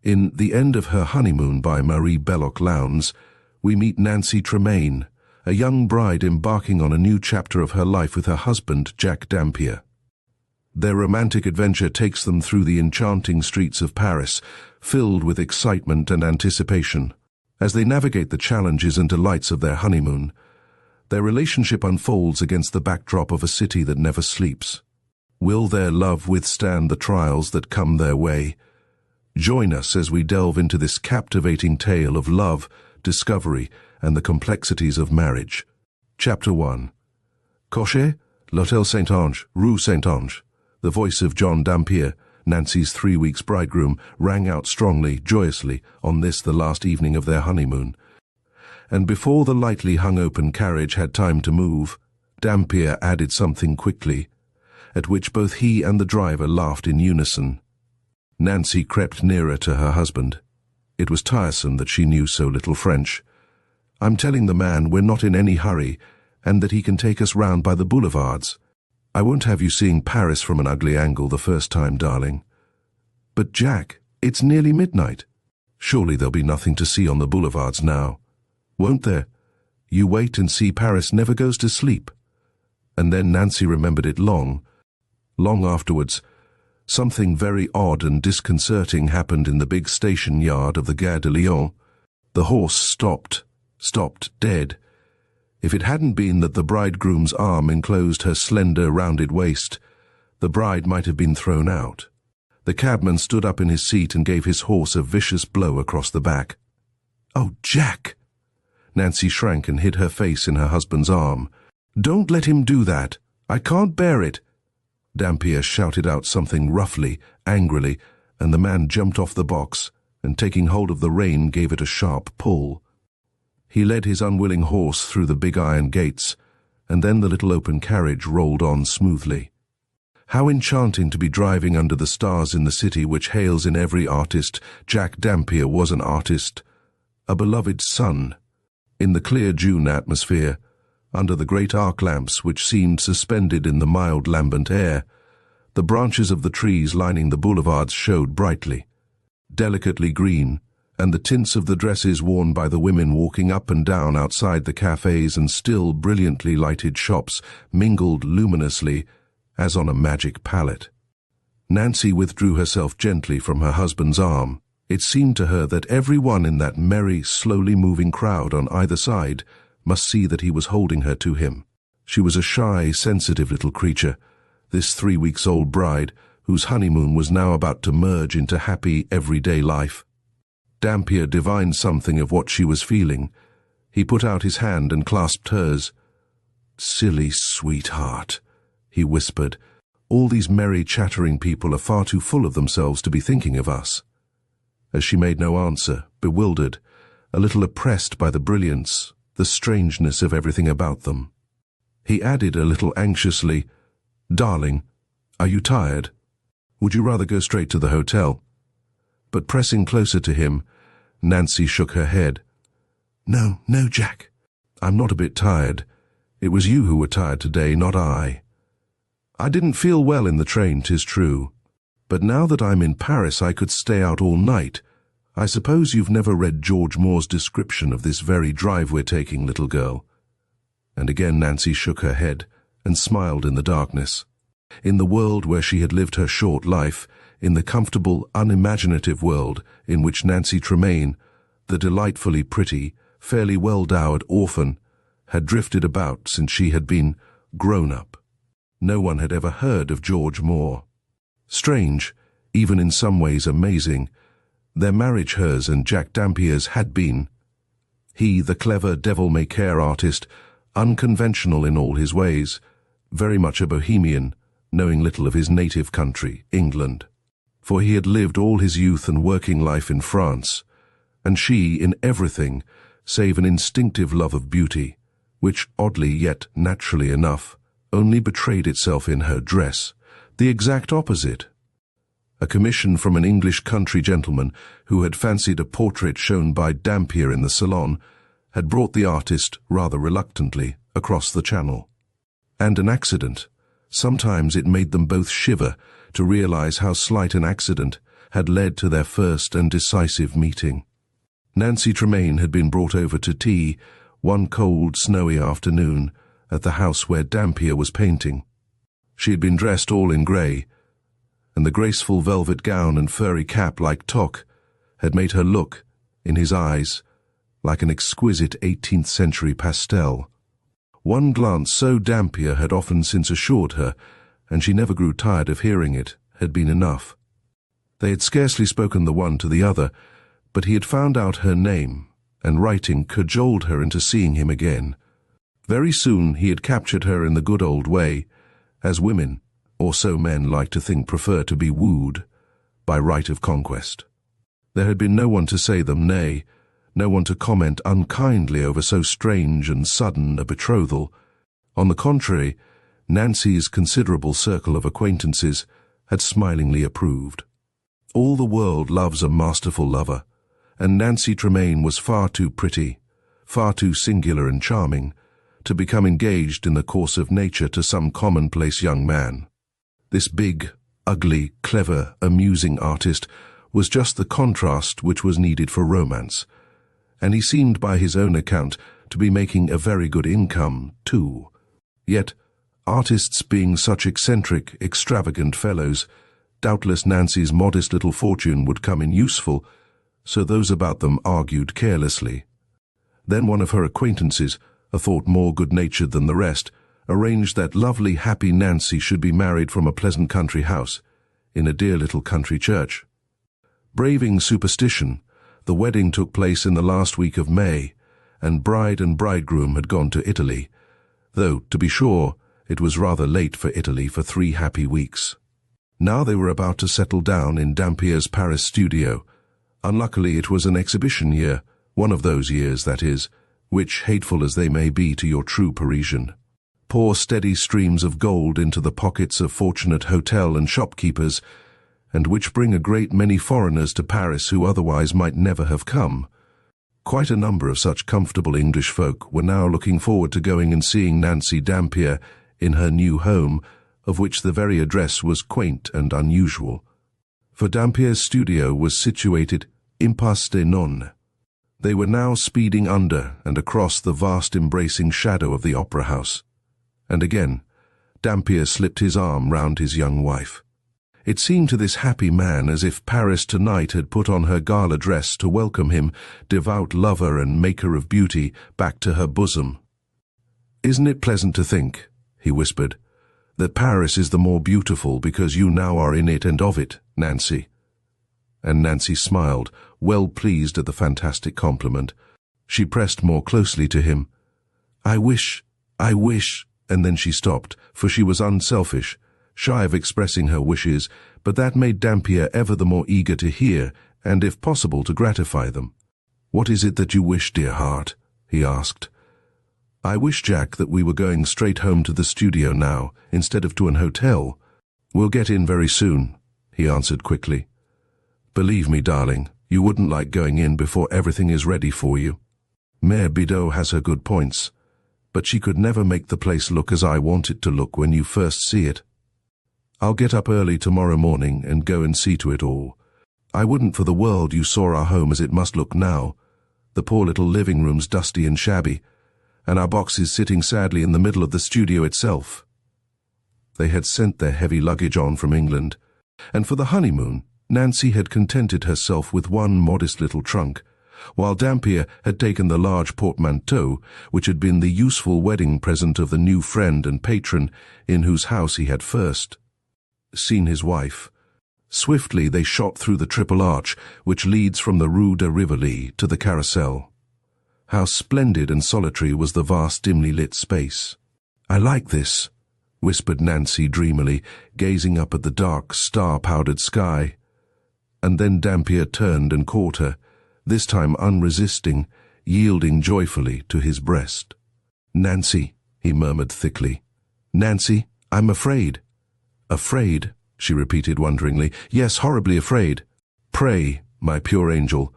In The End of Her Honeymoon by Marie Belloc Lowndes, we meet Nancy Tremaine, a young bride embarking on a new chapter of her life with her husband, Jack Dampier. Their romantic adventure takes them through the enchanting streets of Paris, filled with excitement and anticipation. As they navigate the challenges and delights of their honeymoon, their relationship unfolds against the backdrop of a city that never sleeps. Will their love withstand the trials that come their way? Join us as we delve into this captivating tale of love, discovery, and the complexities of marriage. Chapter 1. Cochet, l'Hôtel Saint-Ange, Rue Saint-Ange. The voice of John Dampier, Nancy's 3 weeks bridegroom, rang out strongly, joyously, on this the last evening of their honeymoon. And before the lightly hung-open carriage had time to move, Dampier added something quickly, at which both he and the driver laughed in unison. Nancy crept nearer to her husband. It was tiresome that she knew so little French. "I'm telling the man we're not in any hurry, and that he can take us round by the boulevards. I won't have you seeing Paris from an ugly angle the first time, darling." "But Jack, it's nearly midnight. Surely there'll be nothing to see on the boulevards now." "Won't there? You wait and see. Paris never goes to sleep." And then Nancy remembered it long afterwards. Something very odd and disconcerting happened in the big station yard of the Gare de Lyon. The horse stopped dead. If it hadn't been that the bridegroom's arm enclosed her slender, rounded waist, the bride might have been thrown out. The cabman stood up in his seat and gave his horse a vicious blow across the back. "Oh, Jack!" Nancy shrank and hid her face in her husband's arm. "Don't let him do that. I can't bear it." Dampier shouted out something roughly, angrily, and the man jumped off the box and, taking hold of the rein, gave it a sharp pull. He led his unwilling horse through the big iron gates, and then the little open carriage rolled on smoothly. How enchanting to be driving under the stars in the city which hails in every artist. Jack Dampier was an artist, a beloved son. In the clear June atmosphere, under the great arc lamps which seemed suspended in the mild lambent air, the branches of the trees lining the boulevards showed brightly, delicately green, and the tints of the dresses worn by the women walking up and down outside the cafes and still brilliantly lighted shops mingled luminously as on a magic palette. Nancy withdrew herself gently from her husband's arm. It seemed to her that every one in that merry, slowly moving crowd on either side must see that he was holding her to him. She was a shy, sensitive little creature, this 3 weeks old bride, whose honeymoon was now about to merge into happy, everyday life. Dampier divined something of what she was feeling. He put out his hand and clasped hers. "Silly sweetheart," he whispered. "All these merry, chattering people are far too full of themselves to be thinking of us." As she made no answer, bewildered, a little oppressed by the brilliance, the strangeness of everything about them, he added a little anxiously, "Darling, are you tired? Would you rather go straight to the hotel?" But pressing closer to him, Nancy shook her head. No, Jack. I'm not a bit tired. It was you who were tired today, not I. I didn't feel well in the train, 'tis true. But now that I'm in Paris, I could stay out all night. I suppose you've never read George Moore's description of this very drive we're taking, little girl." And again Nancy shook her head and smiled in the darkness. In the world where she had lived her short life, in the comfortable, unimaginative world in which Nancy Tremaine, the delightfully pretty, fairly well-dowered orphan, had drifted about since she had been grown up, no one had ever heard of George Moore. Strange, even in some ways amazing, their marriage, hers and Jack Dampier's, had been. He, the clever devil-may-care artist, unconventional in all his ways, very much a bohemian, knowing little of his native country, England. For he had lived all his youth and working life in France, and she in everything save an instinctive love of beauty, which, oddly yet naturally enough, only betrayed itself in her dress, the exact opposite. A commission from an English country gentleman who had fancied a portrait shown by Dampier in the salon had brought the artist, rather reluctantly, across the channel. And an accident. Sometimes it made them both shiver to realize how slight an accident, had led to their first and decisive meeting. Nancy Tremaine had been brought over to tea one cold, snowy afternoon at the house where Dampier was painting. She had been dressed all in grey, and the graceful velvet gown and furry cap like toque had made her look, in his eyes, like an exquisite 18th century pastel. One glance, so Dampier had often since assured her, and she never grew tired of hearing it, had been enough. They had scarcely spoken the one to the other, but he had found out her name, and writing cajoled her into seeing him again. Very soon he had captured her in the good old way, as women, or so men like to think prefer to be wooed, by right of conquest. There had been no one to say them nay, no one to comment unkindly over so strange and sudden a betrothal. On the contrary, Nancy's considerable circle of acquaintances had smilingly approved. All the world loves a masterful lover, and Nancy Tremaine was far too pretty, far too singular and charming, to become engaged in the course of nature to some commonplace young man. This big, ugly, clever, amusing artist was just the contrast which was needed for romance, and he seemed by his own account to be making a very good income, too. Yet, artists being such eccentric, extravagant fellows, doubtless Nancy's modest little fortune would come in useful, so those about them argued carelessly. Then one of her acquaintances, a thought more good-natured than the rest, arranged that lovely, happy Nancy should be married from a pleasant country house, in a dear little country church. Braving superstition, the wedding took place in the last week of May, and bride and bridegroom had gone to Italy, though, to be sure, it was rather late for Italy for 3 happy weeks. Now they were about to settle down in Dampier's Paris studio. Unluckily, it was an exhibition year, one of those years, that is, which, hateful as they may be to your true Parisian, pour steady streams of gold into the pockets of fortunate hotel and shopkeepers, and which bring a great many foreigners to Paris who otherwise might never have come. Quite a number of such comfortable English folk were now looking forward to going and seeing Nancy Dampier in her new home, of which the very address was quaint and unusual. For Dampier's studio was situated impasse des Nonnes. They were now speeding under and across the vast embracing shadow of the opera house. And again, Dampier slipped his arm round his young wife. It seemed to this happy man as if Paris tonight had put on her gala dress to welcome him, devout lover and maker of beauty, back to her bosom. "Isn't it pleasant to think," he whispered, "that Paris is the more beautiful because you now are in it and of it, Nancy?" And Nancy smiled, well pleased at the fantastic compliment. She pressed more closely to him. I wish, and then she stopped, for she was unselfish, shy of expressing her wishes, but that made Dampier ever the more eager to hear, and if possible to gratify them. "What is it that you wish, dear heart?" he asked. "I wish, Jack, that we were going straight home to the studio now, instead of to an hotel." "We'll get in very soon," he answered quickly. "Believe me, darling, you wouldn't like going in before everything is ready for you. Mère Bidot has her good points, but she could never make the place look as I want it to look when you first see it. I'll get up early tomorrow morning and go and see to it all. I wouldn't for the world you saw our home as it must look now. The poor little living room's dusty and shabby, and our boxes sitting sadly in the middle of the studio itself." They had sent their heavy luggage on from England, and for the honeymoon Nancy had contented herself with one modest little trunk, while Dampier had taken the large portmanteau which had been the useful wedding present of the new friend and patron in whose house he had first seen his wife. Swiftly they shot through the triple arch which leads from the Rue de Rivoli to the Carrousel. How splendid and solitary was the vast dimly lit space. "I like this," whispered Nancy dreamily, gazing up at the dark, star-powdered sky. And then Dampier turned and caught her, this time unresisting, yielding joyfully to his breast. "Nancy," he murmured thickly. "Nancy, I'm afraid." "Afraid?" she repeated wonderingly. "Yes, horribly afraid." "Pray, my pure angel,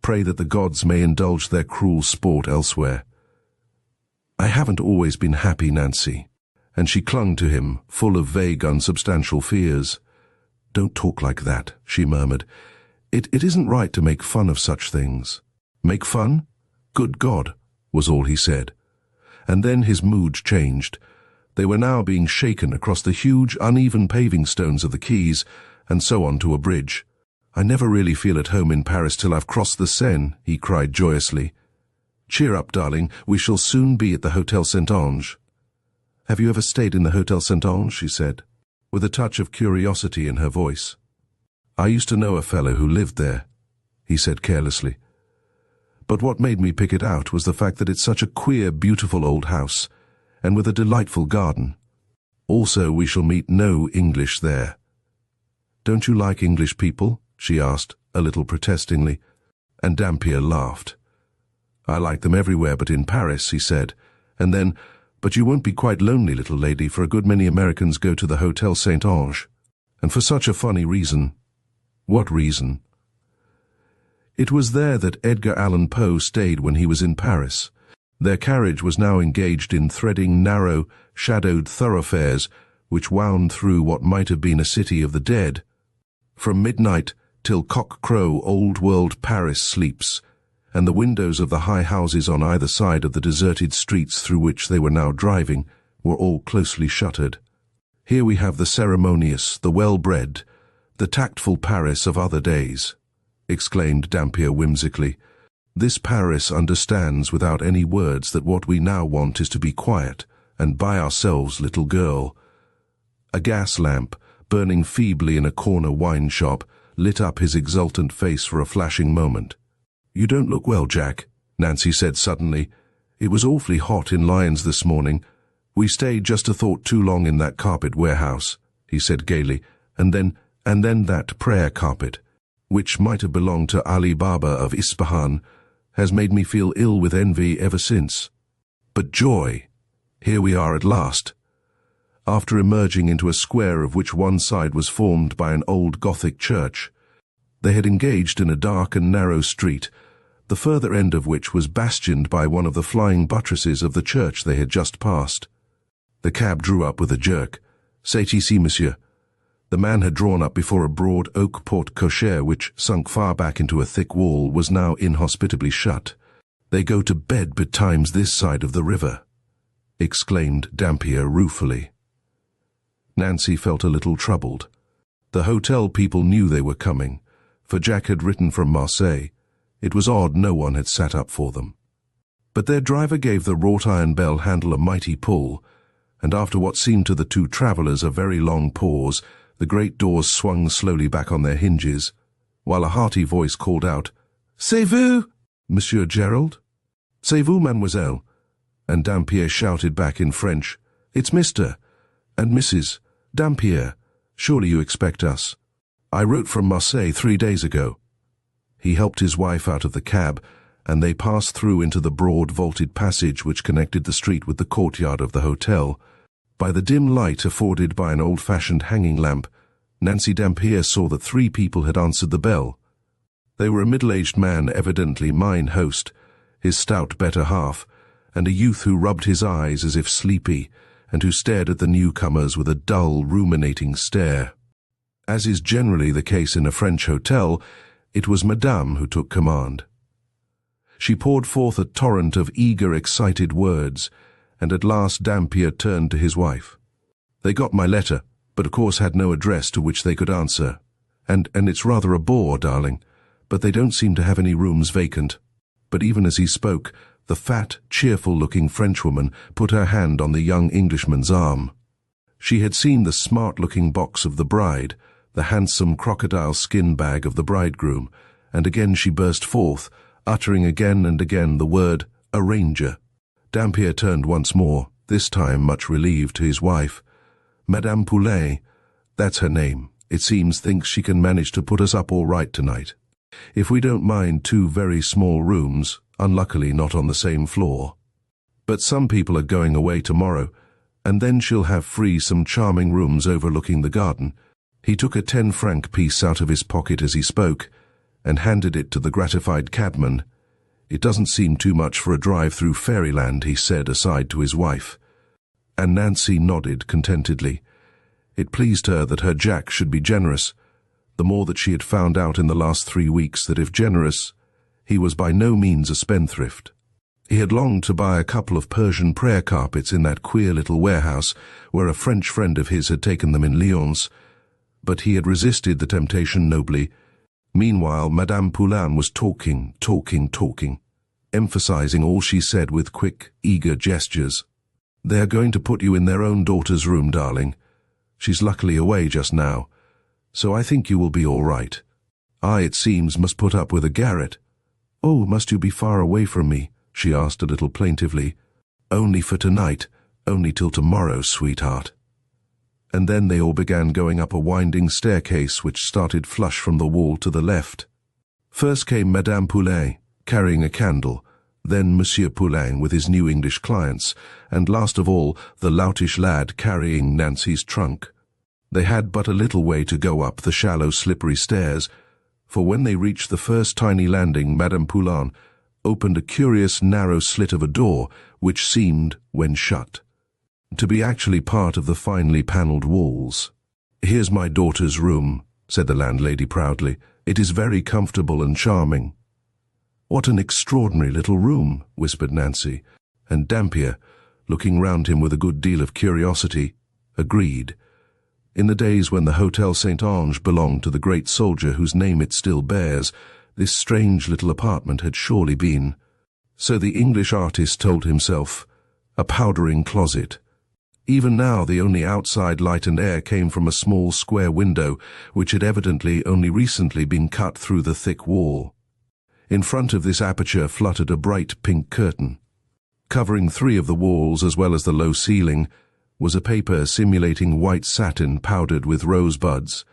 pray that the gods may indulge their cruel sport elsewhere." "I haven't always been happy, Nancy," and she clung to him, full of vague, unsubstantial fears. "Don't talk like that," she murmured. It isn't right to make fun of such things." "Make fun? Good God," was all he said. And then his mood changed. They were now being shaken across the huge, uneven paving stones of the quays, and so on to a bridge. "I never really feel at home in Paris till I've crossed the Seine," he cried joyously. "Cheer up, darling, we shall soon be at the Hotel Saint-Ange." "Have you ever stayed in the Hotel Saint-Ange?" she said, with a touch of curiosity in her voice. "I used to know a fellow who lived there," he said carelessly. "But what made me pick it out was the fact that it's such a queer, beautiful old house, and with a delightful garden. Also, we shall meet no English there." "Don't you like English people?" she asked, a little protestingly, and Dampier laughed. "I like them everywhere but in Paris," he said, and then, "But you won't be quite lonely, little lady, for a good many Americans go to the Hotel Saint-Ange, and for such a funny reason." "What reason?" "It was there that Edgar Allan Poe stayed when he was in Paris. Their carriage was now engaged in threading narrow, shadowed thoroughfares which wound through what might have been a city of the dead. From midnight till cock-crow old-world Paris sleeps, and the windows of the high houses on either side of the deserted streets through which they were now driving were all closely shuttered. Here we have the ceremonious, the well-bred, the tactful Paris of other days," exclaimed Dampier whimsically. "This Paris understands without any words that what we now want is to be quiet and by ourselves, little girl." A gas lamp, burning feebly in a corner wine shop, lit up his exultant face for a flashing moment. "You don't look well, Jack," Nancy said suddenly. "It was awfully hot in Lyons this morning. We stayed just a thought too long in that carpet warehouse," he said gaily, and then that prayer carpet, which might have belonged to Ali Baba of Ispahan, has made me feel ill with envy ever since. But joy! Here we are at last." After emerging into a square of which one side was formed by an old Gothic church, they had engaged in a dark and narrow street, the further end of which was bastioned by one of the flying buttresses of the church they had just passed. The cab drew up with a jerk. "C'est ici, monsieur." The man had drawn up before a broad oak porte-cochere which, sunk far back into a thick wall, was now inhospitably shut. "They go to bed betimes this side of the river," exclaimed Dampier ruefully. Nancy felt a little troubled. The hotel people knew they were coming, for Jack had written from Marseille. It was odd no one had sat up for them. But their driver gave the wrought-iron bell handle a mighty pull, and after what seemed to the two travellers a very long pause, the great doors swung slowly back on their hinges, while a hearty voice called out, "C'est vous, Monsieur Gerald?" "C'est vous, mademoiselle," and Dampier shouted back in French, "It's Mr. and Mrs. Dampier. Surely you expect us. I wrote from Marseille 3 days ago." He helped his wife out of the cab, and they passed through into the broad vaulted passage which connected the street with the courtyard of the hotel. By the dim light afforded by an old-fashioned hanging lamp, Nancy Dampier saw that 3 people had answered the bell. They were a middle-aged man, evidently mine host, his stout better half, and a youth who rubbed his eyes as if sleepy, and who stared at the newcomers with a dull, ruminating stare. As is generally the case in a French hotel, it was Madame who took command. She poured forth a torrent of eager, excited words, and at last Dampier turned to his wife. "They got my letter, but of course had no address to which they could answer. And it's rather a bore, darling, but they don't seem to have any rooms vacant." But even as he spoke, the fat, cheerful-looking Frenchwoman put her hand on the young Englishman's arm. She had seen the smart-looking box of the bride, the handsome crocodile skin bag of the bridegroom, and again she burst forth, uttering again and again the word "arranger." Dampier turned once more, this time much relieved, to his wife. "Madame Poulet, that's her name, it seems, thinks she can manage to put us up all right tonight. If we don't mind 2 very small rooms, unluckily not on the same floor. But some people are going away tomorrow, and then she'll have free some charming rooms overlooking the garden." He took a 10-franc piece out of his pocket as he spoke, and handed it to the gratified cabman. "It doesn't seem too much for a drive through fairyland," he said aside to his wife. And Nancy nodded contentedly. It pleased her that her Jack should be generous, the more that she had found out in the last 3 weeks that if generous, he was by no means a spendthrift. He had longed to buy a couple of Persian prayer carpets in that queer little warehouse where a French friend of his had taken them in Lyons, but he had resisted the temptation nobly. Meanwhile, Madame Poulain was talking, emphasizing all she said with quick, eager gestures. "They are going to put you in their own daughter's room, darling. She's luckily away just now, so I think you will be all right. I, it seems, must put up with a garret." "Oh, must you be far away from me?" she asked a little plaintively. "Only for tonight, only till tomorrow, sweetheart." And then they all began going up a winding staircase which started flush from the wall to the left. First came Madame Poulain, carrying a candle, then Monsieur Poulain with his new English clients, and last of all the loutish lad carrying Nancy's trunk. They had but a little way to go up the shallow, slippery stairs, for when they reached the first tiny landing, Madame Poulain opened a curious narrow slit of a door which seemed, when shut, to be actually part of the finely panelled walls. "Here's my daughter's room," said the landlady proudly. "It is very comfortable and charming." "What an extraordinary little room," whispered Nancy, and Dampier, looking round him with a good deal of curiosity, agreed. In the days when the Hotel St. Ange belonged to the great soldier whose name it still bears, this strange little apartment had surely been, so the English artist told himself, a powdering closet. Even now the only outside light and air came from a small square window which had evidently only recently been cut through the thick wall. In front of this aperture fluttered a bright pink curtain. Covering 3 of the walls as well as the low ceiling was a paper simulating white satin powdered with rosebuds,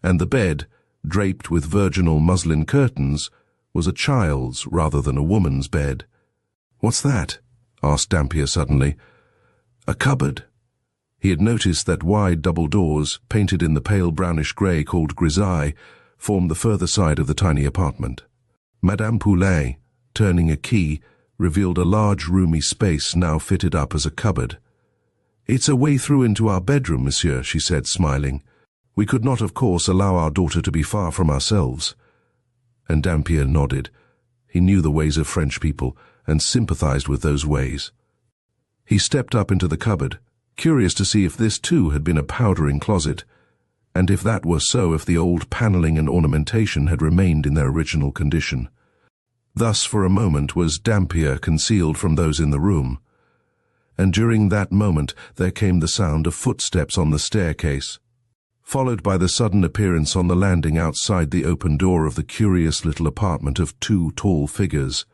and the bed, draped with virginal muslin curtains, was a child's rather than a woman's bed. "What's that?" asked Dampier suddenly. "A cupboard." He had noticed that wide double doors, painted in the pale brownish grey called grisaille, formed the further side of the tiny apartment. Madame Poulain, turning a key, revealed a large roomy space now fitted up as a cupboard. "It's a way through into our bedroom, monsieur," she said, smiling. "We could not, of course, allow our daughter to be far from ourselves." And Dampier nodded. He knew the ways of French people, and sympathized with those ways. He stepped up into the cupboard, curious to see if this too had been a powdering closet, and if that were so, if the old panelling and ornamentation had remained in their original condition. Thus for a moment was Dampier concealed from those in the room, and during that moment there came the sound of footsteps on the staircase, followed by the sudden appearance on the landing outside the open door of the curious little apartment of 2 tall figures,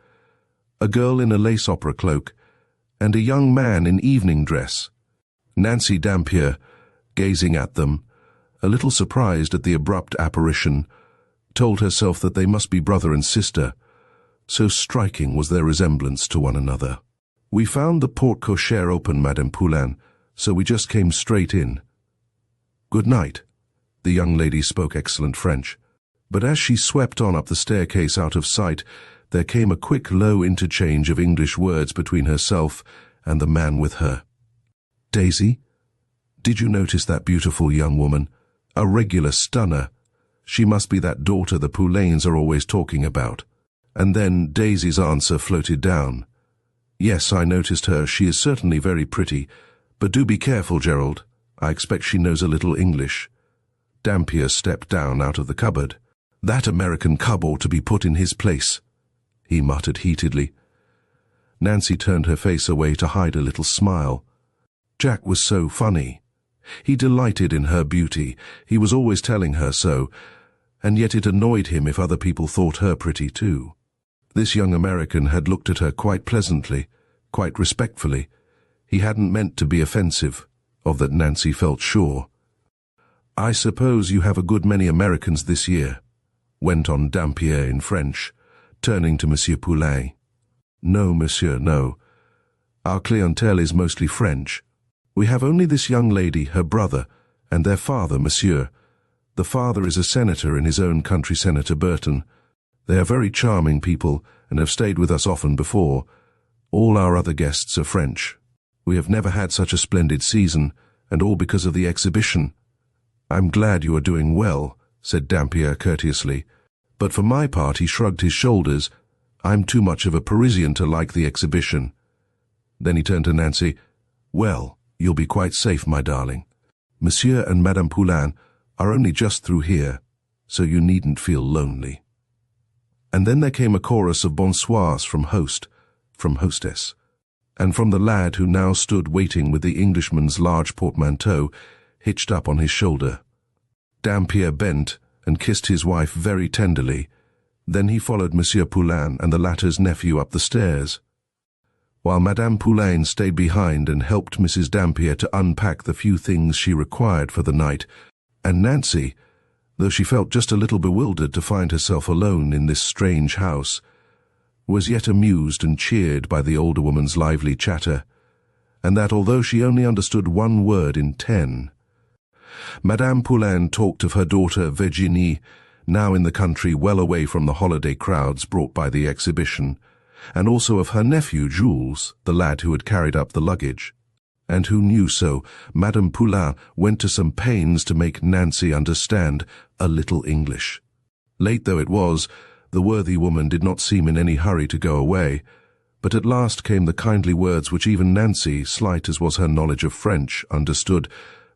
a girl in a lace opera cloak, and a young man in evening dress. Nancy Dampier, gazing at them, a little surprised at the abrupt apparition, told herself that they must be brother and sister, so striking was their resemblance to one another. "We found the porte-cochere open, Madame Poulain, so we just came straight in." "Good night." The young lady spoke excellent French, but as she swept on up the staircase out of sight, there came a quick low interchange of English words between herself and the man with her. "Daisy, did you notice that beautiful young woman? A regular stunner. She must be that daughter the Poulains are always talking about." And then Daisy's answer floated down. "Yes, I noticed her. She is certainly very pretty. But do be careful, Gerald. I expect she knows a little English." Dampier stepped down out of the cupboard. "That American cub ought to be put in his place," he muttered heatedly. Nancy turned her face away to hide a little smile. Jack was so funny. He delighted in her beauty. He was always telling her so, and yet it annoyed him if other people thought her pretty too. This young American had looked at her quite pleasantly, quite respectfully. He hadn't meant to be offensive, of that Nancy felt sure. "I suppose you have a good many Americans this year," went on Dampier in French, turning to Monsieur Poulain. "No, monsieur, no. Our clientele is mostly French. We have only this young lady, her brother, and their father, monsieur. The father is a senator in his own country, Senator Burton. They are very charming people and have stayed with us often before. All our other guests are French. We have never had such a splendid season, and all because of the exhibition. I'm glad you are doing well," said Dampier courteously, but for my part he shrugged his shoulders. I'm too much of a Parisian to like the exhibition. Then he turned to Nancy. Well, you'll be quite safe, my darling. Monsieur and Madame Poulain are only just through here, so you needn't feel lonely. And then there came a chorus of bonsoirs from host, from hostess, and from the lad who now stood waiting with the Englishman's large portmanteau hitched up on his shoulder. Dampier bent and kissed his wife very tenderly. Then he followed Monsieur Poulain and the latter's nephew up the stairs, while Madame Poulain stayed behind and helped Mrs. Dampier to unpack the few things she required for the night, and Nancy, though she felt just a little bewildered to find herself alone in this strange house, was yet amused and cheered by the older woman's lively chatter, and that although she only understood one word in 10, Madame Poulain talked of her daughter Virginie, now in the country well away from the holiday crowds brought by the exhibition, and also of her nephew Jules, the lad who had carried up the luggage, and who knew so. Madame Poulain went to some pains to make Nancy understand a little English. Late though it was, the worthy woman did not seem in any hurry to go away, but at last came the kindly words which even Nancy, slight as was her knowledge of French, understood.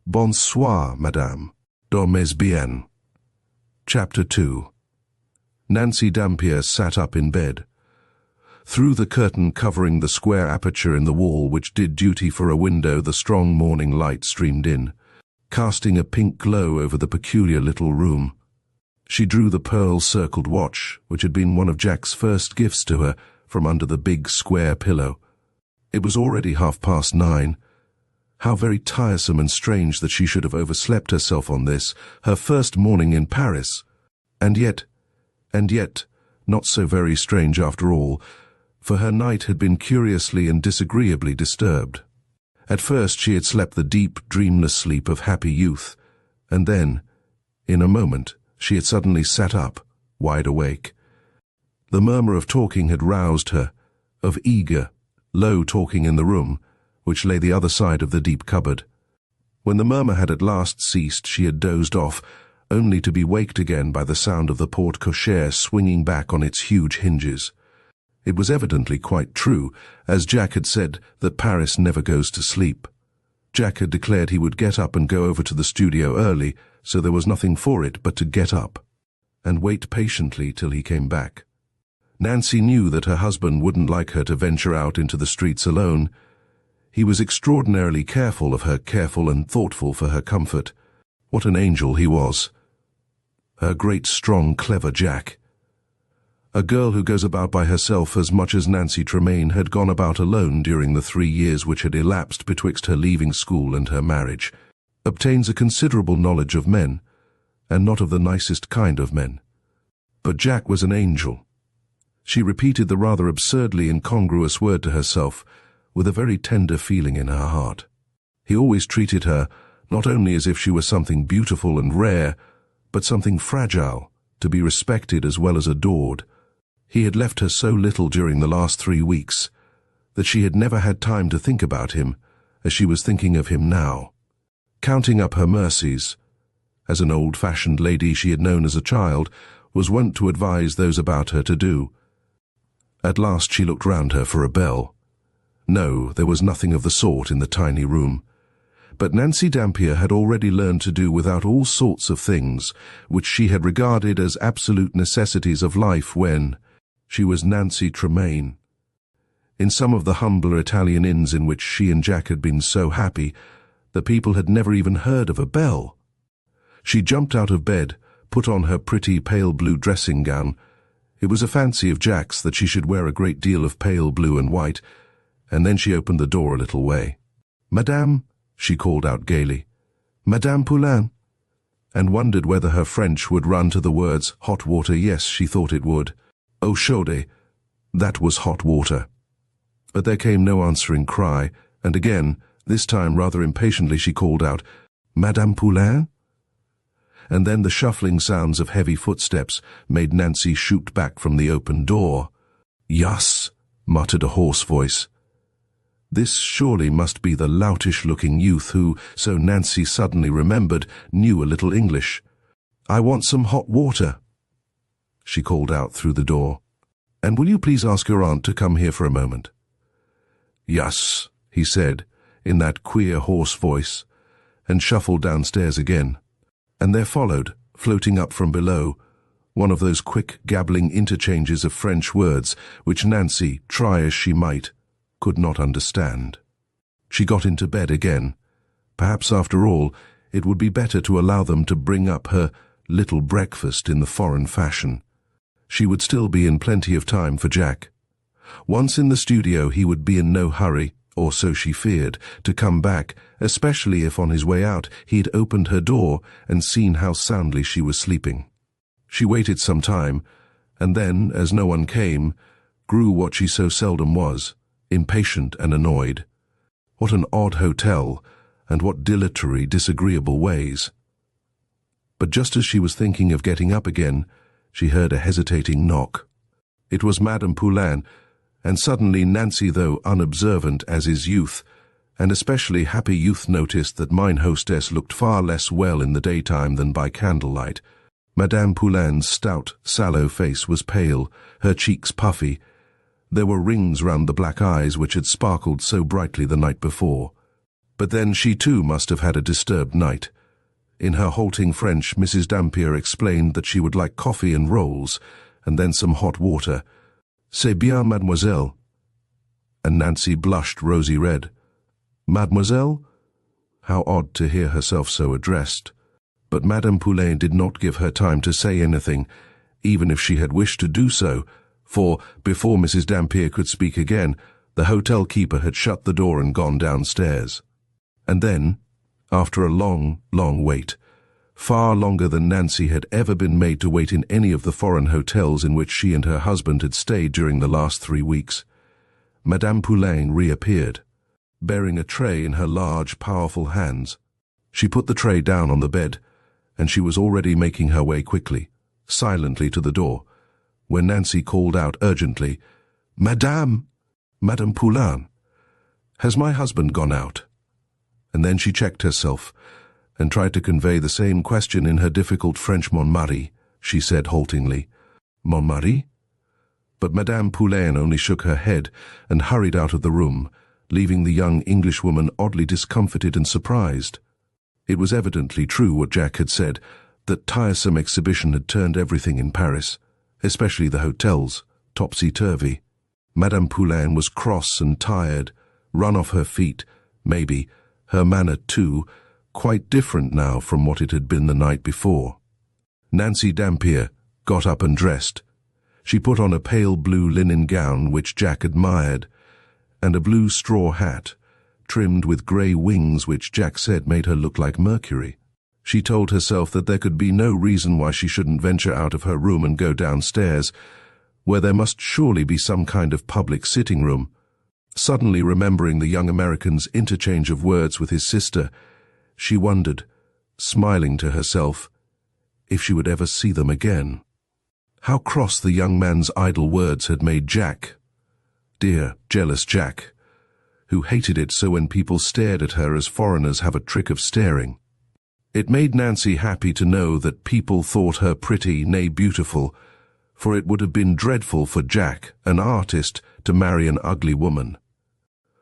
Bonsoir, madame. Dormez bien. Chapter 2. Nancy Dampier sat up in bed. Through the curtain covering the square aperture in the wall which did duty for a window, the strong morning light streamed in, casting a pink glow over the peculiar little room. She drew the pearl-circled watch, which had been one of Jack's first gifts to her, from under the big square pillow. It was already 9:30. How very tiresome and strange that she should have overslept herself on this, her first morning in Paris. And yet, not so very strange after all, for her night had been curiously and disagreeably disturbed. At first she had slept the deep, dreamless sleep of happy youth, and then, in a moment, she had suddenly sat up, wide awake. The murmur of talking had roused her, of eager, low talking in the room, which lay the other side of the deep cupboard. When the murmur had at last ceased, she had dozed off, only to be waked again by the sound of the porte-cochere swinging back on its huge hinges. It was evidently quite true, as Jack had said, that Paris never goes to sleep. Jack had declared he would get up and go over to the studio early, so there was nothing for it but to get up and wait patiently till he came back. Nancy knew that her husband wouldn't like her to venture out into the streets alone. He was extraordinarily careful of her, careful and thoughtful for her comfort. What an angel he was. Her great, strong, clever Jack. A girl who goes about by herself as much as Nancy Tremaine had gone about alone during the 3 years which had elapsed betwixt her leaving school and her marriage, obtains a considerable knowledge of men, and not of the nicest kind of men. But Jack was an angel. She repeated the rather absurdly incongruous word to herself, with a very tender feeling in her heart. He always treated her not only as if she were something beautiful and rare, but something fragile, to be respected as well as adored. He had left her so little during the last 3 weeks that she had never had time to think about him as she was thinking of him now, counting up her mercies, as an old-fashioned lady she had known as a child was wont to advise those about her to do. At last she looked round her for a bell. No, there was nothing of the sort in the tiny room. But Nancy Dampier had already learned to do without all sorts of things which she had regarded as absolute necessities of life when she was Nancy Tremaine. In some of the humbler Italian inns in which she and Jack had been so happy, the people had never even heard of a bell. She jumped out of bed, put on her pretty pale blue dressing gown. It was a fancy of Jack's that she should wear a great deal of pale blue and white, and then she opened the door a little way. "Madame," she called out gaily, "Madame Poulain," and wondered whether her French would run to the words hot water. Yes, she thought it would. Eau chaude, that was hot water. But there came no answering cry, and again, this time rather impatiently, she called out, "Madame Poulain?" And then the shuffling sounds of heavy footsteps made Nancy shoot back from the open door. "Yus," muttered a hoarse voice. This surely must be the loutish-looking youth who, so Nancy suddenly remembered, knew a little English. "I want some hot water," she called out through the door. "And will you please ask your aunt to come here for a moment?" "Yes," he said, in that queer hoarse voice, and shuffled downstairs again. And there followed, floating up from below, one of those quick, gabbling interchanges of French words which Nancy, try as she might, could not understand. She got into bed again. Perhaps, after all, it would be better to allow them to bring up her little breakfast in the foreign fashion. She would still be in plenty of time for Jack. Once in the studio, he would be in no hurry, or so she feared, to come back, especially if on his way out he'd opened her door and seen how soundly she was sleeping. She waited some time, and then, as no one came, grew what she so seldom was, impatient and annoyed. What an odd hotel, and what dilatory, disagreeable ways. But just as she was thinking of getting up again, she heard a hesitating knock. It was Madame Poulain, and suddenly Nancy, though unobservant as is youth, and especially happy youth, noticed that mine hostess looked far less well in the daytime than by candlelight. Madame Poulain's stout, sallow face was pale, her cheeks puffy. There were rings round the black eyes which had sparkled so brightly the night before. But then she too must have had a disturbed night. In her halting French, Mrs. Dampier explained that she would like coffee and rolls, and then some hot water. "C'est bien, mademoiselle." And Nancy blushed rosy red. Mademoiselle? How odd to hear herself so addressed. But Madame Poulain did not give her time to say anything, even if she had wished to do so, for, before Mrs. Dampier could speak again, the hotel keeper had shut the door and gone downstairs. And then, after a long, long wait, far longer than Nancy had ever been made to wait in any of the foreign hotels in which she and her husband had stayed during the last 3 weeks, Madame Poulain reappeared, bearing a tray in her large, powerful hands. She put the tray down on the bed, and she was already making her way quickly, silently to the door, when Nancy called out urgently, "Madame, Madame Poulain, has my husband gone out?" And then she checked herself, and tried to convey the same question in her difficult French "Mon mari," she said haltingly. "Mon mari?" But Madame Poulain only shook her head and hurried out of the room, leaving the young Englishwoman oddly discomfited and surprised. It was evidently true what Jack had said, that tiresome exhibition had turned everything in Paris, especially the hotels, topsy-turvy. Madame Poulain was cross and tired, run off her feet, maybe, her manner too, quite different now from what it had been the night before. Nancy Dampier got up and dressed. She put on a pale blue linen gown which Jack admired, and a blue straw hat, trimmed with grey wings which Jack said made her look like Mercury. She told herself that there could be no reason why she shouldn't venture out of her room and go downstairs, where there must surely be some kind of public sitting room. Suddenly remembering the young American's interchange of words with his sister, she wondered, smiling to herself, if she would ever see them again. How cross the young man's idle words had made Jack. Dear, jealous Jack, who hated it so when people stared at her as foreigners have a trick of staring. It made Nancy happy to know that people thought her pretty, nay beautiful, for it would have been dreadful for Jack, an artist, to marry an ugly woman.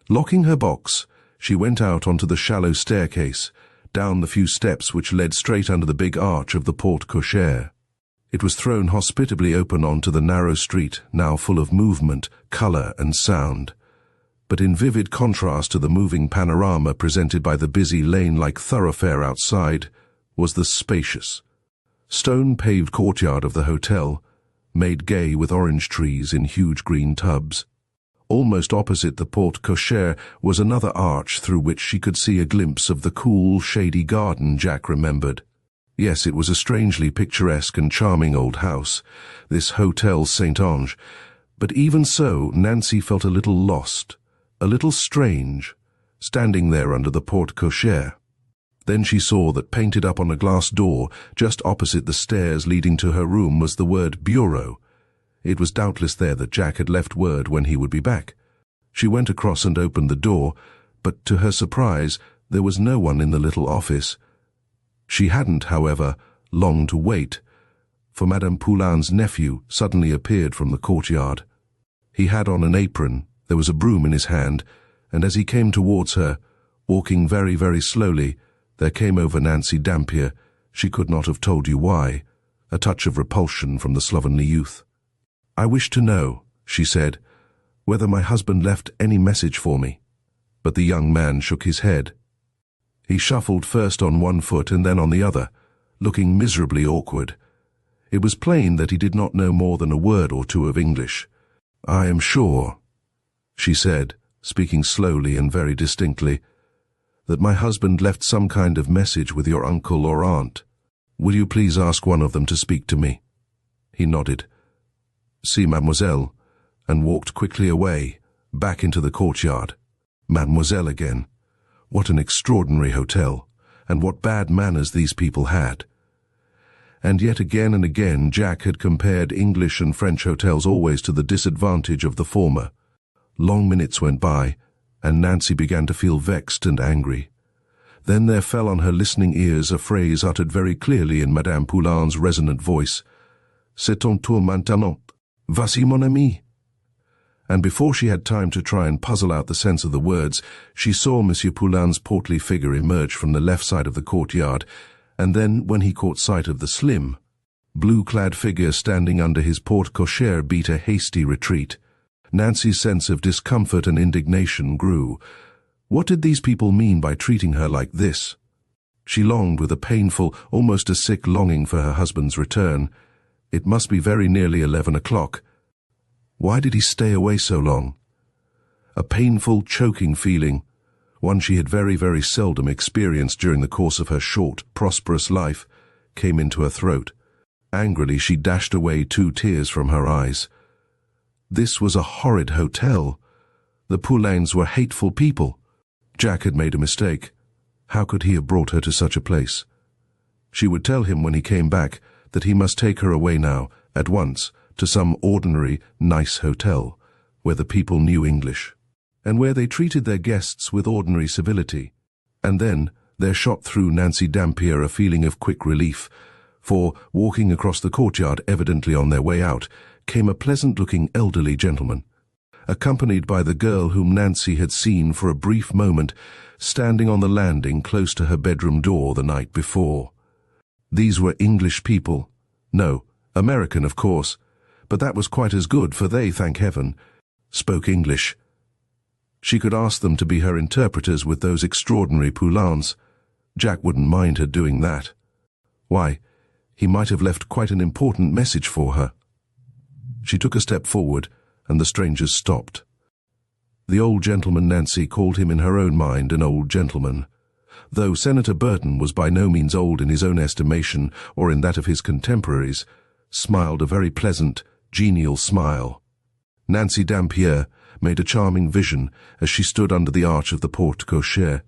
Locking her box, she went out onto the shallow staircase, down the few steps which led straight under the big arch of the porte cochere. It was thrown hospitably open onto the narrow street, now full of movement, colour and sound. But in vivid contrast to the moving panorama presented by the busy lane-like thoroughfare outside was the spacious, stone-paved courtyard of the hotel, made gay with orange trees in huge green tubs. Almost opposite the porte cochere was another arch through which she could see a glimpse of the cool, shady garden Jack remembered. Yes, it was a strangely picturesque and charming old house, this Hotel Saint-Ange, but even so Nancy felt a little lost, a little strange, standing there under the porte cochere. Then she saw that painted up on a glass door just opposite the stairs leading to her room was the word bureau. It was doubtless there that Jack had left word when he would be back. She went across and opened the door, but to her surprise there was no one in the little office. She hadn't, however, long to wait, for Madame Poulin's nephew suddenly appeared from the courtyard. He had on an apron, there was a broom in his hand, and as he came towards her, walking very, very slowly, there came over Nancy Dampier, she could not have told you why, a touch of repulsion from the slovenly youth. "I wish to know," she said, "whether my husband left any message for me." But the young man shook his head. He shuffled first on one foot and then on the other, looking miserably awkward. It was plain that he did not know more than a word or two of English. "I am sure," she said, speaking slowly and very distinctly, "that my husband left some kind of message with your uncle or aunt. Will you please ask one of them to speak to me?" He nodded. "Si, mademoiselle," and walked quickly away, back into the courtyard. Mademoiselle again. What an extraordinary hotel, and what bad manners these people had. And yet again and again Jack had compared English and French hotels always to the disadvantage of the former. Long minutes went by, and Nancy began to feel vexed and angry. Then there fell on her listening ears a phrase uttered very clearly in Madame Poulin's resonant voice. "C'est ton tour maintenant. Vas-y, mon ami." And before she had time to try and puzzle out the sense of the words, she saw Monsieur Poulin's portly figure emerge from the left side of the courtyard, and then, when he caught sight of the slim, blue-clad figure standing under his porte-cochere, beat a hasty retreat. Nancy's sense of discomfort and indignation grew. What did these people mean by treating her like this? She longed with a painful, almost a sick longing for her husband's return. It must be very nearly 11 o'clock. Why did he stay away so long? A painful, choking feeling, one she had very, very seldom experienced during the course of her short, prosperous life, came into her throat. Angrily she dashed away 2 tears from her eyes. This was a horrid hotel. The Poulains were hateful people. Jack had made a mistake. How could he have brought her to such a place? She would tell him when he came back that he must take her away now, at once, to some ordinary, nice hotel, where the people knew English, and where they treated their guests with ordinary civility. And then there shot through Nancy Dampier a feeling of quick relief, for, walking across the courtyard, evidently on their way out, came a pleasant-looking elderly gentleman, accompanied by the girl whom Nancy had seen for a brief moment standing on the landing close to her bedroom door the night before. These were English people. No, American, of course, but that was quite as good, for they, thank heaven, spoke English. She could ask them to be her interpreters with those extraordinary Poulains. Jack wouldn't mind her doing that. Why, he might have left quite an important message for her. She took a step forward, and the strangers stopped. The old gentleman, Nancy called him in her own mind an old gentleman, though Senator Burton was by no means old in his own estimation or in that of his contemporaries, smiled a very pleasant, genial smile. Nancy Dampier made a charming vision as she stood under the arch of the porte-cochere,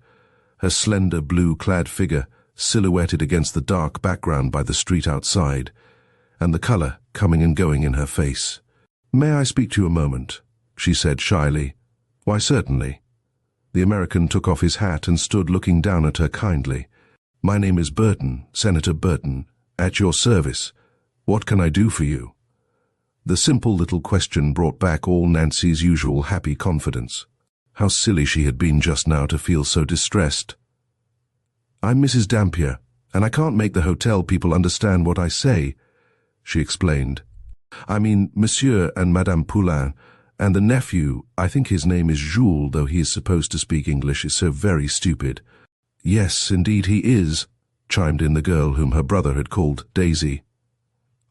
her slender blue-clad figure silhouetted against the dark background by the street outside, and the colour coming and going in her face. "May I speak to you a moment?" she said shyly. "Why, certainly." The American took off his hat and stood looking down at her kindly. "My name is Burton, Senator Burton, at your service. What can I do for you?" The simple little question brought back all Nancy's usual happy confidence. How silly she had been just now to feel so distressed. "I'm Mrs. Dampier, and I can't make the hotel people understand what I say," she explained. "I mean Monsieur and Madame Poulin, and the nephew, I think his name is Jules, though he is supposed to speak English, is so very stupid." "Yes, indeed he is," chimed in the girl whom her brother had called Daisy.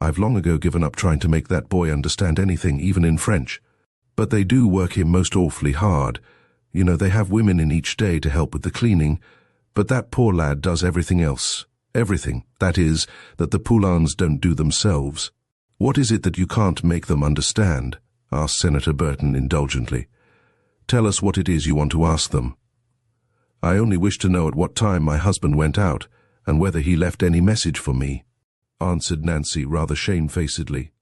"I've long ago given up trying to make that boy understand anything, even in French. But they do work him most awfully hard. You know, they have women in each day to help with the cleaning, but that poor lad does everything else. Everything, that is, that the Poulains don't do themselves." "What is it that you can't make them understand?" asked Senator Burton indulgently. "Tell us what it is you want to ask them." "I only wish to know at what time my husband went out, and whether he left any message for me," answered Nancy rather shamefacedly.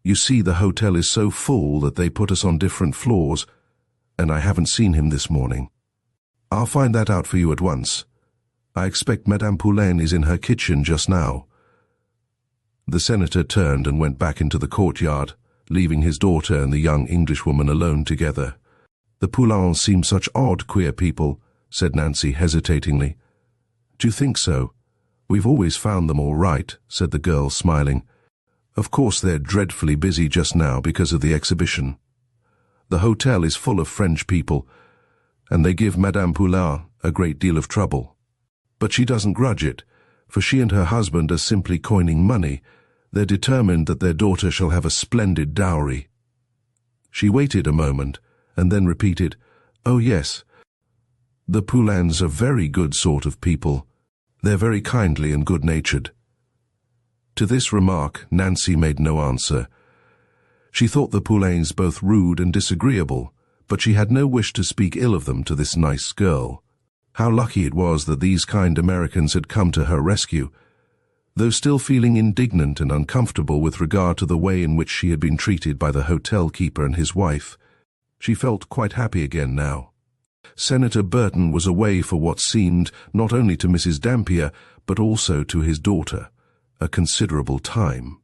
"You see, the hotel is so full that they put us on different floors, and I haven't seen him this morning." "I'll find that out for you at once. I expect Madame Poulain is in her kitchen just now. The senator turned and went back into the courtyard, leaving his daughter and the young Englishwoman alone together. "The Poulains seem such odd, queer people," said Nancy hesitatingly. "Do you think so? We've always found them all right," said the girl, smiling. "Of course they're dreadfully busy just now because of the exhibition. The hotel is full of French people, and they give Madame Poulain a great deal of trouble. But she doesn't grudge it, for she and her husband are simply coining money. They're determined that their daughter shall have a splendid dowry." She waited a moment, and then repeated, "Oh yes, the Poulains are very good sort of people. They're very kindly and good-natured." To this remark, Nancy made no answer. She thought the Poulains both rude and disagreeable, but she had no wish to speak ill of them to this nice girl. How lucky it was that these kind Americans had come to her rescue. Though still feeling indignant and uncomfortable with regard to the way in which she had been treated by the hotel keeper and his wife, she felt quite happy again now. Senator Burton was away for what seemed, not only to Mrs. Dampier, but also to his daughter, a considerable time.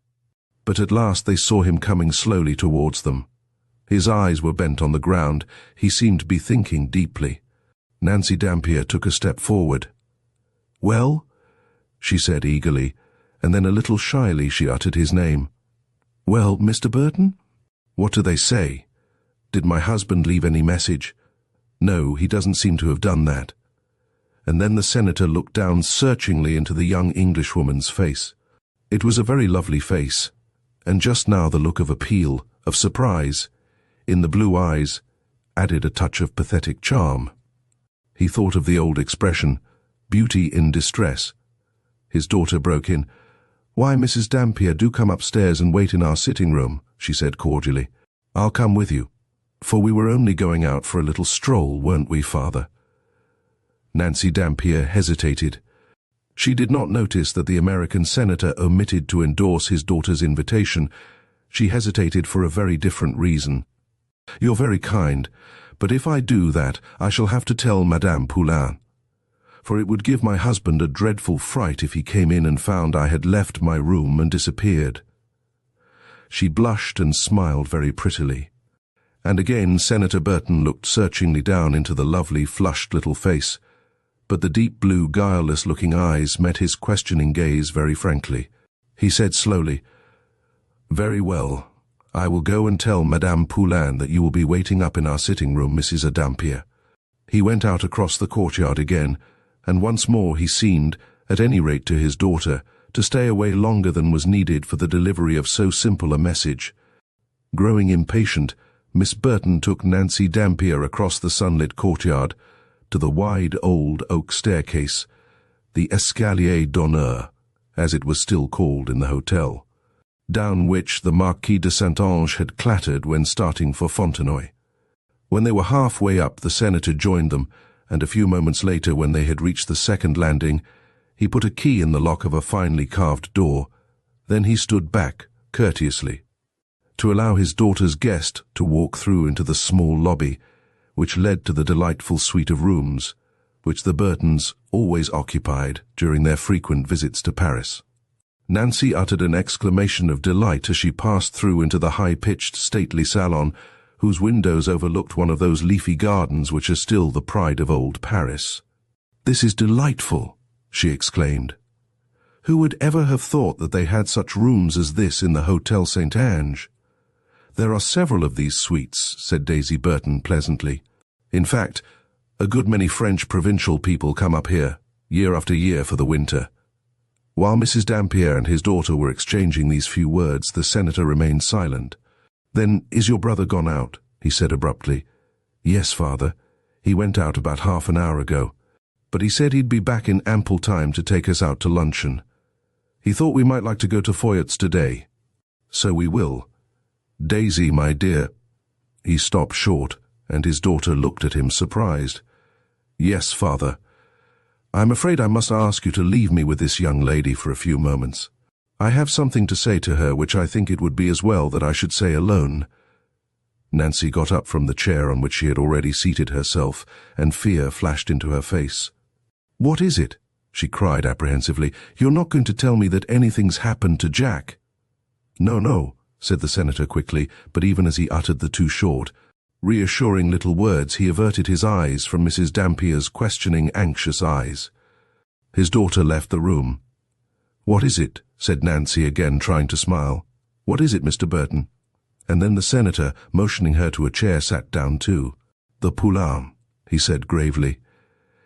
But at last they saw him coming slowly towards them. His eyes were bent on the ground. He seemed to be thinking deeply. Nancy Dampier took a step forward. "Well?" she said eagerly, and then a little shyly she uttered his name. "Well, Mr. Burton? What do they say? Did my husband leave any message?" "No, he doesn't seem to have done that." And then the senator looked down searchingly into the young Englishwoman's face. It was a very lovely face, and just now the look of appeal, of surprise, in the blue eyes, added a touch of pathetic charm. He thought of the old expression, beauty in distress. His daughter broke in. "Why, Mrs. Dampier, do come upstairs and wait in our sitting room," she said cordially. "I'll come with you. For we were only going out for a little stroll, weren't we, Father?" Nancy Dampier hesitated. She did not notice that the American senator omitted to endorse his daughter's invitation. She hesitated for a very different reason. "You're very kind, but if I do that, I shall have to tell Madame Poulain. For it would give my husband a dreadful fright if he came in and found I had left my room and disappeared." She blushed and smiled very prettily. And again Senator Burton looked searchingly down into the lovely, flushed little face, but the deep blue, guileless-looking eyes met his questioning gaze very frankly. He said slowly, "Very well. I will go and tell Madame Poulain that you will be waiting up in our sitting room, Mrs. Dampier." He went out across the courtyard again, and once more he seemed, at any rate to his daughter, to stay away longer than was needed for the delivery of so simple a message. Growing impatient, Miss Burton took Nancy Dampier across the sunlit courtyard to the wide old oak staircase, the escalier d'honneur, as it was still called in the hotel, down which the Marquis de Saint-Ange had clattered when starting for Fontenoy. When they were halfway up, the senator joined them, and a few moments later, when they had reached the second landing, he put a key in the lock of a finely carved door. Then he stood back, courteously, to allow his daughter's guest to walk through into the small lobby, which led to the delightful suite of rooms, which the Burtons always occupied during their frequent visits to Paris. Nancy uttered an exclamation of delight as she passed through into the high-pitched, stately salon, whose windows overlooked one of those leafy gardens which are still the pride of old Paris. "This is delightful," she exclaimed. "Who would ever have thought that they had such rooms as this in the Hotel Saint-Ange?" "There are several of these suites," said Daisy Burton pleasantly. "In fact, a good many French provincial people come up here, year after year for the winter." While Mrs. Dampier and his daughter were exchanging these few words, the senator remained silent. "Then is your brother gone out?" he said abruptly. "Yes, Father. He went out about half an hour ago. But he said he'd be back in ample time to take us out to luncheon. He thought we might like to go to Foyot's today. So we will. Daisy, my dear—" He stopped short, and his daughter looked at him surprised. "Yes, Father. I'm afraid I must ask you to leave me with this young lady for a few moments. I have something to say to her which I think it would be as well that I should say alone." Nancy got up from the chair on which she had already seated herself, and fear flashed into her face. "What is it?" she cried apprehensively. "You're not going to tell me that anything's happened to Jack?" "No, no," said the senator quickly, but even as he uttered the two short, reassuring little words, he averted his eyes from Mrs. Dampier's questioning, anxious eyes. His daughter left the room. "What is it?" said Nancy, again trying to smile. "What is it, Mr. Burton?" And then the senator, motioning her to a chair, sat down too. "The Poulain," he said gravely.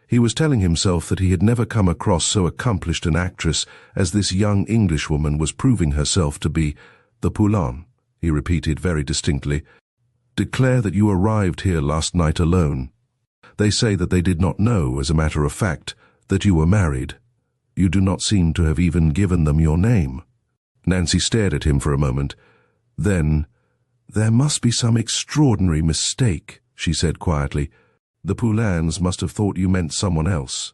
He was telling himself that he had never come across so accomplished an actress as this young Englishwoman was proving herself to be. "The Poulain," he repeated very distinctly. "Declare that you arrived here last night alone. They say that they did not know, as a matter of fact, that you were married. You do not seem to have even given them your name." Nancy stared at him for a moment. Then, "There must be some extraordinary mistake," she said quietly. "The Poulains must have thought you meant someone else.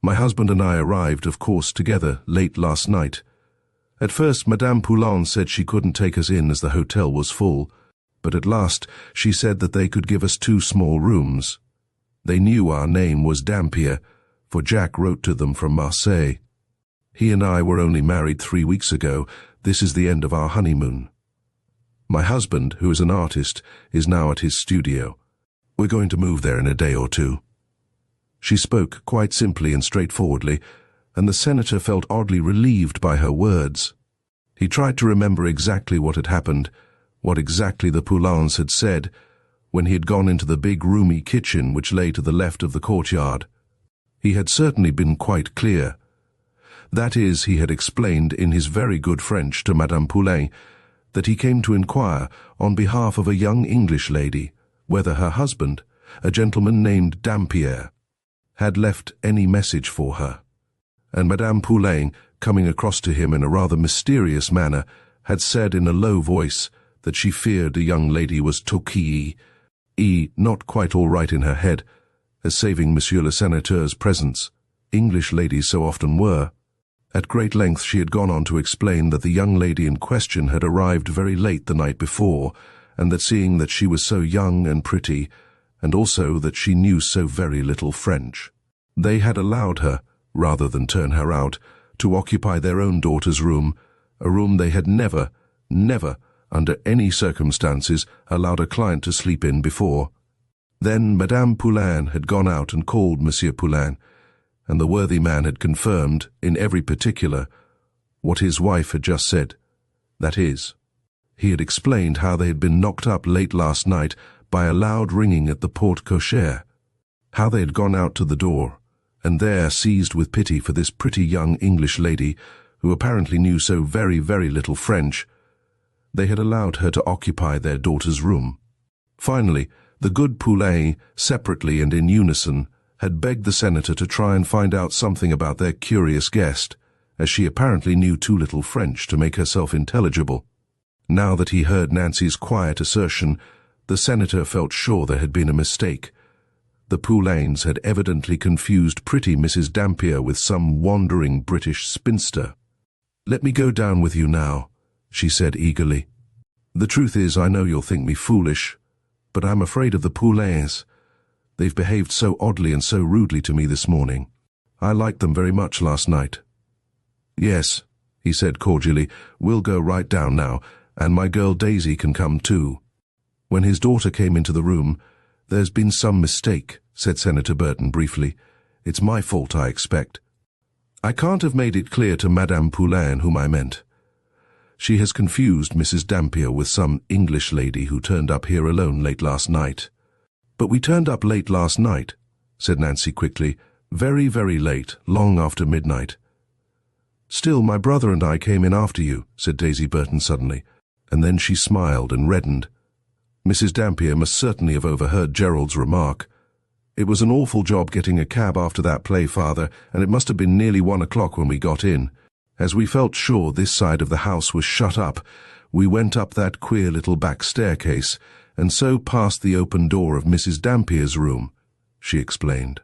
My husband and I arrived, of course, together late last night. At first, Madame Poulain said she couldn't take us in as the hotel was full, but at last she said that they could give us 2 small rooms. They knew our name was Dampier, for Jack wrote to them from Marseille. He and I were only married 3 weeks ago. This is the end of our honeymoon. My husband, who is an artist, is now at his studio. We're going to move there in a day or 2. She spoke quite simply and straightforwardly, and the senator felt oddly relieved by her words. He tried to remember exactly what had happened, what exactly the Poulains had said, when he had gone into the big roomy kitchen which lay to the left of the courtyard. He had certainly been quite clear. That is, he had explained in his very good French to Madame Poulain that he came to inquire on behalf of a young English lady whether her husband, a gentleman named Dampier, had left any message for her. And Madame Poulain, coming across to him in a rather mysterious manner, had said in a low voice that she feared the young lady was Toquille, not quite all right in her head, as saving Monsieur le Sénateur's presence. English ladies so often were. At great length she had gone on to explain that the young lady in question had arrived very late the night before, and that seeing that she was so young and pretty, and also that she knew so very little French, they had allowed her, rather than turn her out, to occupy their own daughter's room, a room they had never, under any circumstances, allowed a client to sleep in before. Then Madame Poulain had gone out and called Monsieur Poulain, and the worthy man had confirmed, in every particular, what his wife had just said. That is, he had explained how they had been knocked up late last night by a loud ringing at the porte-cochere, how they had gone out to the door, and there, seized with pity for this pretty young English lady, who apparently knew so very, very little French, they had allowed her to occupy their daughter's room. Finally, the good Poulain, separately and in unison, had begged the senator to try and find out something about their curious guest, as she apparently knew too little French to make herself intelligible. Now that he heard Nancy's quiet assertion, the senator felt sure there had been a mistake. The Poulains had evidently confused pretty Mrs. Dampier with some wandering British spinster. "Let me go down with you now," she said eagerly. "The truth is, I know you'll think me foolish, but I'm afraid of the Poulains. They've behaved so oddly and so rudely to me this morning. I liked them very much last night." "Yes," he said cordially, "we'll go right down now, and my girl Daisy can come too." When his daughter came into the room, "There's been some mistake," said Senator Burton briefly. "It's my fault, I expect. I can't have made it clear to Madame Poulain whom I meant. She has confused Mrs. Dampier with some English lady who turned up here alone late last night." "But we turned up late last night," said Nancy quickly. "Very, very late, long after midnight." "Still, my brother and I came in after you," said Daisy Burton suddenly, and then she smiled and reddened. Mrs. Dampier must certainly have overheard Gerald's remark. "It was an awful job getting a cab after that play, Father, and it must have been nearly 1 o'clock when we got in. As we felt sure this side of the house was shut up, we went up that queer little back staircase, and so past the open door of Mrs. Dampier's room," she explained.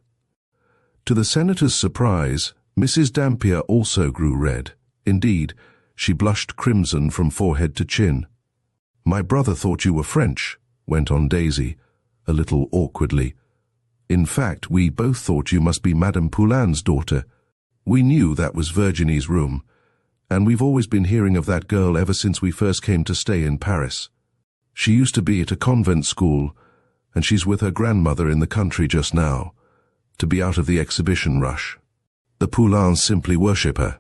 To the senator's surprise, Mrs. Dampier also grew red. Indeed, she blushed crimson from forehead to chin. "My brother thought you were French," went on Daisy, a little awkwardly. "In fact, we both thought you must be Madame Poulain's daughter. We knew that was Virginie's room, and we've always been hearing of that girl ever since we first came to stay in Paris. She used to be at a convent school, and she's with her grandmother in the country just now, to be out of the exhibition rush. The Poulains simply worship her."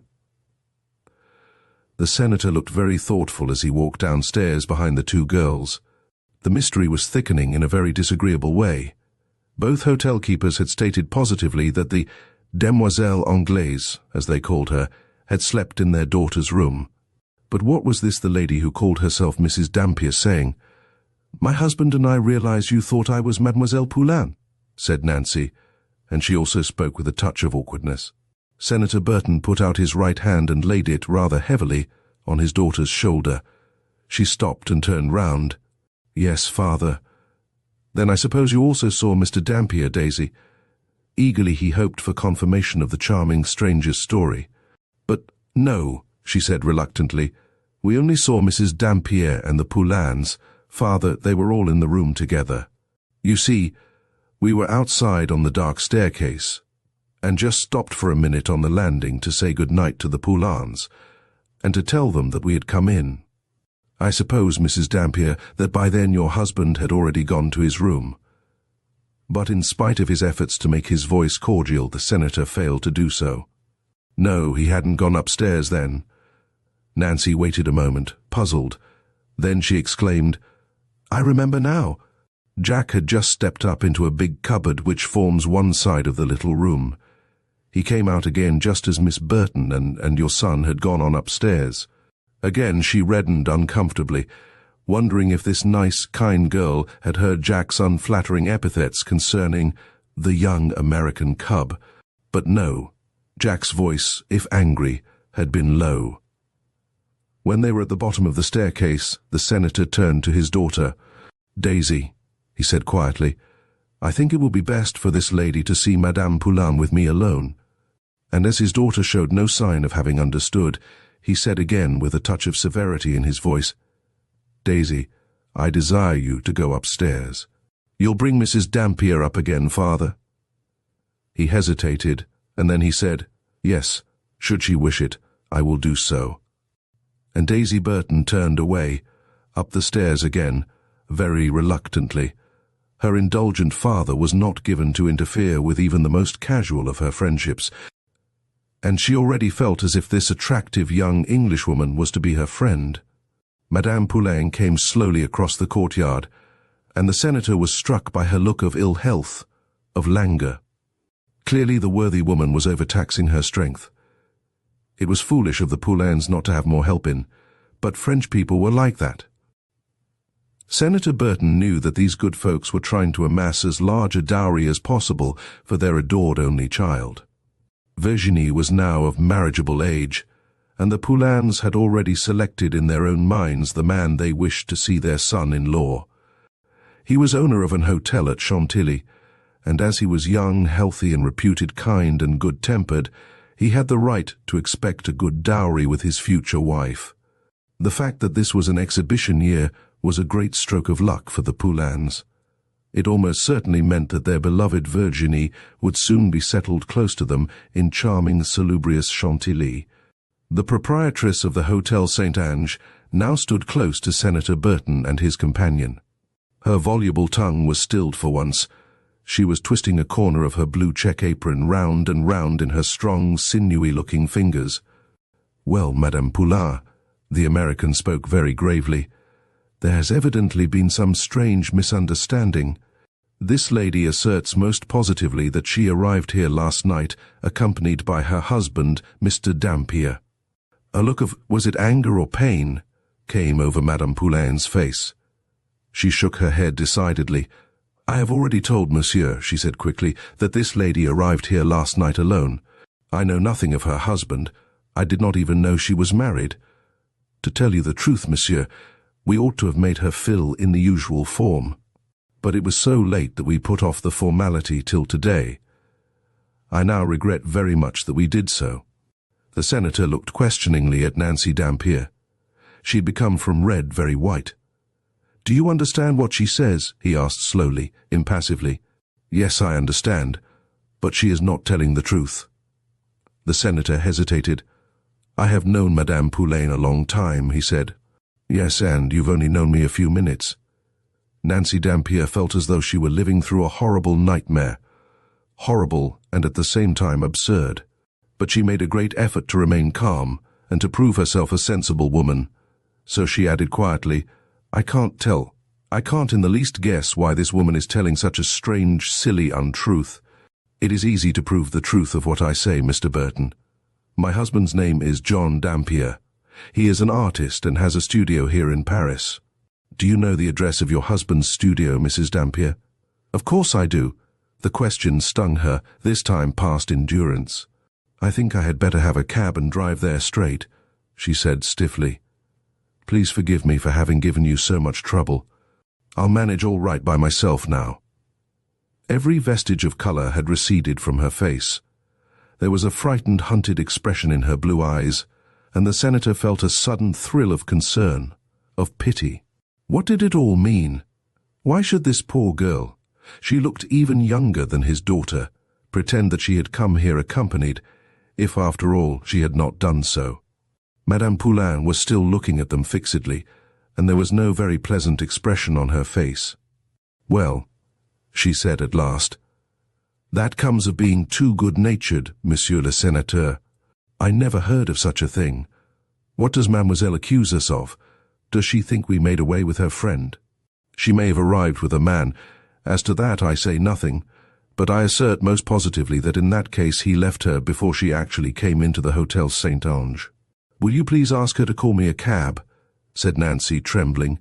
The senator looked very thoughtful as he walked downstairs behind the two girls. The mystery was thickening in a very disagreeable way. Both hotel keepers had stated positively that the demoiselle Anglaise, as they called her, had slept in their daughter's room. But what was this the lady who called herself Mrs. Dampier saying? "My husband and I realized you thought I was Mademoiselle Poulain," said Nancy, and she also spoke with a touch of awkwardness. Senator Burton put out his right hand and laid it rather heavily on his daughter's shoulder. She stopped and turned round. "Yes, father." "Then I suppose you also saw Mr. Dampier, Daisy?" Eagerly he hoped for confirmation of the charming stranger's story. "But no," she said reluctantly. "We only saw Mrs. Dampier and the Poulains. Father, they were all in the room together. You see, we were outside on the dark staircase, and just stopped for a minute on the landing to say good night to the Poulains, and to tell them that we had come in. I suppose, Mrs. Dampier, that by then your husband had already gone to his room." But in spite of his efforts to make his voice cordial, the senator failed to do so. No, he hadn't gone upstairs then. Nancy waited a moment, puzzled. Then she exclaimed, "I remember now. Jack had just stepped up into a big cupboard which forms one side of the little room. He came out again just as Miss Burton and your son had gone on upstairs." Again she reddened uncomfortably, wondering if this nice, kind girl had heard Jack's unflattering epithets concerning the young American cub. But no, Jack's voice, if angry, had been low. When they were at the bottom of the staircase, the senator turned to his daughter. "Daisy," he said quietly, "I think it will be best for this lady to see Madame Poulain with me alone." And as his daughter showed no sign of having understood, he said again with a touch of severity in his voice, "Daisy, I desire you to go upstairs. You'll bring Mrs. Dampier up again, father?" He hesitated, and then he said, "Yes, should she wish it, I will do so." And Daisy Burton turned away, up the stairs again, very reluctantly. Her indulgent father was not given to interfere with even the most casual of her friendships, and she already felt as if this attractive young Englishwoman was to be her friend. Madame Poulain came slowly across the courtyard, and the senator was struck by her look of ill health, of languor. Clearly the worthy woman was overtaxing her strength. It was foolish of the Poulains not to have more help in, but French people were like that. Senator Burton knew that these good folks were trying to amass as large a dowry as possible for their adored only child. Virginie was now of marriageable age, and the Poulains had already selected in their own minds the man they wished to see their son-in-law. He was owner of an hotel at Chantilly, and as he was young, healthy, and reputed kind and good-tempered, he had the right to expect a good dowry with his future wife. The fact that this was an exhibition year was a great stroke of luck for the Poulains. It almost certainly meant that their beloved Virginie would soon be settled close to them in charming, salubrious Chantilly. The proprietress of the Hotel Saint-Ange now stood close to Senator Burton and his companion. Her voluble tongue was stilled for once. She was twisting a corner of her blue check apron round and round in her strong, sinewy-looking fingers. "Well, Madame Poulain," the American spoke very gravely, "there has evidently been some strange misunderstanding. This lady asserts most positively that she arrived here last night accompanied by her husband, Mr. Dampier." A look of, was it anger or pain, came over Madame Poulain's face. She shook her head decidedly. "I have already told monsieur," she said quickly, "that this lady arrived here last night alone. I know nothing of her husband. I did not even know she was married. To tell you the truth, monsieur, we ought to have made her fill in the usual form. But it was so late that we put off the formality till today. I now regret very much that we did so." The senator looked questioningly at Nancy Dampier. She had become from red very white. "Do you understand what she says?" he asked slowly, impassively. "Yes, I understand, but she is not telling the truth." The senator hesitated. "I have known Madame Poulain a long time," he said. "Yes, and you've only known me a few minutes." Nancy Dampier felt as though she were living through a horrible nightmare. Horrible and at the same time absurd. But she made a great effort to remain calm and to prove herself a sensible woman. So she added quietly, I can't in the least guess why this woman is telling such a strange, silly untruth. It is easy to prove the truth of what I say, Mr. Burton. My husband's name is John Dampier. He is an artist and has a studio here in Paris. Do you know the address of your husband's studio, Mrs. Dampier? Of course I do. The question stung her, this time past endurance. I think I had better have a cab and drive there straight, she said stiffly. Please forgive me for having given you so much trouble. I'll manage all right by myself now. Every vestige of color had receded from her face. There was a frightened, hunted expression in her blue eyes, and the senator felt a sudden thrill of concern, of pity. What did it all mean? Why should this poor girl, she looked even younger than his daughter, pretend that she had come here accompanied, if after all she had not done so? Madame Poulain was still looking at them fixedly, and there was no very pleasant expression on her face. Well, she said at last, that comes of being too good-natured, Monsieur le Sénateur. I never heard of such a thing. What does Mademoiselle accuse us of? Does she think we made away with her friend? She may have arrived with a man. As to that I say nothing, but I assert most positively that in that case he left her before she actually came into the Hotel Saint-Ange. Will you please ask her to call me a cab? Said Nancy, trembling,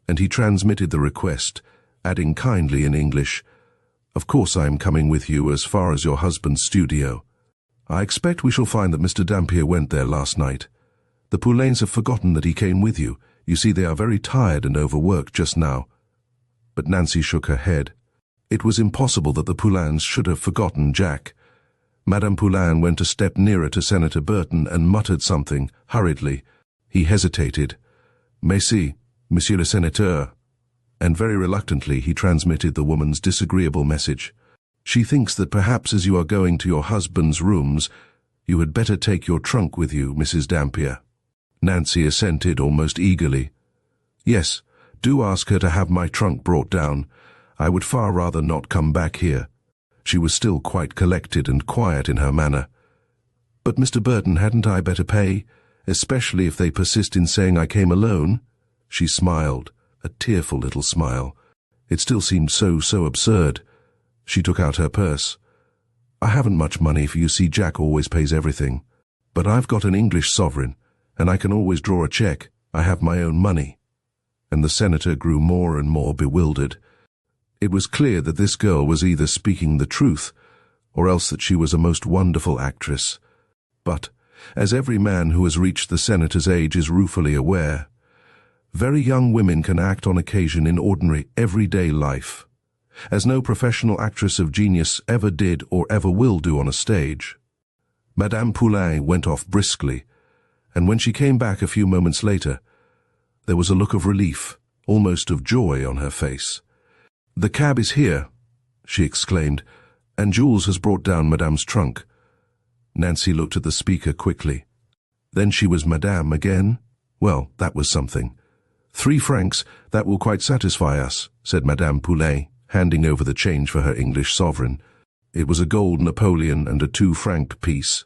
and he transmitted the request, adding kindly in English, Of course I am coming with you as far as your husband's studio. I expect we shall find that Mr. Dampier went there last night. The Poulains have forgotten that he came with you. You see, they are very tired and overworked just now. But Nancy shook her head. It was impossible that the Poulains should have forgotten Jack. Madame Poulain went a step nearer to Senator Burton and muttered something, hurriedly. He hesitated. Merci, Monsieur le Sénateur. And very reluctantly he transmitted the woman's disagreeable message. She thinks that perhaps as you are going to your husband's rooms, you had better take your trunk with you, Mrs. Dampier. Nancy assented almost eagerly. Yes, do ask her to have my trunk brought down. I would far rather not come back here. She was still quite collected and quiet in her manner. But, Mr. Burton, hadn't I better pay, especially if they persist in saying I came alone? She smiled, a tearful little smile. It still seemed so absurd. She took out her purse. I haven't much money, for you see Jack always pays everything. But I've got an English sovereign, and I can always draw a cheque. I have my own money. And the senator grew more and more bewildered. It was clear that this girl was either speaking the truth, or else that she was a most wonderful actress. But, as every man who has reached the senator's age is ruefully aware, very young women can act on occasion in ordinary, everyday life, as no professional actress of genius ever did or ever will do on a stage. Madame Poulain went off briskly, and when she came back a few moments later, there was a look of relief, almost of joy on her face. The cab is here, she exclaimed, and Jules has brought down Madame's trunk. Nancy looked at the speaker quickly. Then she was Madame again? Well, that was something. 3 francs, that will quite satisfy us, said Madame Poulain, handing over the change for her English sovereign. It was a gold Napoleon and a 2-franc piece.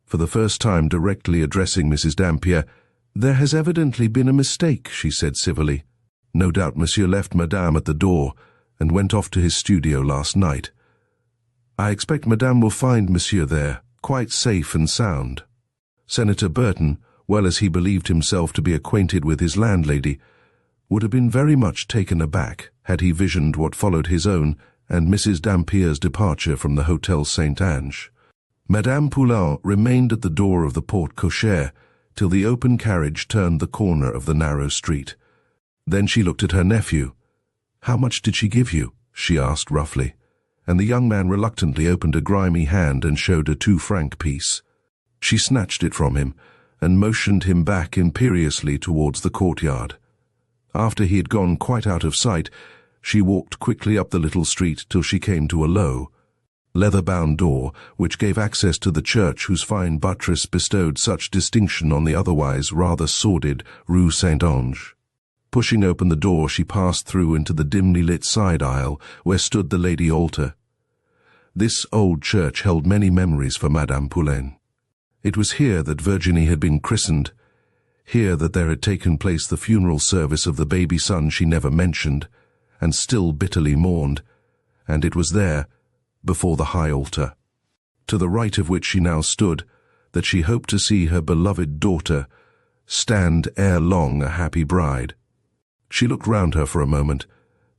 For the first time directly addressing Mrs. Dampier, There has evidently been a mistake, she said civilly. No doubt Monsieur left Madame at the door and went off to his studio last night. I expect Madame will find Monsieur there, quite safe and sound. Senator Burton, well as he believed himself to be acquainted with his landlady, would have been very much taken aback had he visioned what followed his own and Mrs. Dampier's departure from the Hotel Saint-Ange. Madame Poulain remained at the door of the porte-cochere till the open carriage turned the corner of the narrow street. Then she looked at her nephew. How much did she give you? She asked roughly, and the young man reluctantly opened a grimy hand and showed a 2-franc piece. She snatched it from him and motioned him back imperiously towards the courtyard. After he had gone quite out of sight, she walked quickly up the little street till she came to a low, leather-bound door which gave access to the church whose fine buttress bestowed such distinction on the otherwise rather sordid Rue Saint-Ange. Pushing open the door, she passed through into the dimly lit side aisle where stood the Lady Altar. This old church held many memories for Madame Poulain. It was here that Virginie had been christened, here that there had taken place the funeral service of the baby son she never mentioned, and still bitterly mourned, and it was there, before the high altar, to the right of which she now stood, that she hoped to see her beloved daughter stand ere long a happy bride. She looked round her for a moment,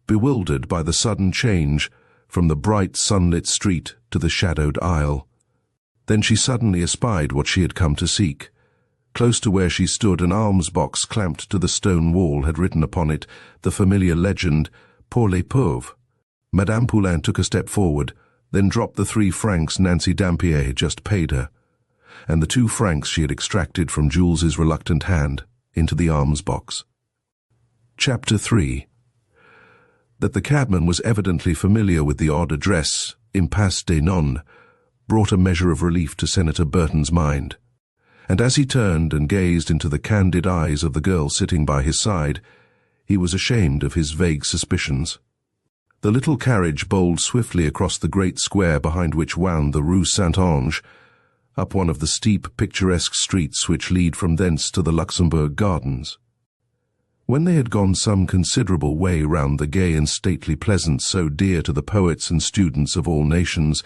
bewildered by the sudden change from the bright sunlit street to the shadowed aisle. Then she suddenly espied what she had come to seek. Close to where she stood, an alms-box clamped to the stone wall had written upon it the familiar legend, Pour les pauvres. Madame Poulain took a step forward, then dropped the 3 francs Nancy Dampier had just paid her, and the 2 francs she had extracted from Jules's reluctant hand into the alms-box. Chapter 3. That the cabman was evidently familiar with the odd address, Impasse des Nonnes, brought a measure of relief to Senator Burton's mind, and as he turned and gazed into the candid eyes of the girl sitting by his side, he was ashamed of his vague suspicions. The little carriage bowled swiftly across the great square behind which wound the Rue Saint-Ange, up one of the steep, picturesque streets which lead from thence to the Luxembourg Gardens. When they had gone some considerable way round the gay and stately pleasance so dear to the poets and students of all nations,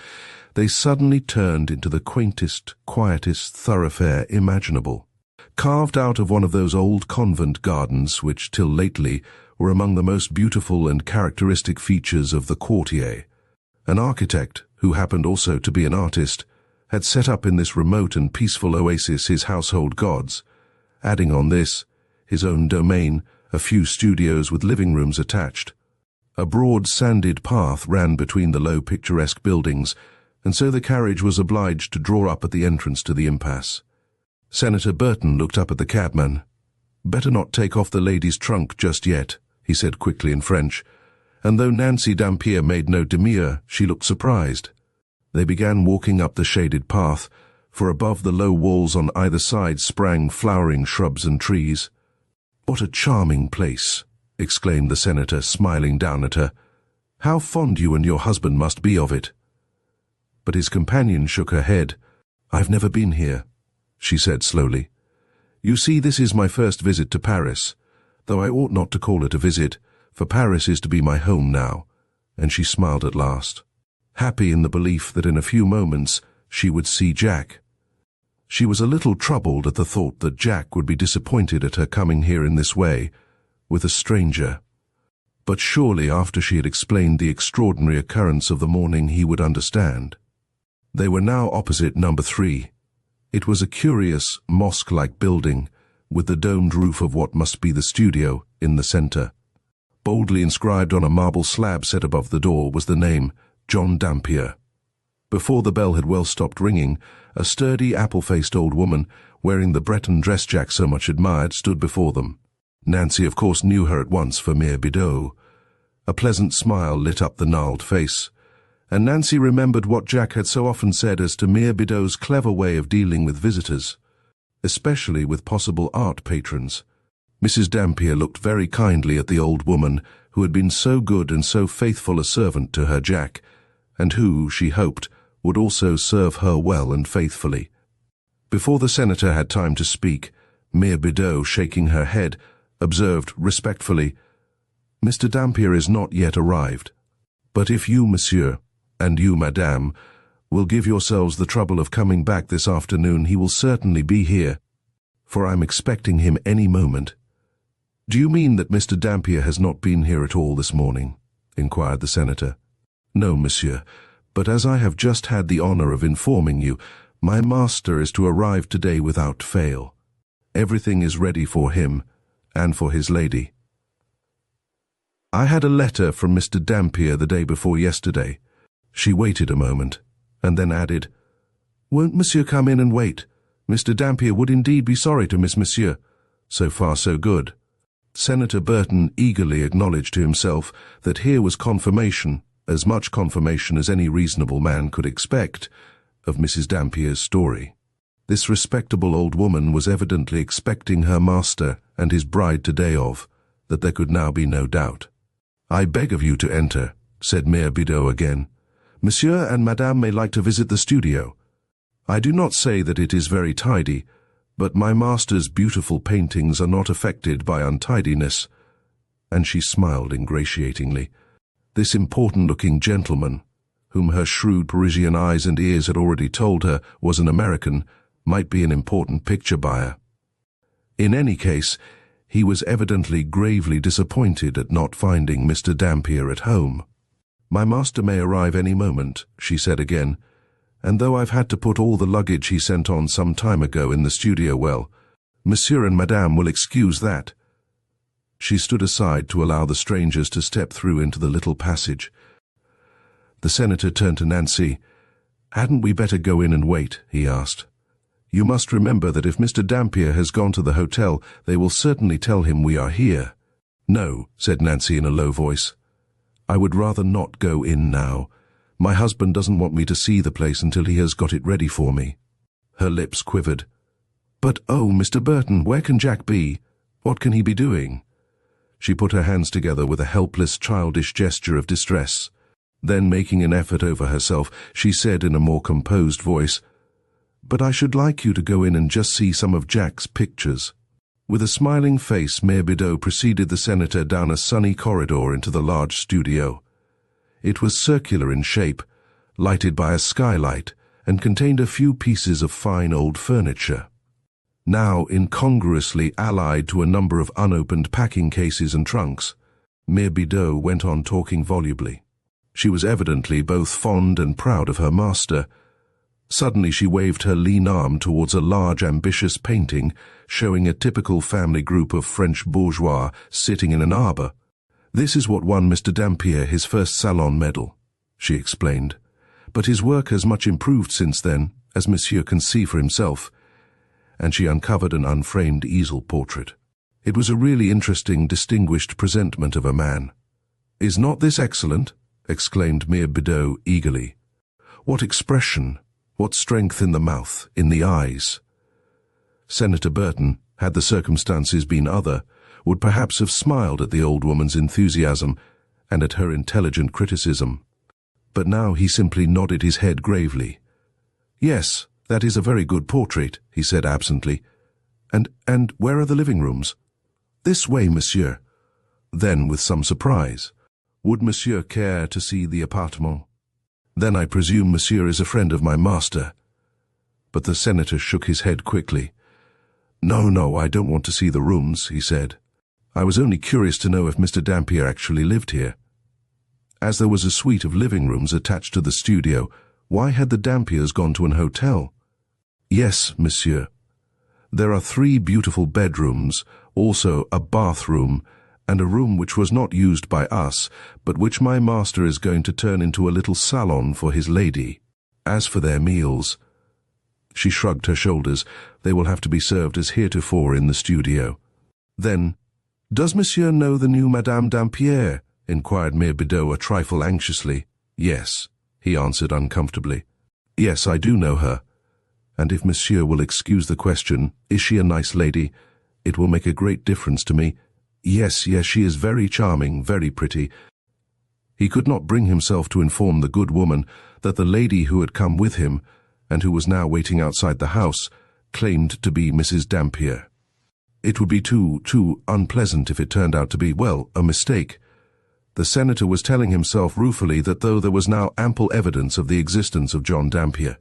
they suddenly turned into the quaintest, quietest thoroughfare imaginable, carved out of one of those old convent gardens which till lately were among the most beautiful and characteristic features of the Quartier. An architect, who happened also to be an artist, had set up in this remote and peaceful oasis his household gods, adding on this his own domain, a few studios with living rooms attached. A broad sanded path ran between the low picturesque buildings, and so the carriage was obliged to draw up at the entrance to the impasse. Senator Burton looked up at the cabman. "Better not take off the lady's trunk just yet," he said quickly in French, and though Nancy Dampier made no demur, she looked surprised. They began walking up the shaded path, for above the low walls on either side sprang flowering shrubs and trees. "What a charming place!" exclaimed the senator, smiling down at her. "How fond you and your husband must be of it." But his companion shook her head. "I've never been here," she said slowly. "You see, this is my first visit to Paris, though I ought not to call it a visit, for Paris is to be my home now," and she smiled at last, happy in the belief that in a few moments she would see Jack. She was a little troubled at the thought that Jack would be disappointed at her coming here in this way, with a stranger. But surely after she had explained the extraordinary occurrence of the morning he would understand. They were now opposite number 3. It was a curious, mosque-like building, with the domed roof of what must be the studio in the center. Boldly inscribed on a marble slab set above the door was the name, John Dampier. Before the bell had well stopped ringing, a sturdy, apple-faced old woman, wearing the Breton dress Jack so much admired, stood before them. Nancy, of course, knew her at once for Mere Bidot. A pleasant smile lit up the gnarled face, and Nancy remembered what Jack had so often said as to Mere Bidot's clever way of dealing with visitors, especially with possible art patrons. Mrs. Dampier looked very kindly at the old woman who had been so good and so faithful a servant to her Jack, and who, she hoped, would also serve her well and faithfully. Before the senator had time to speak, Mere Bidot, shaking her head, observed respectfully, "Mr. Dampier is not yet arrived, but if you, monsieur, and you, madame, will give yourselves the trouble of coming back this afternoon, he will certainly be here, for I'm expecting him any moment." "Do you mean that Mr. Dampier has not been here at all this morning?" inquired the senator. "No, monsieur, but as I have just had the honor of informing you, my master is to arrive today without fail. Everything is ready for him, and for his lady. I had a letter from Mr. Dampier the day before yesterday." She waited a moment, and then added, "Won't monsieur come in and wait? Mr. Dampier would indeed be sorry to miss monsieur." So far so good. Senator Burton eagerly acknowledged to himself that here was confirmation, as much confirmation as any reasonable man could expect of Mrs. Dampier's story. This respectable old woman was evidently expecting her master and his bride today that there could now be no doubt. "I beg of you to enter," said Maire Bideau again. "Monsieur and Madame may like to visit the studio. I do not say that it is very tidy, but my master's beautiful paintings are not affected by untidiness." And she smiled ingratiatingly. This important-looking gentleman, whom her shrewd Parisian eyes and ears had already told her was an American, might be an important picture buyer. In any case, he was evidently gravely disappointed at not finding Mr. Dampier at home. "My master may arrive any moment," she said again, "and though I've had to put all the luggage he sent on some time ago in the studio, well, Monsieur and Madame will excuse that." She stood aside to allow the strangers to step through into the little passage. The senator turned to Nancy. "Hadn't we better go in and wait?" he asked. "You must remember that if Mr. Dampier has gone to the hotel, they will certainly tell him we are here." "No," said Nancy in a low voice. "I would rather not go in now. My husband doesn't want me to see the place until he has got it ready for me." Her lips quivered. "But, oh, Mr. Burton, where can Jack be? What can he be doing?" She put her hands together with a helpless, childish gesture of distress. Then, making an effort over herself, she said in a more composed voice, "But I should like you to go in and just see some of Jack's pictures." With a smiling face, Maire Bideau preceded the senator down a sunny corridor into the large studio. It was circular in shape, lighted by a skylight, and contained a few pieces of fine old furniture, now incongruously allied to a number of unopened packing cases and trunks. Maire Bideau went on talking volubly. She was evidently both fond and proud of her master. Suddenly she waved her lean arm towards a large, ambitious painting showing a typical family group of French bourgeois sitting in an arbor. "This is what won Mr. Dampier his first Salon medal," she explained. "But his work has much improved since then, as Monsieur can see for himself." And she uncovered an unframed easel portrait. It was a really interesting, distinguished presentment of a man. "Is not this excellent?" exclaimed Maire Bideau eagerly. "What expression, what strength in the mouth, in the eyes." Senator Burton, had the circumstances been other, would perhaps have smiled at the old woman's enthusiasm and at her intelligent criticism. But now he simply nodded his head gravely. "Yes, that is a very good portrait," he said absently. And where are the living rooms?" "This way, monsieur." Then, with some surprise, "Would monsieur care to see the appartement? Then I presume monsieur is a friend of my master." But the senator shook his head quickly. No, I don't want to see the rooms," he said. "I was only curious to know if Mr. Dampier actually lived here." As there was a suite of living rooms attached to the studio, why had the Dampiers gone to an hotel? "Yes, monsieur. There are 3 beautiful bedrooms, also a bathroom, and a room which was not used by us, but which my master is going to turn into a little salon for his lady. As for their meals—" She shrugged her shoulders. "They will have to be served as heretofore in the studio." Then, "Does monsieur know the new Madame Dampier?" inquired Maire Bideau a trifle anxiously. "Yes," he answered uncomfortably. "Yes, I do know her. And if monsieur will excuse the question, is she a nice lady? It will make a great difference to me. Yes, she is very charming, very pretty." He could not bring himself to inform the good woman that the lady who had come with him, and who was now waiting outside the house, claimed to be Mrs. Dampier. It would be too unpleasant if it turned out to be, well, a mistake. The senator was telling himself ruefully that though there was now ample evidence of the existence of John Dampier,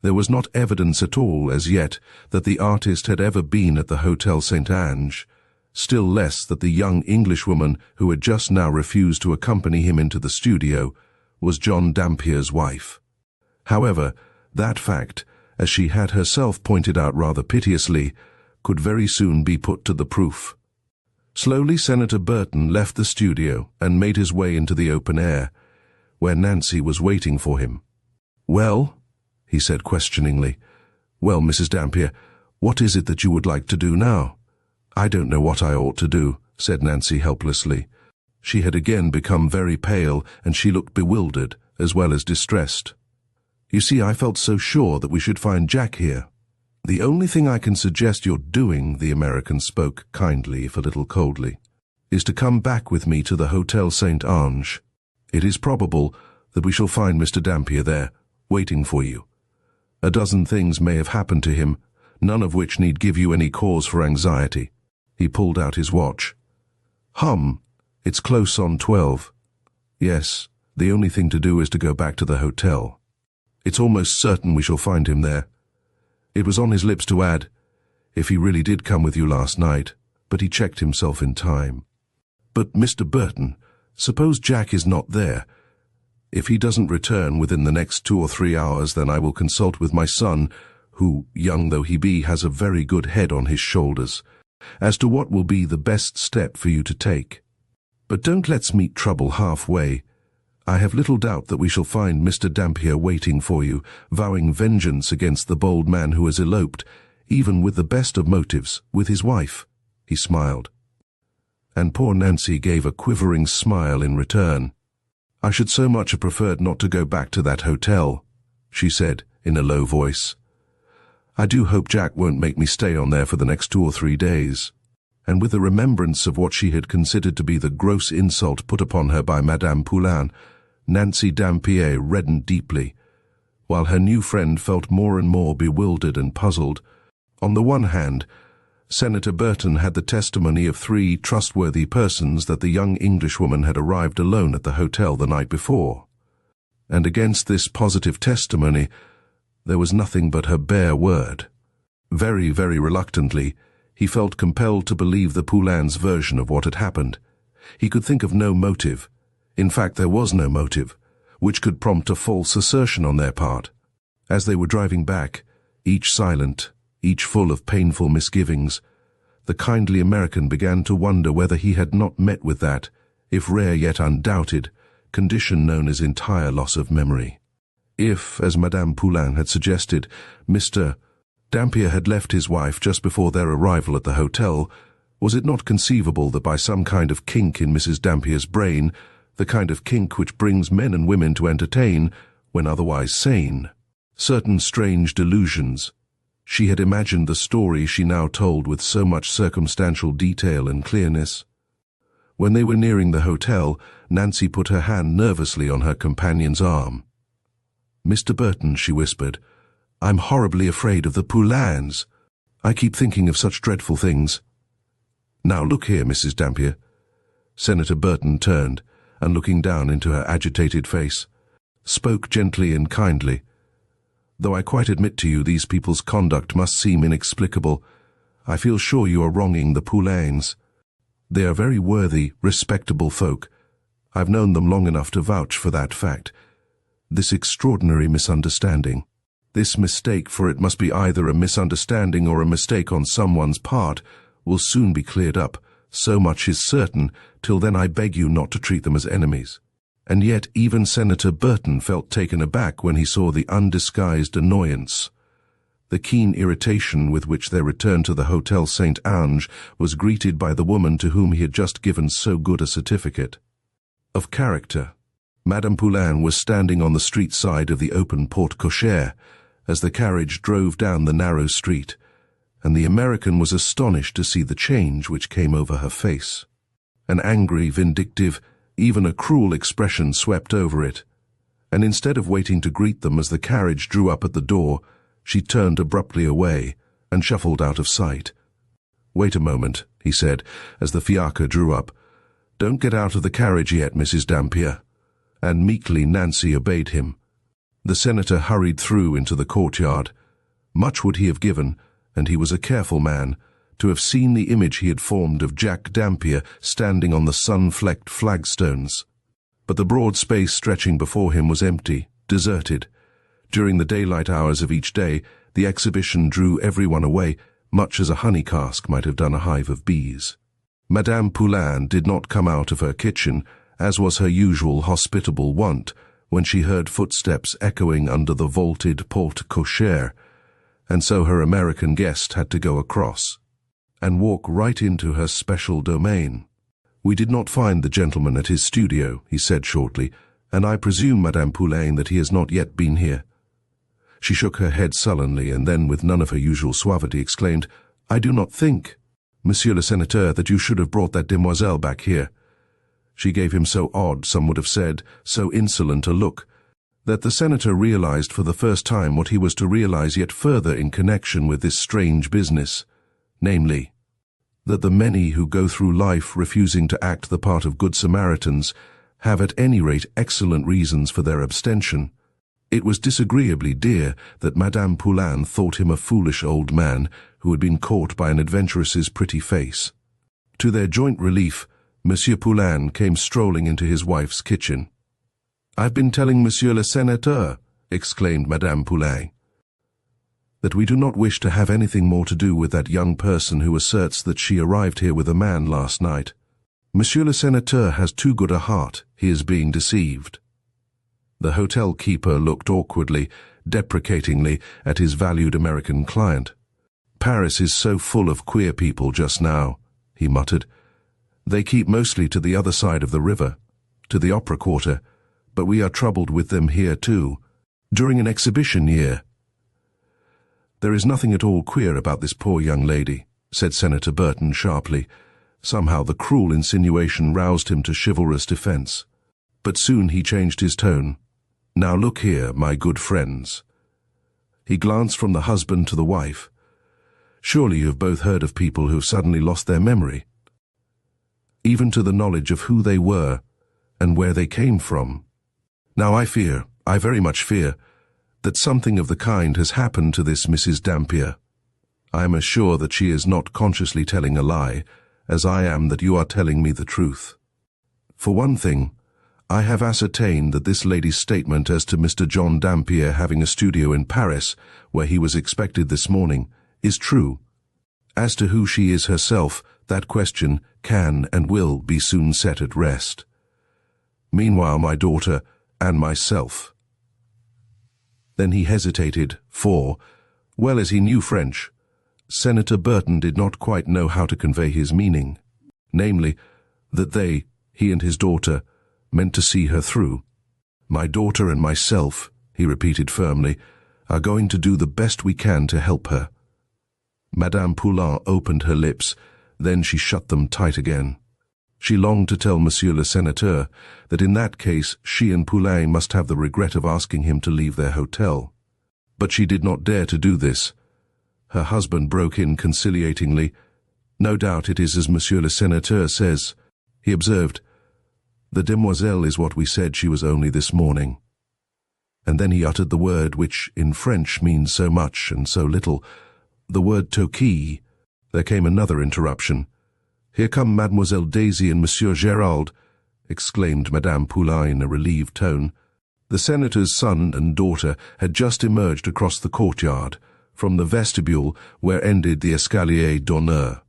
there was not evidence at all, as yet, that the artist had ever been at the Hotel St. Ange, still less that the young Englishwoman who had just now refused to accompany him into the studio was John Dampier's wife. However, that fact, as she had herself pointed out rather piteously, could very soon be put to the proof. Slowly Senator Burton left the studio and made his way into the open air, where Nancy was waiting for him. "Well," he said questioningly. "Well, Mrs. Dampier, what is it that you would like to do now?" "I don't know what I ought to do," said Nancy helplessly. She had again become very pale, and she looked bewildered as well as distressed. "You see, I felt so sure that we should find Jack here." "The only thing I can suggest you're doing," the American spoke kindly if a little coldly, "is to come back with me to the Hotel St. Ange. It is probable that we shall find Mr. Dampier there, waiting for you. A dozen things may have happened to him, none of which need give you any cause for anxiety." He pulled out his watch. It's close on 12. "Yes, the only thing to do is to go back to the hotel. It's almost certain we shall find him there." It was on his lips to add, "if he really did come with you last night," but he checked himself in time. "But, Mr. Burton, suppose Jack is not there. If he doesn't return within the next 2 or 3 hours, then I will consult with my son, who, young though he be, has a very good head on his shoulders, as to what will be the best step for you to take. But don't let's meet trouble halfway. I have little doubt that we shall find Mr. Dampier waiting for you, vowing vengeance against the bold man who has eloped, even with the best of motives, with his wife." He smiled. And poor Nancy gave a quivering smile in return. "I should so much have preferred not to go back to that hotel," she said in a low voice. "I do hope Jack won't make me stay on there for the next 2 or 3 days." And with the remembrance of what she had considered to be the gross insult put upon her by Madame Poulain, Nancy Dampier reddened deeply, while her new friend felt more and more bewildered and puzzled. On the one hand, Senator Burton had the testimony of 3 trustworthy persons that the young Englishwoman had arrived alone at the hotel the night before. And against this positive testimony, there was nothing but her bare word. Very, very reluctantly, he felt compelled to believe the Poulains' version of what had happened. He could think of no motive. In fact, there was no motive, which could prompt a false assertion on their part. As they were driving back, each silent, each full of painful misgivings, the kindly American began to wonder whether he had not met with that, if rare yet undoubted, condition known as entire loss of memory. If, as Madame Poulain had suggested, Mr. Dampier had left his wife just before their arrival at the hotel, was it not conceivable that by some kind of kink in Mrs. Dampier's brain, the kind of kink which brings men and women to entertain, when otherwise sane, certain strange delusions, she had imagined the story she now told with so much circumstantial detail and clearness? When they were nearing the hotel, Nancy put her hand nervously on her companion's arm. "Mr. Burton," she whispered, "I'm horribly afraid of the Poulains. I keep thinking of such dreadful things." "Now look here, Mrs. Dampier." Senator Burton turned, and looking down into her agitated face, spoke gently and kindly. "Though I quite admit to you these people's conduct must seem inexplicable, I feel sure you are wronging the Poulains. They are very worthy, respectable folk. I've known them long enough to vouch for that fact. This extraordinary misunderstanding, this mistake, for it must be either a misunderstanding or a mistake on someone's part, will soon be cleared up. So much is certain. Till then I beg you not to treat them as enemies." And yet even Senator Burton felt taken aback when he saw the undisguised annoyance. The keen irritation with which their return to the Hotel St. Ange was greeted by the woman to whom he had just given so good a certificate of character. Madame Poulain was standing on the street side of the open porte-cochere as the carriage drove down the narrow street, and the American was astonished to see the change which came over her face. An angry, vindictive, even a cruel expression swept over it, and instead of waiting to greet them as the carriage drew up at the door, she turned abruptly away and shuffled out of sight. "Wait a moment," he said, as the fiacre drew up. "Don't get out of the carriage yet, Mrs. Dampier." And meekly Nancy obeyed him. The senator hurried through into the courtyard. Much would he have given, and he was a careful man, to have seen the image he had formed of Jack Dampier standing on the sun-flecked flagstones. But the broad space stretching before him was empty, deserted. During the daylight hours of each day, the exhibition drew everyone away, much as a honey cask might have done a hive of bees. Madame Poulain did not come out of her kitchen, as was her usual hospitable wont, when she heard footsteps echoing under the vaulted porte-cochere, and so her American guest had to go across and walk right into her special domain. "We did not find the gentleman at his studio," he said shortly, "and I presume, Madame Poulain, that he has not yet been here." She shook her head sullenly, and then, with none of her usual suavity, exclaimed, "I do not think, Monsieur le Sénateur, that you should have brought that demoiselle back here." She gave him so odd, some would have said, so insolent a look, that the senator realized for the first time what he was to realize yet further in connection with this strange business, namely, that the many who go through life refusing to act the part of good Samaritans have at any rate excellent reasons for their abstention. It was disagreeably dear that Madame Poulain thought him a foolish old man who had been caught by an adventuress's pretty face. To their joint relief, Monsieur Poulain came strolling into his wife's kitchen. "I've been telling Monsieur le Sénateur," exclaimed Madame Poulain, "that we do not wish to have anything more to do with that young person who asserts that she arrived here with a man last night. Monsieur le Sénateur has too good a heart. He is being deceived." The hotel keeper looked awkwardly, deprecatingly at his valued American client. "Paris is so full of queer people just now," he muttered. "They keep mostly to the other side of the river, to the opera quarter, but we are troubled with them here too, during an exhibition year." "There is nothing at all queer about this poor young lady," said Senator Burton sharply. Somehow the cruel insinuation roused him to chivalrous defense. But soon he changed his tone. "Now look here, my good friends." He glanced from the husband to the wife. "Surely you have both heard of people who have suddenly lost their memory, even to the knowledge of who they were and where they came from. Now I very much fear, that something of the kind has happened to this Mrs. Dampier. I am as sure that she is not consciously telling a lie, as I am that you are telling me the truth. For one thing, I have ascertained that this lady's statement as to Mr. John Dampier having a studio in Paris, where he was expected this morning, is true. As to who she is herself, that question can and will be soon set at rest. Meanwhile, my daughter and myself." Then he hesitated, for, well as he knew French, Senator Burton did not quite know how to convey his meaning, namely, that he and his daughter, meant to see her through. "My daughter and myself," he repeated firmly, "are going to do the best we can to help her." Madame Poulain opened her lips, then she shut them tight again. She longed to tell Monsieur le Sénateur that in that case she and Poulain must have the regret of asking him to leave their hotel. But she did not dare to do this. Her husband broke in conciliatingly. "No doubt it is as Monsieur le Sénateur says," he observed. "The demoiselle is what we said she was only this morning." And then he uttered the word which in French means so much and so little, the word toquille. There came another interruption. "Here come Mademoiselle Daisy and Monsieur Gérald," exclaimed Madame Poulain in a relieved tone. The senator's son and daughter had just emerged across the courtyard, from the vestibule where ended the escalier d'honneur.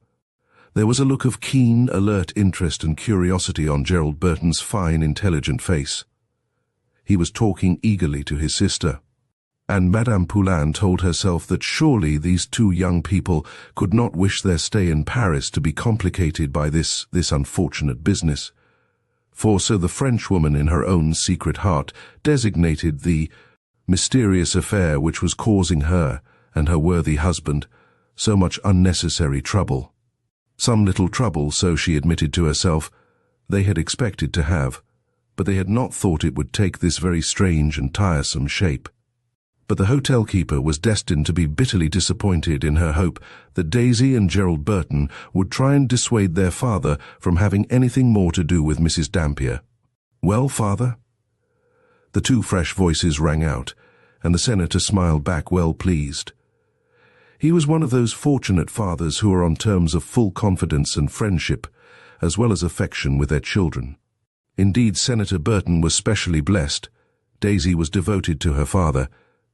There was a look of keen, alert interest and curiosity on Gerald Burton's fine, intelligent face. He was talking eagerly to his sister, and Madame Poulain told herself that surely these two young people could not wish their stay in Paris to be complicated by this unfortunate business. For so the Frenchwoman in her own secret heart designated the mysterious affair which was causing her and her worthy husband so much unnecessary trouble. Some little trouble, so she admitted to herself, they had expected to have, but they had not thought it would take this very strange and tiresome shape. But the hotel keeper was destined to be bitterly disappointed in her hope that Daisy and Gerald Burton would try and dissuade their father from having anything more to do with Mrs. Dampier. "Well, father?" The two fresh voices rang out, and the senator smiled back well pleased. He was one of those fortunate fathers who are on terms of full confidence and friendship, as well as affection with their children. Indeed, Senator Burton was specially blessed. Daisy was devoted to her father,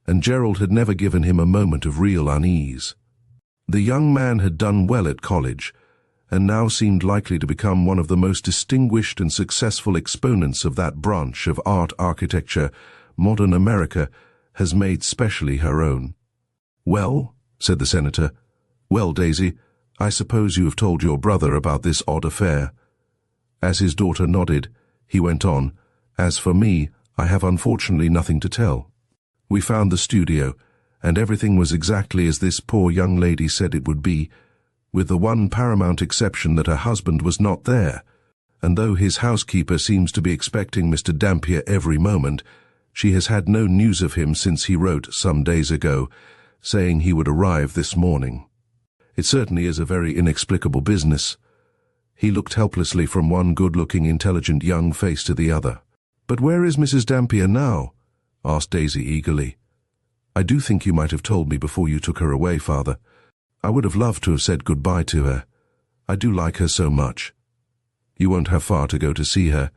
and Gerald had never given him a moment of real unease. The young man had done well at college, and now seemed likely to become one of the most distinguished and successful exponents of that branch of art architecture modern America has made specially her own. "Well," said the senator. "Well, Daisy, I suppose you have told your brother about this odd affair." As his daughter nodded, he went on, "As for me, I have unfortunately nothing to tell. We found the studio, and everything was exactly as this poor young lady said it would be, with the one paramount exception that her husband was not there, and though his housekeeper seems to be expecting Mr. Dampier every moment, she has had no news of him since he wrote some days ago, saying he would arrive this morning. It certainly is a very inexplicable business." He looked helplessly from one good-looking, intelligent young face to the other. "But where is Mrs. Dampier now?" asked Daisy eagerly. "I do think you might have told me before you took her away, Father. I would have loved to have said goodbye to her. I do like her so much." "You won't have far to go to see her.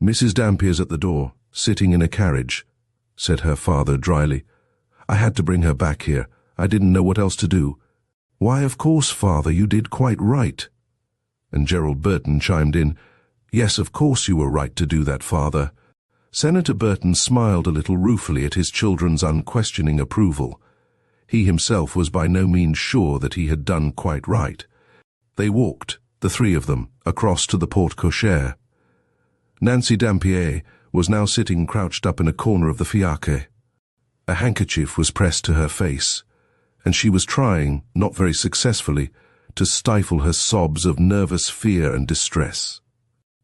Mrs. Dampier's at the door, sitting in a carriage," said her father dryly. "I had to bring her back here. I didn't know what else to do." "Why, of course, Father, you did quite right." And Gerald Burton chimed in, "Yes, of course you were right to do that, Father." Senator Burton smiled a little ruefully at his children's unquestioning approval. He himself was by no means sure that he had done quite right. They walked, the three of them, across to the porte-cochere. Nancy Dampier was now sitting crouched up in a corner of the fiacre. A handkerchief was pressed to her face, and she was trying, not very successfully, to stifle her sobs of nervous fear and distress.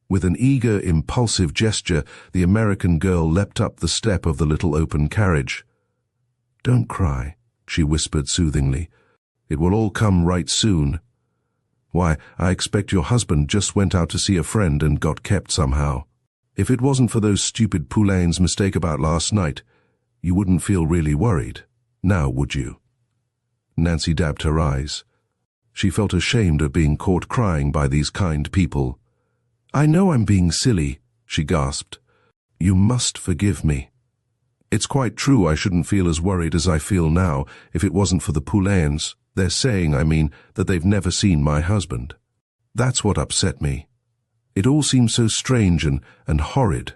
With an eager, impulsive gesture, the American girl leapt up the step of the little open carriage. "Don't cry," she whispered soothingly. "It will all come right soon. Why, I expect your husband just went out to see a friend and got kept somehow. If it wasn't for those stupid Poulain's mistake about last night, you wouldn't feel really worried, now would you?" Nancy dabbed her eyes. She felt ashamed of being caught crying by these kind people. "I know I'm being silly," she gasped. "You must forgive me. It's quite true I shouldn't feel as worried as I feel now if it wasn't for the Poulains. They're saying, I mean, that they've never seen my husband. That's what upset me. It all seems so strange and horrid.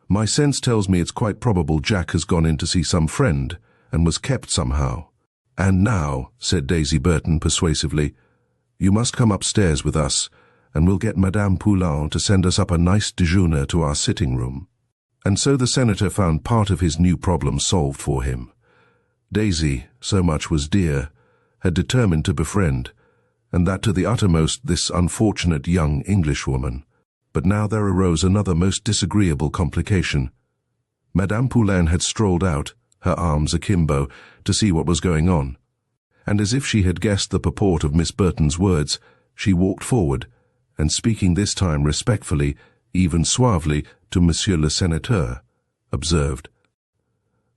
My sense tells me it's quite probable Jack has gone in to see some friend and was kept somehow. And now," said Daisy Burton persuasively, "you must come upstairs with us, and we'll get Madame Poulain to send us up a nice déjeuner to our sitting room." And so the senator found part of his new problem solved for him. Daisy, so much was dear, had determined to befriend, and that to the uttermost, this unfortunate young Englishwoman. But now there arose another most disagreeable complication. Madame Poulain had strolled out, her arms akimbo, to see what was going on. And as if she had guessed the purport of Miss Burton's words, she walked forward, and speaking this time respectfully, even suavely, to Monsieur le Sénateur, observed,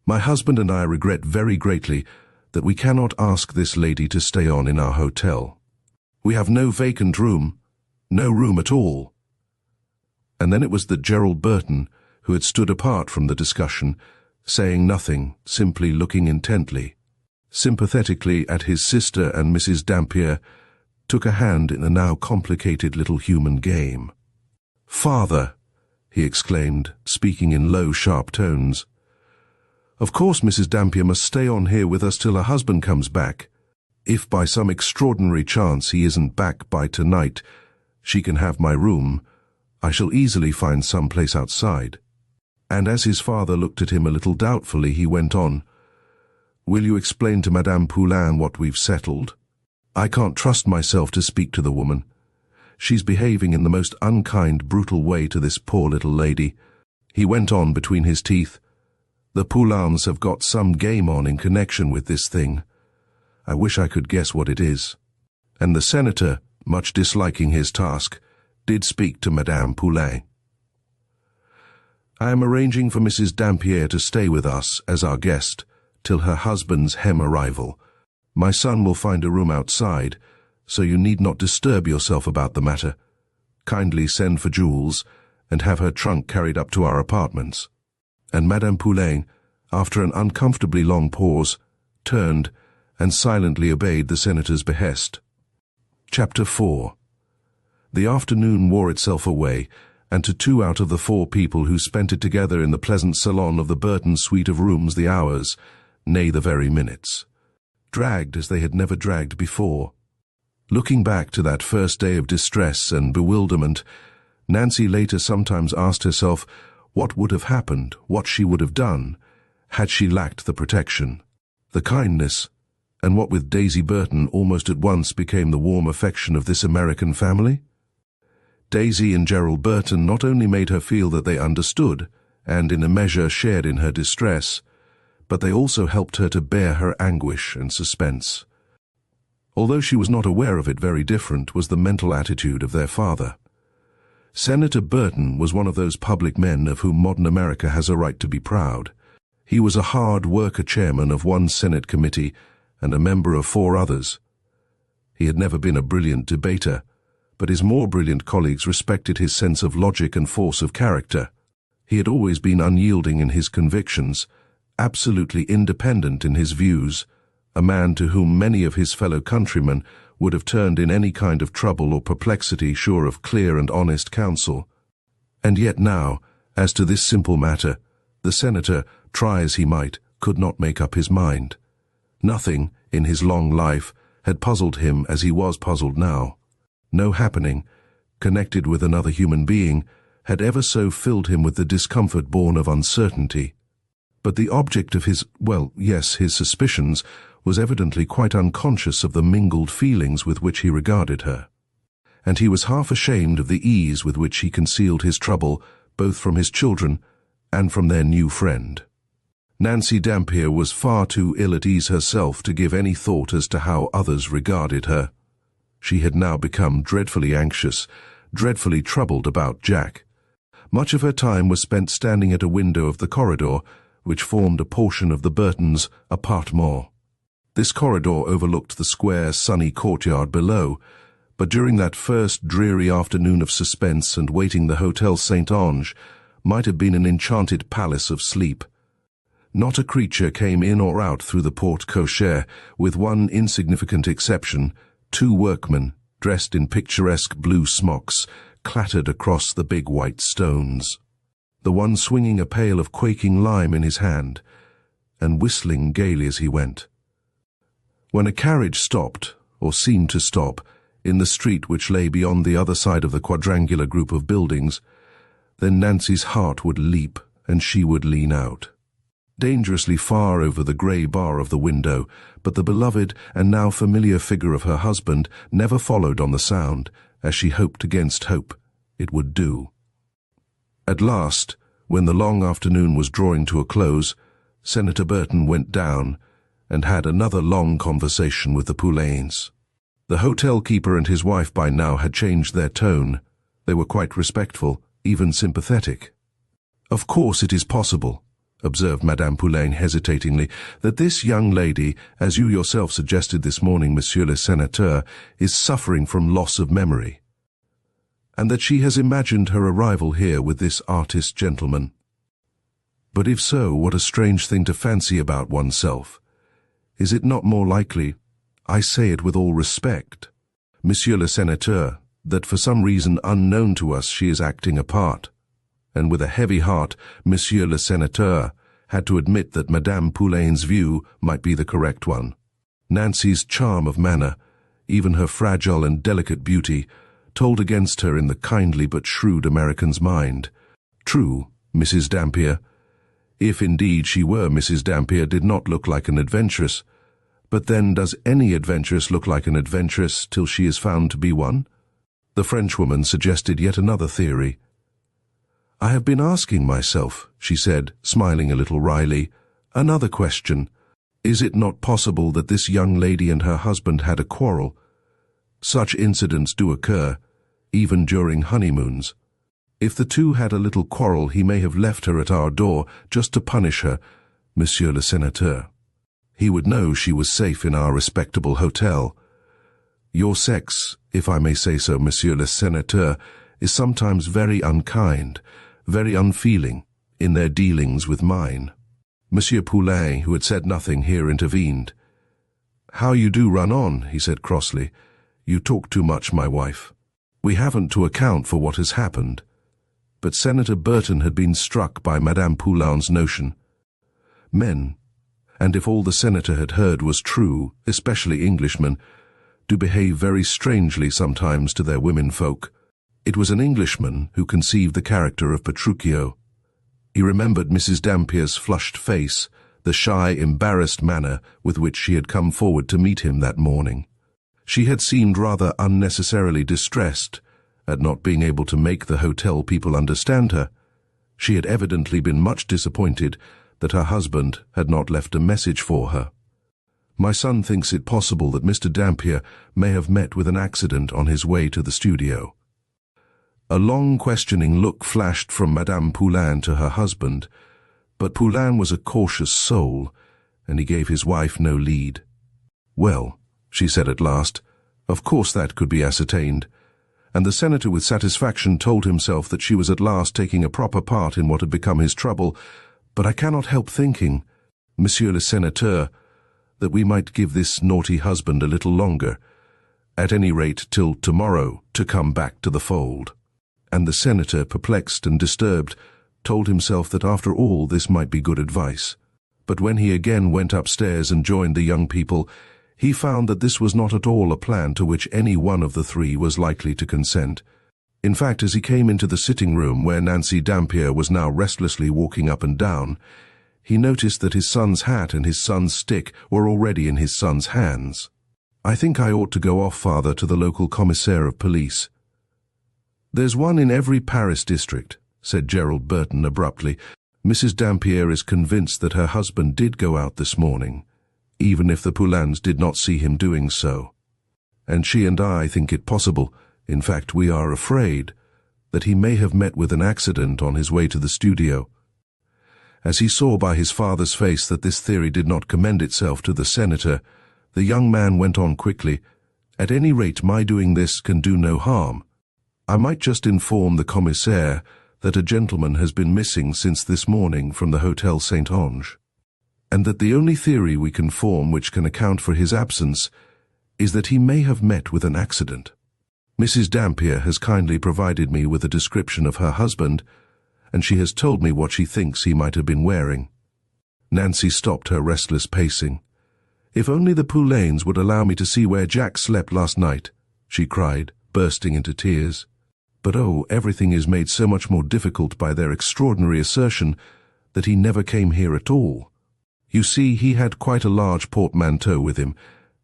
"My husband and I regret very greatly that we cannot ask this lady to stay on in our hotel. We have no vacant room, no room at all." And then it was that Gerald Burton, who had stood apart from the discussion, saying nothing, simply looking intently, sympathetically at his sister and Mrs. Dampier, took a hand in the now complicated little human game. "Father," he exclaimed, speaking in low, sharp tones, "of course Mrs. Dampier must stay on here with us till her husband comes back. If by some extraordinary chance he isn't back by tonight, she can have my room. I shall easily find some place outside." And as his father looked at him a little doubtfully, he went on, "Will you explain to Madame Poulain what we've settled? I can't trust myself to speak to the woman. She's behaving in the most unkind, brutal way to this poor little lady." He went on between his teeth, "The Poulains have got some game on in connection with this thing. I wish I could guess what it is." And the senator, much disliking his task, did speak to Madame Poulain. "I am arranging for Mrs. Dampier to stay with us as our guest till her husband's hem arrival. My son will find a room outside, so you need not disturb yourself about the matter. Kindly send for Jules and have her trunk carried up to our apartments." And Madame Poulain, after an uncomfortably long pause, turned and silently obeyed the senator's behest. Chapter 4. The afternoon wore itself away, and to 2 out of the 4 people who spent it together in the pleasant salon of the Burton suite of rooms the hours, nay the very minutes, dragged as they had never dragged before. Looking back to that first day of distress and bewilderment, Nancy later sometimes asked herself what would have happened, what she would have done, had she lacked the protection, the kindness, and what with Daisy Burton almost at once became the warm affection of this American family. Daisy and Gerald Burton not only made her feel that they understood, and in a measure shared in her distress, but they also helped her to bear her anguish and suspense. Although she was not aware of it, very different was the mental attitude of their father. Senator Burton was one of those public men of whom modern America has a right to be proud. He was a hard worker, chairman of one Senate committee and a member of 4 others. He had never been a brilliant debater, but his more brilliant colleagues respected his sense of logic and force of character. He had always been unyielding in his convictions, absolutely independent in his views, a man to whom many of his fellow countrymen would have turned in any kind of trouble or perplexity, sure of clear and honest counsel. And yet now, as to this simple matter, the senator, try as he might, could not make up his mind. Nothing, in his long life, had puzzled him as he was puzzled now. No happening, connected with another human being, had ever so filled him with the discomfort born of uncertainty. But the object of his suspicions, was evidently quite unconscious of the mingled feelings with which he regarded her. And he was half ashamed of the ease with which he concealed his trouble, both from his children and from their new friend. Nancy Dampier was far too ill at ease herself to give any thought as to how others regarded her. She had now become dreadfully anxious, dreadfully troubled about Jack. Much of her time was spent standing at a window of the corridor, which formed a portion of the Burtons' appartement. This corridor overlooked the square, sunny courtyard below, but during that first dreary afternoon of suspense and waiting, the Hotel St. Ange might have been an enchanted palace of sleep. Not a creature came in or out through the porte-cochere, with one insignificant exception. 2 workmen, dressed in picturesque blue smocks, clattered across the big white stones, the one swinging a pail of quaking lime in his hand, and whistling gaily as he went. When a carriage stopped, or seemed to stop, in the street which lay beyond the other side of the quadrangular group of buildings, then Nancy's heart would leap and she would lean out, dangerously far over the grey bar of the window, but the beloved and now familiar figure of her husband never followed on the sound, as she hoped against hope it would do. At last, when the long afternoon was drawing to a close, Senator Burton went down and had another long conversation with the Poulains. The hotel keeper and his wife by now had changed their tone. They were quite respectful, even sympathetic. "Of course it is possible," observed Madame Poulain hesitatingly, "that this young lady, as you yourself suggested this morning, Monsieur le Sénateur, is suffering from loss of memory, and that she has imagined her arrival here with this artist gentleman. But if so, what a strange thing to fancy about oneself. Is it not more likely, I say it with all respect, Monsieur le Sénateur, that for some reason unknown to us she is acting a part?" And with a heavy heart, Monsieur le Sénateur had to admit that Madame Poulain's view might be the correct one. Nancy's charm of manner, even her fragile and delicate beauty, told against her in the kindly but shrewd American's mind. True, Mrs. Dampier, if indeed she were Mrs. Dampier, did not look like an adventuress. But then, does any adventuress look like an adventuress till she is found to be one? The Frenchwoman suggested yet another theory. "I have been asking myself," she said, smiling a little wryly, "another question. Is it not possible that this young lady and her husband had a quarrel? Such incidents do occur, even during honeymoons. If the two had a little quarrel, he may have left her at our door just to punish her, Monsieur le Sénateur. He would know she was safe in our respectable hotel. Your sex, if I may say so, Monsieur le Sénateur, is sometimes very unkind, very unfeeling, in their dealings with mine." Monsieur Poulain, who had said nothing, here intervened. "How you do run on," he said crossly. "You talk too much, my wife. We haven't to account for what has happened." But Senator Burton had been struck by Madame Poulain's notion. Men, and if all the senator had heard was true, especially Englishmen, do behave very strangely sometimes to their womenfolk. It was an Englishman who conceived the character of Petruchio. He remembered Mrs. Dampier's flushed face, the shy, embarrassed manner with which she had come forward to meet him that morning. She had seemed rather unnecessarily distressed at not being able to make the hotel people understand her. She had evidently been much disappointed that her husband had not left a message for her. My son thinks it possible that Mr. Dampier may have met with an accident on his way to the studio. A long questioning look flashed from Madame Poulain to her husband, but Poulain was a cautious soul, and he gave his wife no lead. "Well," she said at last, "of course that could be ascertained," and the senator with satisfaction told himself that she was at last taking a proper part in what had become his trouble. "But I cannot help thinking, Monsieur le Sénateur, that we might give this naughty husband a little longer, at any rate till tomorrow, to come back to the fold." And the senator, perplexed and disturbed, told himself that after all this might be good advice. But when he again went upstairs and joined the young people, he found that this was not at all a plan to which any one of the three was likely to consent. In fact, as he came into the sitting room where Nancy Dampier was now restlessly walking up and down, he noticed that his son's hat and his son's stick were already in his son's hands. "I think I ought to go off, father, to the local commissaire of police." "There's one in every Paris district," said Gerald Burton abruptly. "Mrs. Dampier is convinced that her husband did go out this morning, even if the Poulains did not see him doing so. And she and I think it possible, in fact we are afraid, that he may have met with an accident on his way to the studio." As he saw by his father's face that this theory did not commend itself to the senator, the young man went on quickly, "At any rate, my doing this can do no harm. I might just inform the commissaire that a gentleman has been missing since this morning from the Hotel Saint-Ange, and that the only theory we can form which can account for his absence is that he may have met with an accident. Mrs. Dampier has kindly provided me with a description of her husband, and she has told me what she thinks he might have been wearing." Nancy stopped her restless pacing. "If only the Poulains would allow me to see where Jack slept last night," she cried, bursting into tears. "But oh, everything is made so much more difficult by their extraordinary assertion that he never came here at all. You see, he had quite a large portmanteau with him,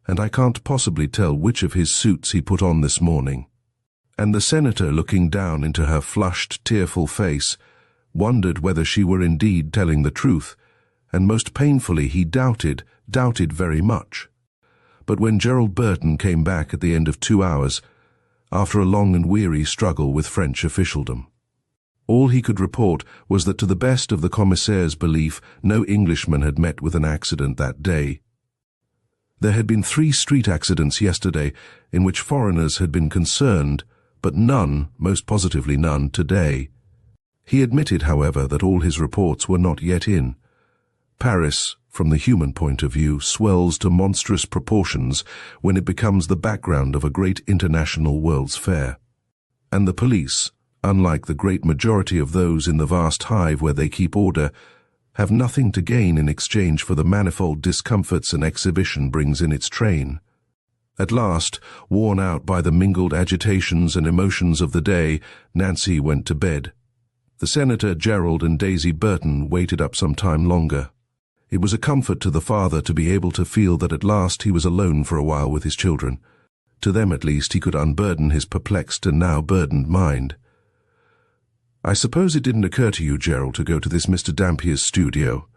and I can't possibly tell which of his suits he put on this morning." And the senator, looking down into her flushed, tearful face, wondered whether she were indeed telling the truth, and most painfully he doubted very much. But when Gerald Burton came back at the end of 2 hours, after a long and weary struggle with French officialdom, all he could report was that to the best of the commissaire's belief, no Englishman had met with an accident that day. There had been 3 street accidents yesterday in which foreigners had been concerned, but none, most positively none, today. He admitted, however, that all his reports were not yet in. Paris, from the human point of view, swells to monstrous proportions when it becomes the background of a great international World's Fair. And the police, unlike the great majority of those in the vast hive where they keep order, have nothing to gain in exchange for the manifold discomforts an exhibition brings in its train. At last, worn out by the mingled agitations and emotions of the day, Nancy went to bed. The senator, Gerald, and Daisy Burton waited up some time longer. It was a comfort to the father to be able to feel that at last he was alone for a while with his children. To them at least he could unburden his perplexed and now burdened mind. "I suppose it didn't occur to you, Gerald, to go to this Mr. Dampier's studio?"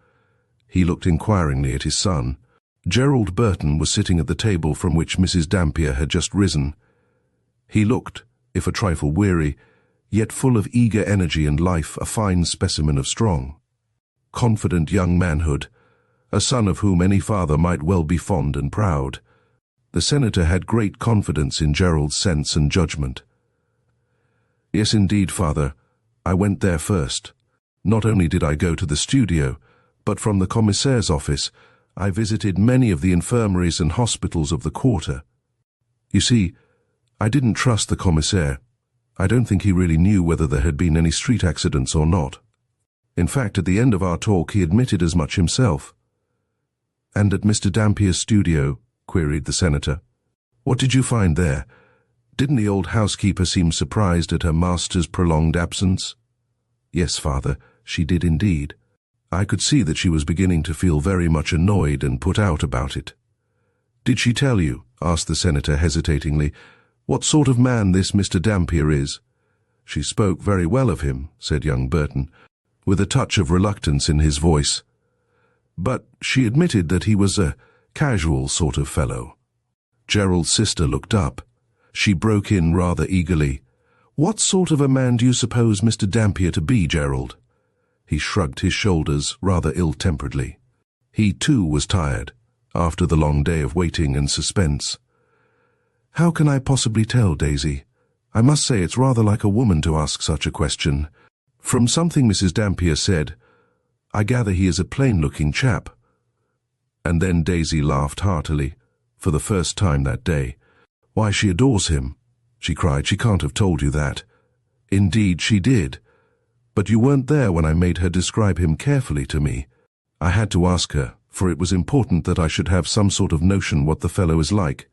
He looked inquiringly at his son. Gerald Burton was sitting at the table from which Mrs. Dampier had just risen. He looked, if a trifle weary, yet full of eager energy and life, a fine specimen of strong, confident young manhood, a son of whom any father might well be fond and proud. The senator had great confidence in Gerald's sense and judgment. "Yes, indeed, father. I went there first. Not only did I go to the studio, but from the commissaire's office, I visited many of the infirmaries and hospitals of the quarter. You see, I didn't trust the commissaire. I don't think he really knew whether there had been any street accidents or not. In fact, at the end of our talk, he admitted as much himself." "And at Mr. Dampier's studio?" queried the senator. "What did you find there? Didn't the old housekeeper seem surprised at her master's prolonged absence? Yes, father, she did indeed. I could see that she was beginning to feel very much annoyed and put out about it. Did she tell you, asked the senator hesitatingly, what sort of man this Mr. Dampier is? She spoke very well of him, said young Burton, with a touch of reluctance in his voice. But she admitted that he was a casual sort of fellow. Gerald's sister looked up. She broke in rather eagerly. What sort of a man do you suppose Mr. Dampier to be, Gerald? He shrugged his shoulders rather ill-temperedly. He, too, was tired, after the long day of waiting and suspense. How can I possibly tell, Daisy? I must say it's rather like a woman to ask such a question. From something Mrs. Dampier said, I gather he is a plain-looking chap. And then Daisy laughed heartily, for the first time that day. Why, she adores him, she cried. She can't have told you that. Indeed, she did. But you weren't there when I made her describe him carefully to me. I had to ask her, for it was important that I should have some sort of notion what the fellow is like.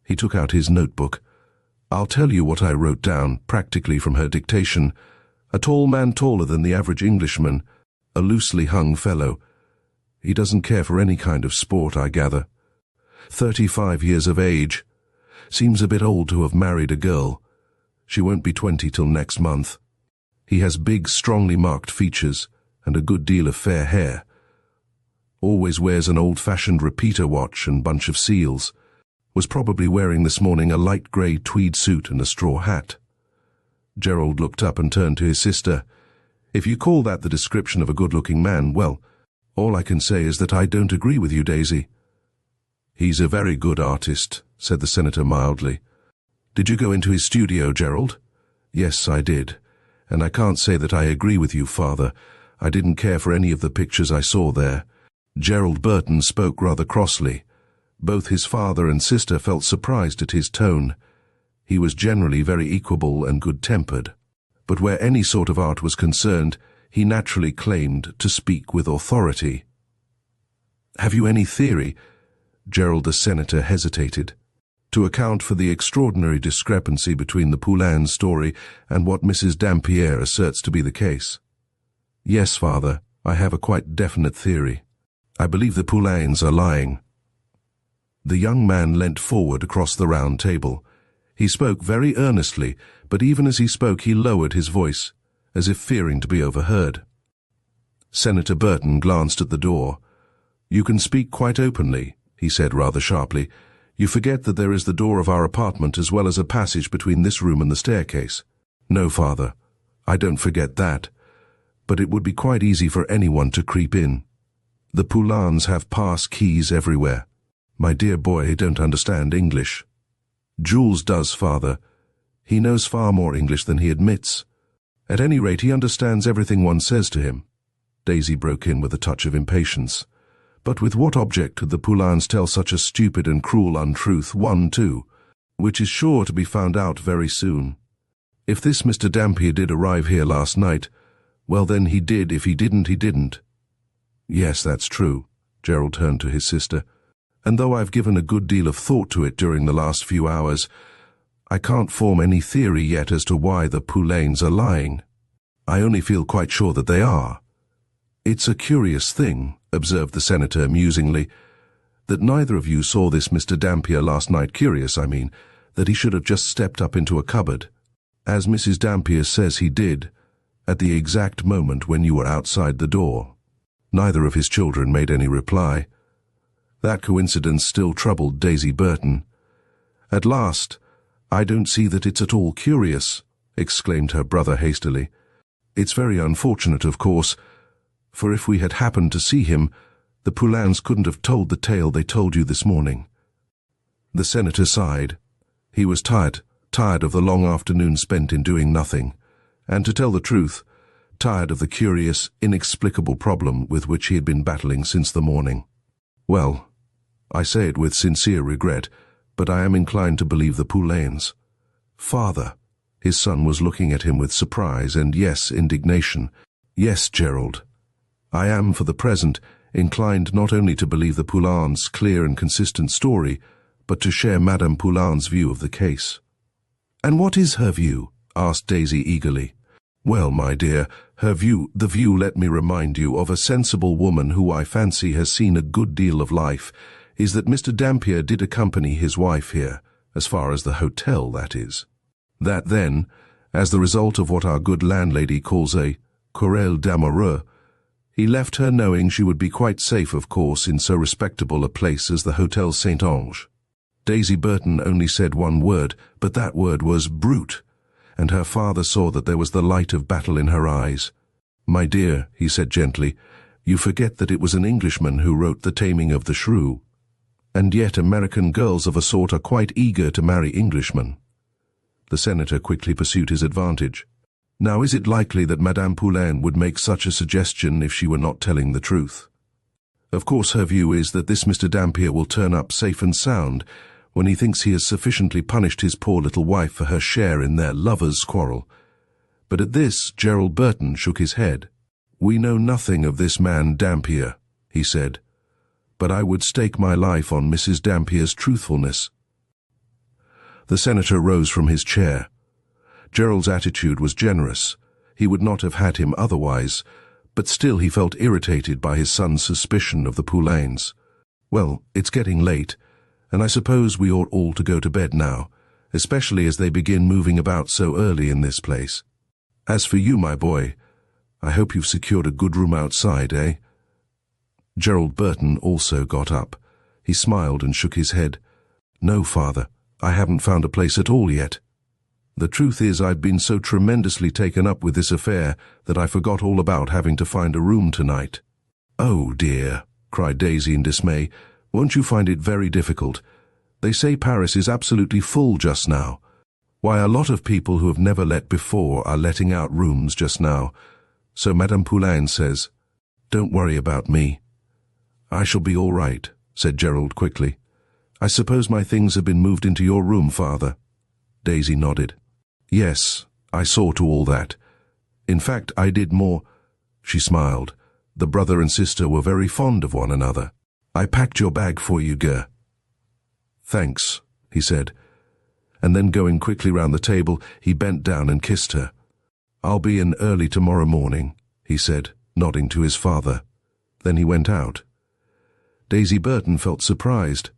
He took out his notebook. I'll tell you what I wrote down, practically from her dictation. A tall man, taller than the average Englishman, a loosely hung fellow. He doesn't care for any kind of sport, I gather. 35 years of age. Seems a bit old to have married a girl. She won't be 20 till next month. He has big, strongly marked features and a good deal of fair hair. Always wears an old-fashioned repeater watch and bunch of seals. Was probably wearing this morning a light grey tweed suit and a straw hat. Gerald looked up and turned to his sister. If you call that the description of a good-looking man, well, all I can say is that I don't agree with you, Daisy. He's a very good artist, said the senator mildly. Did you go into his studio, Gerald? Yes, I did. And I can't say that I agree with you, father. I didn't care for any of the pictures I saw there. Gerald Burton spoke rather crossly. Both his father and sister felt surprised at his tone. He was generally very equable and good-tempered, but where any sort of art was concerned, he naturally claimed to speak with authority. Have you any theory? Gerald the senator hesitated. To account for the extraordinary discrepancy between the Poulains story and what Mrs. Dampier asserts to be the case. Yes, father, I have a quite definite theory. I believe the Poulains are lying. The young man leant forward across the round table. He spoke very earnestly, but even as he spoke he lowered his voice, as if fearing to be overheard. Senator Burton glanced at the door. You can speak quite openly, he said rather sharply. You forget that there is the door of our apartment as well as a passage between this room and the staircase. No, father, I don't forget that. But it would be quite easy for anyone to creep in. The Poulains have pass keys everywhere. My dear boy, don't understand English. Jules does, father. He knows far more English than he admits. At any rate, he understands everything one says to him. Daisy broke in with a touch of impatience. But with what object could the Poulains tell such a stupid and cruel untruth, one too, which is sure to be found out very soon? If this Mr. Dampier did arrive here last night, well then he did. If he didn't, he didn't. Yes, that's true. Gerald turned to his sister. And though I've given a good deal of thought to it during the last few hours, I can't form any theory yet as to why the Poulains are lying. I only feel quite sure that they are. It's a curious thing, observed the senator musingly, that neither of you saw this Mr. Dampier last night. Curious, I mean, that he should have just stepped up into a cupboard, as Mrs. Dampier says he did, at the exact moment when you were outside the door. Neither of his children made any reply. That coincidence still troubled Daisy Burton. At last, I don't see that it's at all curious, exclaimed her brother hastily. It's very unfortunate, of course, for if we had happened to see him, the Poulains couldn't have told the tale they told you this morning. The senator sighed. He was tired of the long afternoon spent in doing nothing, and to tell the truth, tired of the curious, inexplicable problem with which he had been battling since the morning. Well, I say it with sincere regret, but I am inclined to believe the Poulains. Father, his son was looking at him with surprise and, yes, indignation. Yes, Gerald. I am, for the present, inclined not only to believe the Poulains' clear and consistent story, but to share Madame Poulain's view of the case. "And what is her view?" asked Daisy eagerly. "Well, my dear, the view, let me remind you, of a sensible woman who I fancy has seen a good deal of life, is that Mr. Dampier did accompany his wife here, as far as the hotel, that is. That then, as the result of what our good landlady calls a querelle d'amoureux, he left her knowing she would be quite safe, of course, in so respectable a place as the Hotel Saint-Ange." Daisy Burton only said one word, but that word was brute, and her father saw that there was the light of battle in her eyes. "My dear," he said gently, "you forget that it was an Englishman who wrote The Taming of the Shrew. And yet American girls of a sort are quite eager to marry Englishmen." The senator quickly pursued his advantage. "Now, is it likely that Madame Poulain would make such a suggestion if she were not telling the truth? Of course her view is that this Mr. Dampier will turn up safe and sound when he thinks he has sufficiently punished his poor little wife for her share in their lovers' quarrel." But at this Gerald Burton shook his head. "We know nothing of this man Dampier," he said, "but I would stake my life on Mrs. Dampier's truthfulness." The senator rose from his chair. Gerald's attitude was generous. He would not have had him otherwise, but still he felt irritated by his son's suspicion of the Poulains. "Well, it's getting late, and I suppose we ought all to go to bed now, especially as they begin moving about so early in this place. As for you, my boy, I hope you've secured a good room outside, eh?" Gerald Burton also got up. He smiled and shook his head. "No, father, I haven't found a place at all yet. The truth is I've been so tremendously taken up with this affair that I forgot all about having to find a room tonight." "Oh, dear," cried Daisy in dismay. "Won't you find it very difficult? They say Paris is absolutely full just now. Why, a lot of people who have never let before are letting out rooms just now. So Madame Poulain says, don't worry about me." "I shall be all right," said Gerald quickly. "I suppose my things have been moved into your room, father?" Daisy nodded. "Yes, I saw to all that. In fact, I did more." She smiled. The brother and sister were very fond of one another. "I packed your bag for you, Ger." "Thanks," he said, and then going quickly round the table, he bent down and kissed her. "I'll be in early tomorrow morning," he said, nodding to his father. Then he went out. Daisy Burton felt surprised.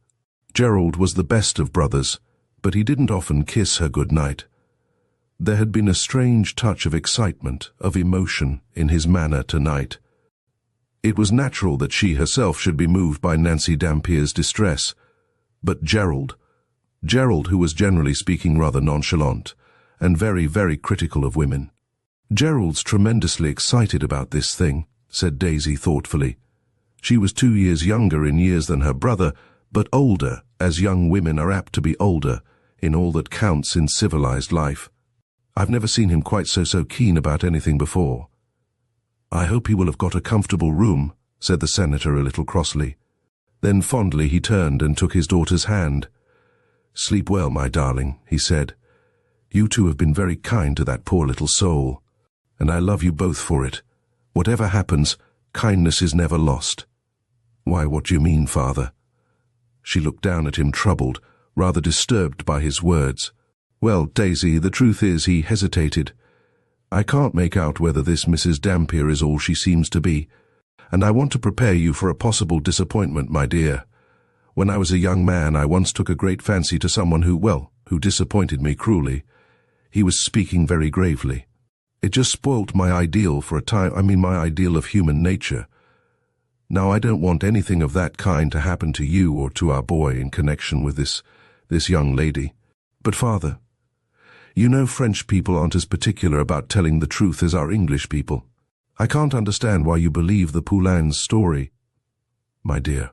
Gerald was the best of brothers, but he didn't often kiss her good night. There had been a strange touch of excitement, of emotion, in his manner tonight. It was natural that she herself should be moved by Nancy Dampier's distress. But Gerald, who was generally speaking rather nonchalant, and very, very critical of women. "Gerald's tremendously excited about this thing," said Daisy thoughtfully. She was 2 years younger in years than her brother, but older, as young women are apt to be older, in all that counts in civilized life. "I've never seen him quite so keen about anything before." "I hope he will have got a comfortable room," said the senator a little crossly. Then fondly he turned and took his daughter's hand. "Sleep well, my darling," he said. "You two have been very kind to that poor little soul, and I love you both for it. Whatever happens, kindness is never lost." "Why, what do you mean, father?" She looked down at him troubled, rather disturbed by his words. "Well, Daisy, the truth is," he hesitated, "I can't make out whether this Mrs. Dampier is all she seems to be, and I want to prepare you for a possible disappointment, my dear. When I was a young man, I once took a great fancy to someone who disappointed me cruelly. He was speaking very gravely. It just spoilt my ideal for a time, my ideal of human nature. Now, I don't want anything of that kind to happen to you or to our boy in connection with this young lady. But, father, you know French people aren't as particular about telling the truth as our English people. I can't understand why you believe the Poulain's story." "My dear,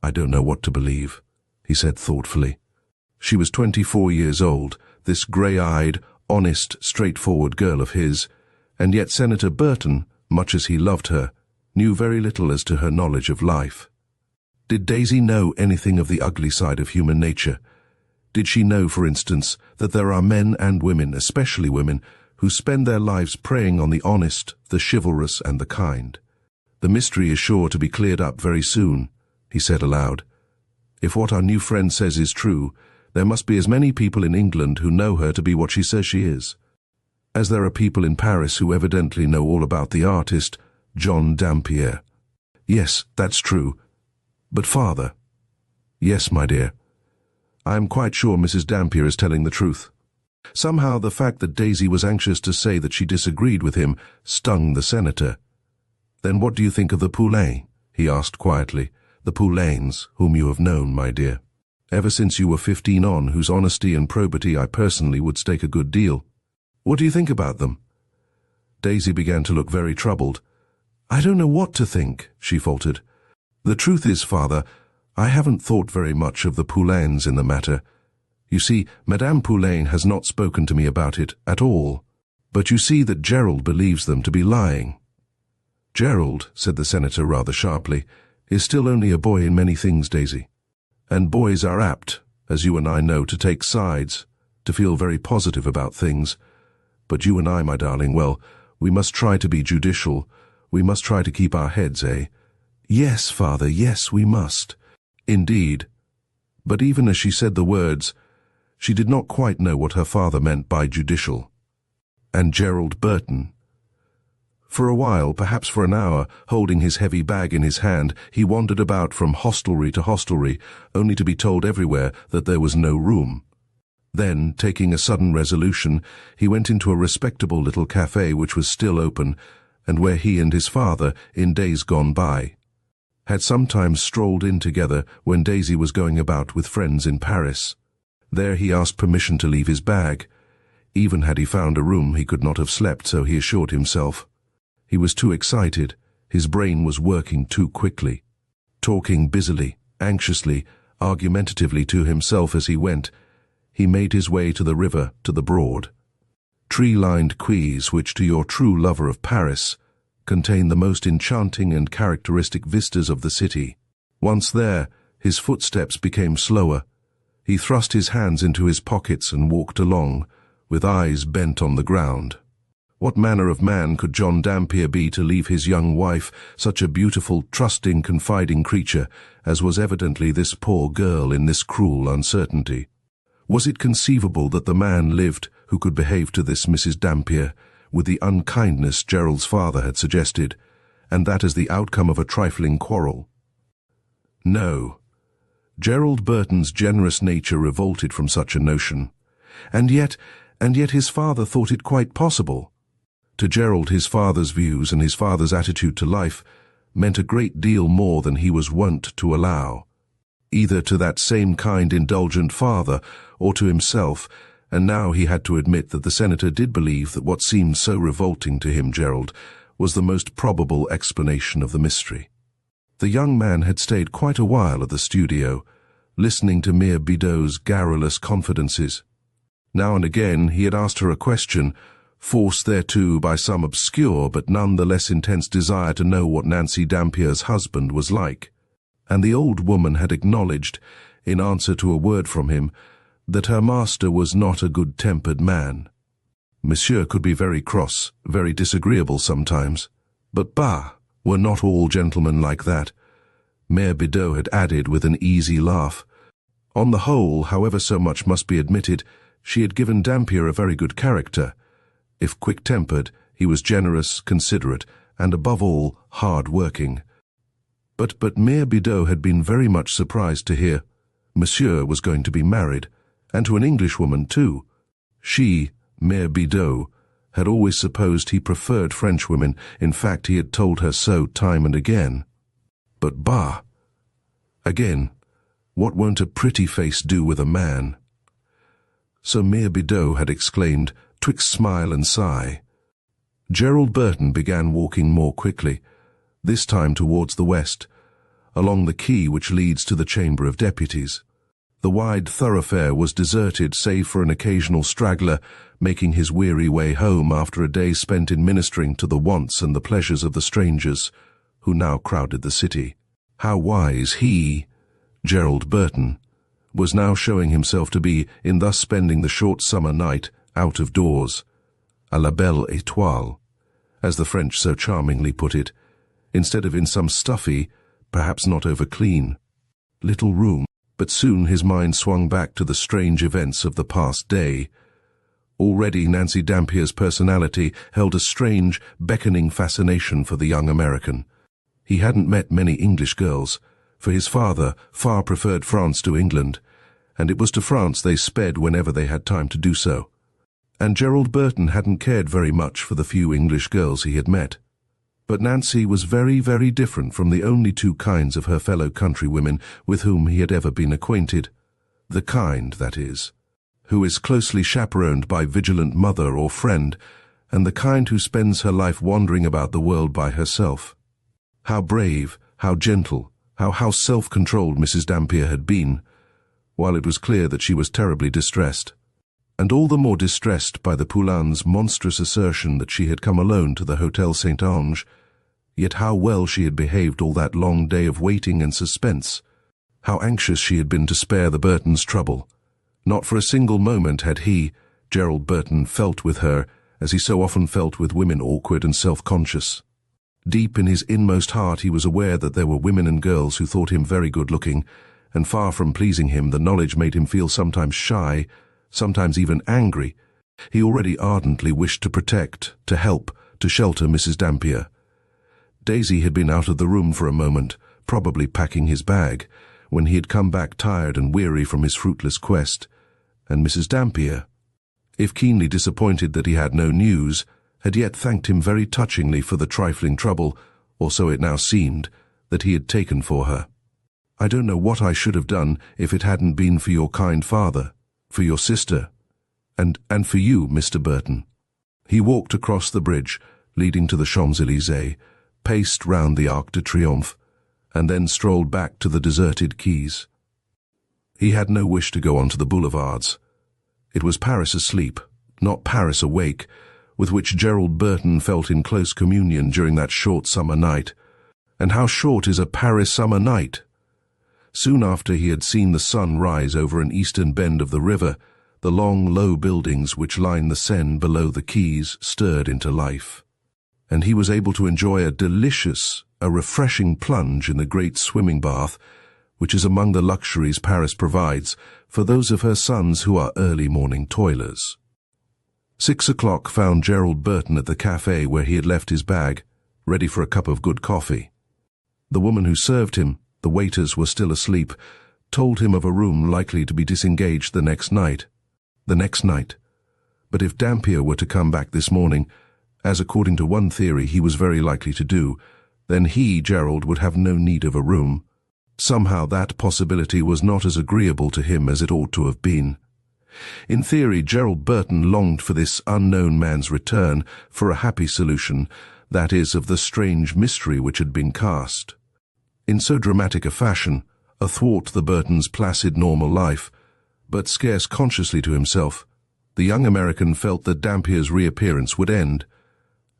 I don't know what to believe," he said thoughtfully. She was 24 years old, this grey-eyed, honest, straightforward girl of his, and yet Senator Burton, much as he loved her, knew very little as to her knowledge of life. Did Daisy know anything of the ugly side of human nature? Did she know, for instance, that there are men and women, especially women, who spend their lives preying on the honest, the chivalrous, and the kind? "The mystery is sure to be cleared up very soon," he said aloud. "If what our new friend says is true, There must be as many people in England who know her to be what she says she is, as there are people in Paris who evidently know all about the artist, Jack Dampier. Yes, that's true. But father. Yes, my dear. I am quite sure Mrs. Dampier is telling the truth. Somehow the fact that Daisy was anxious to say that she disagreed with him stung the senator. Then what do you think of the Poulains? He asked quietly. The Poulains, whom you have known, my dear. Ever since you were 15 on, whose honesty and probity I personally would stake a good deal. What do you think about them? Daisy began to look very troubled. I don't know what to think, she faltered. The truth is, father, I haven't thought very much of the Poulains in the matter. You see, Madame Poulain has not spoken to me about it at all. But you see that Gerald believes them to be lying. Gerald, said the senator rather sharply, is still only a boy in many things, Daisy. And boys are apt, as you and I know, to take sides, to feel very positive about things. But you and I, my darling, well, we must try to be judicial. We must try to keep our heads, eh? Yes, father, yes, we must. Indeed. But even as she said the words, she did not quite know what her father meant by judicial. And Gerald Burton. For a while, perhaps for an hour, holding his heavy bag in his hand, he wandered about from hostelry to hostelry, only to be told everywhere that there was no room. Then, taking a sudden resolution, he went into a respectable little cafe which was still open, and where he and his father, in days gone by, had sometimes strolled in together when Daisy was going about with friends in Paris. There he asked permission to leave his bag. Even had he found a room, he could not have slept, so he assured himself. He was too excited. His brain was working too quickly. Talking busily, anxiously, argumentatively to himself as he went, he made his way to the river, to the broad, tree-lined quays which, to your true lover of Paris, contain the most enchanting and characteristic vistas of the city. Once there, his footsteps became slower. He thrust his hands into his pockets and walked along, with eyes bent on the ground. What manner of man could Jack Dampier be to leave his young wife, such a beautiful, trusting, confiding creature, as was evidently this poor girl in this cruel uncertainty? Was it conceivable that the man lived who could behave to this Mrs. Dampier with the unkindness Gerald's father had suggested, and that as the outcome of a trifling quarrel? No. Gerald Burton's generous nature revolted from such a notion. And yet his father thought it quite possible. To Gerald, his father's views and his father's attitude to life meant a great deal more than he was wont to allow, either to that same kind, indulgent father or to himself, and now he had to admit that the senator did believe that what seemed so revolting to him, Gerald, was the most probable explanation of the mystery. The young man had stayed quite a while at the studio, listening to Marie Beloc's garrulous confidences. Now and again he had asked her a question, forced thereto by some obscure but none the less intense desire to know what Nancy Dampier's husband was like, and the old woman had acknowledged, in answer to a word from him, that her master was not a good-tempered man. Monsieur could be very cross, very disagreeable sometimes, but bah, were not all gentlemen like that? Marie Belloc had added with an easy laugh. On the whole, however so much must be admitted, she had given Dampier a very good character. If quick-tempered, he was generous, considerate, and above all, hard-working. But Marie Belloc had been very much surprised to hear Monsieur was going to be married, and to an Englishwoman too. She, Marie Belloc, had always supposed he preferred Frenchwomen. In fact, he had told her so time and again. But bah! Again, what won't a pretty face do with a man? So Marie Belloc had exclaimed, twixt smile and sigh. Gerald Burton began walking more quickly, this time towards the west, along the quay which leads to the Chamber of Deputies. The wide thoroughfare was deserted save for an occasional straggler making his weary way home after a day spent in ministering to the wants and the pleasures of the strangers who now crowded the city. How wise he, Gerald Burton, was now showing himself to be in thus spending the short summer night out of doors, à la belle étoile, as the French so charmingly put it, instead of in some stuffy, perhaps not over-clean, little room. But soon his mind swung back to the strange events of the past day. Already Nancy Dampier's personality held a strange, beckoning fascination for the young American. He hadn't met many English girls, for his father far preferred France to England, and it was to France they sped whenever they had time to do so. And Gerald Burton hadn't cared very much for the few English girls he had met. But Nancy was very, very different from the only two kinds of her fellow countrywomen with whom he had ever been acquainted. The kind, that is, who is closely chaperoned by vigilant mother or friend, and the kind who spends her life wandering about the world by herself. How brave, how gentle, how self-controlled Mrs. Dampier had been, while it was clear that she was terribly distressed. And all the more distressed by the Poulains' monstrous assertion that she had come alone to the Hotel Saint-Ange, yet how well she had behaved all that long day of waiting and suspense. How anxious she had been to spare the Burtons trouble. Not for a single moment had he, Gerald Burton, felt with her as he so often felt with women awkward and self-conscious. Deep in his inmost heart he was aware that there were women and girls who thought him very good-looking, and far from pleasing him, the knowledge made him feel sometimes shy, sometimes even angry. He already ardently wished to protect, to help, to shelter Mrs. Dampier. Daisy had been out of the room for a moment, probably packing his bag, when he had come back tired and weary from his fruitless quest, and Mrs. Dampier, if keenly disappointed that he had no news, had yet thanked him very touchingly for the trifling trouble, or so it now seemed, that he had taken for her. "I don't know what I should have done if it hadn't been for your kind father, for your sister, and for you, Mr. Burton." He walked across the bridge leading to the Champs-Élysées, paced round the Arc de Triomphe, and then strolled back to the deserted quays. He had no wish to go on to the boulevards. It was Paris asleep, not Paris awake, with which Gerald Burton felt in close communion during that short summer night. And how short is a Paris summer night? Soon after he had seen the sun rise over an eastern bend of the river, the long, low buildings which line the Seine below the quays stirred into life. And he was able to enjoy a refreshing plunge in the great swimming bath, which is among the luxuries Paris provides for those of her sons who are early morning toilers. 6 o'clock found Gerald Burton at the café where he had left his bag, ready for a cup of good coffee. The woman who served him, the waiters were still asleep, told him of a room likely to be disengaged the next night. The next night. But if Dampier were to come back this morning, as according to one theory he was very likely to do, then he, Gerald, would have no need of a room. Somehow that possibility was not as agreeable to him as it ought to have been. In theory, Gerald Burton longed for this unknown man's return, for a happy solution, that is, of the strange mystery which had been cast. In so dramatic a fashion, athwart the Burtons' placid normal life, but scarce consciously to himself, the young American felt that Dampier's reappearance would end,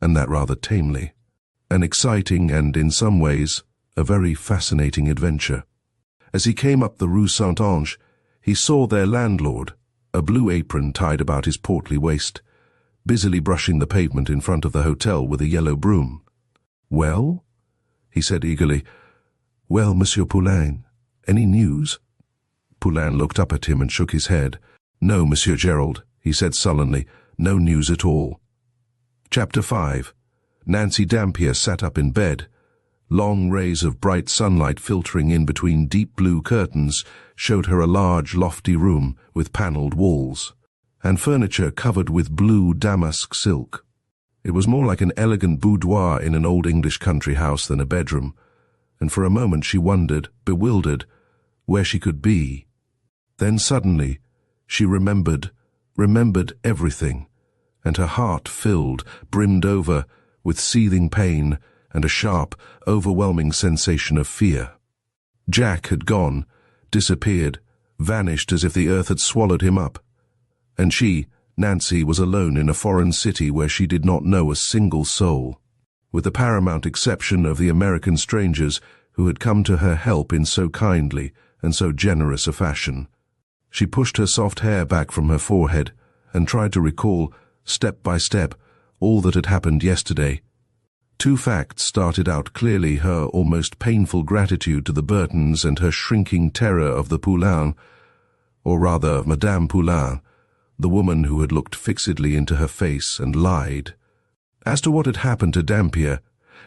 and that rather tamely. An exciting and, in some ways, a very fascinating adventure. As he came up the Rue Saint-Ange, he saw their landlord, a blue apron tied about his portly waist, busily brushing the pavement in front of the hotel with a yellow broom. "Well?" he said eagerly. "Well, Monsieur Poulain, any news?" Poulain looked up at him and shook his head. "No, Monsieur Gerald," he said sullenly, "no news at all." Chapter 5. Nancy Dampier sat up in bed. Long rays of bright sunlight filtering in between deep blue curtains showed her a large, lofty room with panelled walls, and furniture covered with blue damask silk. It was more like an elegant boudoir in an old English country house than a bedroom, and for a moment she wondered, bewildered, where she could be. Then suddenly she remembered everything, and her heart filled, brimmed over, with seething pain and a sharp, overwhelming sensation of fear. Jack had gone, disappeared, vanished as if the earth had swallowed him up. And she, Nancy, was alone in a foreign city where she did not know a single soul, with the paramount exception of the American strangers who had come to her help in so kindly and so generous a fashion. She pushed her soft hair back from her forehead and tried to recall, step by step, all that had happened yesterday. Two facts started out clearly: her almost painful gratitude to the Burtons and her shrinking terror of the Poulain, or rather Madame Poulain, the woman who had looked fixedly into her face and lied. As to what had happened to Dampier,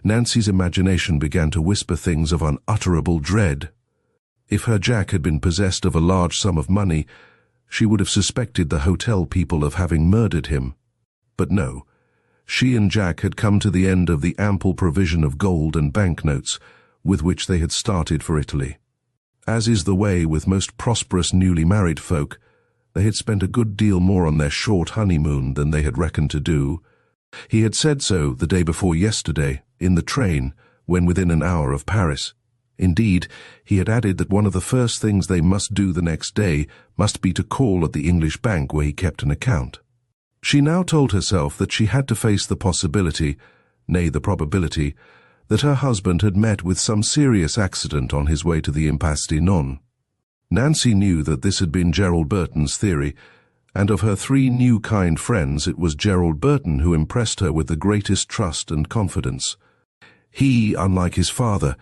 Nancy's imagination began to whisper things of unutterable dread. If her Jack had been possessed of a large sum of money, she would have suspected the hotel people of having murdered him. But no, she and Jack had come to the end of the ample provision of gold and banknotes with which they had started for Italy. As is the way with most prosperous newly married folk, they had spent a good deal more on their short honeymoon than they had reckoned to do. He had said so the day before yesterday, in the train, when within an hour of Paris. Indeed, he had added that one of the first things they must do the next day must be to call at the English bank where he kept an account. She now told herself that she had to face the possibility, nay the probability, that her husband had met with some serious accident on his way to the Impasse du Non. Nancy knew that this had been Gerald Burton's theory, and of her three new kind friends it was Gerald Burton who impressed her with the greatest trust and confidence. He, unlike his father,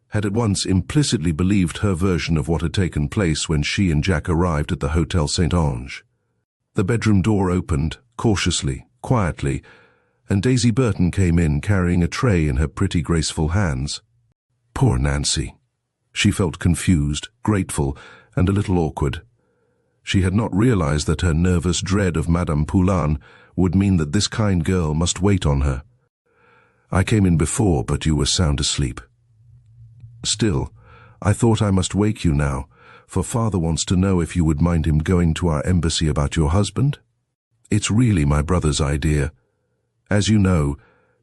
had at once implicitly believed her version of what had taken place when she and Jack arrived at the Hotel Saint-Ange. The bedroom door opened, cautiously, quietly, and Daisy Burton came in carrying a tray in her pretty graceful hands. Poor Nancy! She felt confused, grateful, and a little awkward. She had not realized that her nervous dread of Madame Poulain would mean that this kind girl must wait on her. "I came in before, but you were sound asleep." "Still, I thought I must wake you now, for father wants to know if you would mind him going to our embassy about your husband. It's really my brother's idea. As you know,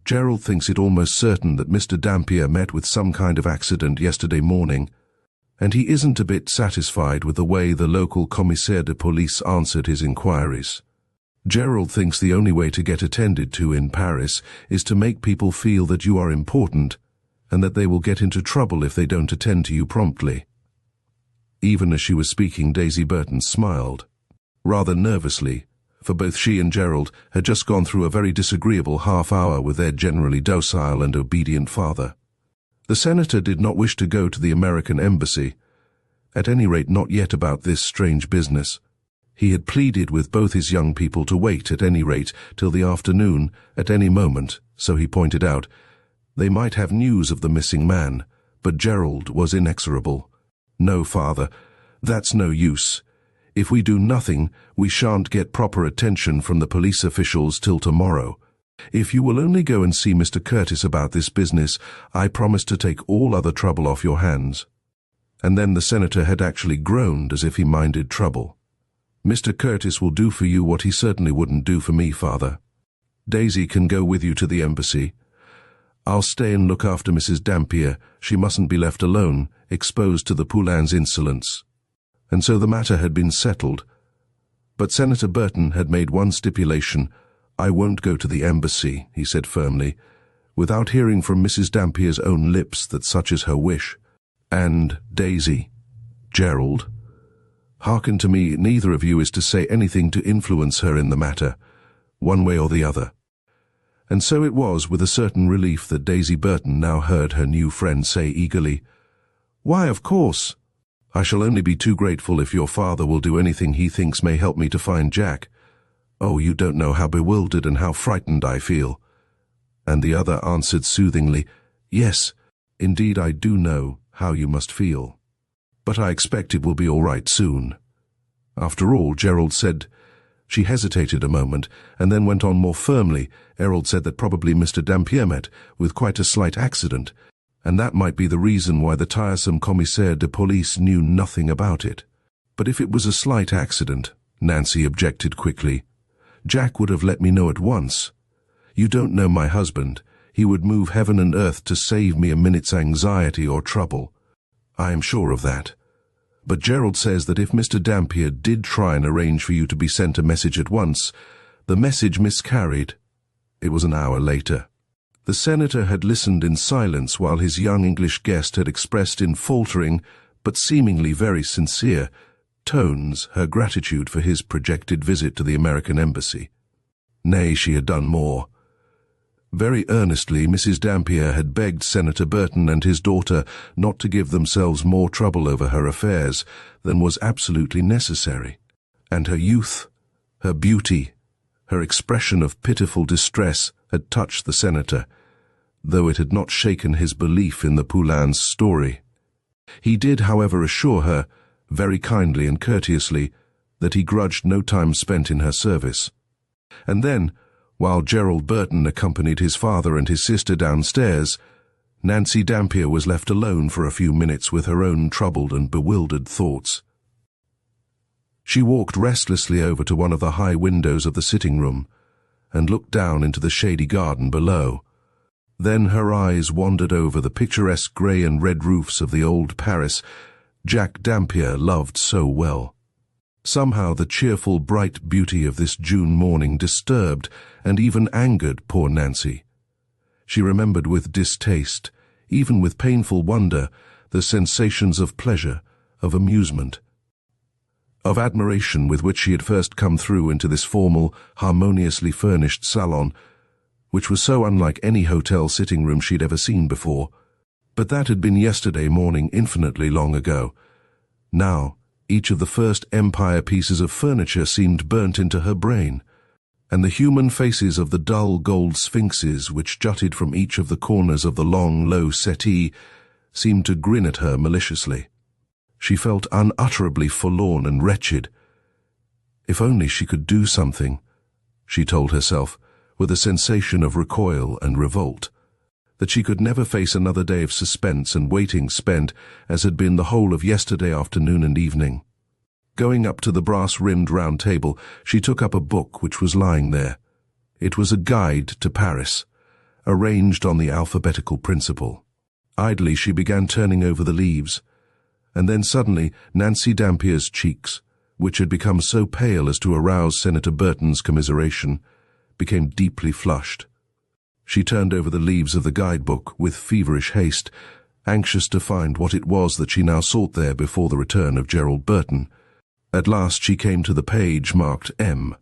Gerald thinks it almost certain that Mr. Dampier met with some kind of accident yesterday morning, and he isn't a bit satisfied with the way the local commissaire de police answered his inquiries. Gerald thinks the only way to get attended to in Paris is to make people feel that you are important, and that they will get into trouble if they don't attend to you promptly." Even as she was speaking, Daisy Burton smiled, rather nervously, for both she and Gerald had just gone through a very disagreeable half-hour with their generally docile and obedient father. The senator did not wish to go to the American embassy, at any rate not yet about this strange business. He had pleaded with both his young people to wait at any rate till the afternoon, at any moment, so he pointed out. They might have news of the missing man, but Gerald was inexorable. "No, father, that's no use. If we do nothing, we shan't get proper attention from the police officials till tomorrow. If you will only go and see Mr. Curtis about this business, I promise to take all other trouble off your hands." And then the senator had actually groaned as if he minded trouble. "Mr. Curtis will do for you what he certainly wouldn't do for me, father. Daisy can go with you to the embassy. I'll stay and look after Mrs. Dampier. She mustn't be left alone, exposed to the Poulain's insolence." And so the matter had been settled. But Senator Burton had made one stipulation. "I won't go to the embassy," he said firmly, without hearing from Mrs. Dampier's own lips that such is her wish. "And Daisy, Gerald, hearken to me, neither of you is to say anything to influence her in the matter, one way or the other." And so it was with a certain relief that Daisy Burton now heard her new friend say eagerly, "Why, of course. I shall only be too grateful if your father will do anything he thinks may help me to find Jack. Oh, you don't know how bewildered and how frightened I feel." And the other answered soothingly, "Yes, indeed I do know how you must feel. But I expect it will be all right soon. After all," Gerald said. She hesitated a moment, and then went on more firmly. Gerald said that probably Mr. Dampier met with quite a slight accident, and that might be the reason why the tiresome commissaire de police knew nothing about it. "But if it was a slight accident," Nancy objected quickly, "Jack would have let me know at once. You don't know my husband. He would move heaven and earth to save me a minute's anxiety or trouble. I am sure of that. But Gerald says that if Mr. Dampier did try and arrange for you to be sent a message at once, the message miscarried." It was an hour later. The senator had listened in silence while his young English guest had expressed in faltering, but seemingly very sincere, tones her gratitude for his projected visit to the American embassy. Nay, she had done more. Very earnestly, Mrs. Dampier had begged Senator Burton and his daughter not to give themselves more trouble over her affairs than was absolutely necessary. And her youth, her beauty, her expression of pitiful distress had touched the senator, though it had not shaken his belief in the Poulains' story. He did, however, assure her, very kindly and courteously, that he grudged no time spent in her service. And then, while Gerald Burton accompanied his father and his sister downstairs, Nancy Dampier was left alone for a few minutes with her own troubled and bewildered thoughts. She walked restlessly over to one of the high windows of the sitting room and looked down into the shady garden below. Then her eyes wandered over the picturesque grey and red roofs of the old Paris Jack Dampier loved so well. Somehow the cheerful, bright beauty of this June morning disturbed and even angered poor Nancy. She remembered with distaste, even with painful wonder, the sensations of pleasure, of amusement, of admiration with which she had first come through into this formal, harmoniously furnished salon, which was so unlike any hotel sitting room she'd ever seen before. But that had been yesterday morning, infinitely long ago. Now, each of the first Empire pieces of furniture seemed burnt into her brain, and the human faces of the dull gold sphinxes which jutted from each of the corners of the long, low settee seemed to grin at her maliciously. She felt unutterably forlorn and wretched. If only she could do something, she told herself, with a sensation of recoil and revolt, that she could never face another day of suspense and waiting spent as had been the whole of yesterday afternoon and evening. Going up to the brass-rimmed round table, she took up a book which was lying there. It was a guide to Paris, arranged on the alphabetical principle. Idly she began turning over the leaves, and then suddenly Nancy Dampier's cheeks, which had become so pale as to arouse Senator Burton's commiseration, became deeply flushed. She turned over the leaves of the guidebook with feverish haste, anxious to find what it was that she now sought there before the return of Gerald Burton. At last she came to the page marked M.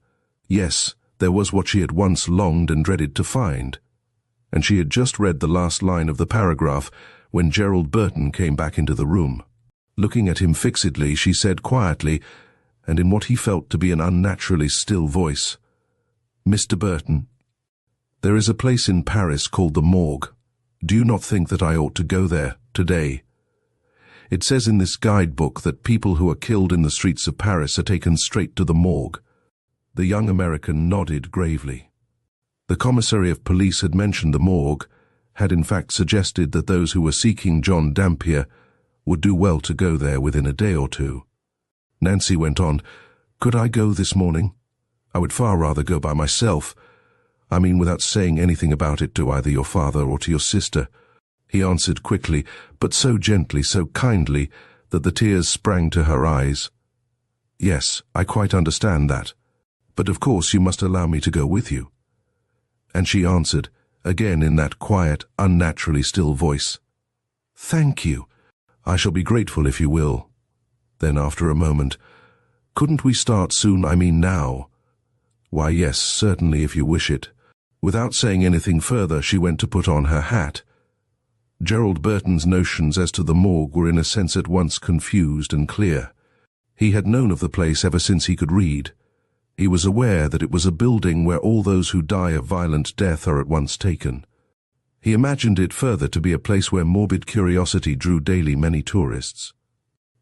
Yes, there was what she had once longed and dreaded to find. And she had just read the last line of the paragraph when Gerald Burton came back into the room. Looking at him fixedly, she said quietly, and in what he felt to be an unnaturally still voice, "Mr. Burton, there is a place in Paris called the Morgue. Do you not think that I ought to go there today? It says in this guidebook that people who are killed in the streets of Paris are taken straight to the morgue." The young American nodded gravely. The commissary of police had mentioned the morgue, had in fact suggested that those who were seeking John Dampier would do well to go there within a day or two. Nancy went on, "Could I go this morning? I would far rather go by myself. I mean without saying anything about it to either your father or to your sister." He answered quickly, but so gently, so kindly, that the tears sprang to her eyes. "Yes, I quite understand that. But of course you must allow me to go with you." And she answered, again in that quiet, unnaturally still voice, "Thank you. I shall be grateful if you will." Then after a moment, "Couldn't we start soon, I mean now?" "Why, yes, certainly, if you wish it." Without saying anything further, she went to put on her hat. Gerald Burton's notions as to the morgue were in a sense at once confused and clear. He had known of the place ever since he could read. He was aware that it was a building where all those who die of violent death are at once taken. He imagined it further to be a place where morbid curiosity drew daily many tourists.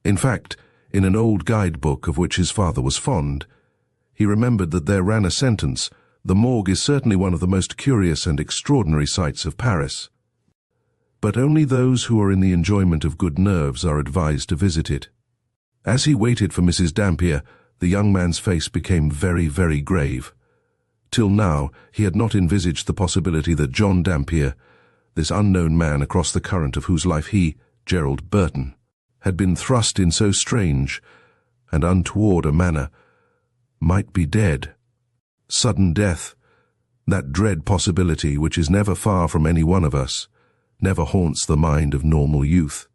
In fact, in an old guidebook of which his father was fond, he remembered that there ran a sentence, "The morgue is certainly one of the most curious and extraordinary sights of Paris. But only those who are in the enjoyment of good nerves are advised to visit it." As he waited for Mrs. Dampier, the young man's face became very, very grave. Till now, he had not envisaged the possibility that John Dampier, this unknown man across the current of whose life he, Gerald Burton, had been thrust in so strange and untoward a manner, might be dead. Sudden death, that dread possibility which is never far from any one of us, never haunts the mind of normal youth.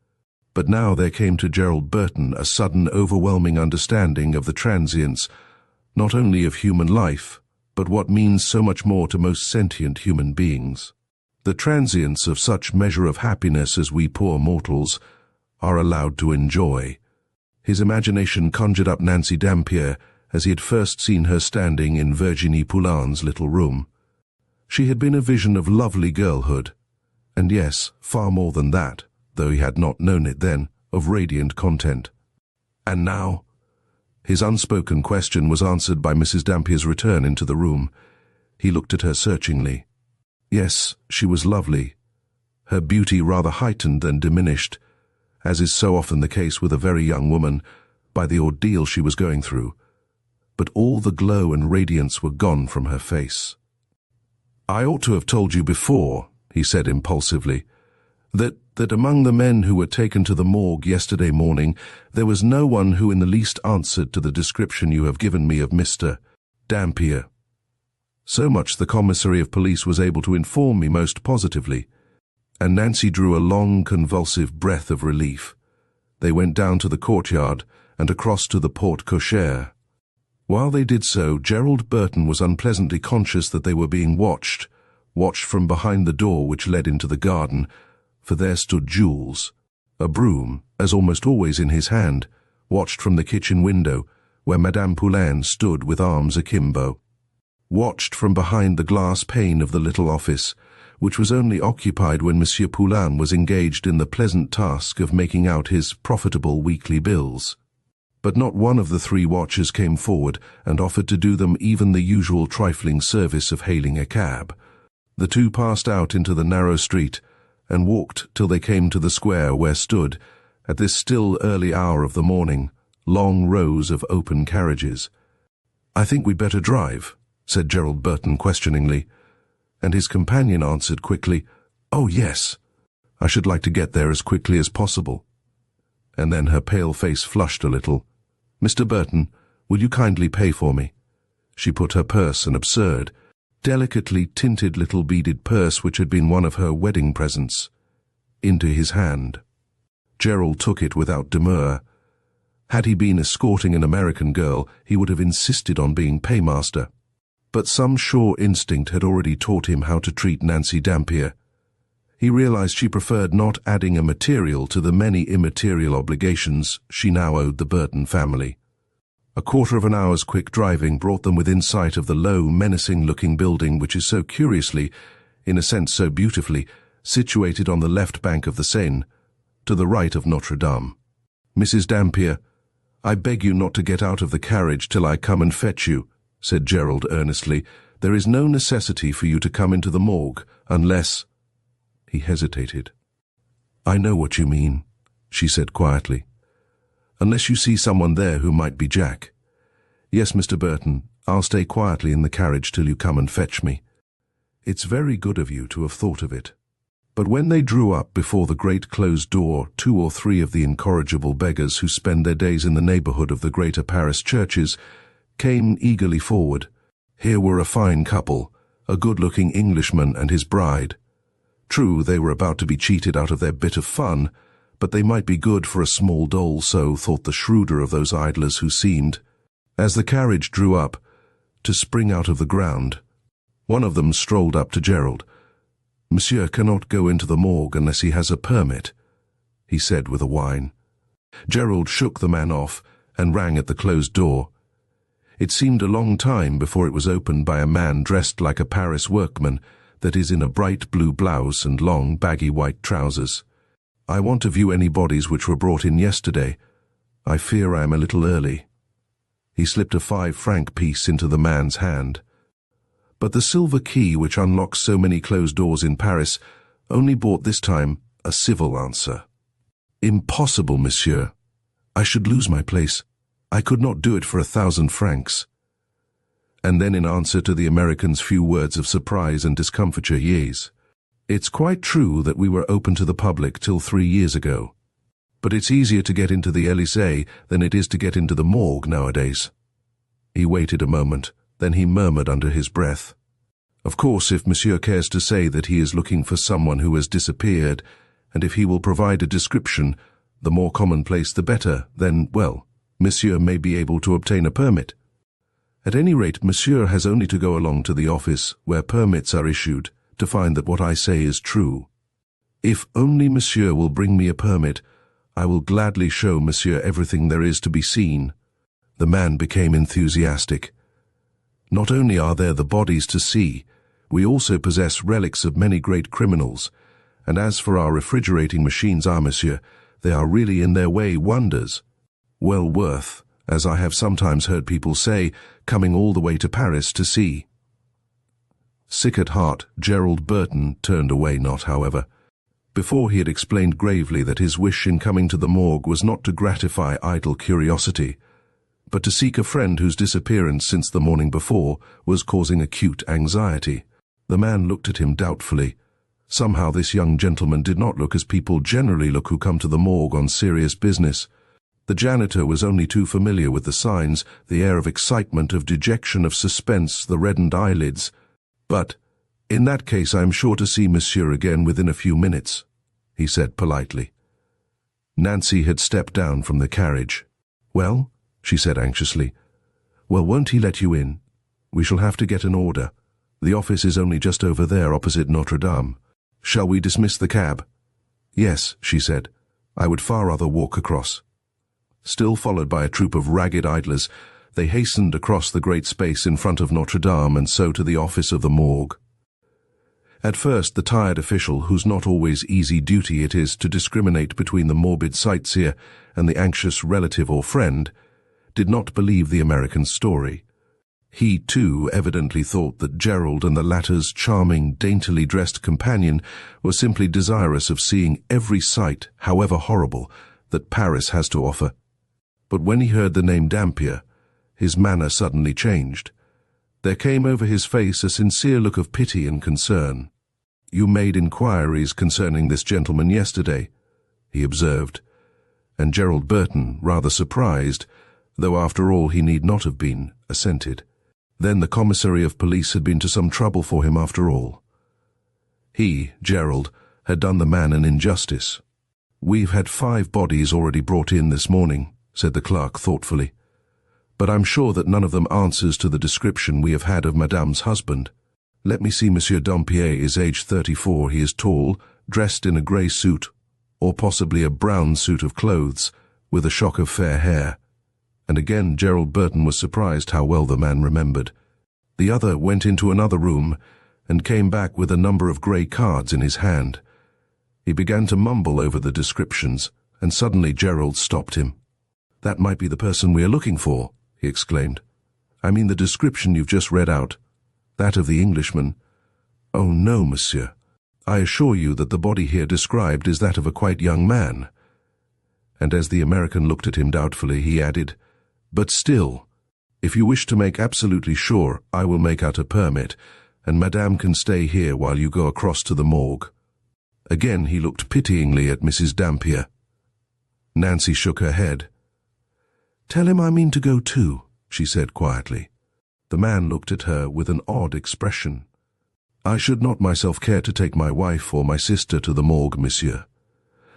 But now there came to Gerald Burton a sudden, overwhelming understanding of the transience, not only of human life, but what means so much more to most sentient human beings. The transience of such measure of happiness as we poor mortals are allowed to enjoy. His imagination conjured up Nancy Dampier as he had first seen her standing in Virginie Poulin's little room. She had been a vision of lovely girlhood, and yes, far more than that, though he had not known it then, of radiant content. And now? His unspoken question was answered by Mrs. Dampier's return into the room. He looked at her searchingly. Yes, she was lovely, her beauty rather heightened than diminished, as is so often the case with a very young woman, by the ordeal she was going through. But all the glow and radiance were gone from her face. "I ought to have told you before," he said impulsively, that among the men who were taken to the morgue yesterday morning, there was no one who in the least answered to the description you have given me of Mr. Dampier. So much the commissary of police was able to inform me most positively." And Nancy drew a long, convulsive breath of relief. They went down to the courtyard and across to the porte cochere. While they did so, Gerald Burton was unpleasantly conscious that they were being watched from behind the door which led into the garden, for there stood Jules, a broom, as almost always in his hand, watched from the kitchen window, where Madame Poulain stood with arms akimbo. Watched from behind the glass pane of the little office, which was only occupied when Monsieur Poulain was engaged in the pleasant task of making out his profitable weekly bills. But not one of the three watchers came forward and offered to do them even the usual trifling service of hailing a cab. The two passed out into the narrow street and walked till they came to the square where stood, at this still early hour of the morning, long rows of open carriages. "I think we'd better drive," said Gerald Burton questioningly, and his companion answered quickly, "Oh, yes. I should like to get there as quickly as possible." And then her pale face flushed a little. "Mr. Burton, will you kindly pay for me?" She put her purse, an absurd, delicately tinted little beaded purse which had been one of her wedding presents, into his hand. Gerald took it without demur. Had he been escorting an American girl, he would have insisted on being paymaster. But some sure instinct had already taught him how to treat Nancy Dampier. He realized she preferred not adding a material to the many immaterial obligations she now owed the Burton family. A quarter of an hour's quick driving brought them within sight of the low, menacing-looking building which is so curiously, in a sense so beautifully, situated on the left bank of the Seine, to the right of Notre Dame. "Mrs. Dampier, I beg you not to get out of the carriage till I come and fetch you," said Gerald earnestly. "There is no necessity for you to come into the morgue, unless—" He hesitated. "I know what you mean," she said quietly. "Unless you see someone there who might be Jack. Yes, Mr. Burton, I'll stay quietly in the carriage till you come and fetch me. It's very good of you to have thought of it." But when they drew up before the great closed door, 2 or 3 of the incorrigible beggars who spend their days in the neighborhood of the greater Paris churches came eagerly forward. Here were a fine couple, a good-looking Englishman and his bride. True, they were about to be cheated out of their bit of fun, but they might be good for a small dole, so thought the shrewder of those idlers who seemed, as the carriage drew up, to spring out of the ground. One of them strolled up to Gerald. "Monsieur cannot go into the morgue unless he has a permit," he said with a whine. Gerald shook the man off and rang at the closed door. It seemed a long time before it was opened by a man dressed like a Paris workman, that is, in a bright blue blouse and long, baggy white trousers. "I want to view any bodies which were brought in yesterday. I fear I am a little early." He slipped a 5-franc piece into the man's hand. But the silver key which unlocks so many closed doors in Paris only brought this time a civil answer. "Impossible, monsieur. I should lose my place. I could not do it for 1,000 francs. And then in answer to the American's few words of surprise and discomfiture, "Yes, it's quite true that we were open to the public till 3 years ago. But it's easier to get into the Élysée than it is to get into the morgue nowadays." He waited a moment, then he murmured under his breath, "Of course, if monsieur cares to say that he is looking for someone who has disappeared, and if he will provide a description, the more commonplace the better, then, well, monsieur may be able to obtain a permit." At any rate, Monsieur has only to go along to the office, where permits are issued, to find that what I say is true. If only Monsieur will bring me a permit, I will gladly show Monsieur everything there is to be seen." The man became enthusiastic. "Not only are there the bodies to see, we also possess relics of many great criminals, and as for our refrigerating machines, monsieur, they are really in their way wonders. Well worth, as I have sometimes heard people say, coming all the way to Paris to see." Sick at heart, Gerald Burton turned away not, however. Before he had explained gravely that his wish in coming to the morgue was not to gratify idle curiosity, but to seek a friend whose disappearance since the morning before was causing acute anxiety. The man looked at him doubtfully. Somehow this young gentleman did not look as people generally look who come to the morgue on serious business. The janitor was only too familiar with the signs, the air of excitement, of dejection, of suspense, the reddened eyelids. "But, in that case, I am sure to see Monsieur again within a few minutes," he said politely. Nancy had stepped down from the carriage. "Well?" she said anxiously. "Well, won't he let you in? We shall have to get an order. The office is only just over there opposite Notre Dame. Shall we dismiss the cab?" "Yes," she said. "I would far rather walk across." Still followed by a troop of ragged idlers, they hastened across the great space in front of Notre Dame and so to the office of the morgue. At first, the tired official, whose not always easy duty it is to discriminate between the morbid sightseer and the anxious relative or friend, did not believe the American's story. He, too, evidently thought that Gerald and the latter's charming, daintily dressed companion were simply desirous of seeing every sight, however horrible, that Paris has to offer. But when he heard the name Dampier, his manner suddenly changed. There came over his face a sincere look of pity and concern. "You made inquiries concerning this gentleman yesterday," he observed, and Gerald Burton, rather surprised, though after all he need not have been, assented. Then the commissary of police had been to some trouble for him after all. He, Gerald, had done the man an injustice. "We've had 5 bodies already brought in this morning," said the clerk thoughtfully. "But I'm sure that none of them answers to the description we have had of Madame's husband. Let me see. Monsieur Dampier is aged 34. He is tall, dressed in a grey suit, or possibly a brown suit of clothes, with a shock of fair hair." And again Gerald Burton was surprised how well the man remembered. The other went into another room and came back with a number of grey cards in his hand. He began to mumble over the descriptions, and suddenly Gerald stopped him. "That might be the person we are looking for," he exclaimed. "I mean the description you've just read out. That of the Englishman." "Oh no, monsieur. I assure you that the body here described is that of a quite young man." And as the American looked at him doubtfully, he added, "But still, if you wish to make absolutely sure, I will make out a permit, and Madame can stay here while you go across to the morgue." Again he looked pityingly at Mrs. Dampier. Nancy shook her head. "Tell him I mean to go too," she said quietly. The man looked at her with an odd expression. "I should not myself care to take my wife or my sister to the morgue, monsieur.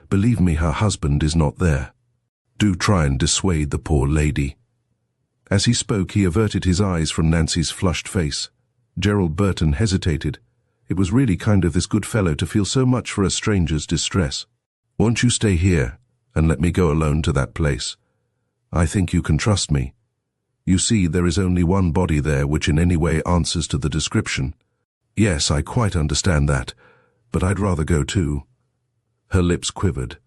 Believe me, her husband is not there. Do try and dissuade the poor lady." As he spoke, he averted his eyes from Nancy's flushed face. Gerald Burton hesitated. It was really kind of this good fellow to feel so much for a stranger's distress. "Won't you stay here, and let me go alone to that place? I think you can trust me. You see, there is only one body there which in any way answers to the description." "Yes, I quite understand that, but I'd rather go too." Her lips quivered.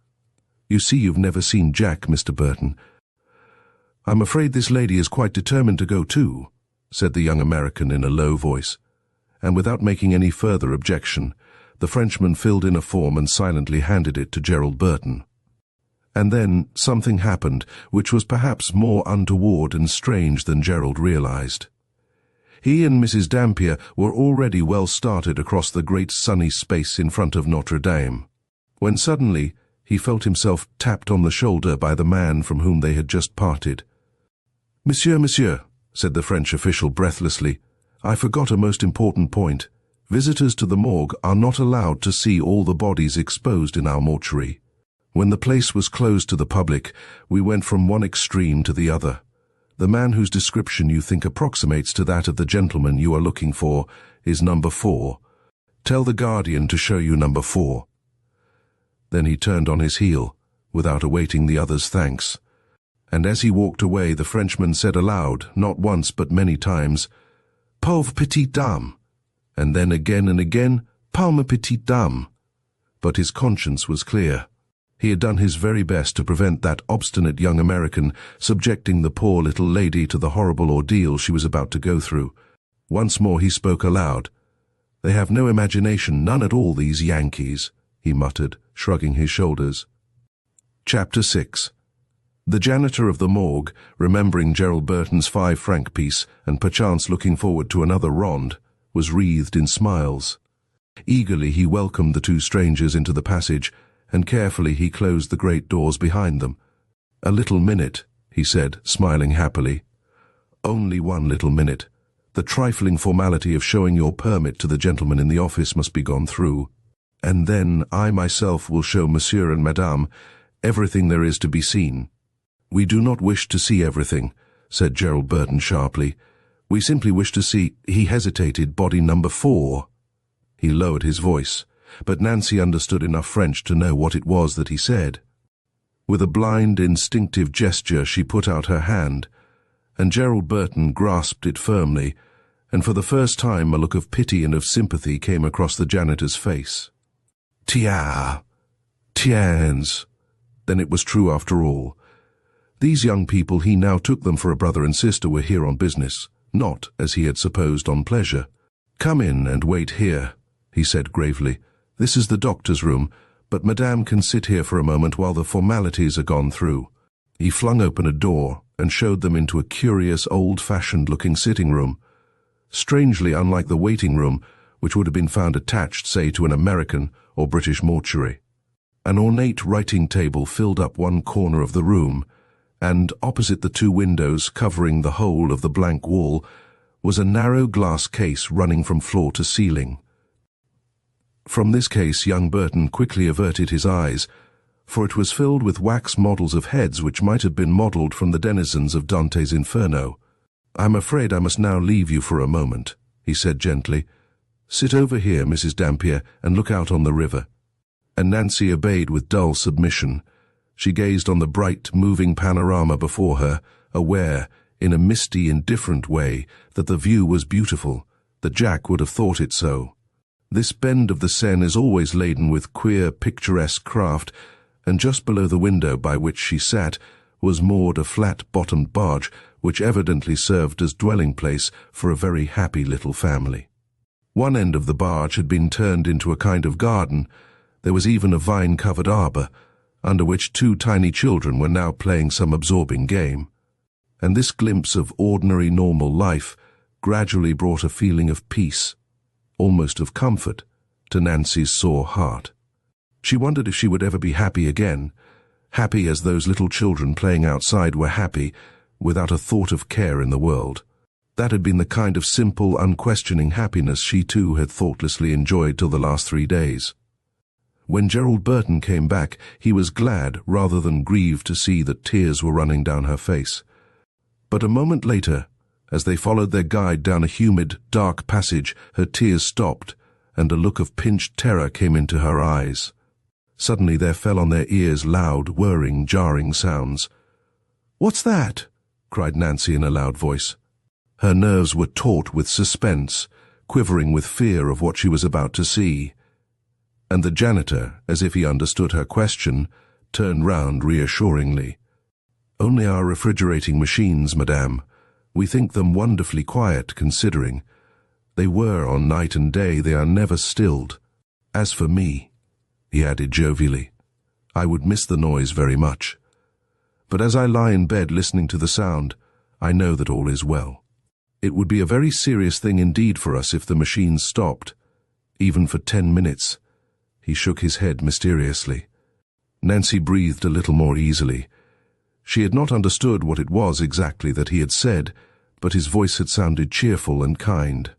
"You see, you've never seen Jack, Mr. Burton." "I'm afraid this lady is quite determined to go too," said the young American in a low voice, and without making any further objection, the Frenchman filled in a form and silently handed it to Gerald Burton. And then something happened which was perhaps more untoward and strange than Gerald realized. He and Mrs. Dampier were already well started across the great sunny space in front of Notre Dame, when suddenly he felt himself tapped on the shoulder by the man from whom they had just parted. Monsieur," said the French official breathlessly, "I forgot a most important point. Visitors to the morgue are not allowed to see all the bodies exposed in our mortuary. When the place was closed to the public, we went from one extreme to the other. The man whose description you think approximates to that of the gentleman you are looking for is number 4. Tell the guardian to show you number 4. Then he turned on his heel, without awaiting the other's thanks. And as he walked away, the Frenchman said aloud, not once but many times, "Pauvre petite dame," and then again and again, "Pauvre petite dame." But his conscience was clear. He had done his very best to prevent that obstinate young American subjecting the poor little lady to the horrible ordeal she was about to go through. Once more he spoke aloud. "They have no imagination, none at all, these Yankees," he muttered, shrugging his shoulders. Chapter 6. The janitor of the morgue, remembering Gerald Burton's 5-franc piece and perchance looking forward to another ronde, was wreathed in smiles. Eagerly he welcomed the two strangers into the passage, and carefully he closed the great doors behind them. "A little minute," he said, smiling happily. "Only one little minute. The trifling formality of showing your permit to the gentleman in the office must be gone through. And then I myself will show Monsieur and Madame everything there is to be seen." "We do not wish to see everything," said Gerald Burton sharply. "We simply wish to see—" He hesitated. "Body number 4. He lowered his voice, but Nancy understood enough French to know what it was that he said. With a blind, instinctive gesture she put out her hand, and Gerald Burton grasped it firmly, and for the first time a look of pity and of sympathy came across the janitor's face. "Tiens! Tiens!" Then it was true after all. These young people, he now took them for a brother and sister, were here on business, not, as he had supposed, on pleasure. "Come in and wait here," he said gravely. "This is the doctor's room, but Madame can sit here for a moment while the formalities are gone through." He flung open a door and showed them into a curious, old-fashioned-looking sitting room, strangely unlike the waiting room, which would have been found attached, say, to an American or British mortuary. An ornate writing table filled up one corner of the room, and opposite the two windows covering the whole of the blank wall was a narrow glass case running from floor to ceiling. From this case young Burton quickly averted his eyes, for it was filled with wax models of heads which might have been modelled from the denizens of Dante's Inferno. "I'm afraid I must now leave you for a moment," he said gently. "Sit over here, Mrs. Dampier, and look out on the river." And Nancy obeyed with dull submission. She gazed on the bright, moving panorama before her, aware, in a misty, indifferent way, that the view was beautiful, that Jack would have thought it so. This bend of the Seine is always laden with queer, picturesque craft, and just below the window by which she sat was moored a flat-bottomed barge which evidently served as dwelling place for a very happy little family. One end of the barge had been turned into a kind of garden. There was even a vine-covered arbour, under which two tiny children were now playing some absorbing game. And this glimpse of ordinary, normal life gradually brought a feeling of peace, almost of comfort, to Nancy's sore heart. She wondered if she would ever be happy again, happy as those little children playing outside were happy, without a thought of care in the world. That had been the kind of simple, unquestioning happiness she too had thoughtlessly enjoyed till the last 3 days. When Gerald Burton came back, he was glad rather than grieved to see that tears were running down her face. But a moment later, as they followed their guide down a humid, dark passage, her tears stopped, and a look of pinched terror came into her eyes. Suddenly there fell on their ears loud, whirring, jarring sounds. "What's that?" cried Nancy in a loud voice. Her nerves were taut with suspense, quivering with fear of what she was about to see. And the janitor, as if he understood her question, turned round reassuringly. "Only our refrigerating machines, Madame. We think them wonderfully quiet, considering. They were on night and day, they are never stilled. As for me," he added jovially, "I would miss the noise very much. But as I lie in bed listening to the sound, I know that all is well. It would be a very serious thing indeed for us if the machines stopped, even for 10 minutes. He shook his head mysteriously. Nancy breathed a little more easily. She had not understood what it was exactly that he had said, but his voice had sounded cheerful and kind.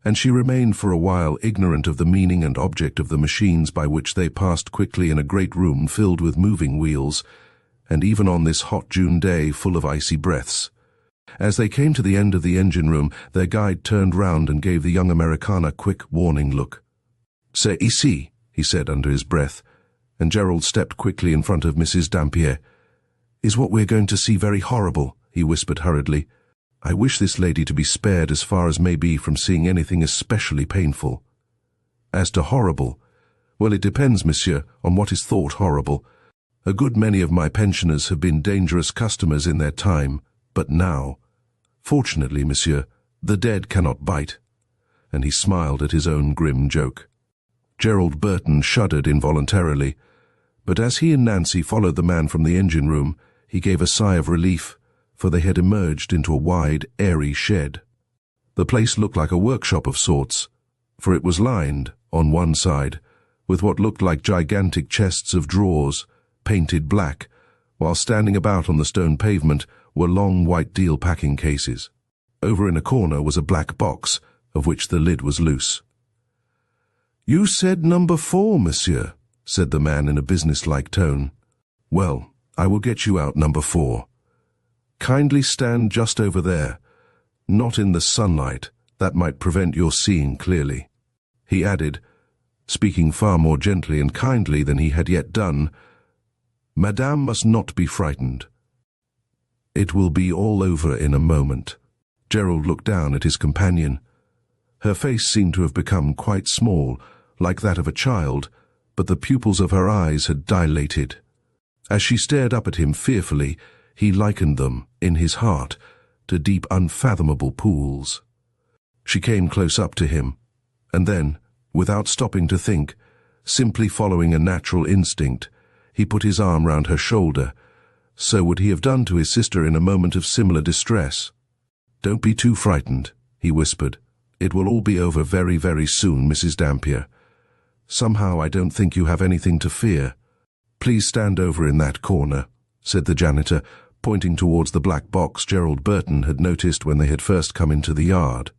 And she remained for a while ignorant of the meaning and object of the machines by which they passed quickly in a great room filled with moving wheels, and even on this hot June day full of icy breaths. As they came to the end of the engine room, their guide turned round and gave the young American a quick, warning look. "C'est ici," he said under his breath, and Gerald stepped quickly in front of Mrs. Dampier. "Is what we're going to see very horrible?" he whispered hurriedly. "I wish this lady to be spared as far as may be from seeing anything especially painful." "As to horrible, well, it depends, monsieur, on what is thought horrible. A good many of my pensioners have been dangerous customers in their time, but now, fortunately, monsieur, the dead cannot bite." And he smiled at his own grim joke. Gerald Burton shuddered involuntarily, but as he and Nancy followed the man from the engine room, he gave a sigh of relief, for they had emerged into a wide, airy shed. The place looked like a workshop of sorts, for it was lined, on one side, with what looked like gigantic chests of drawers, painted black, while standing about on the stone pavement were long white deal packing cases. Over in a corner was a black box, of which the lid was loose. "You said number 4, monsieur," said the man in a business-like tone. "Well, I will get you out number 4. Kindly stand just over there, not in the sunlight, that might prevent your seeing clearly." He added, speaking far more gently and kindly than he had yet done, "Madame must not be frightened. It will be all over in a moment." Gerald looked down at his companion. Her face seemed to have become quite small, like that of a child, but the pupils of her eyes had dilated. As she stared up at him fearfully, he likened them, in his heart, to deep unfathomable pools. She came close up to him, and then, without stopping to think, simply following a natural instinct, he put his arm round her shoulder. So would he have done to his sister in a moment of similar distress. "Don't be too frightened," he whispered. "It will all be over very, very soon, Mrs. Dampier. Somehow I don't think you have anything to fear." "Please stand over in that corner," said the janitor, pointing towards the black box Gerald Burton had noticed when they had first come into the yard.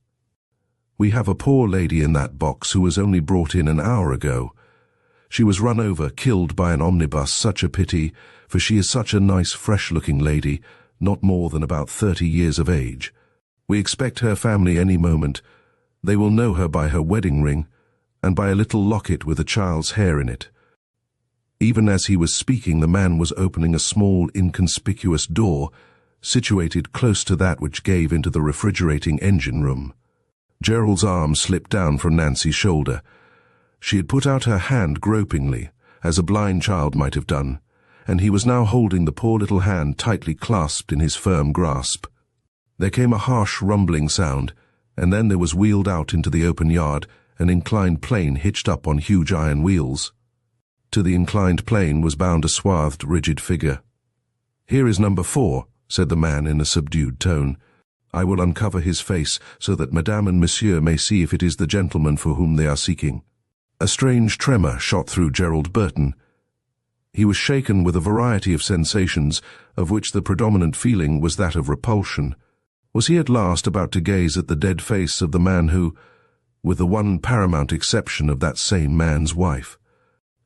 "We have a poor lady in that box who was only brought in an hour ago. She was run over, killed by an omnibus, such a pity, for she is such a nice, fresh-looking lady, not more than about 30 years of age. We expect her family any moment. They will know her by her wedding ring, and by a little locket with a child's hair in it." Even as he was speaking, the man was opening a small, inconspicuous door, situated close to that which gave into the refrigerating engine room. Gerald's arm slipped down from Nancy's shoulder. She had put out her hand gropingly, as a blind child might have done, and he was now holding the poor little hand tightly clasped in his firm grasp. There came a harsh rumbling sound, and then there was wheeled out into the open yard an inclined plane hitched up on huge iron wheels. To the inclined plane was bound a swathed, rigid figure. "Here is number 4, said the man in a subdued tone. "I will uncover his face so that Madame and Monsieur may see if it is the gentleman for whom they are seeking." A strange tremor shot through Gerald Burton. He was shaken with a variety of sensations, of which the predominant feeling was that of repulsion. Was he at last about to gaze at the dead face of the man who, with the one paramount exception of that same man's wife,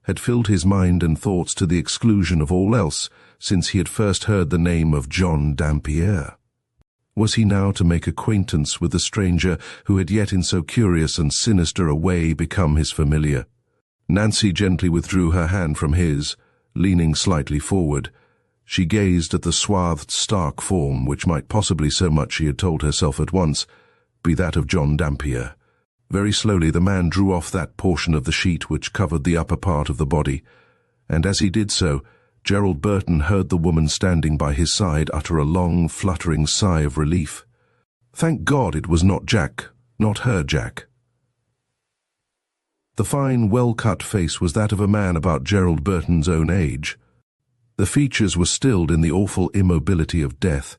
had filled his mind and thoughts to the exclusion of all else since he had first heard the name of John Dampier? Was he now to make acquaintance with the stranger who had yet in so curious and sinister a way become his familiar? Nancy gently withdrew her hand from his, leaning slightly forward. She gazed at the swathed, stark form which might possibly, so much she had told herself at once, be that of John Dampier. Very slowly the man drew off that portion of the sheet which covered the upper part of the body, and as he did so, Gerald Burton heard the woman standing by his side utter a long, fluttering sigh of relief. Thank God it was not Jack, not her Jack. The fine, well-cut face was that of a man about Gerald Burton's own age. The features were stilled in the awful immobility of death,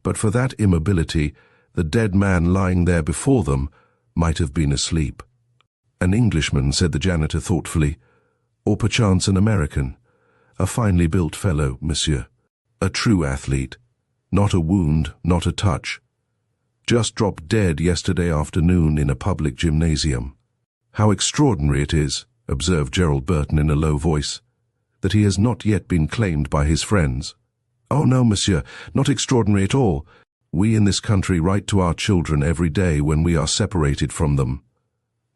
but for that immobility, the dead man lying there before them might have been asleep. "An Englishman," said the janitor thoughtfully, "or perchance an American. A finely built fellow, monsieur. A true athlete. Not a wound, not a touch. Just dropped dead yesterday afternoon in a public gymnasium." "How extraordinary it is," observed Gerald Burton in a low voice, "that he has not yet been claimed by his friends." "Oh no, monsieur, not extraordinary at all. We in this country write to our children every day when we are separated from them.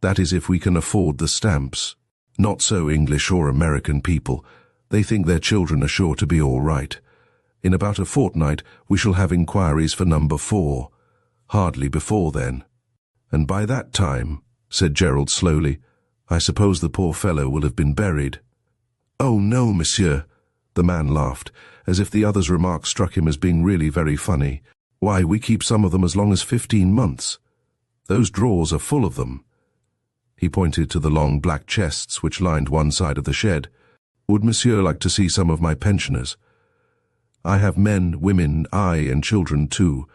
That is if we can afford the stamps. Not so English or American people. They think their children are sure to be all right. In about a fortnight we shall have inquiries for number 4. Hardly before then. And by that time, said Gerald slowly, I suppose the poor fellow will have been buried. Oh no, monsieur, the man laughed, as if the other's remark struck him as being really very funny. Why, we keep some of them as long as 15 months. Those drawers are full of them. He pointed to the long black chests which lined one side of the shed. Would monsieur like to see some of my pensioners? I have men, women, aye, and children too,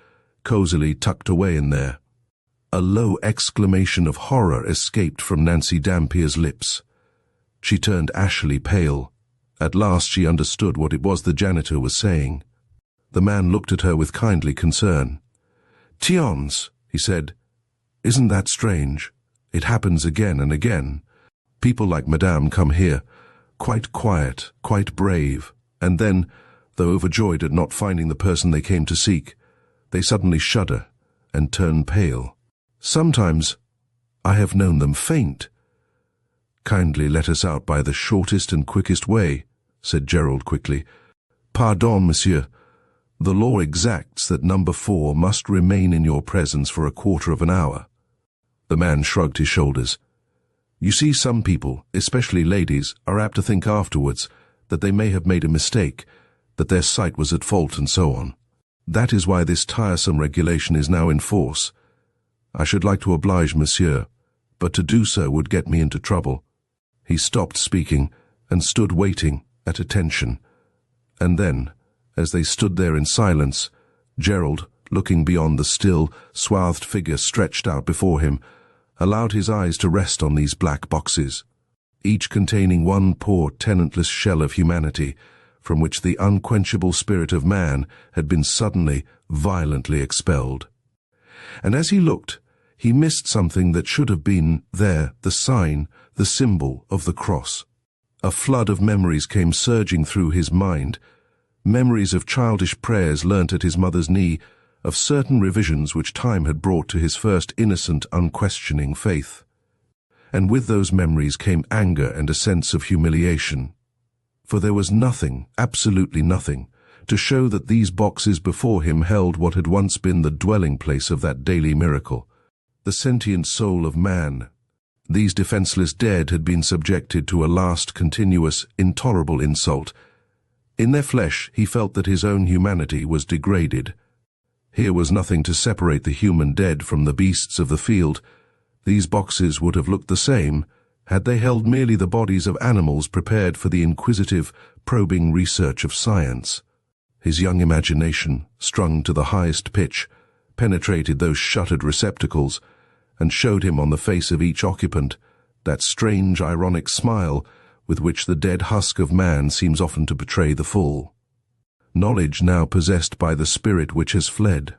cosily tucked away in there. A low exclamation of horror escaped from Nancy Dampier's lips. She turned ashily pale. At last she understood what it was the janitor was saying. The man looked at her with kindly concern. Tiens, he said, isn't that strange? It happens again and again. People like Madame come here, quite quiet, quite brave, and then, though overjoyed at not finding the person they came to seek, they suddenly shudder and turn pale. Sometimes I have known them faint. Kindly let us out by the shortest and quickest way, said Gerald quickly. Pardon, monsieur. The law exacts that number 4 must remain in your presence for a quarter of an hour. The man shrugged his shoulders. You see, some people, especially ladies, are apt to think afterwards that they may have made a mistake, that their sight was at fault and so on. That is why this tiresome regulation is now in force. I should like to oblige monsieur, but to do so would get me into trouble. He stopped speaking and stood waiting, at attention. And then, as they stood there in silence, Gerald, looking beyond the still, swathed figure stretched out before him, allowed his eyes to rest on these black boxes, each containing one poor tenantless shell of humanity, from which the unquenchable spirit of man had been suddenly, violently expelled. And as he looked, he missed something that should have been there, the sign, the symbol of the cross. A flood of memories came surging through his mind, memories of childish prayers learnt at his mother's knee, of certain revisions which time had brought to his first innocent, unquestioning faith. And with those memories came anger and a sense of humiliation. For there was nothing, absolutely nothing, to show that these boxes before him held what had once been the dwelling place of that daily miracle, the sentient soul of man. These defenseless dead had been subjected to a last, continuous, intolerable insult. In their flesh he felt that his own humanity was degraded. Here was nothing to separate the human dead from the beasts of the field. These boxes would have looked the same had they held merely the bodies of animals prepared for the inquisitive, probing research of science. His young imagination, strung to the highest pitch, penetrated those shuttered receptacles, and showed him on the face of each occupant that strange, ironic smile with which the dead husk of man seems often to betray the full. Knowledge now possessed by the spirit which has fled.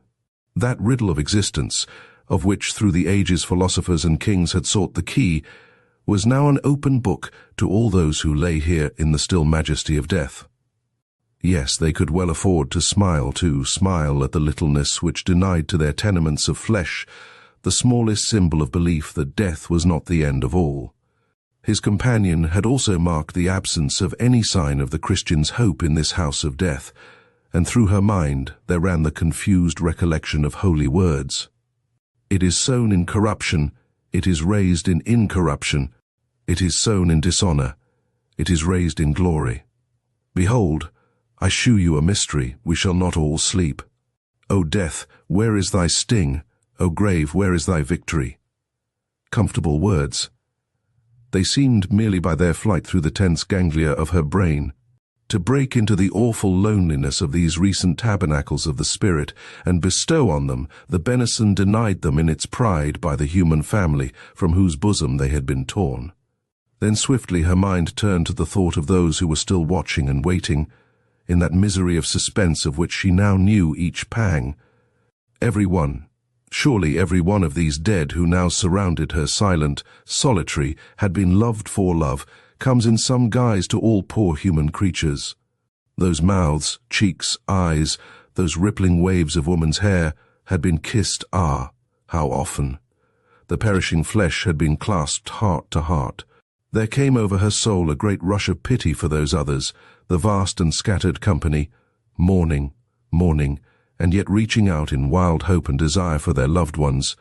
That riddle of existence, of which through the ages philosophers and kings had sought the key, was now an open book to all those who lay here in the still majesty of death. Yes, they could well afford to smile too, smile at the littleness which denied to their tenements of flesh the smallest symbol of belief that death was not the end of all. His companion had also marked the absence of any sign of the Christian's hope in this house of death, and through her mind there ran the confused recollection of holy words. It is sown in corruption, it is raised in incorruption, it is sown in dishonor, it is raised in glory. Behold, I shew you a mystery, we shall not all sleep. O death, where is thy sting? O grave, where is thy victory? Comfortable words. They seemed, merely by their flight through the tense ganglia of her brain, to break into the awful loneliness of these recent tabernacles of the spirit, and bestow on them the benison denied them in its pride by the human family from whose bosom they had been torn. Then swiftly her mind turned to the thought of those who were still watching and waiting, in that misery of suspense of which she now knew each pang. Every one, surely every one of these dead who now surrounded her silent, solitary, had been loved for love, comes in some guise to all poor human creatures. Those mouths, cheeks, eyes, those rippling waves of woman's hair, had been kissed, how often. The perishing flesh had been clasped heart to heart. There came over her soul a great rush of pity for those others, the vast and scattered company, mourning, and yet reaching out in wild hope and desire for their loved ones,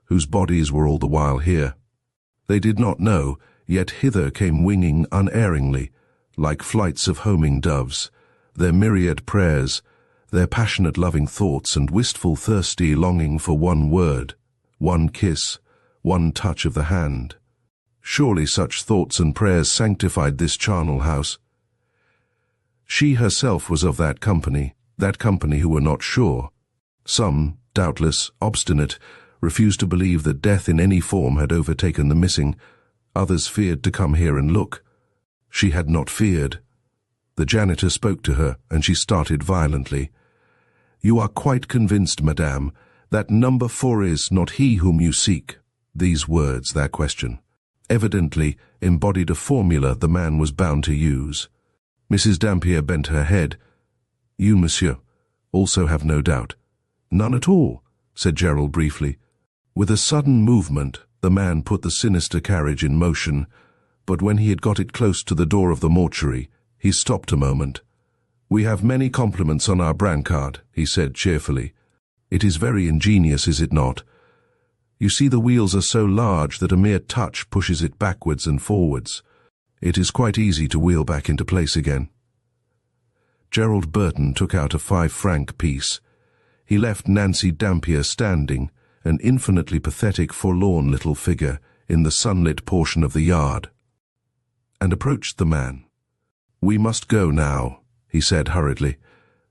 whose bodies were all the while here. They did not know, yet hither came winging unerringly, like flights of homing doves, their myriad prayers, their passionate loving thoughts and wistful thirsty longing for one word, one kiss, one touch of the hand. Surely such thoughts and prayers sanctified this charnel house. She herself was of that company who were not sure. Some, doubtless, obstinate, refused to believe that death in any form had overtaken the missing. Others feared to come here and look. She had not feared. The janitor spoke to her, and she started violently. "You are quite convinced, madame, that number 4 is not he whom you seek?" These words, that question, evidently embodied a formula the man was bound to use. Mrs. Dampier bent her head. "You, monsieur, also have no doubt?" "None at all," said Gerald briefly. With a sudden movement, the man put the sinister carriage in motion, but when he had got it close to the door of the mortuary, he stopped a moment. "We have many compliments on our brancard," he said cheerfully. "It is very ingenious, is it not? You see, the wheels are so large that a mere touch pushes it backwards and forwards. It is quite easy to wheel back into place again." Gerald Burton took out a 5-franc piece. He left Nancy Dampier standing, an infinitely pathetic, forlorn little figure, in the sunlit portion of the yard, and approached the man. "We must go now," he said hurriedly.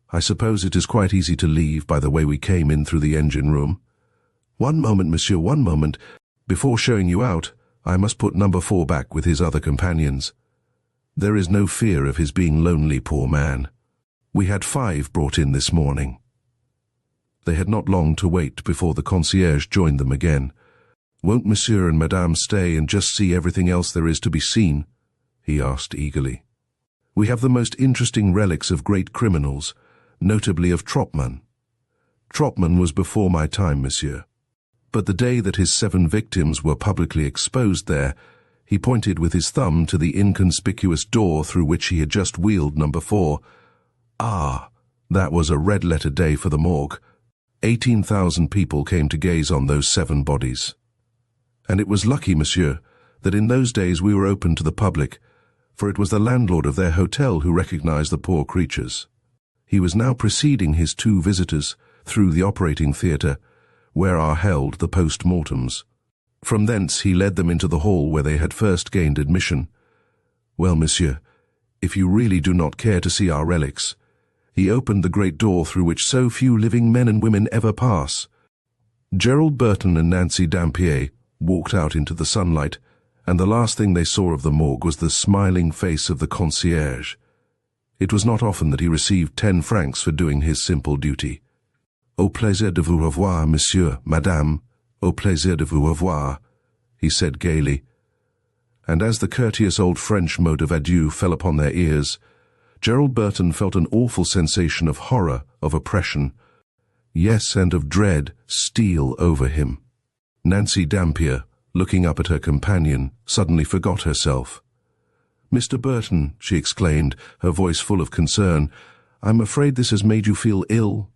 "I suppose it is quite easy to leave by the way we came in through the engine room." "One moment, monsieur, one moment. Before showing you out, I must put number 4 back with his other companions. There is no fear of his being lonely, poor man. We had 5 brought in this morning." They had not long to wait before the concierge joined them again. "Won't monsieur and madame stay and just see everything else there is to be seen?" he asked eagerly. "We have the most interesting relics of great criminals, notably of Tropman. Tropman was before my time, monsieur. But the day that his 7 victims were publicly exposed there, he pointed with his thumb to the inconspicuous door through which he had just wheeled number 4. That was a red-letter day for the morgue. 18,000 people came to gaze on those 7 bodies. And it was lucky, monsieur, that in those days we were open to the public, for it was the landlord of their hotel who recognized the poor creatures. He was now preceding his 2 visitors through the operating theatre, where are held the post-mortems. From thence he led them into the hall where they had first gained admission. Well, monsieur, if you really do not care to see our relics, he opened the great door through which so few living men and women ever pass." Gerald Burton and Nancy Dampier walked out into the sunlight, and the last thing they saw of the morgue was the smiling face of the concierge. It was not often that he received 10 francs for doing his simple duty. "Au plaisir de vous revoir, monsieur, madame, au plaisir de vous revoir," he said gaily. And as the courteous old French mode of adieu fell upon their ears, Gerald Burton felt an awful sensation of horror, of oppression, yes, and of dread, steal over him. Nancy Dampier, looking up at her companion, suddenly forgot herself. "Mr. Burton," she exclaimed, her voice full of concern, "I'm afraid this has made you feel ill.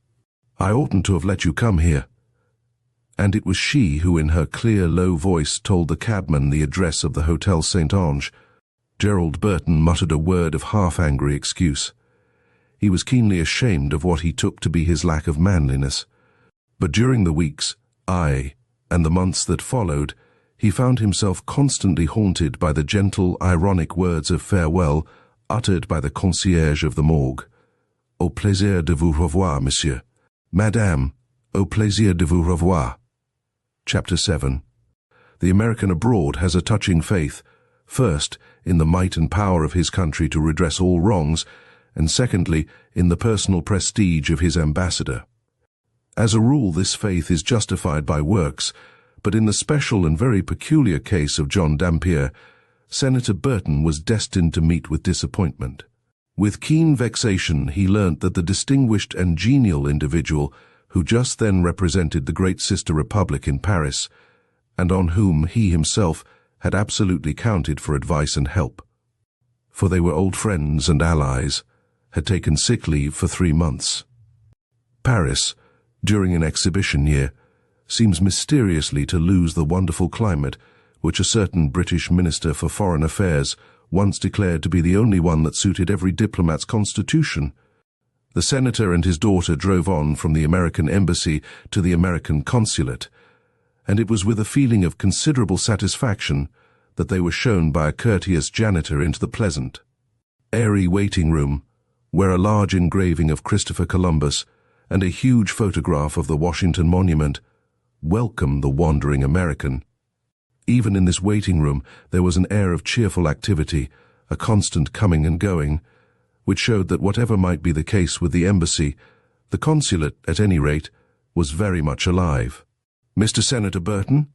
I oughtn't to have let you come here." And it was she who in her clear, low voice told the cabman the address of the Hotel St. Ange. Gerald Burton muttered a word of half-angry excuse. He was keenly ashamed of what he took to be his lack of manliness. But during the weeks, and the months that followed, he found himself constantly haunted by the gentle, ironic words of farewell uttered by the concierge of the morgue. "Au plaisir de vous revoir, monsieur. Madame, au plaisir de vous revoir." Chapter 7. The American abroad has a touching faith, first, in the might and power of his country to redress all wrongs, and secondly, in the personal prestige of his ambassador. As a rule, this faith is justified by works, but in the special and very peculiar case of John Dampier, Senator Burton was destined to meet with disappointment. With keen vexation, he learnt that the distinguished and genial individual who just then represented the great sister republic in Paris, and on whom he himself had absolutely counted for advice and help, for they were old friends and allies, had taken sick leave for 3 months. Paris, during an exhibition year, seems mysteriously to lose the wonderful climate which a certain British Minister for Foreign Affairs once declared to be the only one that suited every diplomat's constitution. The senator and his daughter drove on from the American embassy to the American consulate, and it was with a feeling of considerable satisfaction that they were shown by a courteous janitor into the pleasant, airy waiting room, where a large engraving of Christopher Columbus and a huge photograph of the Washington Monument welcomed the wandering American. Even in this waiting room there was an air of cheerful activity, a constant coming and going, which showed that whatever might be the case with the embassy, the consulate, at any rate, was very much alive. "Mr. Senator Burton?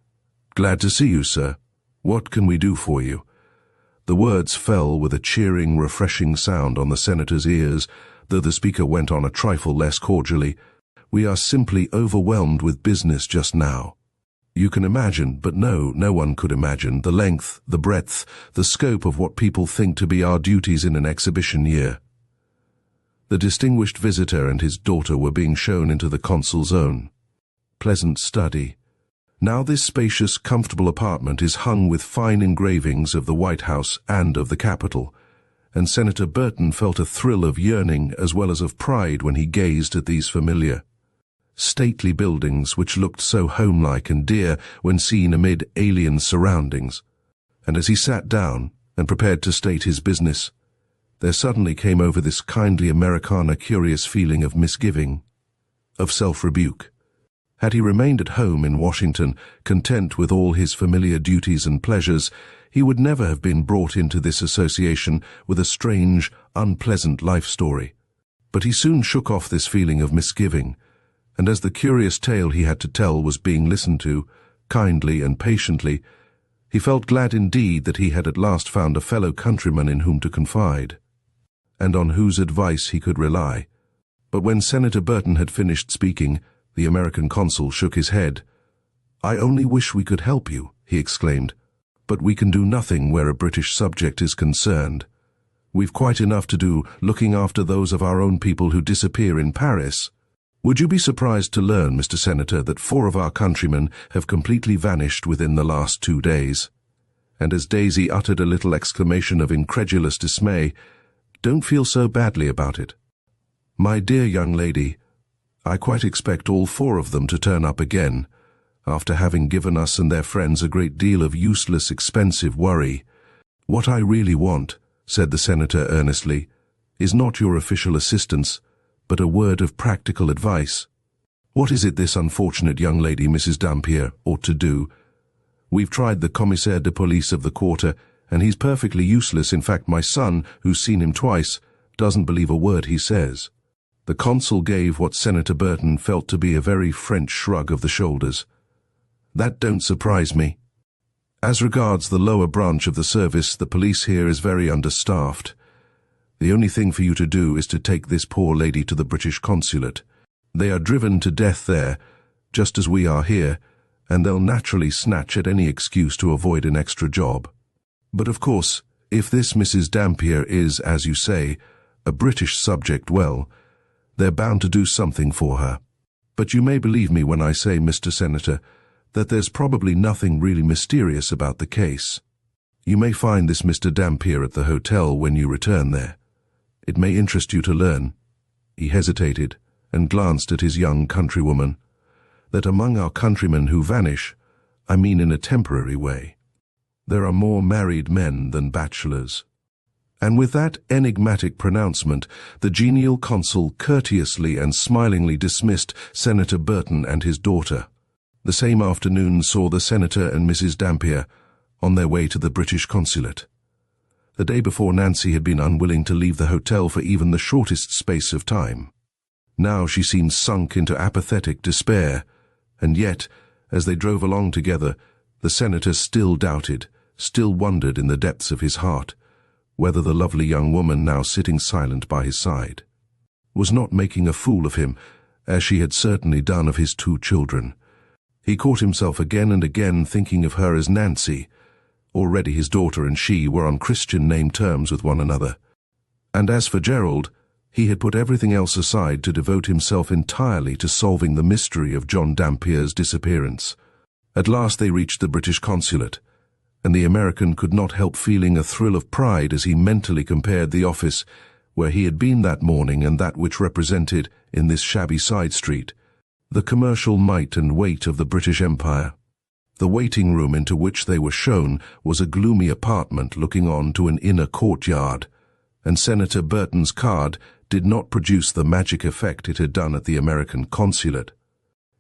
Glad to see you, sir. What can we do for you?" The words fell with a cheering, refreshing sound on the senator's ears, though the speaker went on a trifle less cordially. "We are simply overwhelmed with business just now. You can imagine, but no one could imagine, the length, the breadth, the scope of what people think to be our duties in an exhibition year." The distinguished visitor and his daughter were being shown into the consul's own pleasant study. Now this spacious, comfortable apartment is hung with fine engravings of the White House and of the Capitol, and Senator Burton felt a thrill of yearning as well as of pride when he gazed at these familiar, stately buildings which looked so homelike and dear when seen amid alien surroundings. And as he sat down and prepared to state his business, there suddenly came over this kindly Americana curious feeling of misgiving, of self-rebuke. Had he remained at home in Washington, content with all his familiar duties and pleasures, he would never have been brought into this association with a strange, unpleasant life story. But he soon shook off this feeling of misgiving, and as the curious tale he had to tell was being listened to, kindly and patiently, he felt glad indeed that he had at last found a fellow countryman in whom to confide, and on whose advice he could rely. But when Senator Burton had finished speaking, the American consul shook his head. "I only wish we could help you," he exclaimed, "but we can do nothing where a British subject is concerned. We've quite enough to do looking after those of our own people who disappear in Paris. Would you be surprised to learn, Mr. Senator, that 4 of our countrymen have completely vanished within the last 2 days?" And as Daisy uttered a little exclamation of incredulous dismay, "Don't feel so badly about it. My dear young lady, I quite expect all 4 of them to turn up again, after having given us and their friends a great deal of useless, expensive worry. What I really want," said the senator earnestly, "is not your official assistance, but a word of practical advice. What is it this unfortunate young lady, Mrs. Dampier, ought to do? We've tried the commissaire de police of the quarter, and he's perfectly useless. In fact, my son, who's seen him twice, doesn't believe a word he says." The consul gave what Senator Burton felt to be a very French shrug of the shoulders. "That don't surprise me. As regards the lower branch of the service, the police here is very understaffed. The only thing for you to do is to take this poor lady to the British consulate. They are driven to death there, just as we are here, and they'll naturally snatch at any excuse to avoid an extra job. But of course, if this Mrs. Dampier is, as you say, a British subject, well, they're bound to do something for her. But you may believe me when I say, Mr. Senator, that there's probably nothing really mysterious about the case. You may find this Mr. Dampier at the hotel when you return there. It may interest you to learn," he hesitated and glanced at his young countrywoman, "that among our countrymen who vanish, I mean in a temporary way, there are more married men than bachelors." And with that enigmatic pronouncement, the genial consul courteously and smilingly dismissed Senator Burton and his daughter. The same afternoon saw the senator and Mrs. Dampier on their way to the British consulate. The day before, Nancy had been unwilling to leave the hotel for even the shortest space of time. Now she seemed sunk into apathetic despair, and yet, as they drove along together, the senator still doubted, still wondered in the depths of his heart, whether the lovely young woman now sitting silent by his side was not making a fool of him, as she had certainly done of his 2 children. He caught himself again and again thinking of her as Nancy. Already his daughter and she were on Christian name terms with one another. And as for Gerald, he had put everything else aside to devote himself entirely to solving the mystery of John Dampier's disappearance. At last they reached the British consulate, and the American could not help feeling a thrill of pride as he mentally compared the office where he had been that morning and that which represented, in this shabby side street, the commercial might and weight of the British Empire. The waiting room into which they were shown was a gloomy apartment looking on to an inner courtyard, and Senator Burton's card did not produce the magic effect it had done at the American consulate.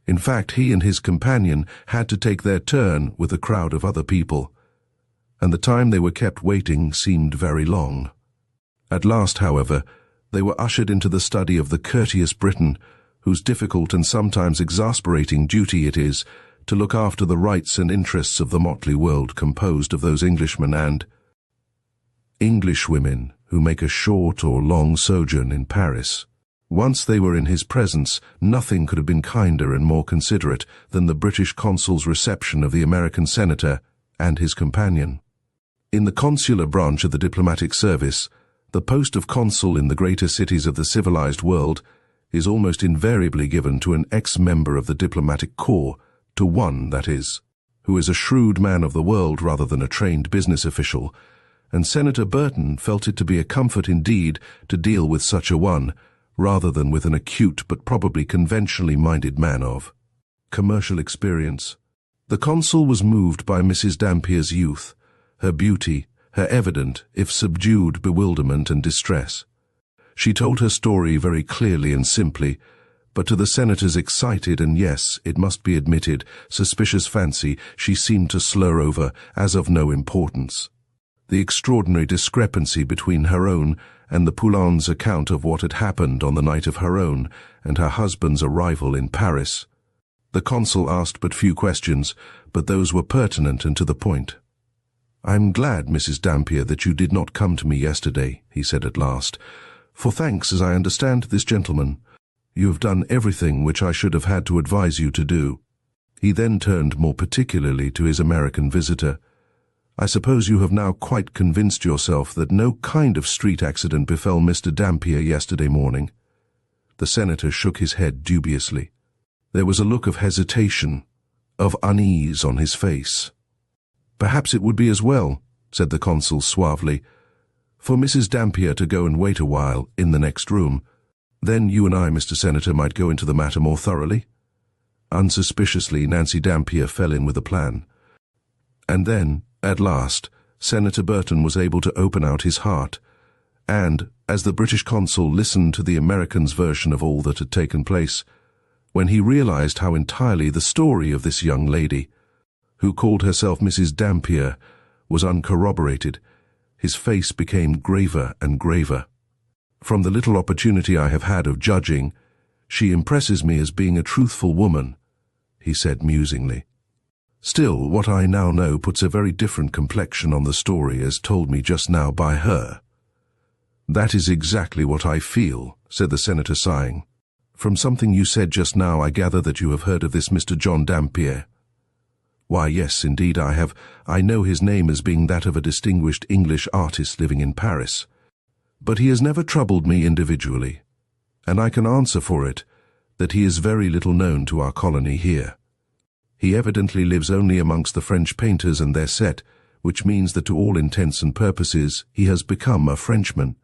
In fact, he and his companion had to take their turn with a crowd of other people, and the time they were kept waiting seemed very long. At last, however, they were ushered into the study of the courteous Briton, whose difficult and sometimes exasperating duty it is to look after the rights and interests of the motley world composed of those Englishmen and Englishwomen who make a short or long sojourn in Paris. Once they were in his presence, nothing could have been kinder and more considerate than the British consul's reception of the American senator and his companion. In the consular branch of the diplomatic service, the post of consul in the greater cities of the civilized world is almost invariably given to an ex-member of the diplomatic corps, to one, that is, who is a shrewd man of the world rather than a trained business official, and Senator Burton felt it to be a comfort indeed to deal with such a one, rather than with an acute but probably conventionally minded man of commercial experience. The consul was moved by Mrs. Dampier's youth, her beauty, her evident, if subdued, bewilderment and distress. She told her story very clearly and simply, but to the senator's excited and, yes, it must be admitted, suspicious fancy, she seemed to slur over as of no importance. The extraordinary discrepancy between her own and the Poulains' account of what had happened on the night of her own and her husband's arrival in Paris. The consul asked but few questions, but those were pertinent and to the point. "I'm glad, Mrs. Dampier, that you did not come to me yesterday," he said at last, "for thanks, as I understand this gentleman, you have done everything which I should have had to advise you to do." He then turned more particularly to his American visitor. "I suppose you have now quite convinced yourself that no kind of street accident befell Mr. Dampier yesterday morning?" The senator shook his head dubiously. There was a look of hesitation, of unease on his face. "Perhaps it would be as well," said the consul suavely, "for Mrs. Dampier to go and wait a while in the next room. Then you and I, Mr. Senator, might go into the matter more thoroughly." Unsuspiciously, Nancy Dampier fell in with a plan. And then, at last, Senator Burton was able to open out his heart, and, as the British consul listened to the American's version of all that had taken place, when he realized how entirely the story of this young lady, who called herself Mrs. Dampier, was uncorroborated, his face became graver and graver. "From the little opportunity I have had of judging, she impresses me as being a truthful woman," he said musingly. "Still, what I now know puts a very different complexion on the story as told me just now by her." "That is exactly what I feel," said the senator, sighing. "From something you said just now, I gather that you have heard of this Mr. John Dampier." "Why, yes, indeed I have. I know his name as being that of a distinguished English artist living in Paris. But he has never troubled me individually, and I can answer for it that he is very little known to our colony here. He evidently lives only amongst the French painters and their set, which means that to all intents and purposes he has become a Frenchman."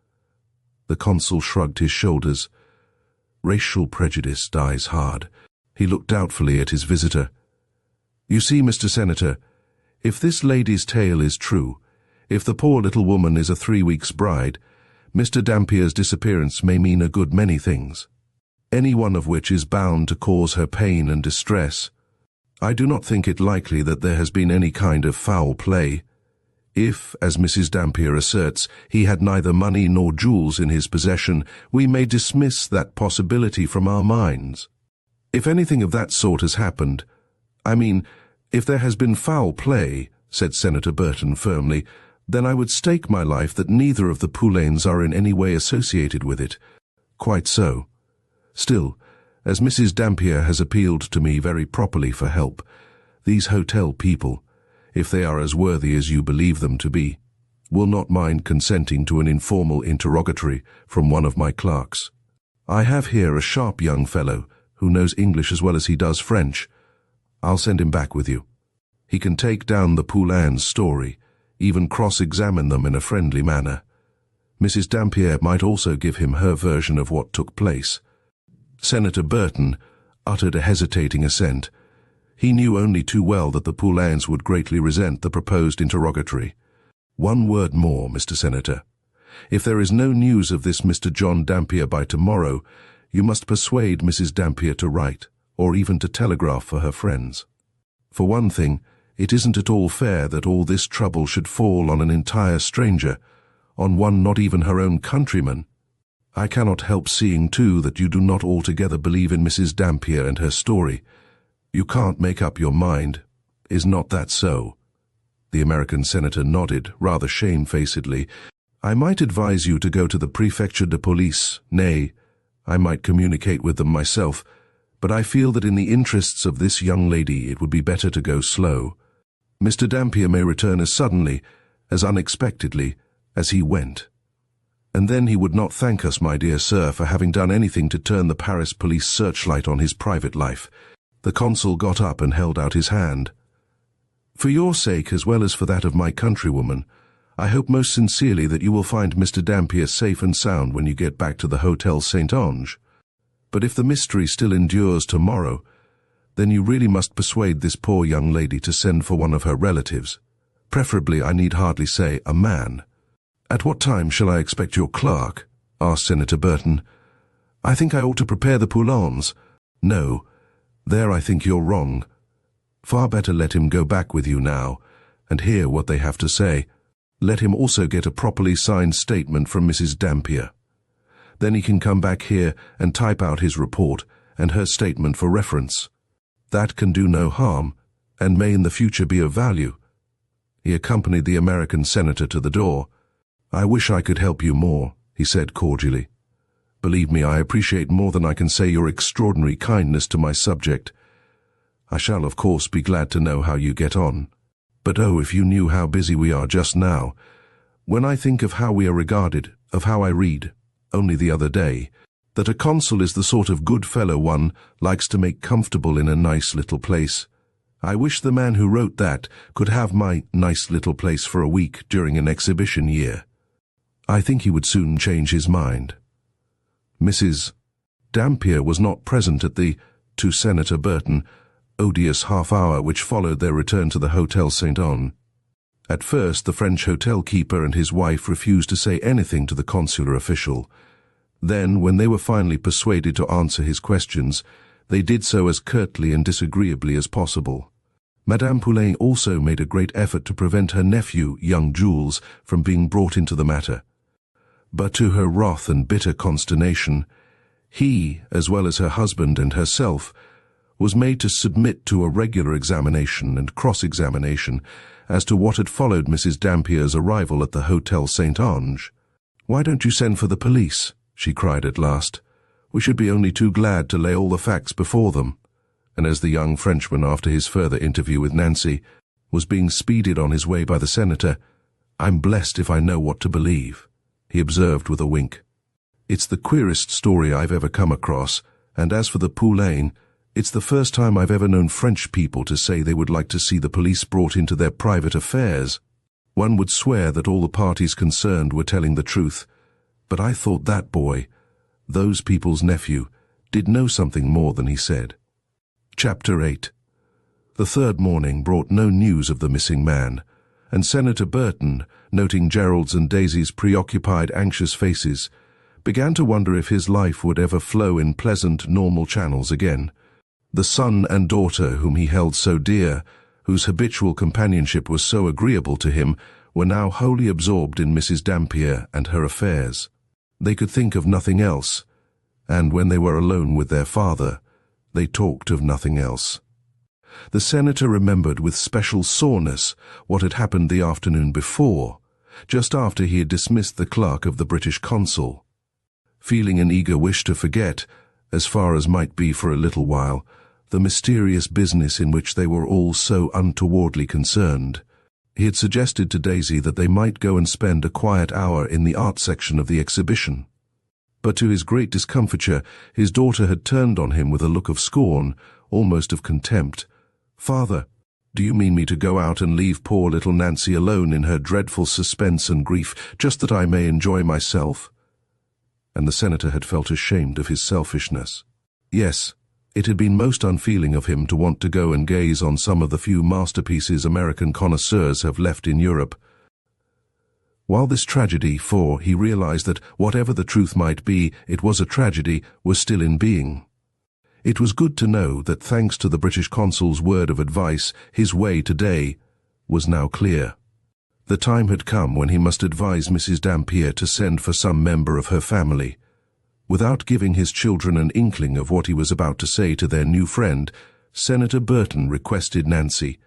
The consul shrugged his shoulders. Racial prejudice dies hard. He looked doubtfully at his visitor. "You see, Mr. Senator, if this lady's tale is true, if the poor little woman is a 3 weeks' bride, Mr. Dampier's disappearance may mean a good many things, any one of which is bound to cause her pain and distress. I do not think it likely that there has been any kind of foul play. If, as Mrs. Dampier asserts, he had neither money nor jewels in his possession, we may dismiss that possibility from our minds. If anything of that sort has happened, I mean, if there has been foul play," said Senator Burton firmly, Then I would stake my life that neither of the Poulains are in any way associated with it. Quite so. Still, as Mrs. Dampier has appealed to me very properly for help, these hotel people, if they are as worthy as you believe them to be, will not mind consenting to an informal interrogatory from one of my clerks. I have here a sharp young fellow who knows English as well as he does French. I'll send him back with you. He can take down the Poulains' story, even cross-examine them in a friendly manner. Mrs. Dampier might also give him her version of what took place. Senator Burton uttered a hesitating assent. He knew only too well that the Poulains would greatly resent the proposed interrogatory. One word more, Mr. Senator. If there is no news of this Mr. John Dampier by tomorrow, you must persuade Mrs. Dampier to write, or even to telegraph for her friends. For one thing, it isn't at all fair that all this trouble should fall on an entire stranger, on one not even her own countryman. I cannot help seeing, too, that you do not altogether believe in Mrs. Dampier and her story. You can't make up your mind. Is not that so? The American senator nodded, rather shamefacedly. I might advise you to go to the Prefecture de Police. Nay, I might communicate with them myself, but I feel that in the interests of this young lady it would be better to go slow. Mr. Dampier may return as suddenly, as unexpectedly, as he went. And then he would not thank us, my dear sir, for having done anything to turn the Paris police searchlight on his private life. The consul got up and held out his hand. For your sake, as well as for that of my countrywoman, I hope most sincerely that you will find Mr. Dampier safe and sound when you get back to the Hotel Saint-Ange. But if the mystery still endures tomorrow, then you really must persuade this poor young lady to send for one of her relatives. Preferably, I need hardly say, a man. At what time shall I expect your clerk? Asked Senator Burton. I think I ought to prepare the Poulains. No, there I think you're wrong. Far better let him go back with you now, and hear what they have to say. Let him also get a properly signed statement from Mrs. Dampier. Then he can come back here and type out his report and her statement for reference. That can do no harm, and may in the future be of value. He accompanied the American senator to the door. I wish I could help you more, he said cordially. Believe me, I appreciate more than I can say your extraordinary kindness to my subject. I shall, of course, be glad to know how you get on. But oh, if you knew how busy we are just now. When I think of how we are regarded, of how I read, only the other day, that a consul is the sort of good fellow one likes to make comfortable in a nice little place. I wish the man who wrote that could have my nice little place for a week during an exhibition year. I think he would soon change his mind. Mrs. Dampier was not present at the, to Senator Burton, odious half-hour which followed their return to the Hotel Saint-Ange. At first, the French hotel-keeper and his wife refused to say anything to the consular official. Then, when they were finally persuaded to answer his questions, they did so as curtly and disagreeably as possible. Madame Poulain also made a great effort to prevent her nephew, young Jules, from being brought into the matter. But to her wrath and bitter consternation, he, as well as her husband and herself, was made to submit to a regular examination and cross-examination as to what had followed Mrs. Dampier's arrival at the Hotel Saint-Ange. "Why don't you send for the police?" she cried at last. "We should be only too glad to lay all the facts before them." And as the young Frenchman, after his further interview with Nancy, was being speeded on his way by the senator, "I'm blessed if I know what to believe," he observed with a wink. "It's the queerest story I've ever come across, and as for the Poulain, it's the first time I've ever known French people to say they would like to see the police brought into their private affairs. One would swear that all the parties concerned were telling the truth, but I thought that boy, those people's nephew, did know something more than he said." Chapter 8. The third morning brought no news of the missing man, and Senator Burton, noting Gerald's and Daisy's preoccupied, anxious faces, began to wonder if his life would ever flow in pleasant, normal channels again. The son and daughter whom he held so dear, whose habitual companionship was so agreeable to him, were now wholly absorbed in Mrs. Dampier and her affairs. They could think of nothing else, and when they were alone with their father, they talked of nothing else. The senator remembered with special soreness what had happened the afternoon before, just after he had dismissed the clerk of the British consul. Feeling an eager wish to forget, as far as might be for a little while, the mysterious business in which they were all so untowardly concerned, he had suggested to Daisy that they might go and spend a quiet hour in the art section of the exhibition. But to his great discomfiture, his daughter had turned on him with a look of scorn, almost of contempt. "Father, do you mean me to go out and leave poor little Nancy alone in her dreadful suspense and grief, just that I may enjoy myself?" And the senator had felt ashamed of his selfishness. Yes, it had been most unfeeling of him to want to go and gaze on some of the few masterpieces American connoisseurs have left in Europe. While this tragedy, for he realized that whatever the truth might be, it was a tragedy, was still in being. It was good to know that thanks to the British consul's word of advice, his way today was now clear. The time had come when he must advise Mrs. Dampier to send for some member of her family. Without giving his children an inkling of what he was about to say to their new friend, Senator Burton requested Nancy,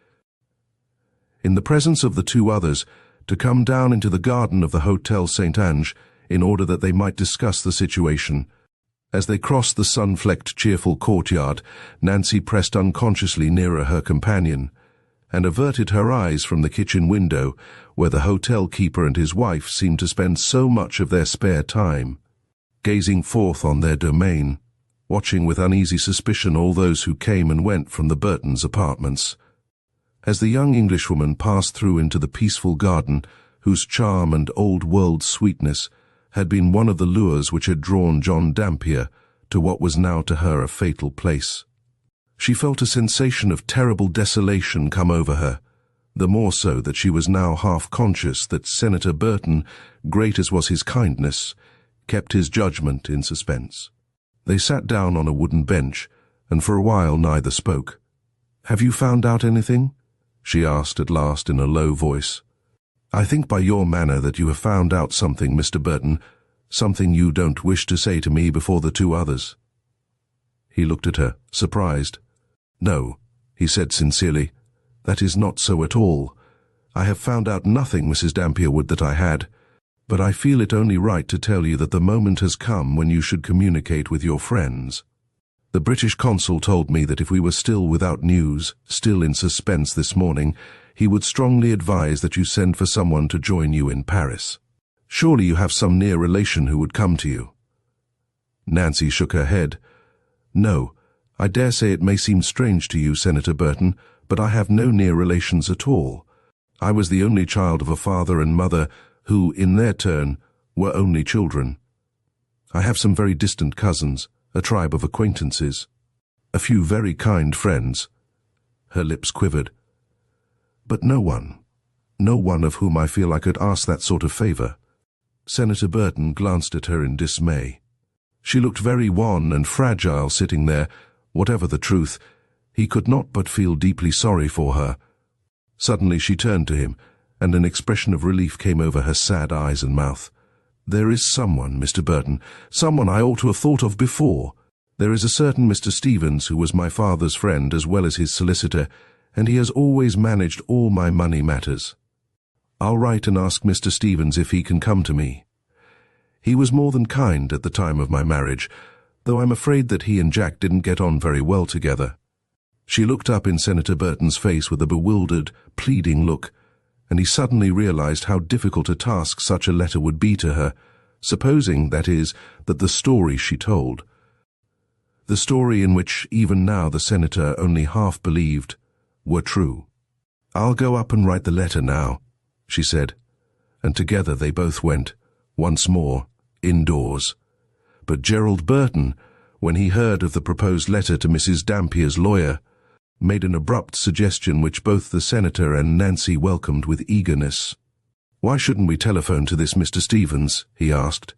in the presence of the two others, to come down into the garden of the Hotel St. Ange in order that they might discuss the situation. As they crossed the sun-flecked, cheerful courtyard, Nancy pressed unconsciously nearer her companion, and averted her eyes from the kitchen window, where the hotel keeper and his wife seemed to spend so much of their spare time, gazing forth on their domain, watching with uneasy suspicion all those who came and went from the Burtons' apartments. As the young Englishwoman passed through into the peaceful garden, whose charm and old-world sweetness had been one of the lures which had drawn John Dampier to what was now to her a fatal place, she felt a sensation of terrible desolation come over her, the more so that she was now half conscious that Senator Burton, great as was his kindness, kept his judgment in suspense. They sat down on a wooden bench, and for a while neither spoke. "Have you found out anything?" she asked at last in a low voice. "I think by your manner that you have found out something, Mr. Burton, something you don't wish to say to me before the two others." He looked at her, surprised. "No," he said sincerely, "that is not so at all. I have found out nothing, Mrs. Dampier, would that I had, but I feel it only right to tell you that the moment has come when you should communicate with your friends. The British consul told me that if we were still without news, still in suspense this morning, he would strongly advise that you send for someone to join you in Paris. Surely you have some near relation who would come to you." Nancy shook her head. "No, I dare say it may seem strange to you, Senator Burton, but I have no near relations at all. I was the only child of a father and mother who, in their turn, were only children. I have some very distant cousins, a tribe of acquaintances, a few very kind friends." Her lips quivered. "But no one of whom I feel I could ask that sort of favor." Senator Burton glanced at her in dismay. She looked very wan and fragile sitting there. Whatever the truth, he could not but feel deeply sorry for her. Suddenly she turned to him, and an expression of relief came over her sad eyes and mouth. "There is someone, Mr. Burton, someone I ought to have thought of before. There is a certain Mr. Stevens who was my father's friend as well as his solicitor, and he has always managed all my money matters. I'll write and ask Mr. Stevens if he can come to me. He was more than kind at the time of my marriage, though I'm afraid that he and Jack didn't get on very well together." She looked up in Senator Burton's face with a bewildered, pleading look, and he suddenly realized how difficult a task such a letter would be to her, supposing, that is, that the story she told, the story in which even now the senator only half believed, were true. "I'll go up and write the letter now," she said, and together they both went, once more, indoors. But Gerald Burton, when he heard of the proposed letter to Mrs. Dampier's lawyer, made an abrupt suggestion which both the senator and Nancy welcomed with eagerness. "Why shouldn't we telephone to this Mr. Stevens?" he asked.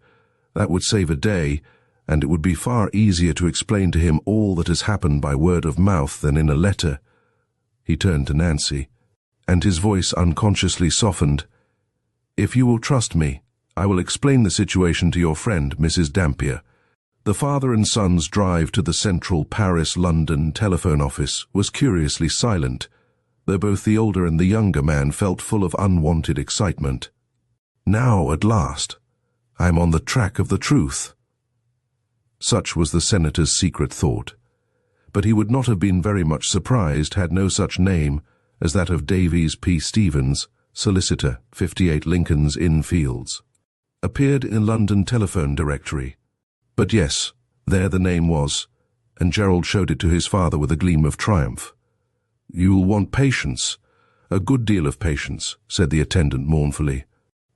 "That would save a day, and it would be far easier to explain to him all that has happened by word of mouth than in a letter." He turned to Nancy, and his voice unconsciously softened. "If you will trust me, I will explain the situation to your friend, Mrs. Dampier." The father and son's drive to the central Paris-London telephone office was curiously silent, though both the older and the younger man felt full of unwanted excitement. Now, at last, I am on the track of the truth. Such was the senator's secret thought, but he would not have been very much surprised had no such name as that of Davies P. Stevens, solicitor, 58 Lincoln's Inn Fields, appeared in London telephone directory. But yes, there the name was, and Gerald showed it to his father with a gleam of triumph. "You'll want patience, a good deal of patience," said the attendant mournfully.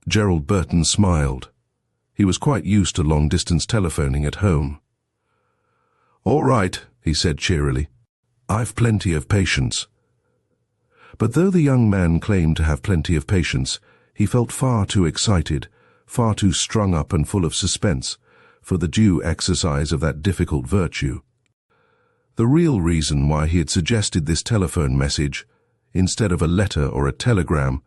Gerald Burton smiled. He was quite used to long-distance telephoning at home. "All right," he said cheerily. "I've plenty of patience." But though the young man claimed to have plenty of patience, he felt far too excited, far too strung up and full of suspense for the due exercise of that difficult virtue. The real reason why he had suggested this telephone message, instead of a letter or a telegram,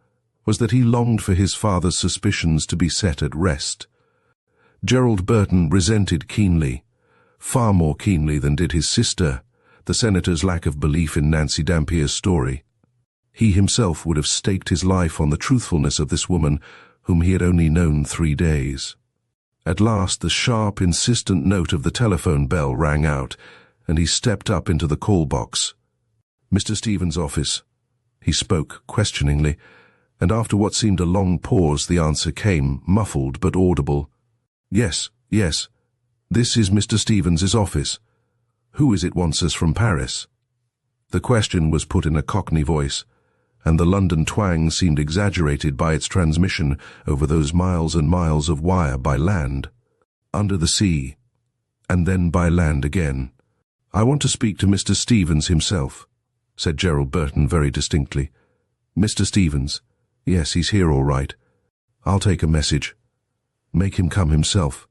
was that he longed for his father's suspicions to be set at rest. Gerald Burton resented keenly, far more keenly than did his sister, the senator's lack of belief in Nancy Dampier's story. He himself would have staked his life on the truthfulness of this woman whom he had only known 3 days. At last the sharp, insistent note of the telephone bell rang out, and he stepped up into the call box. "Mr. Stevens' office." He spoke questioningly, and after what seemed a long pause the answer came, muffled but audible. "Yes, yes. This is Mr. Stevens' office. Who is it wants us from Paris?" The question was put in a Cockney voice, and the London twang seemed exaggerated by its transmission over those miles and miles of wire by land, under the sea, and then by land again. "I want to speak to Mr. Stevens himself," said Gerald Burton very distinctly. "Mr. Stevens? Yes, he's here all right. I'll take a message." "Make him come himself."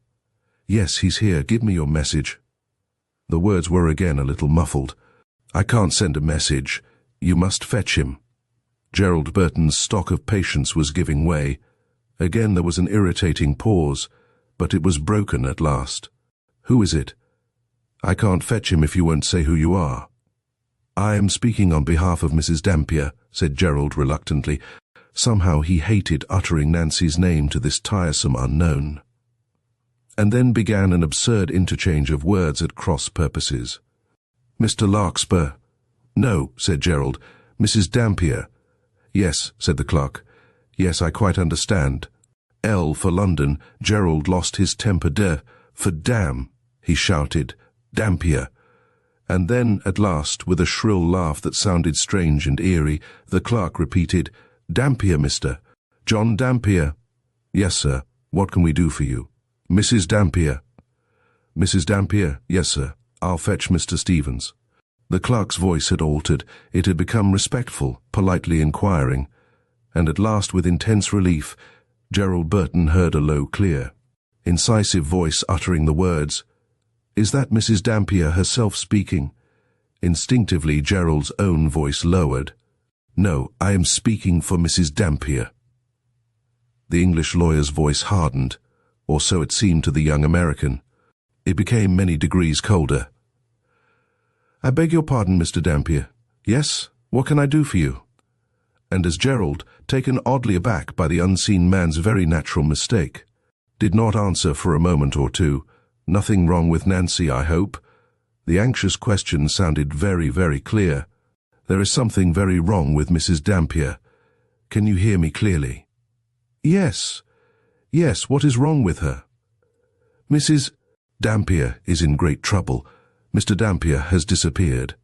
"Yes, he's here. Give me your message." The words were again a little muffled. "I can't send a message. You must fetch him." Gerald Burton's stock of patience was giving way. Again there was an irritating pause, but it was broken at last. "Who is it?" "I can't fetch him if you won't say who you are." "I am speaking on behalf of Mrs. Dampier," said Gerald reluctantly. Somehow he hated uttering Nancy's name to this tiresome unknown. And then began an absurd interchange of words at cross purposes. "Mr. Larkspur." "No," said Gerald. "Mrs. Dampier." "Yes," said the clerk. "Yes, I quite understand." L for London. Gerald lost his temper. For damn, he shouted. "Dampier." And then, at last, with a shrill laugh that sounded strange and eerie, the clerk repeated, "Dampier, mister. John Dampier." "Yes, sir. What can we do for you?" "Mrs. Dampier." "Mrs. Dampier? Yes, sir. I'll fetch Mr. Stevens." The clerk's voice had altered. It had become respectful, politely inquiring, and at last, with intense relief, Gerald Burton heard a low, clear, incisive voice uttering the words, "Is that Mrs. Dampier herself speaking?" Instinctively, Gerald's own voice lowered. "No, I am speaking for Mrs. Dampier." The English lawyer's voice hardened, or so it seemed to the young American. It became many degrees colder. "I beg your pardon, Mr. Dampier. Yes? What can I do for you?" And as Gerald, taken oddly aback by the unseen man's very natural mistake, did not answer for a moment or two, "Nothing wrong with Nancy, I hope?" the anxious question sounded very, very clear. "There is something very wrong with Mrs. Dampier. Can you hear me clearly?" "Yes. Yes, what is wrong with her?" "Mrs. Dampier is in great trouble. Mr. Dampier has disappeared."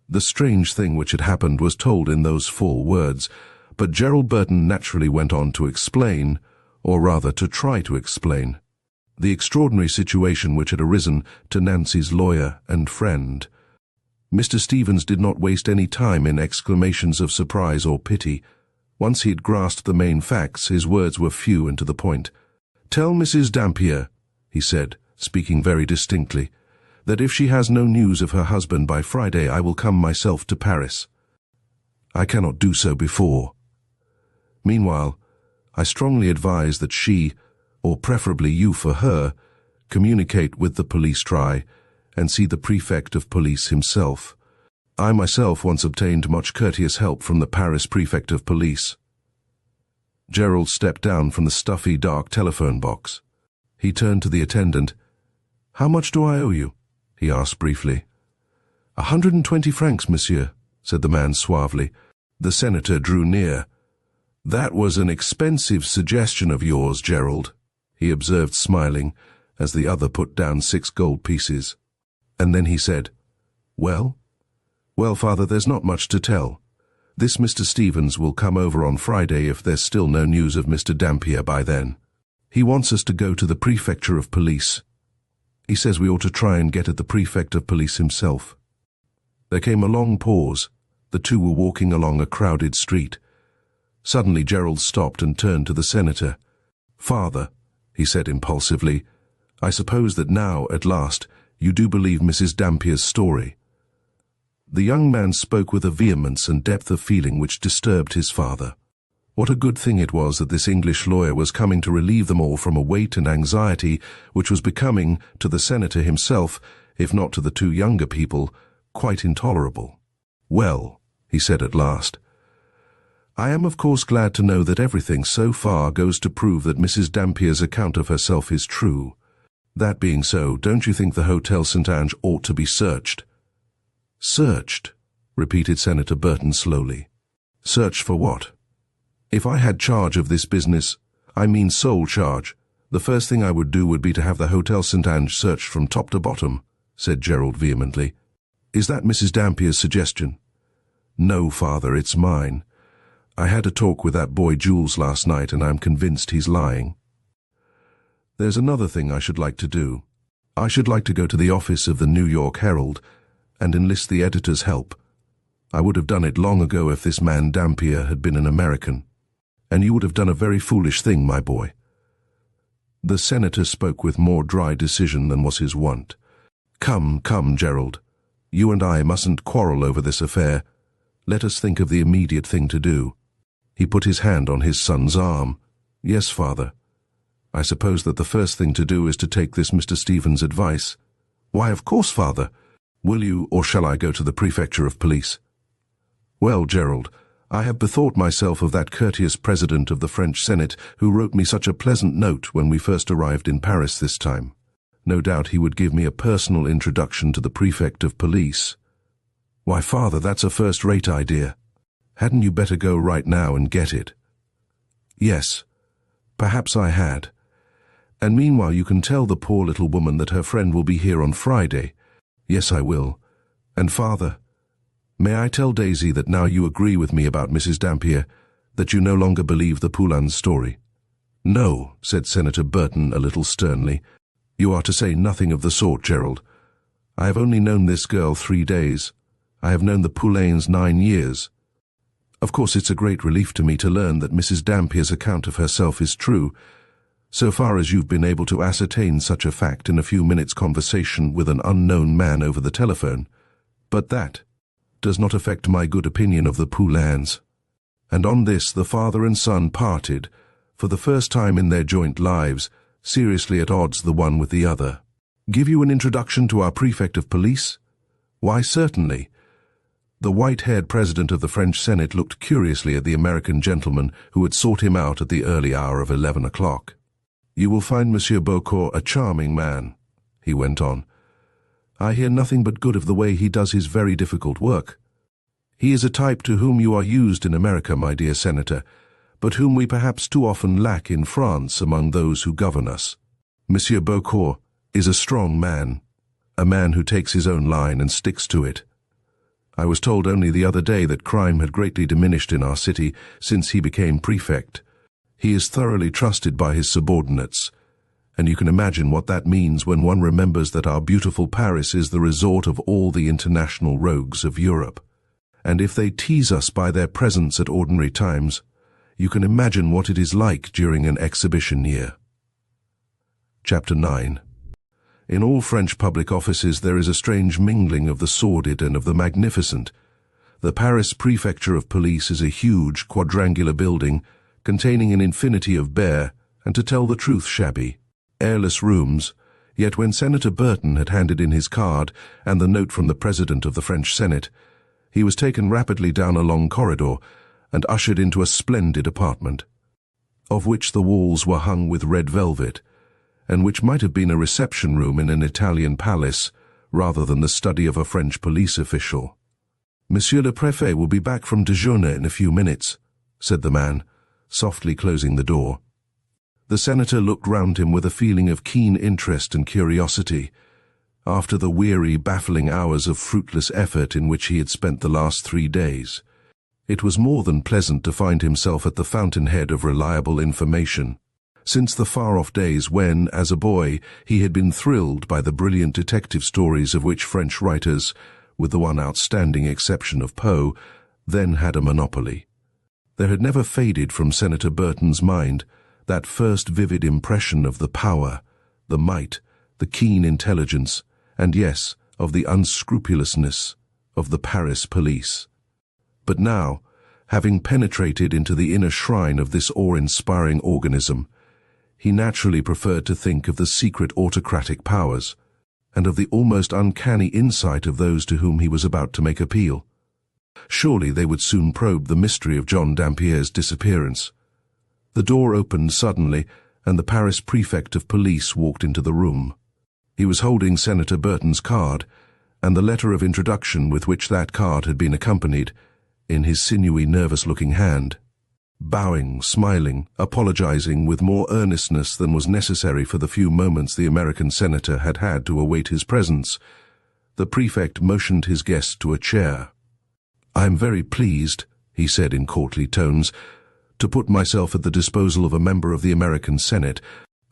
The strange thing which had happened was told in those 4 words, but Gerald Burton naturally went on to explain, or rather to try to explain, the extraordinary situation which had arisen to Nancy's lawyer and friend. Mr. Stevens did not waste any time in exclamations of surprise or pity. Once he had grasped the main facts, his words were few and to the point. "Tell Mrs. Dampier," he said, speaking very distinctly, "that if she has no news of her husband by Friday, I will come myself to Paris. I cannot do so before. Meanwhile, I strongly advise that she, or preferably you for her, communicate with the police and see the prefect of police himself. I myself once obtained much courteous help from the Paris prefect of police." Gerald stepped down from the stuffy, dark telephone box. He turned to the attendant. "How much do I owe you?" he asked briefly. 120 francs, monsieur," said the man suavely. The senator drew near. "That was an expensive suggestion of yours, Gerald," he observed, smiling, as the other put down 6 gold pieces. And then he said, "Well? Well, Father, there's not much to tell. This Mr. Stevens will come over on Friday if there's still no news of Mr. Dampier by then. He wants us to go to the prefecture of police. He says we ought to try and get at the prefect of police himself." There came a long pause. The two were walking along a crowded street. Suddenly Gerald stopped and turned to the senator. "Father," he said impulsively, "I suppose that now, at last, you do believe Mrs. Dampier's story." The young man spoke with a vehemence and depth of feeling which disturbed his father. What a good thing it was that this English lawyer was coming to relieve them all from a weight and anxiety which was becoming, to the senator himself, if not to the two younger people, quite intolerable. "Well," he said at last, "I am of course glad to know that everything so far goes to prove that Mrs. Dampier's account of herself is true. That being so, don't you think the Hotel St. Ange ought to be searched?" "Searched?" repeated Senator Burton slowly. "Searched for what? If I had charge of this business, I mean sole charge, the first thing I would do would be to have the Hotel St. Ange searched from top to bottom," said Gerald vehemently. "Is that Mrs. Dampier's suggestion?" "No, Father, it's mine. I had a talk with that boy Jules last night, and I'm convinced he's lying. There's another thing I should like to do. I should like to go to the office of the New York Herald and enlist the editor's help. I would have done it long ago if this man Dampier had been an American. And you would have done a very foolish thing, my boy." The senator spoke with more dry decision than was his wont. Come, Gerald. You and I mustn't quarrel over this affair. Let us think of the immediate thing to do." He put his hand on his son's arm. "Yes, Father. I suppose that the first thing to do is to take this Mr. Stevens' advice." "Why, of course, Father. Will you, or shall I go to the prefecture of police?" "Well, Gerald, I have bethought myself of that courteous president of the French Senate who wrote me such a pleasant note when we first arrived in Paris this time. No doubt he would give me a personal introduction to the prefect of police." "Why, Father, that's a first-rate idea. Hadn't you better go right now and get it?" "Yes, perhaps I had. And meanwhile you can tell the poor little woman that her friend will be here on Friday." "Yes, I will. And, Father, may I tell Daisy that now you agree with me about Mrs. Dampier, that you no longer believe the Poulain's story?" "No," said Senator Burton a little sternly. "You are to say nothing of the sort, Gerald. I have only known this girl 3 days. I have known the Poulains 9 years. Of course it's a great relief to me to learn that Mrs. Dampier's account of herself is true, so far as you've been able to ascertain such a fact in a few minutes' conversation with an unknown man over the telephone. But that does not affect my good opinion of the Poulains." And on this the father and son parted, for the first time in their joint lives, seriously at odds the one with the other. "Give you an introduction to our prefect of police?" "Why, certainly." The white-haired president of the French Senate looked curiously at the American gentleman who had sought him out at the early hour of 11 o'clock. "You will find Monsieur Beaucourt a charming man," he went on. "I hear nothing but good of the way he does his very difficult work. He is a type to whom you are used in America, my dear Senator, but whom we perhaps too often lack in France among those who govern us. Monsieur Beaucourt is a strong man, a man who takes his own line and sticks to it. I was told only the other day that crime had greatly diminished in our city since he became prefect. He is thoroughly trusted by his subordinates, and you can imagine what that means when one remembers that our beautiful Paris is the resort of all the international rogues of Europe. And if they tease us by their presence at ordinary times, you can imagine what it is like during an exhibition year." Chapter 9. In all French public offices there is a strange mingling of the sordid and of the magnificent. The Paris Prefecture of Police is a huge quadrangular building containing an infinity of bare, and to tell the truth shabby, airless rooms, yet when Senator Burton had handed in his card and the note from the President of the French Senate, he was taken rapidly down a long corridor and ushered into a splendid apartment. of which the walls were hung with red velvet, and which might have been a reception room in an Italian palace rather than the study of a French police official. "Monsieur le Préfet will be back from déjeuner in a few minutes," said the man, softly closing the door. The senator looked round him with a feeling of keen interest and curiosity, after the weary, baffling hours of fruitless effort in which he had spent the last 3 days. It was more than pleasant to find himself at the fountainhead of reliable information. Since the far-off days when, as a boy, he had been thrilled by the brilliant detective stories of which French writers, with the one outstanding exception of Poe, then had a monopoly. There had never faded from Senator Burton's mind that first vivid impression of the power, the might, the keen intelligence, and yes, of the unscrupulousness of the Paris police. But now, having penetrated into the inner shrine of this awe-inspiring organism, he naturally preferred to think of the secret autocratic powers, and of the almost uncanny insight of those to whom he was about to make appeal. Surely they would soon probe the mystery of John Dampier's disappearance. The door opened suddenly, and the Paris prefect of police walked into the room. He was holding Senator Burton's card, and the letter of introduction with which that card had been accompanied, in his sinewy, nervous-looking hand. Bowing, smiling, apologizing with more earnestness than was necessary for the few moments the American senator had had to await his presence, the prefect motioned his guest to a chair. "I am very pleased," he said in courtly tones, "to put myself at the disposal of a member of the American Senate.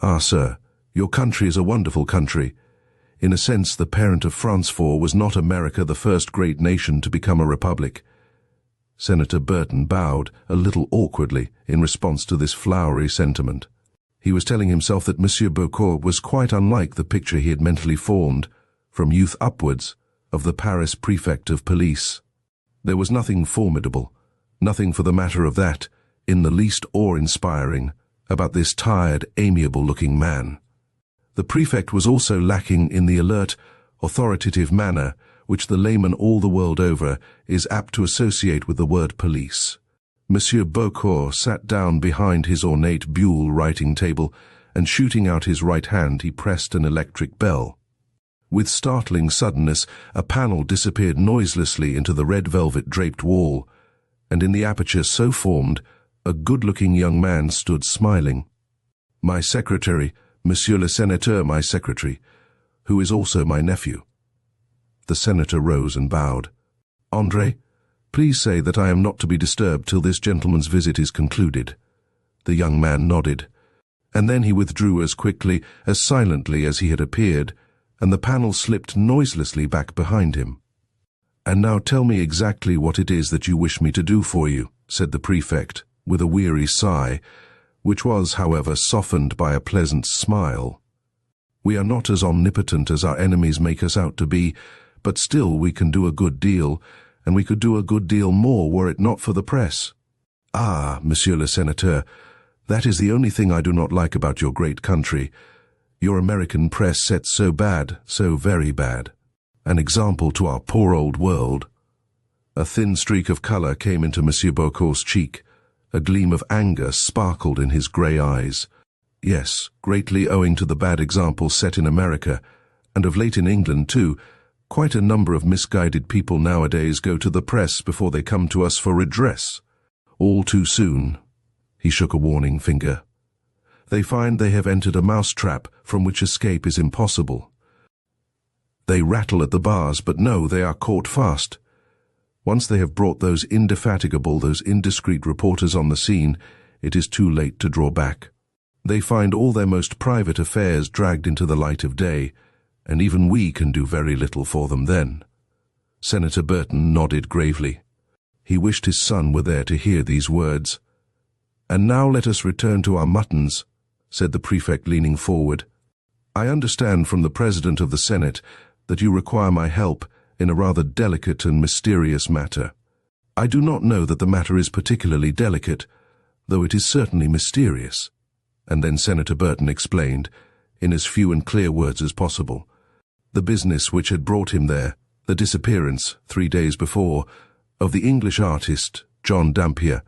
Ah, sir, your country is a wonderful country. In a sense, the parent of France, for was not America the first great nation to become a republic?" Senator Burton bowed a little awkwardly in response to this flowery sentiment. He was telling himself that Monsieur Beaucourt was quite unlike the picture he had mentally formed, from youth upwards, of the Paris prefect of police. There was nothing formidable, nothing for the matter of that, in the least awe-inspiring, about this tired, amiable-looking man. The prefect was also lacking in the alert, authoritative manner which the layman all the world over is apt to associate with the word police. Monsieur Beaucourt sat down behind his ornate buhl writing table, and shooting out his right hand he pressed an electric bell. With startling suddenness, a panel disappeared noiselessly into the red velvet draped wall, and in the aperture so formed, a good-looking young man stood smiling. "My secretary, Monsieur le Sénateur, my secretary, who is also my nephew." The senator rose and bowed. "André, please say that I am not to be disturbed till this gentleman's visit is concluded." The young man nodded, and then he withdrew as quickly, as silently as he had appeared, and the panel slipped noiselessly back behind him. "And now tell me exactly what it is that you wish me to do for you," said the prefect, with a weary sigh, which was, however, softened by a pleasant smile. "We are not as omnipotent as our enemies make us out to be, but still we can do a good deal, and we could do a good deal more were it not for the press." "Ah, Monsieur le Sénateur, that is the only thing I do not like about your great country. Your American press sets so bad, so very bad. An example to our poor old world." A thin streak of colour came into Monsieur Beaucourt's cheek. A gleam of anger sparkled in his grey eyes. Yes, greatly owing to the bad example set in America, and of late in England too, quite a number of misguided people nowadays go to the press before they come to us for redress. All too soon. He shook a warning finger. They find they have entered a mousetrap from which escape is impossible. They rattle at the bars, but no, they are caught fast. Once they have brought those indefatigable, those indiscreet reporters on the scene, it is too late to draw back. They find all their most private affairs dragged into the light of day, and even we can do very little for them then. Senator Burton nodded gravely. He wished his son were there to hear these words. "And now let us return to our muttons," said the prefect, leaning forward. "I understand from the President of the Senate that you require my help in a rather delicate and mysterious matter. I do not know that the matter is particularly delicate, though it is certainly mysterious." And then Senator Burton explained, in as few and clear words as possible, the business which had brought him there, the disappearance, 3 days before, of the English artist, John Dampier,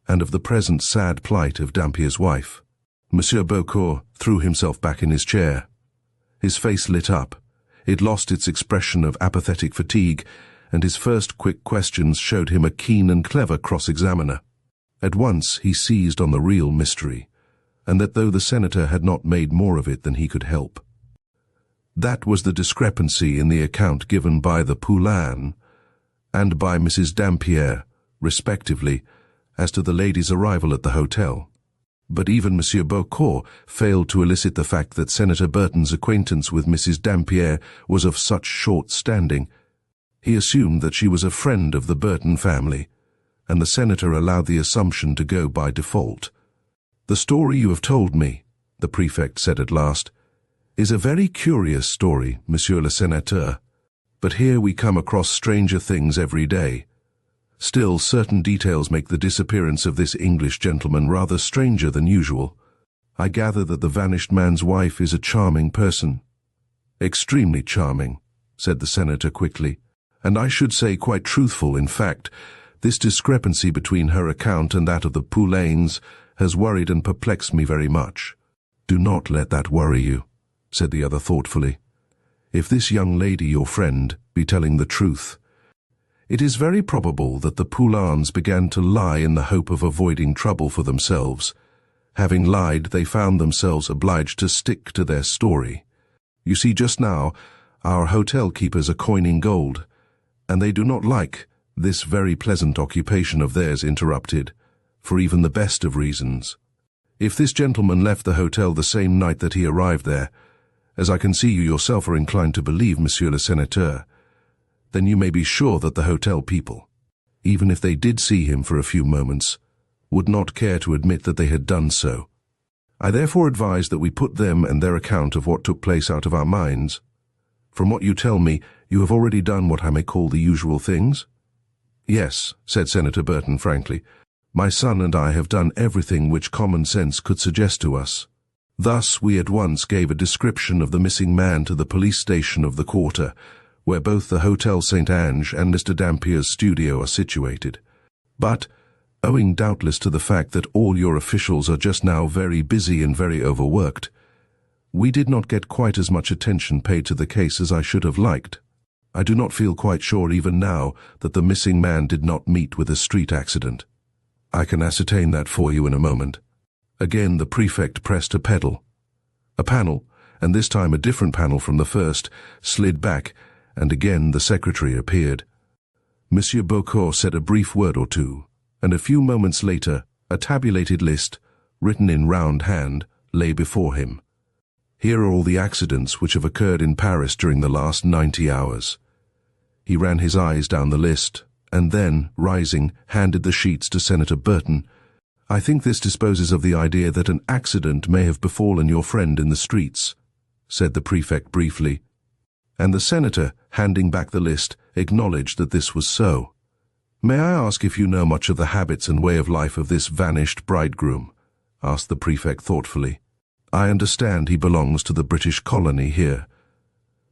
and of the present sad plight of Dampier's wife. Monsieur Beaucourt threw himself back in his chair. His face lit up. It lost its expression of apathetic fatigue, and his first quick questions showed him a keen and clever cross-examiner. At once he seized on the real mystery, and that though the senator had not made more of it than he could help. That was the discrepancy in the account given by the Poulain and by Mrs. Dampier, respectively, as to the lady's arrival at the hotel. But even Monsieur Beaucourt failed to elicit the fact that Senator Burton's acquaintance with Mrs. Dampier was of such short standing. He assumed that she was a friend of the Burton family, and the senator allowed the assumption to go by default. "The story you have told me," the prefect said at last, "is a very curious story, Monsieur le Sénateur, but here we come across stranger things every day. Still, certain details make the disappearance of this English gentleman rather stranger than usual. I gather that the vanished man's wife is a charming person." "Extremely charming," said the senator quickly, "and I should say quite truthful. In fact, this discrepancy between her account and that of the Poulains has worried and perplexed me very much." "Do not let that worry you," said the other thoughtfully. "If this young lady, your friend, be telling the truth, it is very probable that the Poulains began to lie in the hope of avoiding trouble for themselves. Having lied, they found themselves obliged to stick to their story. You see, just now, our hotel keepers are coining gold, and they do not like this very pleasant occupation of theirs interrupted, for even the best of reasons. If this gentleman left the hotel the same night that he arrived there, as I can see you yourself are inclined to believe, Monsieur le Sénateur, then you may be sure that the hotel people, even if they did see him for a few moments, would not care to admit that they had done so. I therefore advise that we put them and their account of what took place out of our minds. From what you tell me, you have already done what I may call the usual things?" "Yes," said Senator Burton frankly. "My son and I have done everything which common sense could suggest to us. Thus we at once gave a description of the missing man to the police station of the quarter, where both the Hotel St. Ange and Mr. Dampier's studio are situated. But, owing doubtless to the fact that all your officials are just now very busy and very overworked, we did not get quite as much attention paid to the case as I should have liked. I do not feel quite sure even now that the missing man did not meet with a street accident. I can ascertain that for you in a moment." Again the prefect pressed a pedal. A panel, and this time a different panel from the first, slid back, and again the secretary appeared. Monsieur Beaucourt said a brief word or two, and a few moments later a tabulated list, written in round hand, lay before him. "Here are all the accidents which have occurred in Paris during the last 90 hours. He ran his eyes down the list, and then, rising, handed the sheets to Senator Burton. "I think this disposes of the idea that an accident may have befallen your friend in the streets," said the prefect briefly. And the senator, handing back the list, acknowledged that this was so. "May I ask if you know much of the habits and way of life of this vanished bridegroom?" asked the prefect thoughtfully. "I understand he belongs to the British colony here."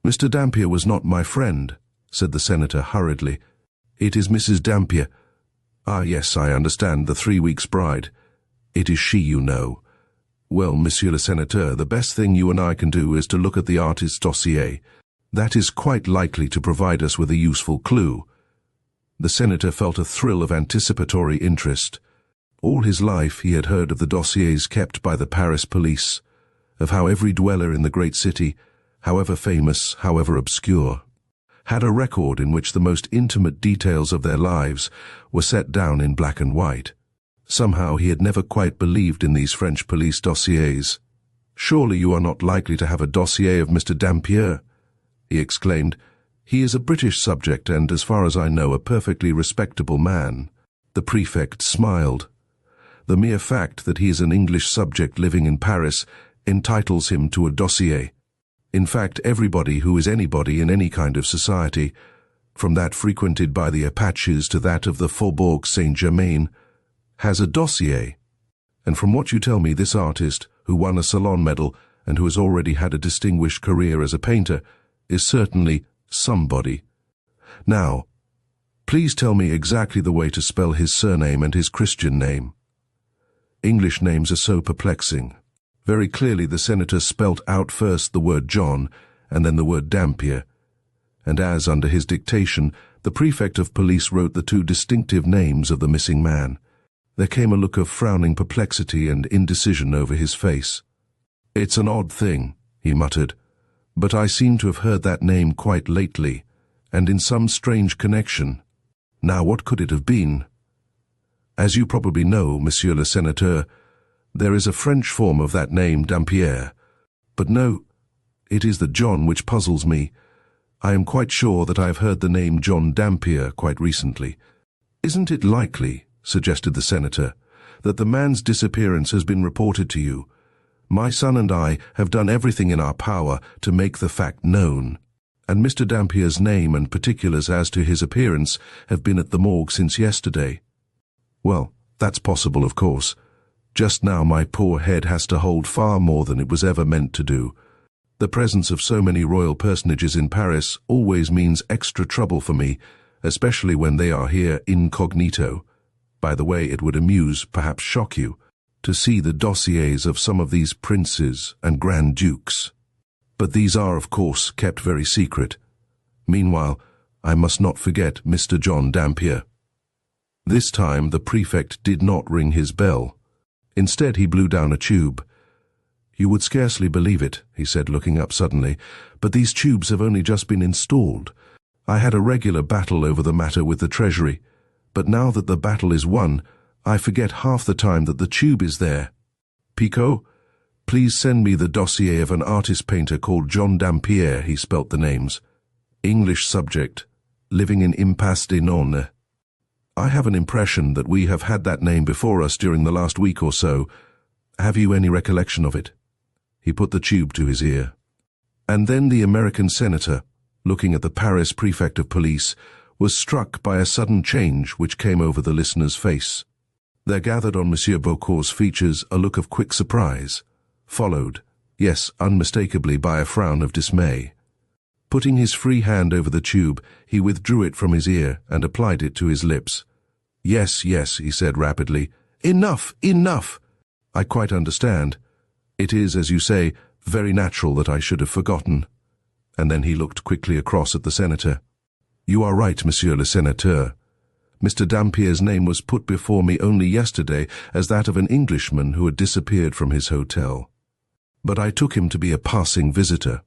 "Mr. Dampier was not my friend," said the senator hurriedly. "It is Mrs. Dampier." "Ah, yes, I understand, the 3 weeks' bride. It is she, you know. Well, Monsieur le Sénateur, the best thing you and I can do is to look at the artist's dossier. That is quite likely to provide us with a useful clue." The senator felt a thrill of anticipatory interest. All his life he had heard of the dossiers kept by the Paris police, of how every dweller in the great city, however famous, however obscure, had a record in which the most intimate details of their lives were set down in black and white. Somehow he had never quite believed in these French police dossiers. "Surely you are not likely to have a dossier of Mr. Dampier?" he exclaimed. "He is a British subject and, as far as I know, a perfectly respectable man." The prefect smiled. "The mere fact that he is an English subject living in Paris entitles him to a dossier. In fact, everybody who is anybody in any kind of society, from that frequented by the Apaches to that of the Faubourg Saint-Germain, has a dossier. And from what you tell me, this artist, who won a Salon medal and who has already had a distinguished career as a painter, is certainly somebody. Now, please tell me exactly the way to spell his surname and his Christian name." English names are so perplexing. Very clearly the senator spelt out first the word John and then the word Dampier, and as, under his dictation, the prefect of police wrote the two distinctive names of the missing man, there came a look of frowning perplexity and indecision over his face. "It's an odd thing," he muttered, "but I seem to have heard that name quite lately, and in some strange connection. Now what could it have been? As you probably know, Monsieur le Sénateur, there is a French form of that name, Dampier. But no, it is the John which puzzles me. I am quite sure that I have heard the name John Dampier quite recently." "Isn't it likely," suggested the senator, "that the man's disappearance has been reported to you? My son and I have done everything in our power to make the fact known, and Mr. Dampier's name and particulars as to his appearance have been at the morgue since yesterday." "Well, that's possible, of course. Just now my poor head has to hold far more than it was ever meant to do. The presence of so many royal personages in Paris always means extra trouble for me, especially when they are here incognito. By the way, it would amuse, perhaps shock you, to see the dossiers of some of these princes and grand dukes. But these are, of course, kept very secret. Meanwhile, I must not forget Mr. John Dampier." This time the prefect did not ring his bell. Instead he blew down a tube. "You would scarcely believe it," he said, looking up suddenly, "but these tubes have only just been installed. I had a regular battle over the matter with the Treasury, but now that the battle is won, I forget half the time that the tube is there. Picot, please send me the dossier of an artist-painter called John Dampier," he spelt the names. "English subject, living in Impasse des Nonnes. I have an impression that we have had that name before us during the last week or so. Have you any recollection of it?" He put the tube to his ear. And then the American senator, looking at the Paris prefect of police, was struck by a sudden change which came over the listener's face. There gathered on Monsieur Beaucourt's features a look of quick surprise, followed, yes, unmistakably, by a frown of dismay. Putting his free hand over the tube, he withdrew it from his ear and applied it to his lips. "Yes, yes," he said rapidly. "Enough, enough! I quite understand. It is, as you say, very natural that I should have forgotten." And then he looked quickly across at the senator. "You are right, Monsieur le Sénateur. Mr. Dampier's name was put before me only yesterday as that of an Englishman who had disappeared from his hotel. But I took him to be a passing visitor.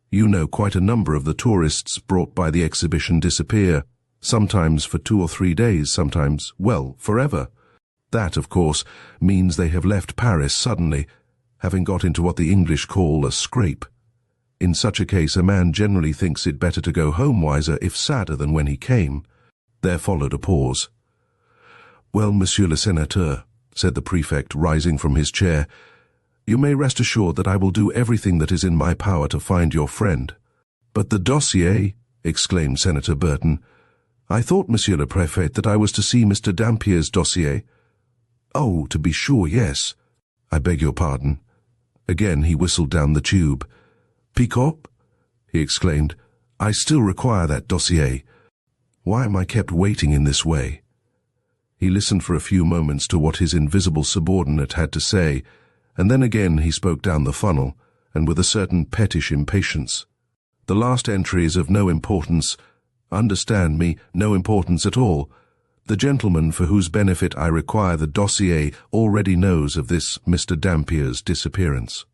You know, quite a number of the tourists brought by the exhibition disappear, sometimes for 2 or 3 days, sometimes, well, forever. That, of course, means they have left Paris suddenly, having got into what the English call a scrape. In such a case a man generally thinks it better to go home wiser if sadder than when he came." There followed a pause. "Well, Monsieur le Sénateur," said the prefect, rising from his chair, "you may rest assured that I will do everything that is in my power to find your friend." "But the dossier," exclaimed Senator Burton. "I thought, Monsieur le Préfet, that I was to see Mr. Dampier's dossier." "Oh, to be sure, yes. I beg your pardon." Again he whistled down the tube. "Picot," he exclaimed, "I still require that dossier. Why am I kept waiting in this way?" He listened for a few moments to what his invisible subordinate had to say, and then again he spoke down the funnel, and with a certain pettish impatience. "The last entry is of no importance. Understand me, no importance at all. The gentleman for whose benefit I require the dossier already knows of this Mr. Dampier's disappearance."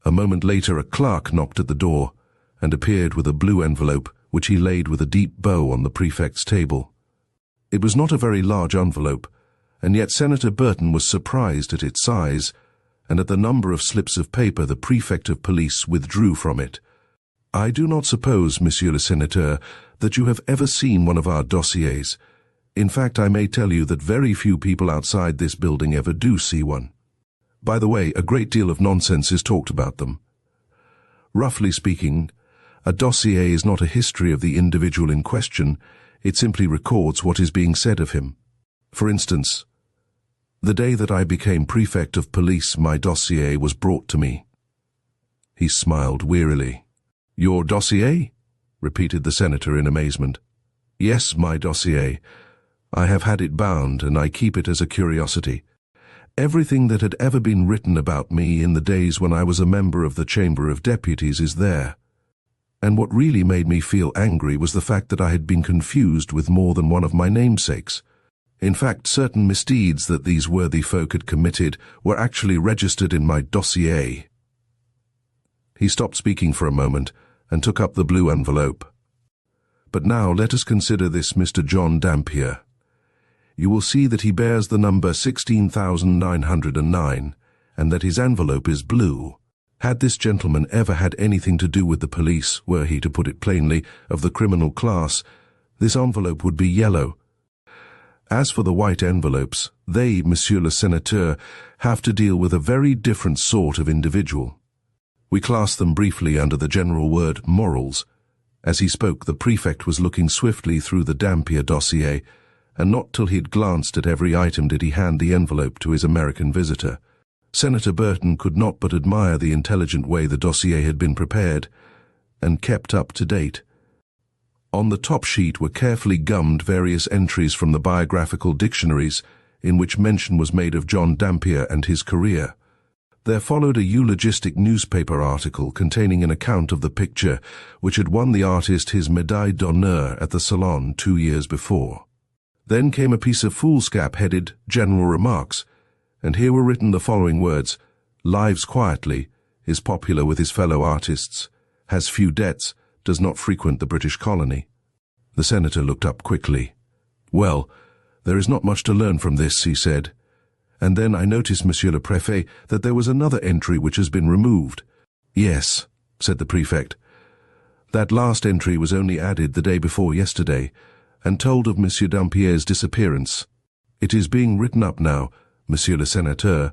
A moment later a clerk knocked at the door, and appeared with a blue envelope, which he laid with a deep bow on the prefect's table. It was not a very large envelope, and yet Senator Burton was surprised at its size, and at the number of slips of paper the prefect of police withdrew from it. "I do not suppose, Monsieur le Sénateur, that you have ever seen one of our dossiers. In fact, I may tell you that very few people outside this building ever do see one. By the way, a great deal of nonsense is talked about them. Roughly speaking, a dossier is not a history of the individual in question, it simply records what is being said of him. For instance, the day that I became prefect of police, my dossier was brought to me." He smiled wearily. "Your dossier?" repeated the senator in amazement. "Yes, my dossier. I have had it bound, and I keep it as a curiosity. Everything that had ever been written about me in the days when I was a member of the Chamber of Deputies is there. And what really made me feel angry was the fact that I had been confused with more than one of my namesakes. In fact, certain misdeeds that these worthy folk had committed were actually registered in my dossier. He stopped speaking for a moment and took up the blue envelope. But now let us consider this Mr. John Dampier. You will see that he bears the number 16,909, and that his envelope is blue. Had this gentleman ever had anything to do with the police, were he, to put it plainly, of the criminal class, this envelope would be yellow. As for the white envelopes, they, Monsieur le Sénateur, have to deal with a very different sort of individual. We class them briefly under the general word morals. As he spoke, the prefect was looking swiftly through the Dampier dossier, and not till he had glanced at every item did he hand the envelope to his American visitor. Senator Burton could not but admire the intelligent way the dossier had been prepared and kept up to date. On the top sheet were carefully gummed various entries from the biographical dictionaries in which mention was made of John Dampier and his career. There followed a eulogistic newspaper article containing an account of the picture which had won the artist his médaille d'honneur at the Salon 2 years before. Then came a piece of foolscap headed General Remarks, and here were written the following words: "Lives quietly, is popular with his fellow artists, has few debts, does not frequent the British colony." The senator looked up quickly. "Well, there is not much to learn from this," he said. "And then I noticed, Monsieur le Préfet, that there was another entry which has been removed." "Yes," said the prefect. "That last entry was only added the day before yesterday, and told of Monsieur Dampier's disappearance. It is being written up now, Monsieur le Sénateur,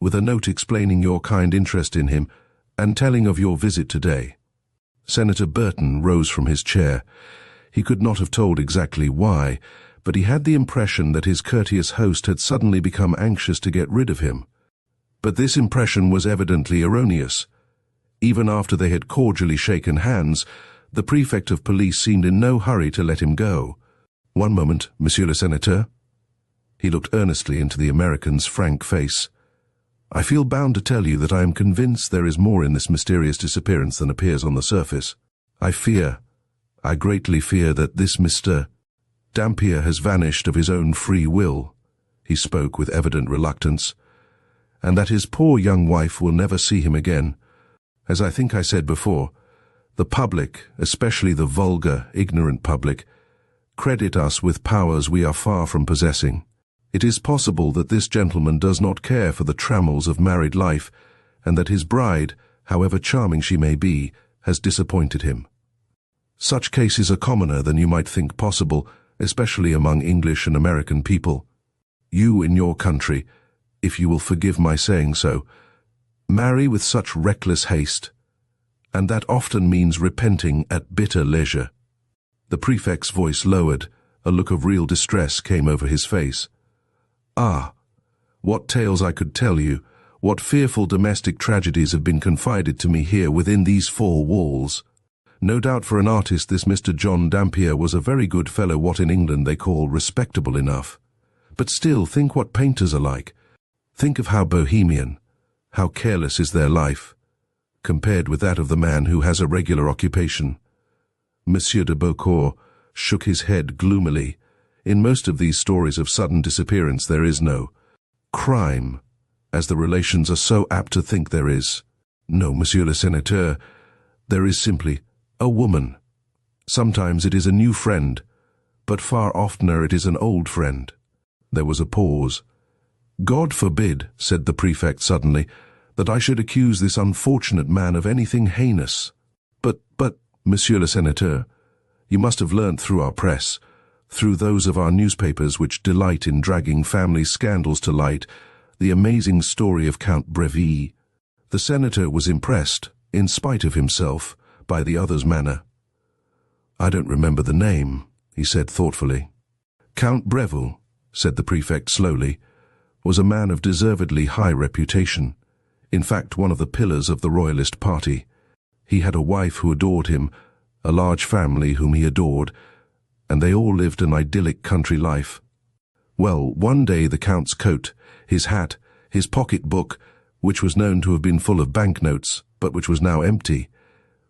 with a note explaining your kind interest in him and telling of your visit today." Senator Burton rose from his chair. He could not have told exactly why, but he had the impression that his courteous host had suddenly become anxious to get rid of him. But this impression was evidently erroneous. Even after they had cordially shaken hands, the prefect of police seemed in no hurry to let him go. "One moment, Monsieur le Sénateur." He looked earnestly into the American's frank face. "I feel bound to tell you that I am convinced there is more in this mysterious disappearance than appears on the surface. I greatly fear that this Mr. Dampier has vanished of his own free will," he spoke with evident reluctance, "and that his poor young wife will never see him again. As I think I said before, the public, especially the vulgar, ignorant public, credit us with powers we are far from possessing. It is possible that this gentleman does not care for the trammels of married life, and that his bride, however charming she may be, has disappointed him. Such cases are commoner than you might think possible, especially among English and American people. You in your country, if you will forgive my saying so, marry with such reckless haste, and that often means repenting at bitter leisure." The prefect's voice lowered. A look of real distress came over his face. "Ah, what tales I could tell you, what fearful domestic tragedies have been confided to me here within these four walls. No doubt for an artist this Mr. John Dampier was a very good fellow, what in England they call respectable enough. But still, think what painters are like. Think of how bohemian, how careless is their life, compared with that of the man who has a regular occupation." Monsieur de Beaucourt shook his head gloomily. "In most of these stories of sudden disappearance there is no crime, as the relations are so apt to think there is. No, Monsieur le Sénateur, there is simply a woman. Sometimes it is a new friend, but far oftener it is an old friend." There was a pause. "God forbid," said the prefect suddenly, "that I should accuse this unfortunate man of anything heinous. But, Monsieur le Sénateur, you must have learnt through our press, through those of our newspapers which delight in dragging family scandals to light, the amazing story of Count Breville." The senator was impressed, in spite of himself, by the other's manner. "I don't remember the name," he said thoughtfully. "Count Breville," said the prefect slowly, "was a man of deservedly high reputation, in fact one of the pillars of the royalist party. He had a wife who adored him, a large family whom he adored, and they all lived an idyllic country life. Well, one day the Count's coat, his hat, His pocket-book, which was known to have been full of banknotes, but which was now empty,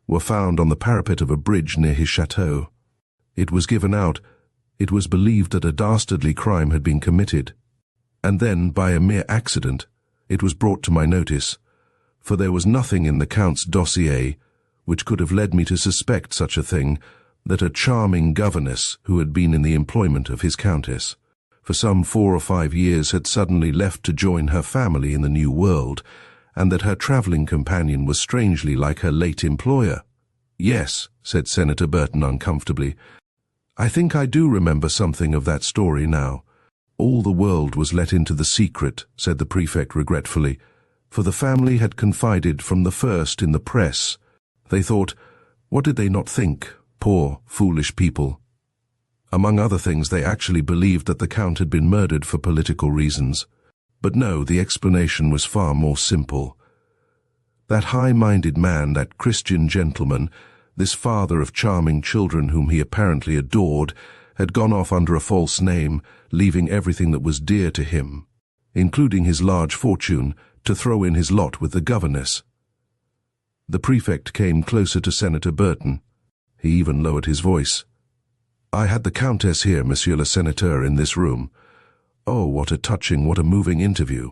were found on the parapet of a bridge near his chateau. It was given out. It was believed that a dastardly crime had been committed. And then, by a mere accident, it was brought to my notice, for there was nothing in the Count's dossier which could have led me to suspect such a thing, that a charming governess who had been in the employment of his Countess for some 4 or 5 years had suddenly left to join her family in the New World, and that her travelling companion was strangely like her late employer. "Yes," said Senator Burton uncomfortably. "I think I do remember something of that story now." "All the world was let into the secret," said the prefect regretfully, "for the family had confided from the first in the press. They thought, what did they not think, poor, foolish people? Among other things, they actually believed that the Count had been murdered for political reasons. But no, the explanation was far more simple. That high-minded man, that Christian gentleman, this father of charming children whom he apparently adored, had gone off under a false name, leaving everything that was dear to him, including his large fortune, to throw in his lot with the governess." The prefect came closer to Senator Burton. He even lowered his voice. "I had the Countess here, Monsieur le Sénateur, in this room. Oh, what a touching, what a moving interview.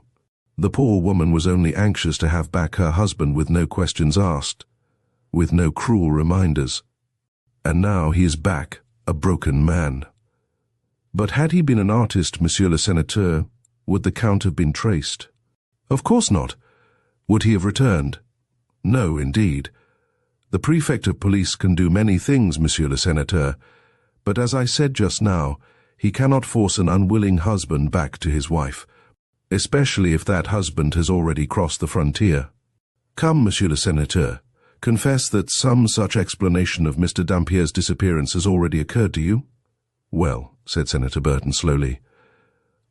The poor woman was only anxious to have back her husband with no questions asked, with no cruel reminders. And now he is back, a broken man. But had he been an artist, Monsieur le Sénateur, would the Count have been traced? Of course not. Would he have returned? No, indeed. The prefect of police can do many things, Monsieur le Sénateur, but as I said just now, he cannot force an unwilling husband back to his wife, especially if that husband has already crossed the frontier. Come, Monsieur le Sénateur, confess that some such explanation of Mr. Dampier's disappearance has already occurred to you." "Well," said Senator Burton slowly,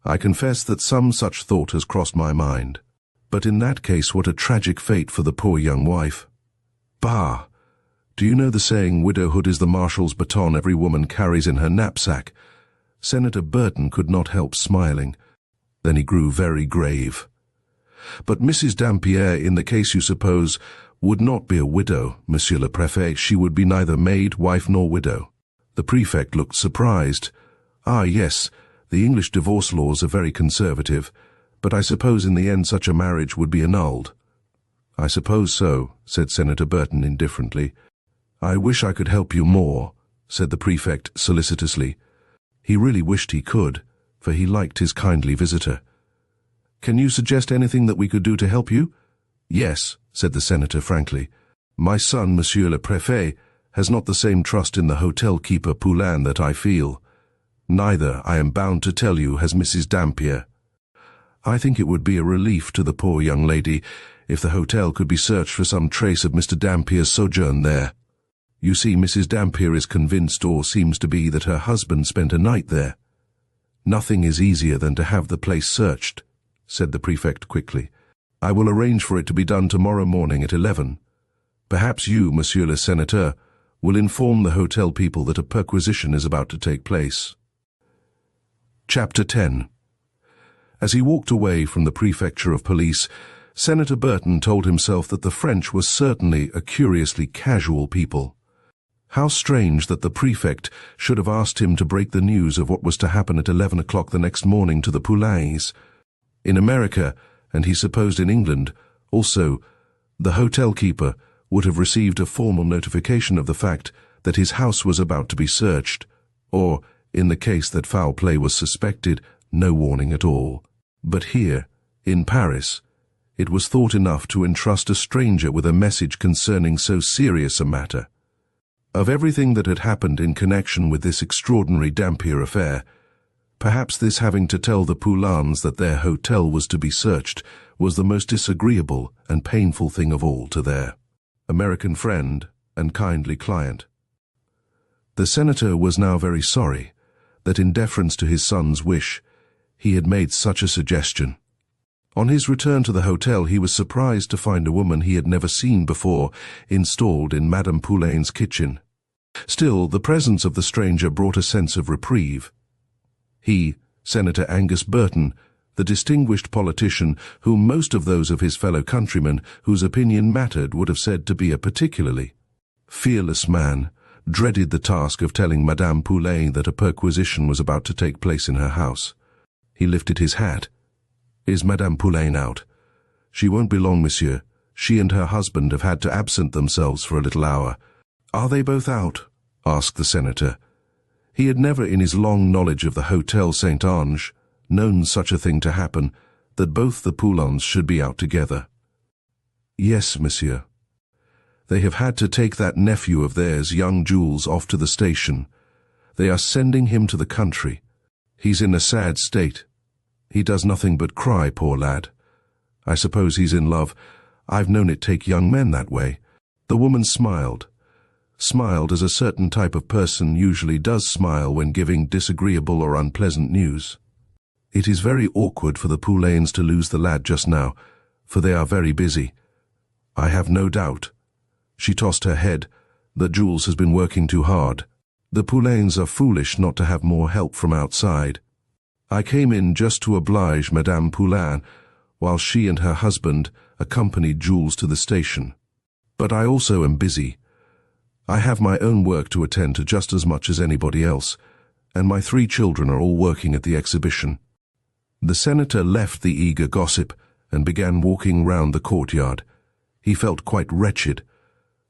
"I confess that some such thought has crossed my mind. But in that case, what a tragic fate for the poor young wife." "Bah! Do you know the saying, widowhood is the marshal's baton every woman carries in her knapsack?" Senator Burton could not help smiling. Then he grew very grave. "But Mrs. Dampier, in the case you suppose, would not be a widow, Monsieur le Préfet. She would be neither maid, wife, nor widow." The prefect looked surprised. "Ah, yes, the English divorce laws are very conservative, but I suppose in the end such a marriage would be annulled." "I suppose so," said Senator Burton indifferently. "I wish I could help you more," said the prefect solicitously. He really wished he could, for he liked his kindly visitor. "Can you suggest anything that we could do to help you?" "Yes," said the senator frankly. "My son, Monsieur le Préfet, has not the same trust in the hotel keeper Poulain that I feel. Neither, I am bound to tell you, has Mrs. Dampier. I think it would be a relief to the poor young lady if the hotel could be searched for some trace of Mr. Dampier's sojourn there. You see, Mrs. Dampier is convinced, or seems to be, that her husband spent a night there. Nothing is easier than to have the place searched," said the prefect quickly. "I will arrange for it to be done tomorrow morning at 11. Perhaps you, Monsieur le Sénateur, will inform the hotel people that a perquisition is about to take place." Chapter 10. As he walked away from the prefecture of police, Senator Burton told himself that the French were certainly a curiously casual people. How strange that the prefect should have asked him to break the news of what was to happen at 11 o'clock the next morning to the Poulains. In America, and he supposed in England, also, the hotel keeper would have received a formal notification of the fact that his house was about to be searched, or, in the case that foul play was suspected, no warning at all. But here, in Paris, it was thought enough to entrust a stranger with a message concerning so serious a matter. Of everything that had happened in connection with this extraordinary Dampier affair, perhaps this having to tell the Poulains that their hotel was to be searched was the most disagreeable and painful thing of all to their American friend and kindly client. The senator was now very sorry that, in deference to his son's wish, he had made such a suggestion. On his return to the hotel, he was surprised to find a woman he had never seen before installed in Madame Poulain's kitchen. Still, the presence of the stranger brought a sense of reprieve. He, Senator Angus Burton, The distinguished politician whom most of those of his fellow countrymen whose opinion mattered would have said to be a particularly fearless man, dreaded the task of telling Madame Poulain that a perquisition was about to take place in her house. He lifted his hat. "Is Madame Poulain out?" "She won't be long, monsieur. She and her husband have had to absent themselves for a little hour." "Are they both out?" asked the senator. He had never in his long knowledge of the Hotel Saint-Ange known such a thing to happen, that both the Poulains should be out together. "Yes, monsieur. They have had to take that nephew of theirs, young Jules, off to the station. They are sending him to the country. He's in a sad state. He does nothing but cry, poor lad. I suppose he's in love. I've known it take young men that way." The woman smiled as a certain type of person usually does smile when giving disagreeable or unpleasant news. "It is very awkward for the Poulains to lose the lad just now, for they are very busy. I have no doubt," she tossed her head, "that Jules has been working too hard. The Poulains are foolish not to have more help from outside. I came in just to oblige Madame Poulain, while she and her husband accompanied Jules to the station. But I also am busy. I have my own work to attend to just as much as anybody else, and my 3 children are all working at the exhibition." The senator left the eager gossip and began walking round the courtyard. He felt quite wretched.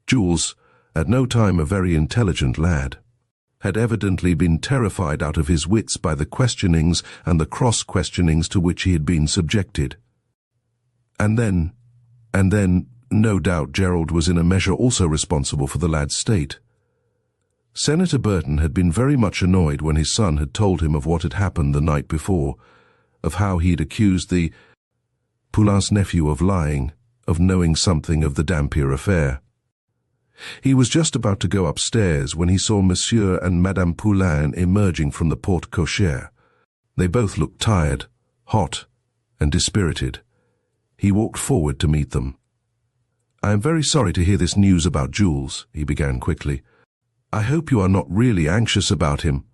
Jules, at no time a very intelligent lad, had evidently been terrified out of his wits by the questionings and the cross-questionings to which he had been subjected. And then, no doubt Gerald was in a measure also responsible for the lad's state. Senator Burton had been very much annoyed when his son had told him of what had happened the night before, of how he'd accused the Poulain's nephew of lying, of knowing something of the Dampier affair. He was just about to go upstairs when he saw Monsieur and Madame Poulain emerging from the porte cochere. They both looked tired, hot, and dispirited. He walked forward to meet them. "I am very sorry to hear this news about Jules," he began quickly. "I hope you are not really anxious about him."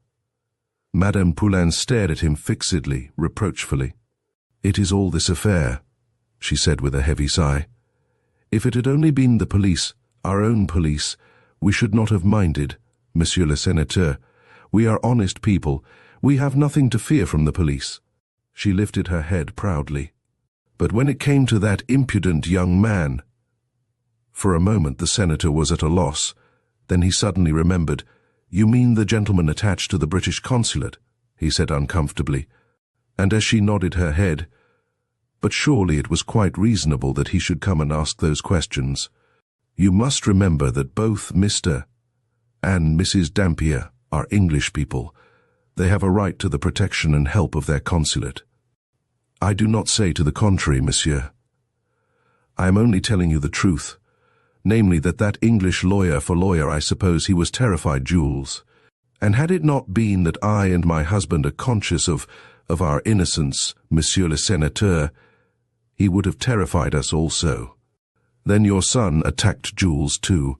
Madame Poulain stared at him fixedly, reproachfully. "It is all this affair," she said with a heavy sigh. "If it had only been the police, our own police, we should not have minded, Monsieur le Sénateur. We are honest people. We have nothing to fear from the police." She lifted her head proudly. But when it came to that impudent young man— For a moment the senator was at a loss. Then he suddenly remembered. "You mean the gentleman attached to the British consulate?" he said uncomfortably. And as she nodded her head, "But surely it was quite reasonable that he should come and ask those questions. You must remember that both Mr. and Mrs. Dampier are English people. They have a right to the protection and help of their consulate." "I do not say to the contrary, monsieur. I am only telling you the truth. Namely, that English lawyer for lawyer, I suppose he was terrified Jules. And had it not been that I and my husband are conscious of our innocence, Monsieur le Sénateur, he would have terrified us also. Then your son attacked Jules too.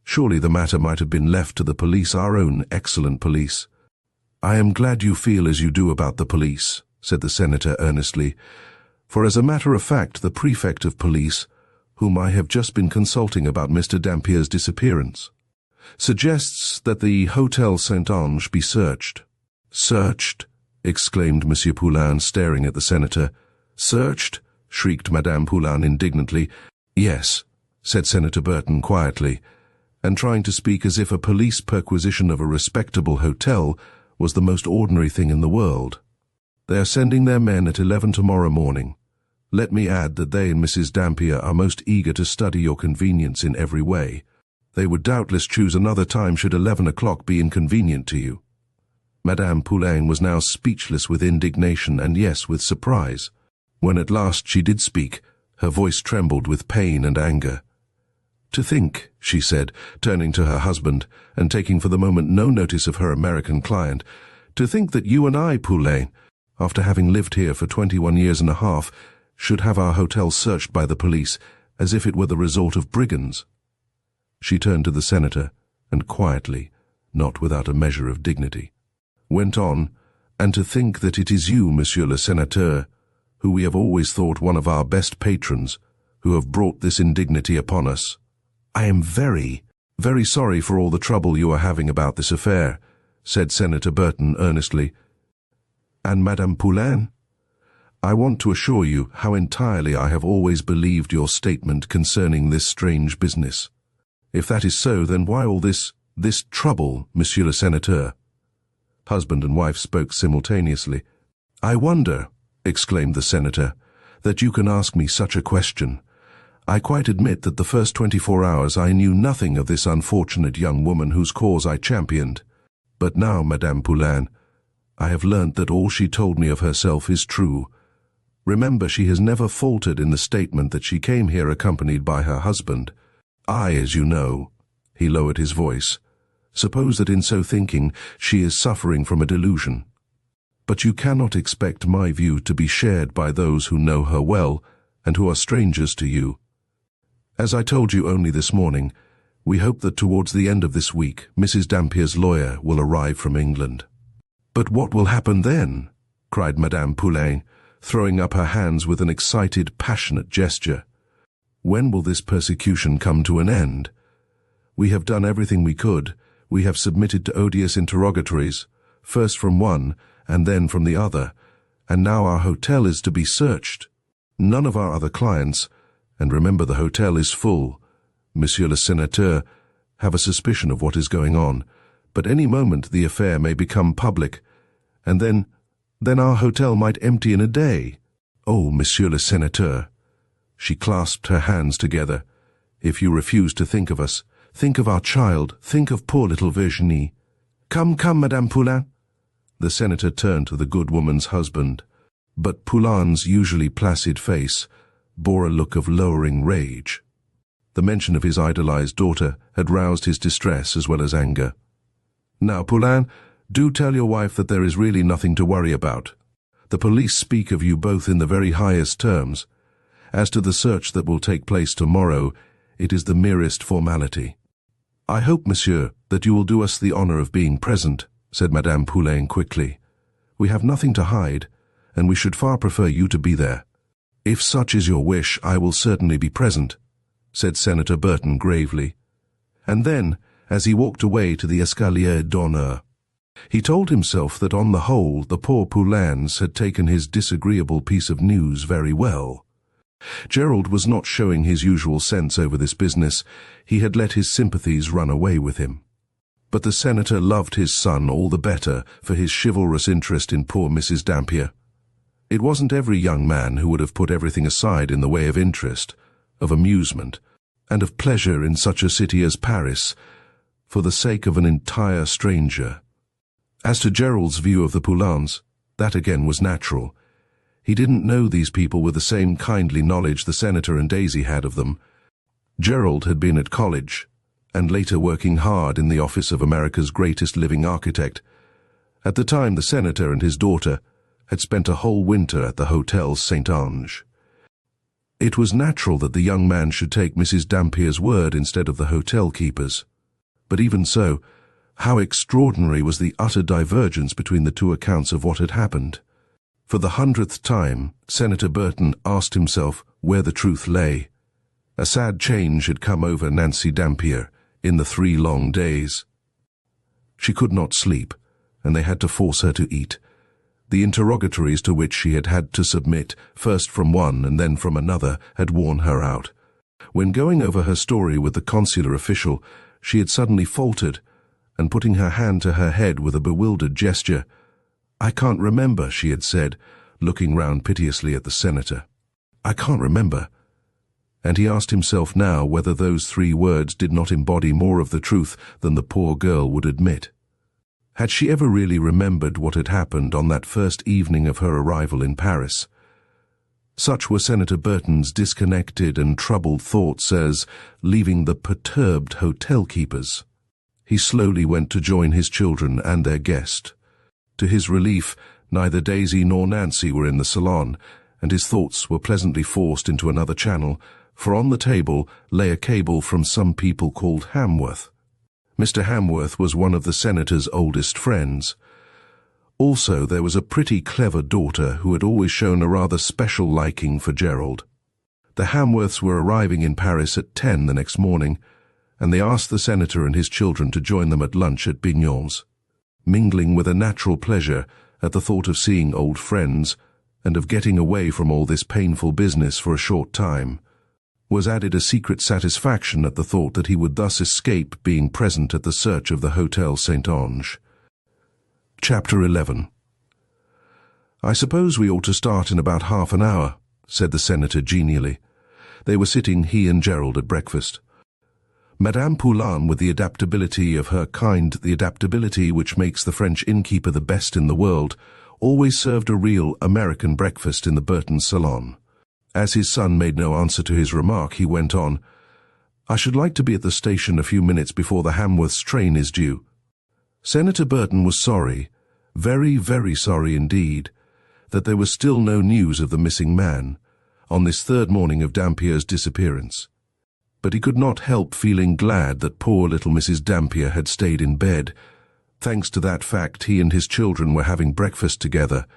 Surely the matter might have been left to the police, our own excellent police." "I am glad you feel as you do about the police," said the senator earnestly, "for as a matter of fact the prefect of police, whom I have just been consulting about Mr. Dampier's disappearance, suggests that the Hotel Saint-Ange be searched." "Searched?" exclaimed Monsieur Poulain, staring at the senator. "Searched?" shrieked Madame Poulain indignantly. "Yes," said Senator Burton quietly, and trying to speak as if a police perquisition of a respectable hotel was the most ordinary thing in the world. "They are sending their men at 11 tomorrow morning. Let me add that they and Mrs. Dampier are most eager to study your convenience in every way. They would doubtless choose another time should 11 o'clock be inconvenient to you." Madame Poulain was now speechless with indignation and, yes, with surprise. When at last she did speak, her voice trembled with pain and anger. "To think," she said, turning to her husband and taking for the moment no notice of her American client, "to think that you and I, Poulain, after having lived here for 21 years and a half, should have our hotel searched by the police as if it were the resort of brigands." She turned to the senator and quietly, not without a measure of dignity, went on, "And to think that it is you, Monsieur le Sénateur, who we have always thought one of our best patrons, who have brought this indignity upon us. I am very, very sorry for all the trouble you are having about this affair," said Senator Burton earnestly. "And Madame Poulain? I want to assure you how entirely I have always believed your statement concerning this strange business. If that is so, then why all this trouble, Monsieur le Sénateur?" Husband and wife spoke simultaneously. "I wonder," exclaimed the senator, "that you can ask me such a question. I quite admit that the first 24 hours I knew nothing of this unfortunate young woman whose cause I championed. But now, Madame Poulain, I have learnt that all she told me of herself is true. Remember, she has never faltered in the statement that she came here accompanied by her husband. I, as you know," he lowered his voice, "suppose that in so thinking she is suffering from a delusion. But you cannot expect my view to be shared by those who know her well and who are strangers to you. As I told you only this morning, we hope that towards the end of this week Mrs. Dampier's lawyer will arrive from England." "But what will happen then?" cried Madame Poulain, throwing up her hands with an excited, passionate gesture. "When will this persecution come to an end? We have done everything we could. We have submitted to odious interrogatories, first from one and then from the other, and now our hotel is to be searched. None of our other clients, and remember the hotel is full, Monsieur le Sénateur, have a suspicion of what is going on, but any moment the affair may become public, and then our hotel might empty in a day. Oh, Monsieur le Sénateur," she clasped her hands together, "if you refuse to think of us, think of our child, think of poor little Virginie. Come, Madame Poulain." The senator turned to the good woman's husband, but Poulain's usually placid face bore a look of lowering rage. The mention of his idolized daughter had roused his distress as well as anger. "Now, Poulain, do tell your wife that there is really nothing to worry about. The police speak of you both in the very highest terms. As to the search that will take place tomorrow, it is the merest formality." "I hope, monsieur, that you will do us the honor of being present," said Madame Poulain quickly. "We have nothing to hide, and we should far prefer you to be there." "If such is your wish, I will certainly be present," said Senator Burton gravely. And then, as he walked away to the escalier d'honneur, he told himself that on the whole the poor Poulains had taken his disagreeable piece of news very well. Gerald was not showing his usual sense over this business. He had let his sympathies run away with him. But the senator loved his son all the better for his chivalrous interest in poor Mrs. Dampier. It wasn't every young man who would have put everything aside in the way of interest, of amusement, and of pleasure in such a city as Paris, for the sake of an entire stranger. As to Gerald's view of the Poulains, that again was natural. He didn't know these people with the same kindly knowledge the senator and Daisy had of them. Gerald had been at college, and later working hard in the office of America's greatest living architect. At the time, the senator and his daughter had spent a whole winter at the Hotel St. Ange. It was natural that the young man should take Mrs. Dampier's word instead of the hotel keeper's. But even so, how extraordinary was the utter divergence between the two accounts of what had happened. For the 100th time, Senator Burton asked himself where the truth lay. A sad change had come over Nancy Dampier in the 3 long days. She could not sleep, and they had to force her to eat. The interrogatories to which she had had to submit, first from one and then from another, had worn her out. When going over her story with the consular official, she had suddenly faltered, and putting her hand to her head with a bewildered gesture, "I can't remember," she had said, looking round piteously at the senator. "I can't remember." And he asked himself now whether those 3 words did not embody more of the truth than the poor girl would admit. Had she ever really remembered what had happened on that first evening of her arrival in Paris? Such were Senator Burton's disconnected and troubled thoughts as, leaving the perturbed hotel keepers, he slowly went to join his children and their guest. To his relief, neither Daisy nor Nancy were in the salon, and his thoughts were pleasantly forced into another channel, for on the table lay a cable from some people called Hamworth. Mr. Hamworth was one of the senator's oldest friends. Also, there was a pretty clever daughter who had always shown a rather special liking for Gerald. The Hamworths were arriving in Paris at 10 the next morning, and they asked the senator and his children to join them at lunch at Bignon's, mingling with a natural pleasure at the thought of seeing old friends and of getting away from all this painful business for a short time. Was added a secret satisfaction at the thought that he would thus escape being present at the search of the Hotel Saint-Ange. Chapter 11. "I suppose we ought to start in about half an hour," said the senator genially. They were sitting, he and Gerald, at breakfast. Madame Poulain, with the adaptability of her kind, the adaptability which makes the French innkeeper the best in the world, always served a real American breakfast in the Burton salon. As his son made no answer to his remark, he went on, "I should like to be at the station a few minutes before the Hamworths' train is due." Senator Burton was sorry, very, very sorry indeed, that there was still no news of the missing man on this third morning of Dampier's disappearance. But he could not help feeling glad that poor little Mrs. Dampier had stayed in bed. Thanks to that fact, he and his children were having breakfast together,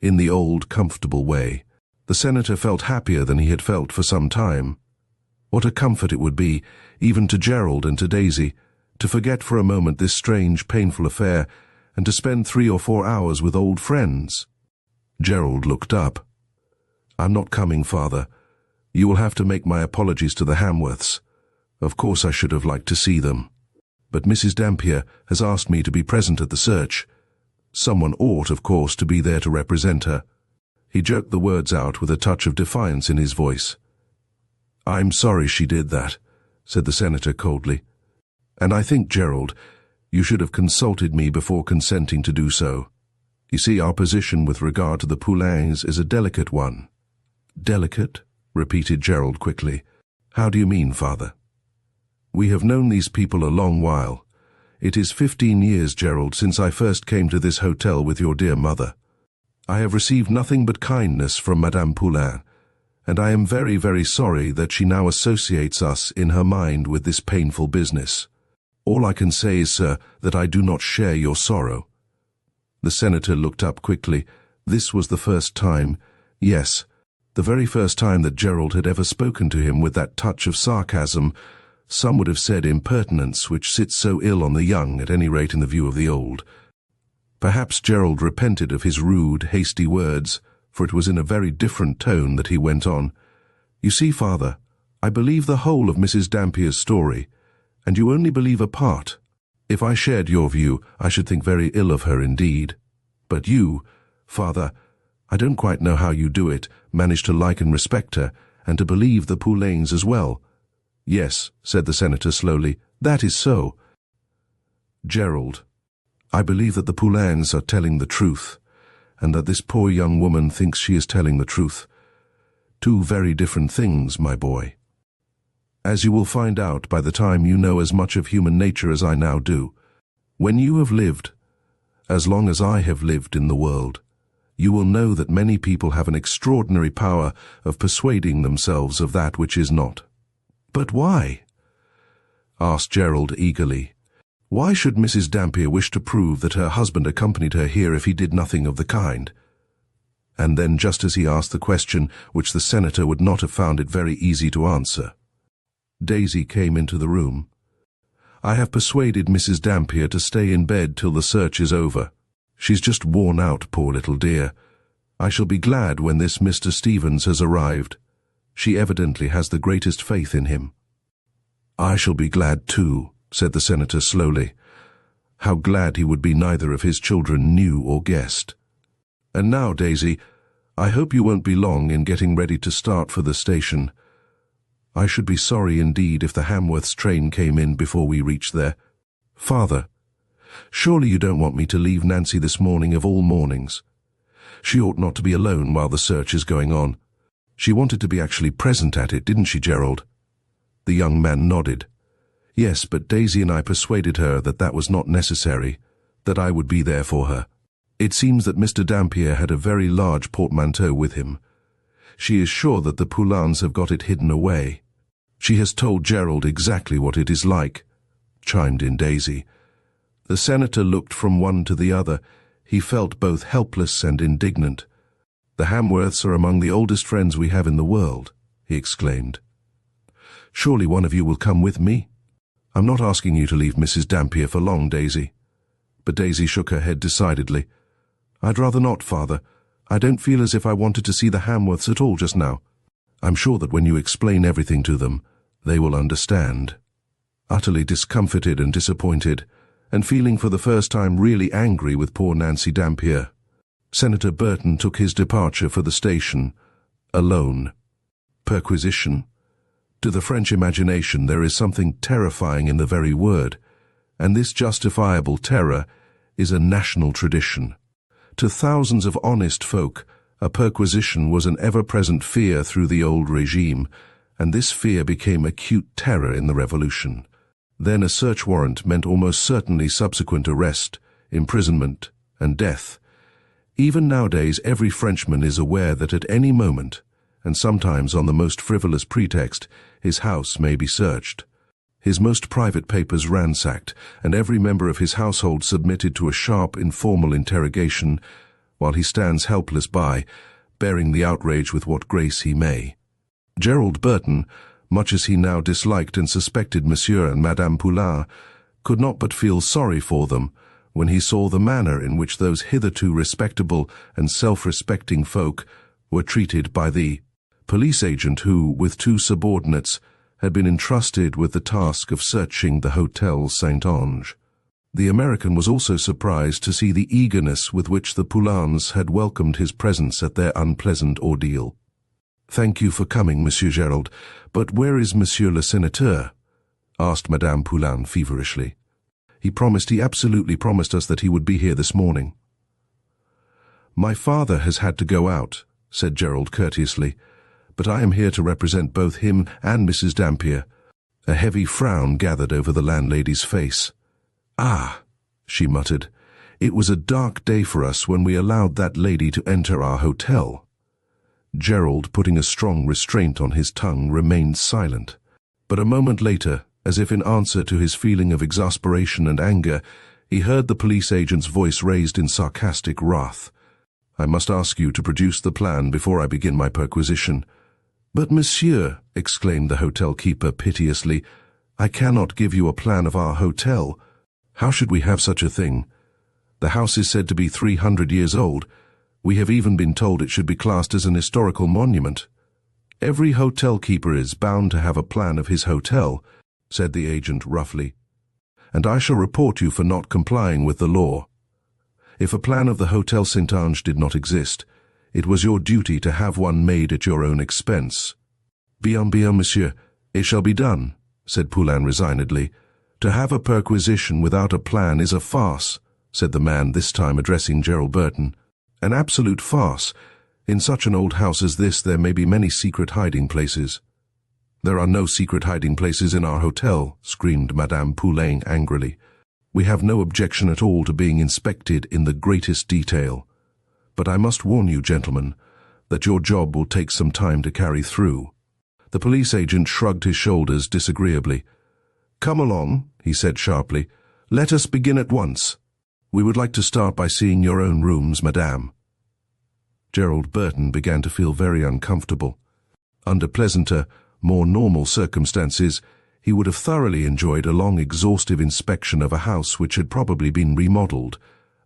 in the old, comfortable way. The senator felt happier than he had felt for some time. What a comfort it would be, even to Gerald and to Daisy, to forget for a moment this strange, painful affair, and to spend 3 or 4 hours with old friends. Gerald looked up. "I'm not coming, Father. You will have to make my apologies to the Hamworths. Of course I should have liked to see them. But Mrs. Dampier has asked me to be present at the search. Someone ought, of course, to be there to represent her." He jerked the words out with a touch of defiance in his voice. "I'm sorry she did that," said the senator coldly. "And I think, Gerald, you should have consulted me before consenting to do so. You see, our position with regard to the Poulains is a delicate one." "Delicate?" repeated Gerald quickly. "How do you mean, Father?" "We have known these people a long while. It is 15 years, Gerald, since I first came to this hotel with your dear mother. I have received nothing but kindness from Madame Poulain, and I am very, very sorry that she now associates us in her mind with this painful business. All I can say is, sir, that I do not share your sorrow." The senator looked up quickly. This was the first time, yes, the very first time that Gerald had ever spoken to him with that touch of sarcasm, some would have said impertinence, which sits so ill on the young, at any rate in the view of the old. Perhaps Gerald repented of his rude, hasty words, for it was in a very different tone that he went on. "You see, Father, I believe the whole of Mrs. Dampier's story, and you only believe a part. If I shared your view, I should think very ill of her indeed. But you, Father, I don't quite know how you do it, manage to like and respect her, and to believe the Poulains as well." "Yes," said the senator slowly, "that is so." "Gerald, I believe that the Poulains are telling the truth, and that this poor young woman thinks she is telling the truth. Two very different things, my boy. As you will find out by the time you know as much of human nature as I now do. When you have lived, as long as I have lived in the world, you will know that many people have an extraordinary power of persuading themselves of that which is not." "But why?" asked Gerald eagerly. "Why should Mrs. Dampier wish to prove that her husband accompanied her here if he did nothing of the kind?" And then, just as he asked the question which the senator would not have found it very easy to answer, Daisy came into the room. "I have persuaded Mrs. Dampier to stay in bed till the search is over. She's just worn out, poor little dear. I shall be glad when this Mr. Stevens has arrived. She evidently has the greatest faith in him." "I shall be glad too," said the senator slowly. How glad he would be neither of his children knew or guessed. "And now, Daisy, I hope you won't be long in getting ready to start for the station. I should be sorry indeed if the Hamworths' train came in before we reached there. Father, surely you don't want me to leave Nancy this morning of all mornings? She ought not to be alone while the search is going on. She wanted to be actually present at it, didn't she, Gerald?" The young man nodded. "Yes, but Daisy and I persuaded her that that was not necessary, that I would be there for her. It seems that Mr. Dampier had a very large portmanteau with him. She is sure that the Poulains have got it hidden away. She has told Gerald exactly what it is like," chimed in Daisy. The senator looked from one to the other. He felt both helpless and indignant. "The Hamworths are among the oldest friends we have in the world," he exclaimed. "Surely one of you will come with me? I'm not asking you to leave Mrs. Dampier for long, Daisy." But Daisy shook her head decidedly. "I'd rather not, Father. I don't feel as if I wanted to see the Hamworths at all just now. I'm sure that when you explain everything to them, they will understand." Utterly discomfited and disappointed, and feeling for the first time really angry with poor Nancy Dampier, Senator Burton took his departure for the station, alone. Perquisition. To the French imagination there is something terrifying in the very word, and this justifiable terror is a national tradition. To thousands of honest folk, a perquisition was an ever-present fear through the old regime, and this fear became acute terror in the Revolution. Then a search warrant meant almost certainly subsequent arrest, imprisonment, and death. Even nowadays every Frenchman is aware that at any moment, and sometimes on the most frivolous pretext, his house may be searched, his most private papers ransacked, and every member of his household submitted to a sharp, informal interrogation, while he stands helpless by, bearing the outrage with what grace he may. Gerald Burton, much as he now disliked and suspected Monsieur and Madame Poulain, could not but feel sorry for them when he saw the manner in which those hitherto respectable and self-respecting folk were treated by the police agent who, with two subordinates, had been entrusted with the task of searching the Hotel Saint-Ange. The American was also surprised to see the eagerness with which the Poulains had welcomed his presence at their unpleasant ordeal. "Thank you for coming, Monsieur Gerald, but where is Monsieur le Sénateur?" asked Madame Poulain feverishly. He absolutely promised us that he would be here this morning." "My father has had to go out," said Gerald courteously, "but I am here to represent both him and Mrs. Dampier." A heavy frown gathered over the landlady's face. "Ah," she muttered, "it was a dark day for us when we allowed that lady to enter our hotel." Gerald, putting a strong restraint on his tongue, remained silent. But a moment later, as if in answer to his feeling of exasperation and anger, he heard the police agent's voice raised in sarcastic wrath. "I must ask you to produce the plan before I begin my perquisition." "But, monsieur," exclaimed the hotel keeper piteously, "I cannot give you a plan of our hotel. How should we have such a thing? The house is said to be 300 years old. We have even been told it should be classed as an historical monument." "Every hotel keeper is bound to have a plan of his hotel," said the agent roughly, "and I shall report you for not complying with the law. If a plan of the Hotel Saint-Ange did not exist, it was your duty to have one made at your own expense." "Bien, bien, monsieur, it shall be done," said Poulain resignedly. "To have a perquisition without a plan is a farce," said the man, this time addressing Gerald Burton. "An absolute farce. In such an old house as this there may be many secret hiding places." "There are no secret hiding places in our hotel," screamed Madame Poulain angrily. "We have no objection at all to being inspected in the greatest detail. But I must warn you, gentlemen, that your job will take some time to carry through." The police agent shrugged his shoulders disagreeably. "Come along," he said sharply. "Let us begin at once. We would like to start by seeing your own rooms, madame." Gerald Burton began to feel very uncomfortable. Under pleasanter, more normal circumstances, he would have thoroughly enjoyed a long, exhaustive inspection of a house which had probably been remodeled,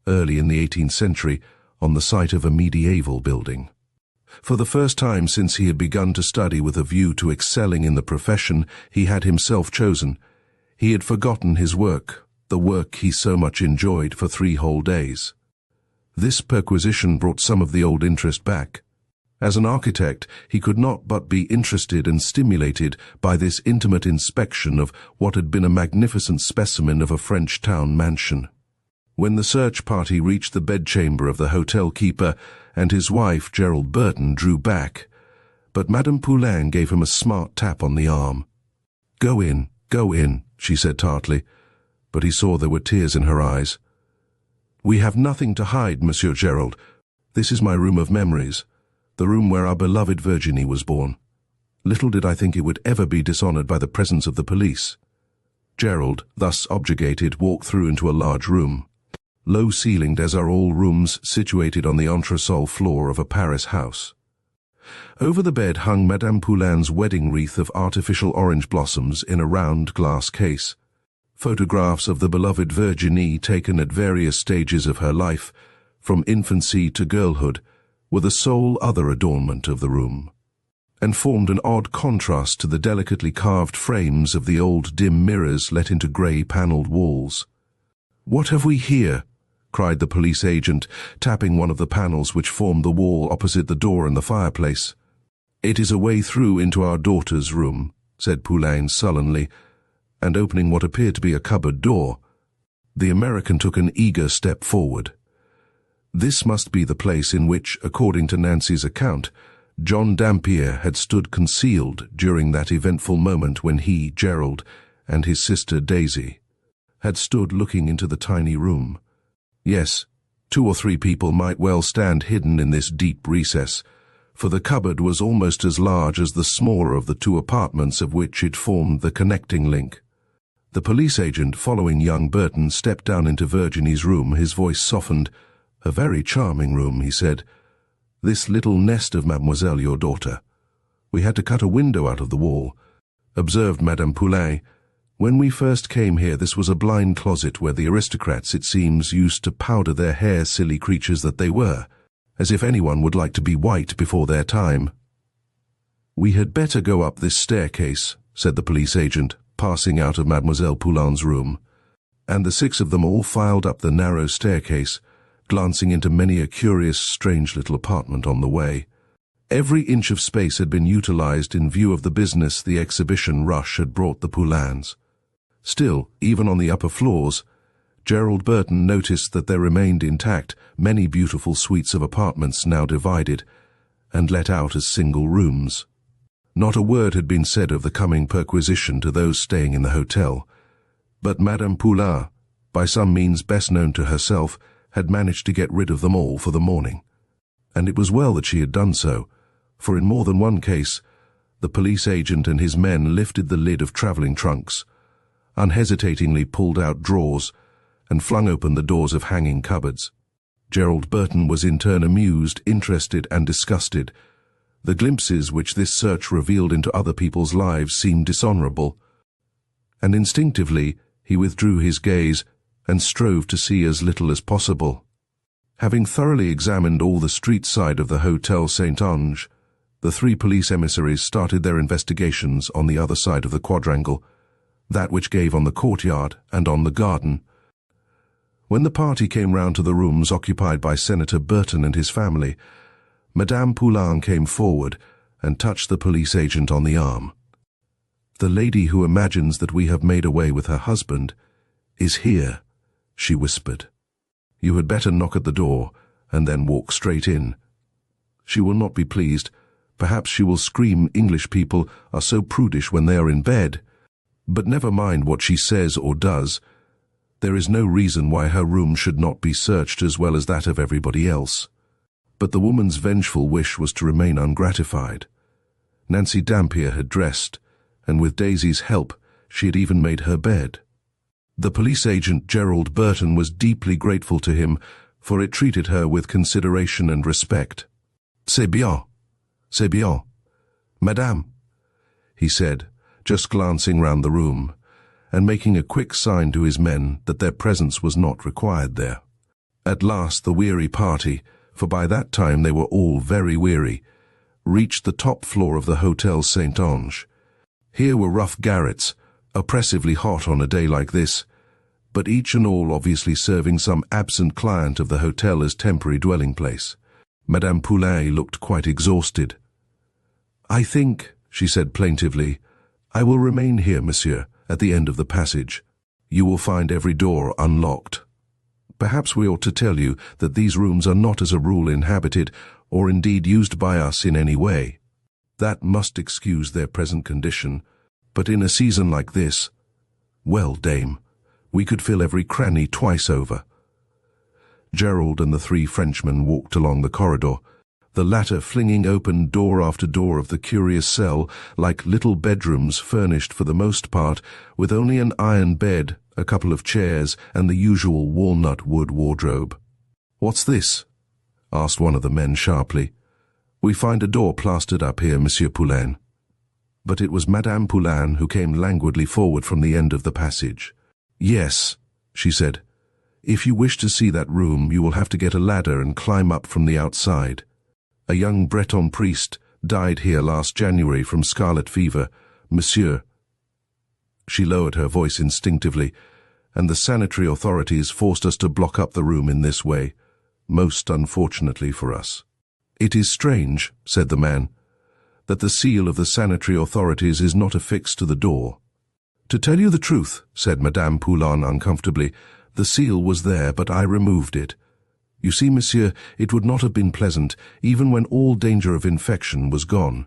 early in the 18th century, on the site of a medieval building. For the first time since he had begun to study with a view to excelling in the profession he had himself chosen, he had forgotten his work, the work he so much enjoyed for 3 whole days. This perquisition brought some of the old interest back. As an architect, he could not but be interested and stimulated by this intimate inspection of what had been a magnificent specimen of a French town mansion. When the search party reached the bedchamber of the hotel keeper, and his wife, Gerald Burton, drew back, but Madame Poulain gave him a smart tap on the arm. Go in," she said tartly, but he saw there were tears in her eyes. "We have nothing to hide, Monsieur Gerald. This is my room of memories, the room where our beloved Virginie was born. Little did I think it would ever be dishonored by the presence of the police." Gerald, thus objurgated, walked through into a large room. low-ceilinged as are all rooms situated on the entresol floor of a Paris house. Over the bed hung Madame Poulin's wedding wreath of artificial orange blossoms in a round glass case. Photographs of the beloved Virginie taken at various stages of her life, from infancy to girlhood, were the sole other adornment of the room, and formed an odd contrast to the delicately carved frames of the old dim mirrors let into grey-panelled walls. "What have we here?" cried the police agent, tapping one of the panels which formed the wall opposite the door and the fireplace. "It is a way through into our daughter's room," said Poulain sullenly, and opening what appeared to be a cupboard door, the American took an eager step forward. This must be the place in which, according to Nancy's account, John Dampier had stood concealed during that eventful moment when he, Gerald, and his sister Daisy, had stood looking into the tiny room. Yes, 2 or 3 people might well stand hidden in this deep recess, for the cupboard was almost as large as the smaller of the 2 apartments of which it formed the connecting link. The police agent, following young Burton, stepped down into Virginie's room. His voice softened. "A very charming room," he said. "This little nest of Mademoiselle, your daughter. We had to cut a window out of the wall," observed Madame Poulain. "When we first came here, this was a blind closet where the aristocrats, it seems, used to powder their hair, silly creatures that they were, as if anyone would like to be white before their time." "We had better go up this staircase," said the police agent, passing out of Mademoiselle Poulin's room, and the 6 of them all filed up the narrow staircase, glancing into many a curious, strange little apartment on the way. Every inch of space had been utilized in view of the business the exhibition rush had brought the Poulins. Still, even on the upper floors, Gerald Burton noticed that there remained intact many beautiful suites of apartments now divided and let out as single rooms. Not a word had been said of the coming perquisition to those staying in the hotel, but Madame Poulain, by some means best known to herself, had managed to get rid of them all for the morning. And it was well that she had done so, for in more than one case, the police agent and his men lifted the lid of travelling trunks, unhesitatingly pulled out drawers, and flung open the doors of hanging cupboards. Gerald Burton was in turn amused, interested, and disgusted. The glimpses which this search revealed into other people's lives seemed dishonourable, and instinctively he withdrew his gaze and strove to see as little as possible. Having thoroughly examined all the street side of the Hotel Saint-Ange, the 3 police emissaries started their investigations on the other side of the quadrangle, that which gave on the courtyard and on the garden. When the party came round to the rooms occupied by Senator Burton and his family, Madame Poulain came forward and touched the police agent on the arm. "The lady who imagines that we have made away with her husband is here," she whispered. "You had better knock at the door and then walk straight in. She will not be pleased. Perhaps she will scream. English people are so prudish when they are in bed. But never mind what she says or does. There is no reason why her room should not be searched as well as that of everybody else." But the woman's vengeful wish was to remain ungratified. Nancy Dampier had dressed, and with Daisy's help, she had even made her bed. The police agent Gerald Burton was deeply grateful to him, for it treated her with consideration and respect. "C'est bien, c'est bien, Madame," he said, just glancing round the room, and making a quick sign to his men that their presence was not required there. At last the weary party, for by that time they were all very weary, reached the top floor of the Hotel Saint-Ange. Here were rough garrets, oppressively hot on a day like this, but each and all obviously serving some absent client of the hotel as temporary dwelling place. Madame Poulain looked quite exhausted. "I think," she said plaintively, "I will remain here, monsieur, at the end of the passage. You will find every door unlocked. Perhaps we ought to tell you that these rooms are not as a rule inhabited, or indeed used by us in any way. That must excuse their present condition, but in a season like this, well, dame, we could fill every cranny twice over." Gerald and the 3 Frenchmen walked along the corridor, the latter flinging open door after door of the curious cell, like little bedrooms furnished for the most part with only an iron bed, a couple of chairs, and the usual walnut wood wardrobe. "What's this?" asked one of the men sharply. "We find a door plastered up here, Monsieur Poulain." But it was Madame Poulain who came languidly forward from the end of the passage. "Yes," she said. "If you wish to see that room, you will have to get a ladder and climb up from the outside. A young Breton priest died here last January from scarlet fever, Monsieur." She lowered her voice instinctively, "and the sanitary authorities forced us to block up the room in this way, most unfortunately for us." "It is strange," said the man, "that the seal of the sanitary authorities is not affixed to the door." "To tell you the truth," said Madame Poulain uncomfortably, "the seal was there, but I removed it. You see, monsieur, it would not have been pleasant, even when all danger of infection was gone,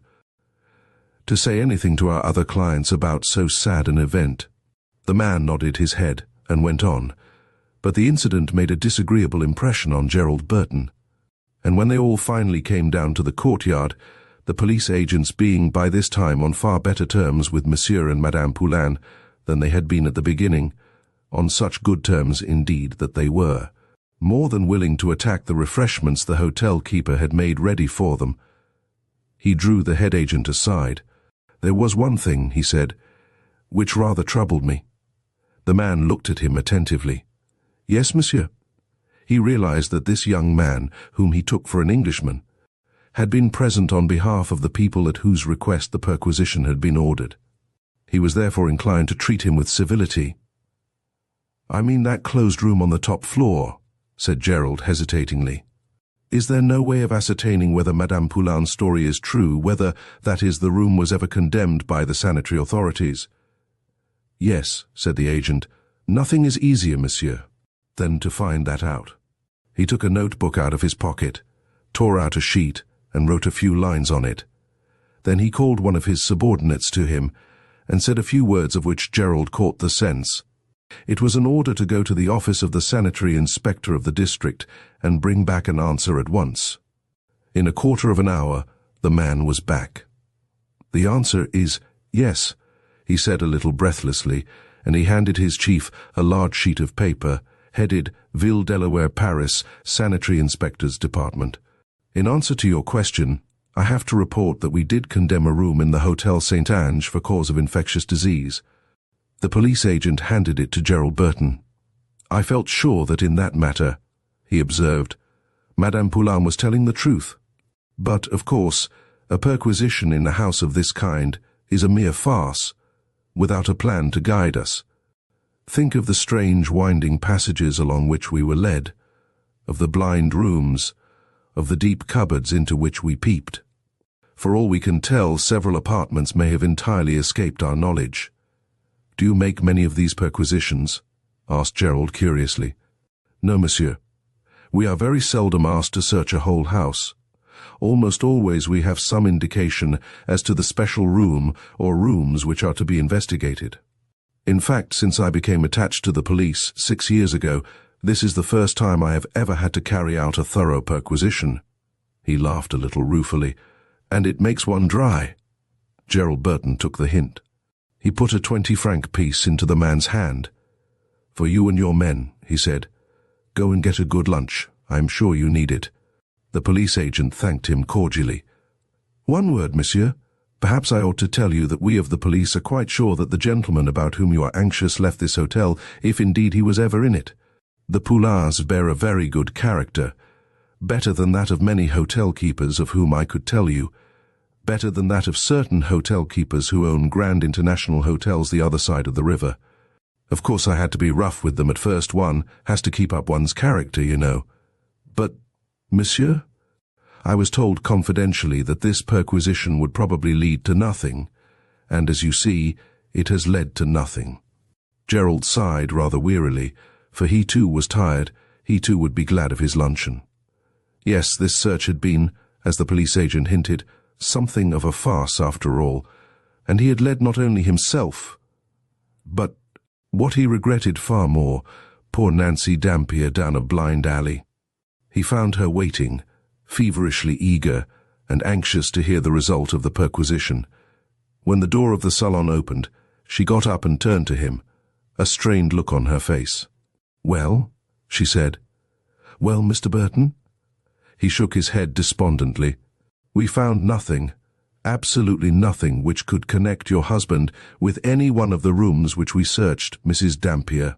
to say anything to our other clients about so sad an event." The man nodded his head and went on, but the incident made a disagreeable impression on Gerald Burton. And when they all finally came down to the courtyard, the police agents being by this time on far better terms with Monsieur and Madame Poulain than they had been at the beginning, on such good terms indeed that they were, more than willing to attack the refreshments the hotel keeper had made ready for them. He drew the head agent aside. "There was one thing," he said, "which rather troubled me." The man looked at him attentively. "Yes, monsieur." He realized that this young man, whom he took for an Englishman, had been present on behalf of the people at whose request the perquisition had been ordered. He was therefore inclined to treat him with civility. "I mean that closed room on the top floor," said Gerald hesitatingly. "Is there no way of ascertaining whether Madame Poulain's story is true, whether, that is, the room was ever condemned by the sanitary authorities?" "Yes," said the agent. "Nothing is easier, monsieur, than to find that out." He took a notebook out of his pocket, tore out a sheet, and wrote a few lines on it. Then he called one of his subordinates to him, and said a few words of which Gerald caught the sense. It was an order to go to the office of the sanitary inspector of the district and bring back an answer at once. In a quarter of an hour, the man was back. "The answer is yes," he said a little breathlessly, and he handed his chief a large sheet of paper, headed Ville Delaware Paris Sanitary Inspectors Department. "In answer to your question, I have to report that we did condemn a room in the Hotel St. Ange for cause of infectious disease." The police agent handed it to Gerald Burton. "I felt sure that in that matter," he observed, "Madame Poulain was telling the truth. But, of course, a perquisition in a house of this kind is a mere farce, without a plan to guide us. Think of the strange winding passages along which we were led, of the blind rooms, of the deep cupboards into which we peeped. For all we can tell, several apartments may have entirely escaped our knowledge." "Do you make many of these perquisitions?" asked Gerald curiously. "No, monsieur. We are very seldom asked to search a whole house. Almost always we have some indication as to the special room or rooms which are to be investigated. In fact, since I became attached to the police 6 years ago, this is the first time I have ever had to carry out a thorough perquisition." He laughed a little ruefully. "And it makes one dry." Gerald Burton took the hint. He put a 20-franc piece into the man's hand. "For you and your men," he said. "Go and get a good lunch. I am sure you need it." The police agent thanked him cordially. "One word, monsieur. Perhaps I ought to tell you that we of the police are quite sure that the gentleman about whom you are anxious left this hotel, if indeed he was ever in it. The Poulains bear a very good character, better than that of many hotel keepers of whom I could tell you, better than that of certain hotel keepers who own grand international hotels the other side of the river. Of course I had to be rough with them at first. One has to keep up one's character, you know. But, monsieur, I was told confidentially that this perquisition would probably lead to nothing, and as you see, it has led to nothing." Gerald sighed rather wearily, for he too was tired. He too would be glad of his luncheon. Yes, this search had been, as the police agent hinted, something of a farce after all, and he had led not only himself, but, what he regretted far more, poor Nancy Dampier down a blind alley. He found her waiting, feverishly eager and anxious to hear the result of the perquisition. When the door of the salon opened, she got up and turned to him, a strained look on her face. "Well?" she said. "Well, Mr. Burton?" He shook his head despondently. "We found nothing, absolutely nothing, which could connect your husband with any one of the rooms which we searched, Mrs. Dampier.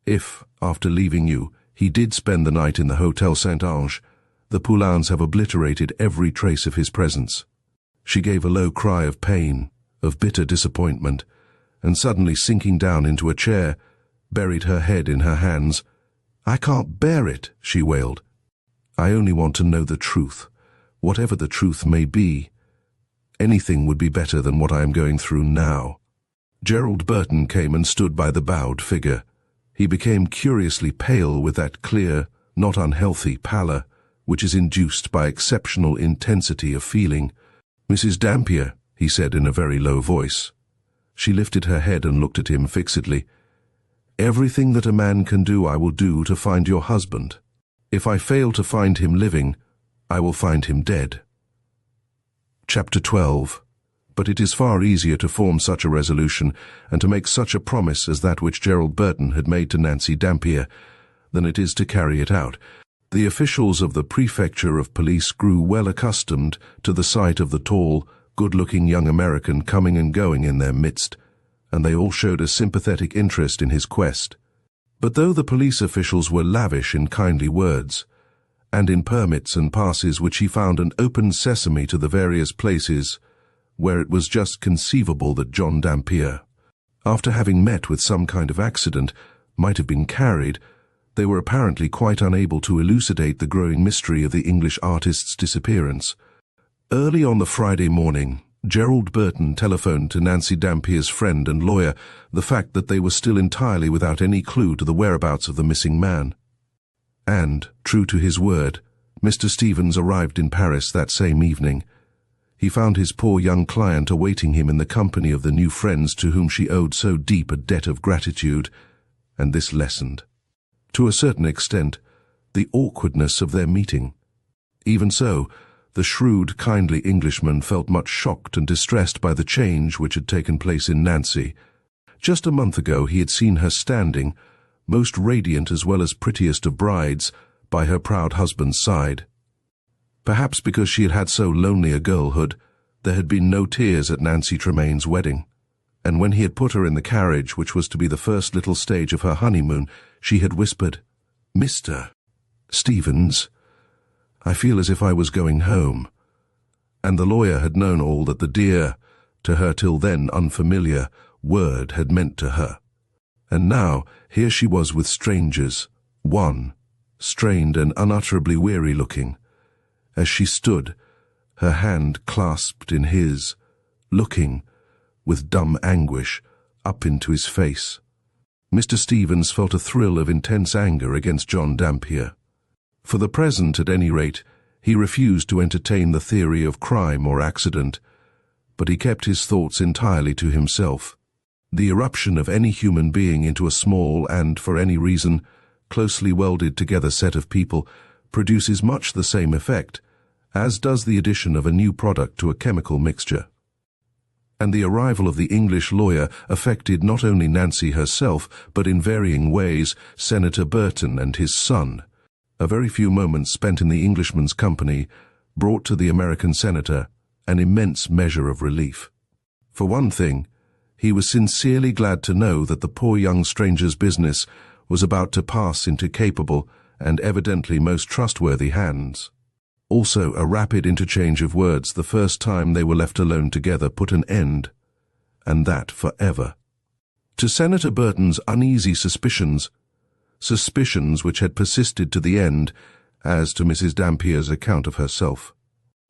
If, after leaving you, he did spend the night in the Hotel Saint-Ange, the Poulains have obliterated every trace of his presence." She gave a low cry of pain, of bitter disappointment, and suddenly sinking down into a chair, buried her head in her hands. "I can't bear it," she wailed. "I only want to know the truth, whatever the truth may be. Anything would be better than what I am going through now." Gerald Burton came and stood by the bowed figure. He became curiously pale with that clear, not unhealthy pallor, which is induced by exceptional intensity of feeling. "Mrs. Dampier," he said in a very low voice. She lifted her head and looked at him fixedly. "Everything that a man can do I will do to find your husband. If I fail to find him living, I will find him dead." Chapter 12. But it is far easier to form such a resolution and to make such a promise as that which Gerald Burton had made to Nancy Dampier than it is to carry it out. The officials of the prefecture of police grew well accustomed to the sight of the tall, good-looking young American coming and going in their midst, and they all showed a sympathetic interest in his quest. But though the police officials were lavish in kindly words, and in permits and passes which he found an open sesame to the various places where it was just conceivable that John Dampier, after having met with some kind of accident, might have been carried, they were apparently quite unable to elucidate the growing mystery of the English artist's disappearance. Early on the Friday morning, Gerald Burton telephoned to Nancy Dampier's friend and lawyer the fact that they were still entirely without any clue to the whereabouts of the missing man. And, true to his word, Mr. Stevens arrived in Paris that same evening. He found his poor young client awaiting him in the company of the new friends to whom she owed so deep a debt of gratitude, and this lessened, to a certain extent, the awkwardness of their meeting. Even so, the shrewd, kindly Englishman felt much shocked and distressed by the change which had taken place in Nancy. Just a month ago he had seen her standing, most radiant as well as prettiest of brides, by her proud husband's side. Perhaps because she had had so lonely a girlhood, there had been no tears at Nancy Tremane's wedding, and when he had put her in the carriage which was to be the first little stage of her honeymoon, she had whispered, "Mr. Stevens, I feel as if I was going home." And the lawyer had known all that the dear, to her till then unfamiliar, word had meant to her. And now, here she was with strangers, one, strained and unutterably weary-looking, as she stood, her hand clasped in his, looking, with dumb anguish, up into his face. Mr. Stevens felt a thrill of intense anger against John Dampier. For the present, at any rate, he refused to entertain the theory of crime or accident, but he kept his thoughts entirely to himself. The eruption of any human being into a small and, for any reason, closely welded together set of people produces much the same effect, as does the addition of a new product to a chemical mixture. And the arrival of the English lawyer affected not only Nancy herself, but in varying ways Senator Burton and his son. A very few moments spent in the Englishman's company brought to the American senator an immense measure of relief. For one thing, he was sincerely glad to know that the poor young stranger's business was about to pass into capable and evidently most trustworthy hands. Also, a rapid interchange of words the first time they were left alone together put an end, and that forever, to Senator Burton's uneasy suspicions which had persisted to the end as to Mrs. Dampier's account of herself.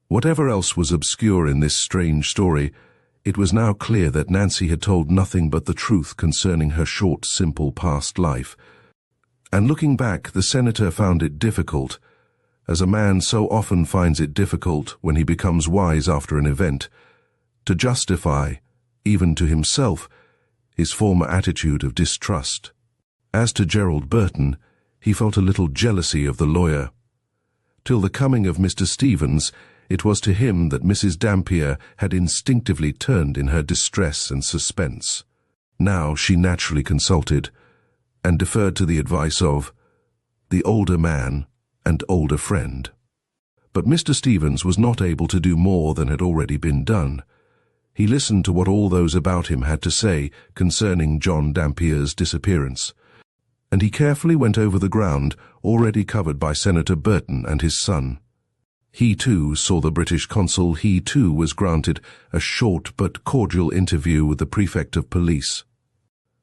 Whatever else was obscure in this strange story, it was now clear that Nancy had told nothing but the truth concerning her short, simple past life. And looking back, the senator found it difficult, as a man so often finds it difficult when he becomes wise after an event, to justify, even to himself, his former attitude of distrust. As to Gerald Burton, he felt a little jealousy of the lawyer. Till the coming of Mr. Stevens, it was to him that Mrs. Dampier had instinctively turned in her distress and suspense. Now she naturally consulted and deferred to the advice of the older man and older friend. But Mr. Stevens was not able to do more than had already been done. He listened to what all those about him had to say concerning John Dampier's disappearance, and he carefully went over the ground already covered by Senator Burton and his son. He too saw the British consul. He too was granted a short but cordial interview with the prefect of police.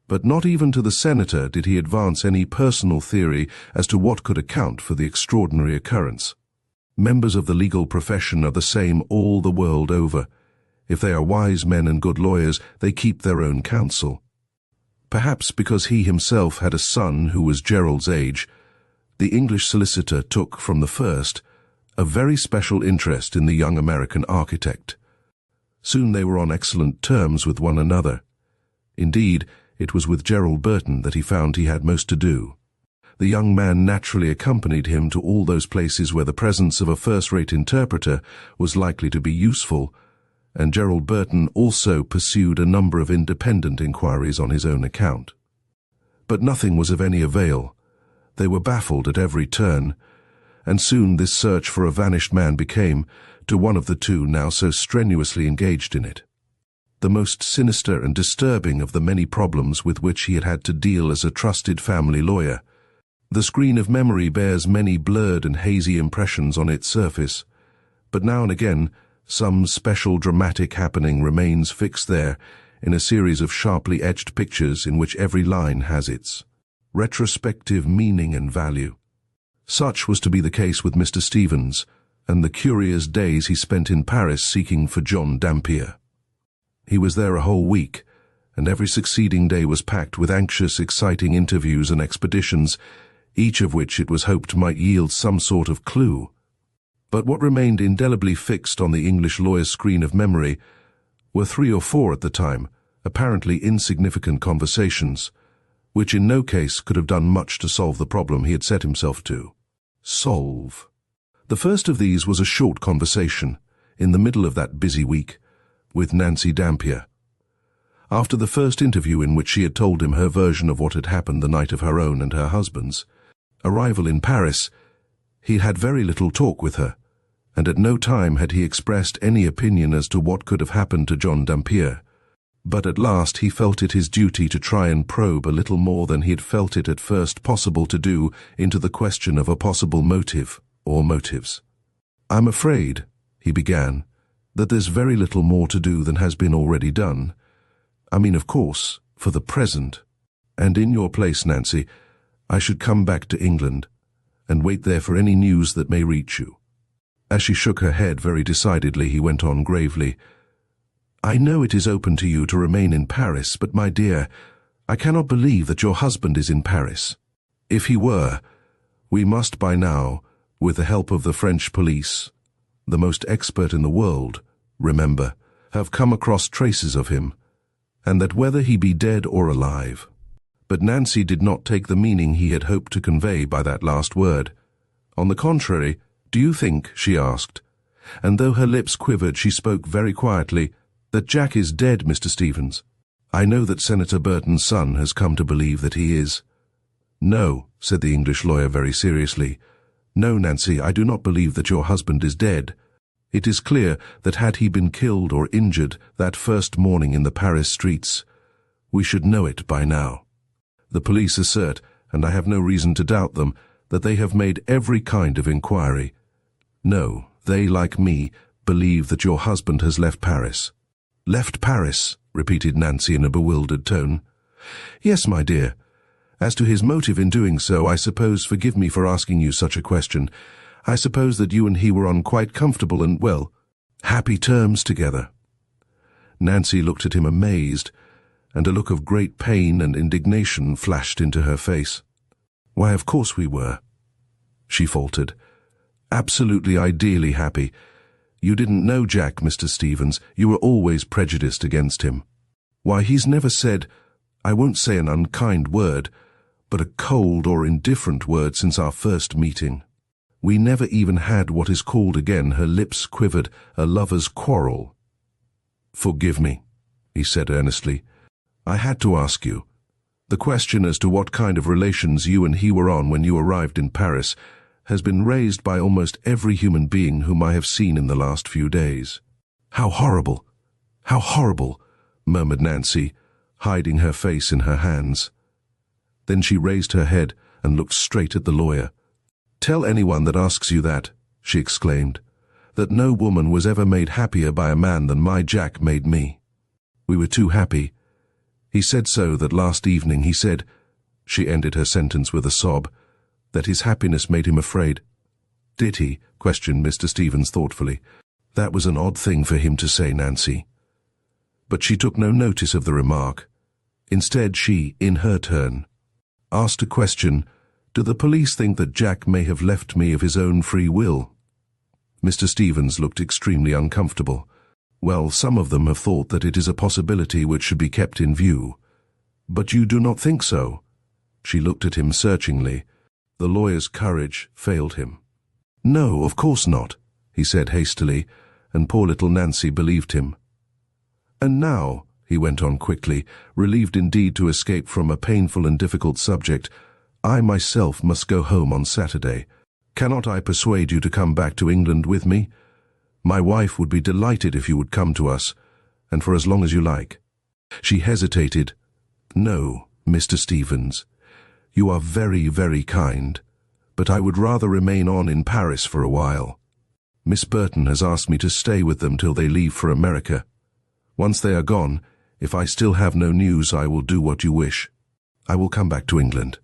But not even to the senator did he advance any personal theory as to what could account for the extraordinary occurrence. Members of the legal profession are the same all the world over. If they are wise men and good lawyers, they keep their own counsel. Perhaps because he himself had a son who was Gerald's age, the English solicitor took from the first a very special interest in the young American architect. Soon they were on excellent terms with one another. Indeed, it was with Gerald Burton that he found he had most to do. The young man naturally accompanied him to all those places where the presence of a first-rate interpreter was likely to be useful, and Gerald Burton also pursued a number of independent inquiries on his own account. But nothing was of any avail. They were baffled at every turn, and soon this search for a vanished man became, to one of the two now so strenuously engaged in it, the most sinister and disturbing of the many problems with which he had had to deal as a trusted family lawyer. The screen of memory bears many blurred and hazy impressions on its surface, but now and again some special dramatic happening remains fixed there in a series of sharply etched pictures in which every line has its retrospective meaning and value. Such was to be the case with Mr. Stevens and the curious days he spent in Paris seeking for John Dampier. He was there a whole week, and every succeeding day was packed with anxious, exciting interviews and expeditions, each of which it was hoped might yield some sort of clue. But what remained indelibly fixed on the English lawyer's screen of memory were 3 or 4 at the time, apparently insignificant conversations, which in no case could have done much to solve the problem he had set himself to solve. The first of these was a short conversation, in the middle of that busy week, with Nancy Dampier. After the first interview in which she had told him her version of what had happened the night of her own and her husband's arrival in Paris, he had very little talk with her, and at no time had he expressed any opinion as to what could have happened to John Dampier. But at last he felt it his duty to try and probe a little more than he had felt it at first possible to do into the question of a possible motive or motives. "I'm afraid," he began, "that there's very little more to do than has been already done. I mean, of course, for the present. And in your place, Nancy, I should come back to England and wait there for any news that may reach you." As she shook her head very decidedly, he went on gravely, "I know it is open to you to remain in Paris, but, my dear, I cannot believe that your husband is in Paris. If he were, we must by now, with the help of the French police, the most expert in the world, remember, have come across traces of him, and that whether he be dead or alive." But Nancy did not take the meaning he had hoped to convey by that last word. On the contrary, "Do you think," she asked, and though her lips quivered she spoke very quietly, "that Jack is dead, Mr. Stevens? I know that Senator Burton's son has come to believe that he is." "No," said the English lawyer very seriously. "No, Nancy, I do not believe that your husband is dead. It is clear that had he been killed or injured that first morning in the Paris streets, we should know it by now. The police assert, and I have no reason to doubt them, that they have made every kind of inquiry. No, they, like me, believe that your husband has left Paris." "Left Paris?" repeated Nancy in a bewildered tone. "Yes, my dear. As to his motive in doing so, I suppose, forgive me for asking you such a question, I suppose that you and he were on quite comfortable and, well, happy terms together." Nancy looked at him amazed, and a look of great pain and indignation flashed into her face. "Why, of course we were," she faltered. "Absolutely, ideally happy. You didn't know Jack, Mr. Stevens. You were always prejudiced against him. Why, he's never said, I won't say an unkind word, but a cold or indifferent word since our first meeting. We never even had what is called again," her lips quivered, "a lover's quarrel." "Forgive me," he said earnestly. I had to ask you. The question as to what kind of relations you and he were on when you arrived in Paris has been raised by almost every human being whom I have seen in the last few days." "How horrible! How horrible!" murmured Nancy, hiding her face in her hands. Then she raised her head and looked straight at the lawyer. "Tell anyone that asks you that," she exclaimed, "that no woman was ever made happier by a man than my Jack made me. We were too happy. He said so that last evening he said," she ended her sentence with a sob, "that his happiness made him afraid." "Did he?" questioned Mr. Stevens thoughtfully. "That was an odd thing for him to say, Nancy." But she took no notice of the remark. Instead, she, in her turn, asked a question: "Do the police think that Jack may have left me of his own free will?" Mr. Stevens looked extremely uncomfortable. "Well, some of them have thought that it is a possibility which should be kept in view. But you do not think so?" She looked at him searchingly. The lawyer's courage failed him. "No, of course not," he said hastily, and poor little Nancy believed him. "And now," he went on quickly, relieved indeed to escape from a painful and difficult subject, "I myself must go home on Saturday. Cannot I persuade you to come back to England with me? My wife would be delighted if you would come to us, and for as long as you like." She hesitated. "No, Mr. Stevens. You are very, very kind, but I would rather remain on in Paris for a while. Miss Burton has asked me to stay with them till they leave for America. Once they are gone, if I still have no news, I will do what you wish. I will come back to England."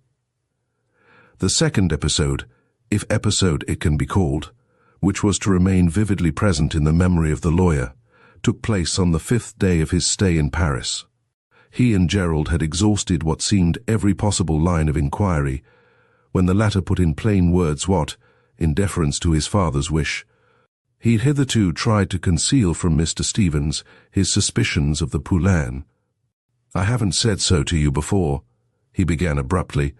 The second episode, if episode it can be called, which was to remain vividly present in the memory of the lawyer, took place on the 5th day of his stay in Paris. He and Gerald had exhausted what seemed every possible line of inquiry, when the latter put in plain words what, in deference to his father's wish, he had hitherto tried to conceal from Mr. Stevens, his suspicions of the Poulain. "I haven't said so to you before," he began abruptly,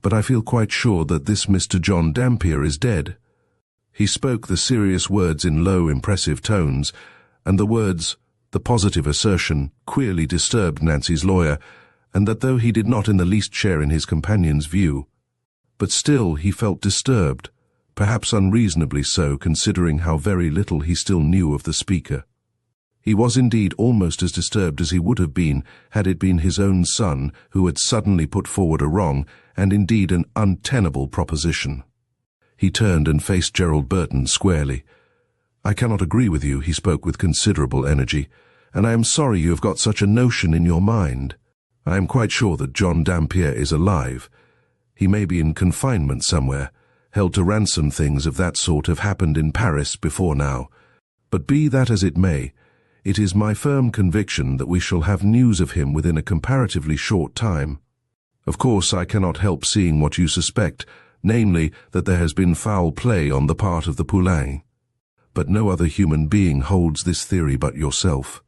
"but I feel quite sure that this Mr. John Dampier is dead." He spoke the serious words in low, impressive tones, and the words, the positive assertion, queerly disturbed Nancy's lawyer, and that though he did not in the least share in his companion's view, but still he felt disturbed, perhaps unreasonably so, considering how very little he still knew of the speaker. He was indeed almost as disturbed as he would have been had it been his own son who had suddenly put forward a wrong, and indeed an untenable proposition. He turned and faced Gerald Burton squarely. "I cannot agree with you," he spoke with considerable energy, "and I am sorry you have got such a notion in your mind. I am quite sure that John Dampier is alive. He may be in confinement somewhere, held to ransom. Things of that sort have happened in Paris before now. But be that as it may, it is my firm conviction that we shall have news of him within a comparatively short time. Of course, I cannot help seeing what you suspect, namely, that there has been foul play on the part of the Poulain. But no other human being holds this theory but yourself.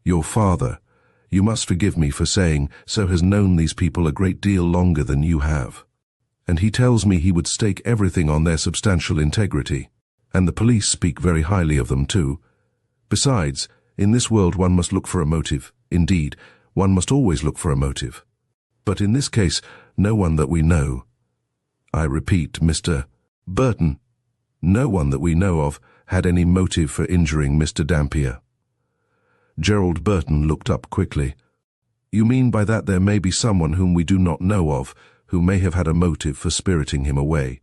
Your father, you must forgive me for saying so, has known these people a great deal longer than you have. And he tells me he would stake everything on their substantial integrity, and the police speak very highly of them too. Besides, in this world one must look for a motive. Indeed, one must always look for a motive. But in this case, no one that we know. I repeat, Mr. Burton, no one that we know of had any motive for injuring Mr. Dampier." Gerald Burton looked up quickly. "You mean by that there may be someone whom we do not know of, who may have had a motive for spiriting him away?"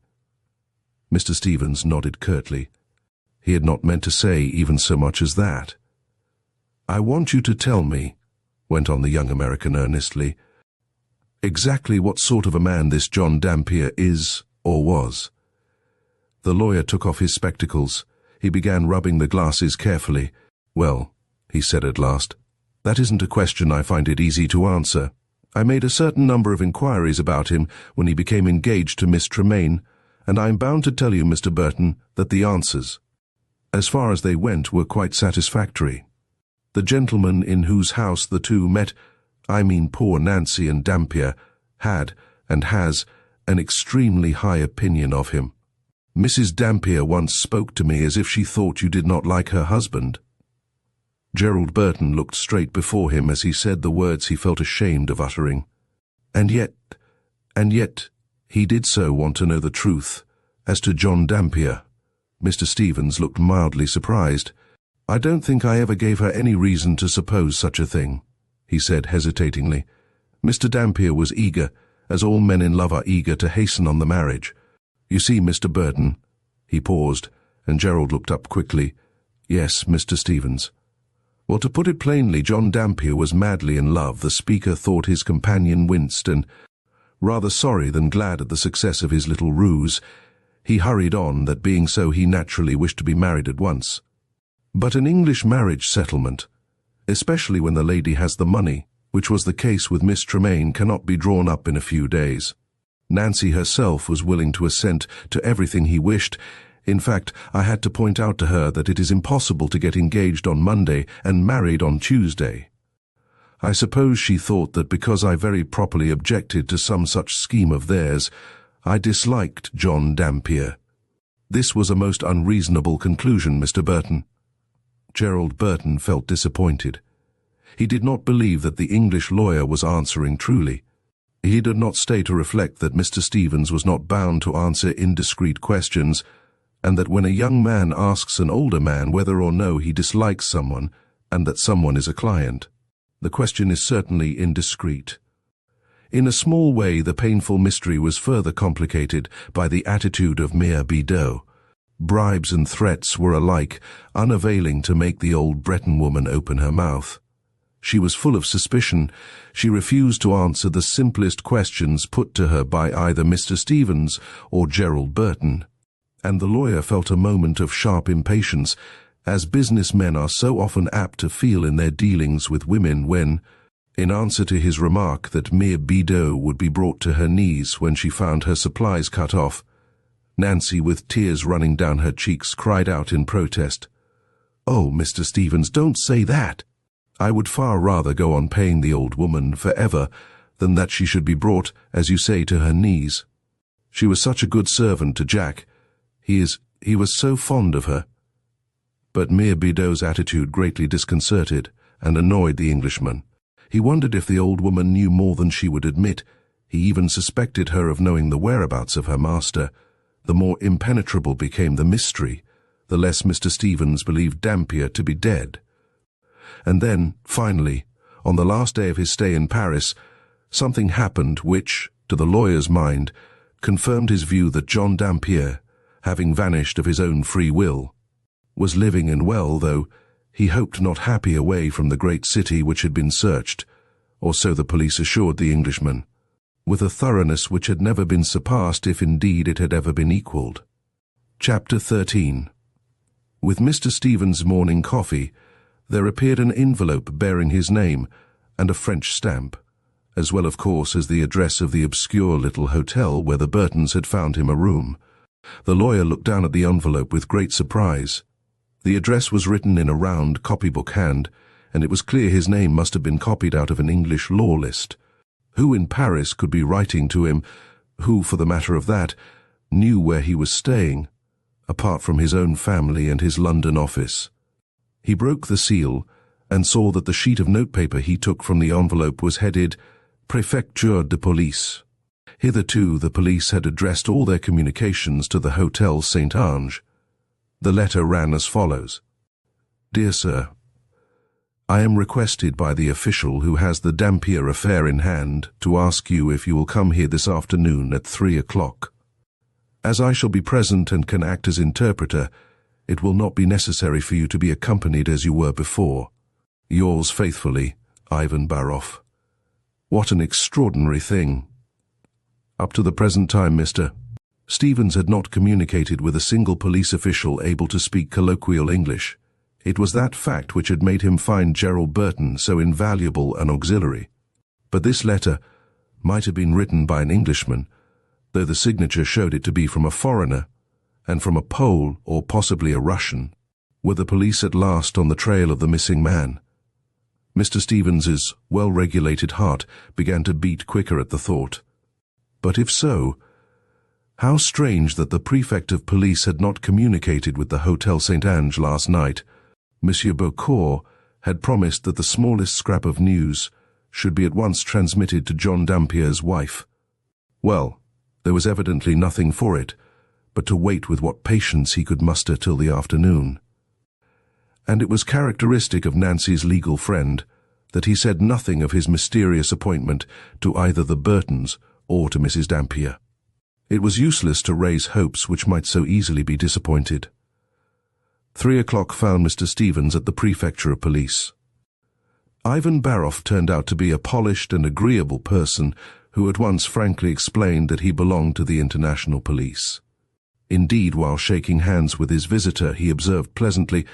Mr. Stevens nodded curtly. He had not meant to say even so much as that. "I want you to tell me," went on the young American earnestly, "exactly what sort of a man this John Dampier is or was." The lawyer took off his spectacles. He began rubbing the glasses carefully. "Well," he said at last, "that isn't a question I find it easy to answer. I made a certain number of inquiries about him when he became engaged to Miss Tremaine, and I am bound to tell you, Mr. Burton, that the answers, as far as they went, were quite satisfactory. The gentleman in whose house the two met, I mean poor Nancy and Dampier, had, and has, an extremely high opinion of him. Mrs. Dampier once spoke to me as if she thought you did not like her husband." Gerald Burton looked straight before him as he said the words he felt ashamed of uttering. And yet, he did so want to know the truth. As to John Dampier, Mr. Stevens looked mildly surprised. "I don't think I ever gave her any reason to suppose such a thing," he said hesitatingly. Mr. Dampier was eager, as all men in love are eager to hasten on the marriage. "You see, Mr. Burton," he paused, and Gerald looked up quickly. "Yes, Mr. Stevens." "Well, to put it plainly, John Dampier was madly in love." The speaker thought his companion winced, and, rather sorry than glad at the success of his little ruse, he hurried on that being so he naturally wished to be married at once. But an English marriage settlement, especially when the lady has the money, which was the case with Miss Tremaine, cannot be drawn up in a few days. Nancy herself was willing to assent to everything he wished. In fact, I had to point out to her that it is impossible to get engaged on Monday and married on Tuesday. I suppose she thought that because I very properly objected to some such scheme of theirs, I disliked John Dampier. This was a most unreasonable conclusion, Mr. Burton. Gerald Burton felt disappointed. He did not believe that the English lawyer was answering truly. He did not stay to reflect that Mr. Stevens was not bound to answer indiscreet questions, and that when a young man asks an older man whether or no he dislikes someone, and that someone is a client, the question is certainly indiscreet. In a small way, the painful mystery was further complicated by the attitude of Marie Belloc. Bribes and threats were alike unavailing to make the old Breton woman open her mouth. She was full of suspicion. She refused to answer the simplest questions put to her by either Mr. Stevens or Gerald Burton, and the lawyer felt a moment of sharp impatience, as businessmen are so often apt to feel in their dealings with women when, in answer to his remark that Marie Belloc would be brought to her knees when she found her supplies cut off, Nancy, with tears running down her cheeks, cried out in protest, "Oh, Mr. Stevens, don't say that. I would far rather go on paying the old woman forever than that she should be brought, as you say, to her knees. She was such a good servant to Jack. He was so fond of her." But Marie Belloc's attitude greatly disconcerted and annoyed the Englishman. He wondered if the old woman knew more than she would admit. He even suspected her of knowing the whereabouts of her master. The more impenetrable became the mystery, the less Mr. Stevens believed Dampier to be dead. And then, finally, on the last day of his stay in Paris, something happened which, to the lawyer's mind, confirmed his view that John Dampier, having vanished of his own free will, was living and well, though he hoped not happy, away from the great city which had been searched, or so the police assured the Englishman, with a thoroughness which had never been surpassed, if indeed it had ever been equalled. Chapter 13. With Mr. Stevens' morning coffee, there appeared an envelope bearing his name and a French stamp, as well, of course, as the address of the obscure little hotel where the Burtons had found him a room. The lawyer looked down at the envelope with great surprise. The address was written in a round copybook hand, and it was clear his name must have been copied out of an English law list. Who in Paris could be writing to him? Who, for the matter of that, knew where he was staying, apart from his own family and his London office? He broke the seal and saw that the sheet of notepaper he took from the envelope was headed Préfecture de Police. Hitherto the police had addressed all their communications to the Hotel St. Ange. The letter ran as follows. Dear Sir, I am requested by the official who has the Dampier affair in hand to ask you if you will come here this afternoon at 3 o'clock. As I shall be present and can act as interpreter, it will not be necessary for you to be accompanied as you were before. Yours faithfully, Ivan Baroff. What an extraordinary thing. Up to the present time, Mr. Stevens had not communicated with a single police official able to speak colloquial English. It was that fact which had made him find Gerald Burton so invaluable an auxiliary. But this letter might have been written by an Englishman, though the signature showed it to be from a foreigner, and from a Pole or possibly a Russian. Were the police at last on the trail of the missing man? Mr. Stevens's well-regulated heart began to beat quicker at the thought. But if so, how strange that the prefect of police had not communicated with the Hotel St. Ange last night. Monsieur Beaucourt had promised that the smallest scrap of news should be at once transmitted to John Dampier's wife. Well, there was evidently nothing for it but to wait with what patience he could muster till the afternoon. And it was characteristic of Nancy's legal friend that he said nothing of his mysterious appointment to either the Burtons or to Mrs. Dampier. It was useless to raise hopes which might so easily be disappointed. 3 o'clock found Mr. Stevens at the Prefecture of Police. Ivan Baroff turned out to be a polished and agreeable person who at once frankly explained that he belonged to the International Police. Indeed, while shaking hands with his visitor, he observed pleasantly,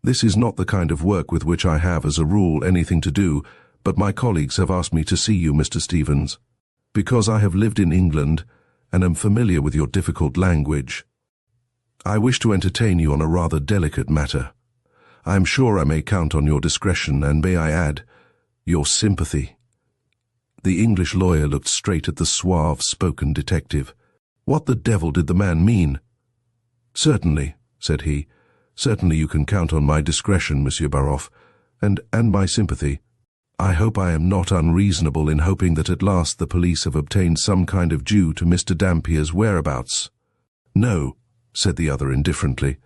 "This is not the kind of work with which I have, as a rule, anything to do, but my colleagues have asked me to see you, Mr. Stevens, because I have lived in England and am familiar with your difficult language. I wish to entertain you on a rather delicate matter. I am sure I may count on your discretion and, may I add, your sympathy." The English lawyer looked straight at the suave, spoken detective. What the devil did the man mean? "Certainly," said he. "Certainly you can count on my discretion, Monsieur Baroff, and my sympathy. I hope I am not unreasonable in hoping that at last the police have obtained some kind of clue to Mr. Dampier's whereabouts." "No," said the other indifferently.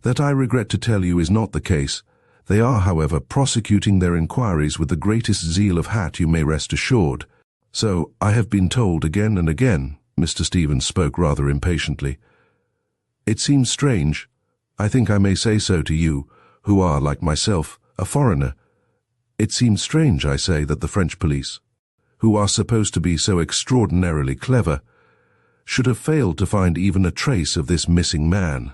"That, I regret to tell you, is not the case. They are, however, prosecuting their inquiries with the greatest zeal of hat, you may rest assured. So I have been told again and again." Mr. Stevens spoke rather impatiently. "It seems strange, I think I may say so to you, who are, like myself, a foreigner. It seems strange, I say, that the French police, who are supposed to be so extraordinarily clever, should have failed to find even a trace of this missing man.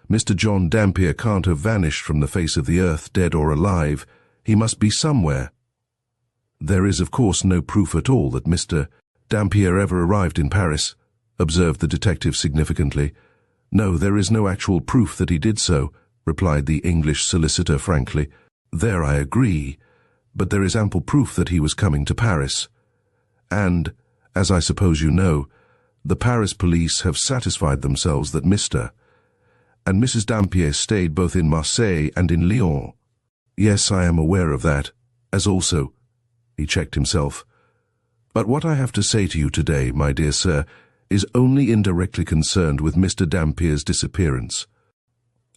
Mr. John Dampier can't have vanished from the face of the earth, dead or alive. He must be somewhere. There is, of course, no proof at all that Mr. Dampier ever arrived in Paris," observed the detective significantly. "No, there is no actual proof that he did so," replied the English solicitor frankly. "There I agree, but there is ample proof that he was coming to Paris. And, as I suppose you know, the Paris police have satisfied themselves that Mr. and Mrs. Dampier stayed both in Marseille and in Lyon." "Yes, I am aware of that, as also—" He checked himself. "But what I have to say to you today, my dear sir, is only indirectly concerned with Mr. Dampier's disappearance.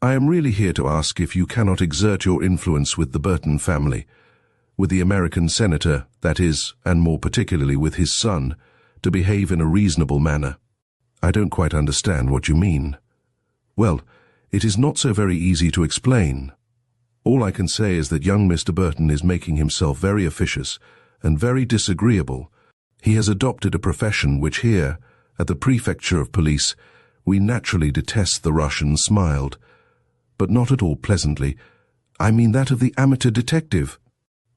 I am really here to ask if you cannot exert your influence with the Burton family, with the American senator, that is, and more particularly with his son, to behave in a reasonable manner." "I don't quite understand what you mean." "Well, it is not so very easy to explain. All I can say is that young Mr. Burton is making himself very officious and very disagreeable. He has adopted a profession which here, at the Prefecture of Police, we naturally detest." The Russian smiled, but not at all pleasantly. "I mean that of the amateur detective.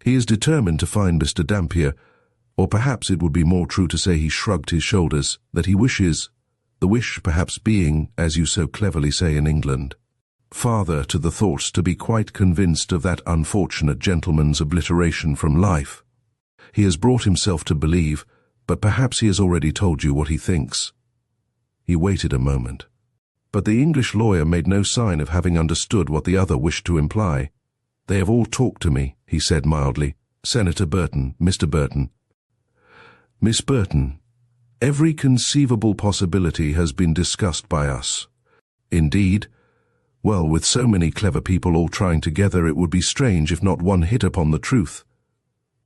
He is determined to find Mr. Dampier, or perhaps it would be more true to say he shrugged his shoulders, that he wishes, the wish perhaps being, as you so cleverly say in England, father to the thought to be quite convinced of that unfortunate gentleman's obliteration from life. He has brought himself to believe, but perhaps he has already told you what he thinks." He waited a moment, but the English lawyer made no sign of having understood what the other wished to imply. "They have all talked to me," he said mildly. "Senator Burton, Mr. Burton, Miss Burton. Every conceivable possibility has been discussed by us. Indeed, well, with so many clever people all trying together, it would be strange if not one hit upon the truth."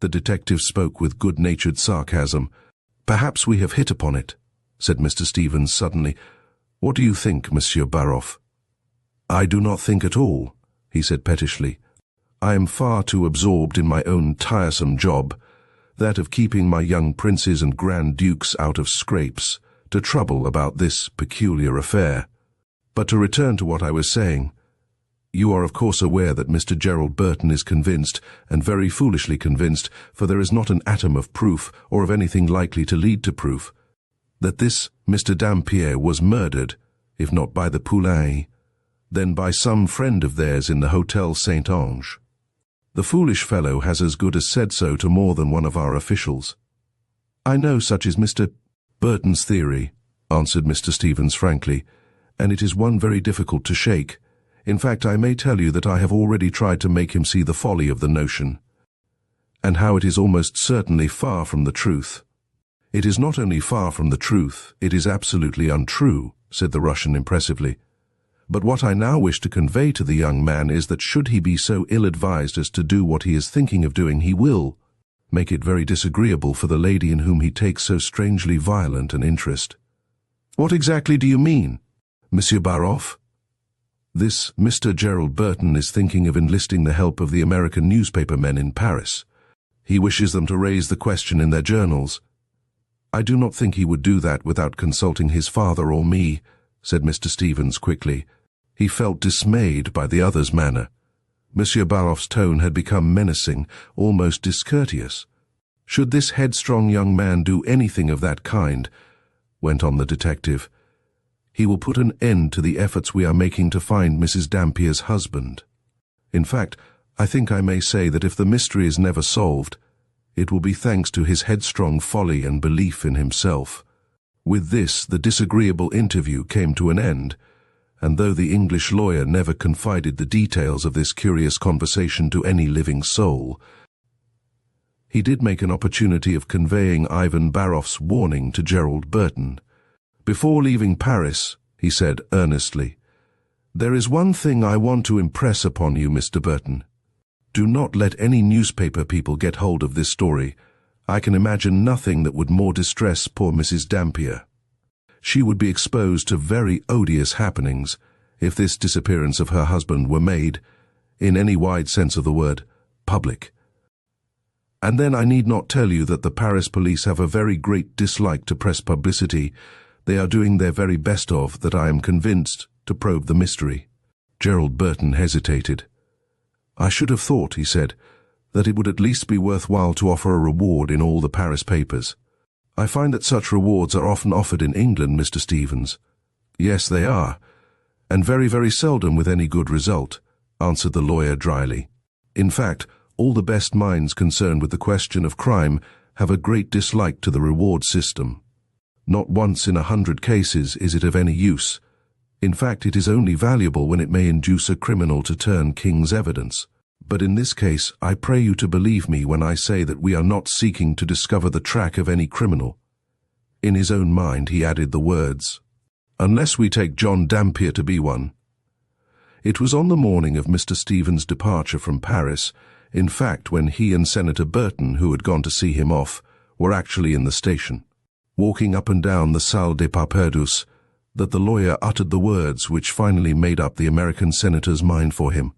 The detective spoke with good-natured sarcasm. "Perhaps we have hit upon it," said Mr. Stevens suddenly. "What do you think, Monsieur Baroff?" "I do not think at all," he said pettishly. "I am far too absorbed in my own tiresome job, that of keeping my young princes and grand dukes out of scrapes, to trouble about this peculiar affair. But to return to what I was saying, you are of course aware that Mr. Gerald Burton is convinced, and very foolishly convinced, for there is not an atom of proof, or of anything likely to lead to proof, that this Mr. Dampier was murdered, if not by the Poulains, then by some friend of theirs in the Hotel Saint-Ange. The foolish fellow has as good as said so to more than one of our officials." "I know such is Mr. Burton's theory," answered Mr. Stevens frankly, "and it is one very difficult to shake. In fact, I may tell you that I have already tried to make him see the folly of the notion, and how it is almost certainly far from the truth. It is not only far from the truth, it is absolutely untrue, said the Russian impressively. But what I now wish to convey to the young man is that should he be so ill-advised as to do what he is thinking of doing, he will make it very disagreeable for the lady in whom he takes so strangely violent an interest. What exactly do you mean, Monsieur Baroff? This Mr. Gerald Burton is thinking of enlisting the help of the American newspaper men in Paris. He wishes them to raise the question in their journals. I do not think he would do that without consulting his father or me, said Mr. Stevens quickly. He felt dismayed by the other's manner. Monsieur Baroff's tone had become menacing, almost discourteous. Should this headstrong young man do anything of that kind, went on the detective, he will put an end to the efforts we are making to find Mrs. Dampier's husband. In fact, I think I may say that if the mystery is never solved, it will be thanks to his headstrong folly and belief in himself. With this, the disagreeable interview came to an end, and though the English lawyer never confided the details of this curious conversation to any living soul, he did make an opportunity of conveying Ivan Baroff's warning to Gerald Burton. Before leaving Paris, he said earnestly, "There is one thing I want to impress upon you, Mr. Burton. Do not let any newspaper people get hold of this story. I can imagine nothing that would more distress poor Mrs. Dampier. She would be exposed to very odious happenings if this disappearance of her husband were made, in any wide sense of the word, public. And then I need not tell you that the Paris police have a very great dislike to press publicity. They are doing their very best that I am convinced, to probe the mystery." Gerald Burton hesitated. "I should have thought," he said, "that it would at least be worthwhile to offer a reward in all the Paris papers." "I find that such rewards are often offered in England, Mr. Stevens." "Yes, they are, and very, very seldom with any good result," answered the lawyer dryly. "In fact, all the best minds concerned with the question of crime have a great dislike to the reward system. Not once in 100 cases is it of any use. In fact, it is only valuable when it may induce a criminal to turn king's evidence. But in this case, I pray you to believe me when I say that we are not seeking to discover the track of any criminal." In his own mind he added the words, "unless we take John Dampier to be one." It was on the morning of Mr. Stevens' departure from Paris, in fact when he and Senator Burton, who had gone to see him off, were actually in the station, walking up and down the Salle des Pas Perdus, that the lawyer uttered the words which finally made up the American senator's mind for him.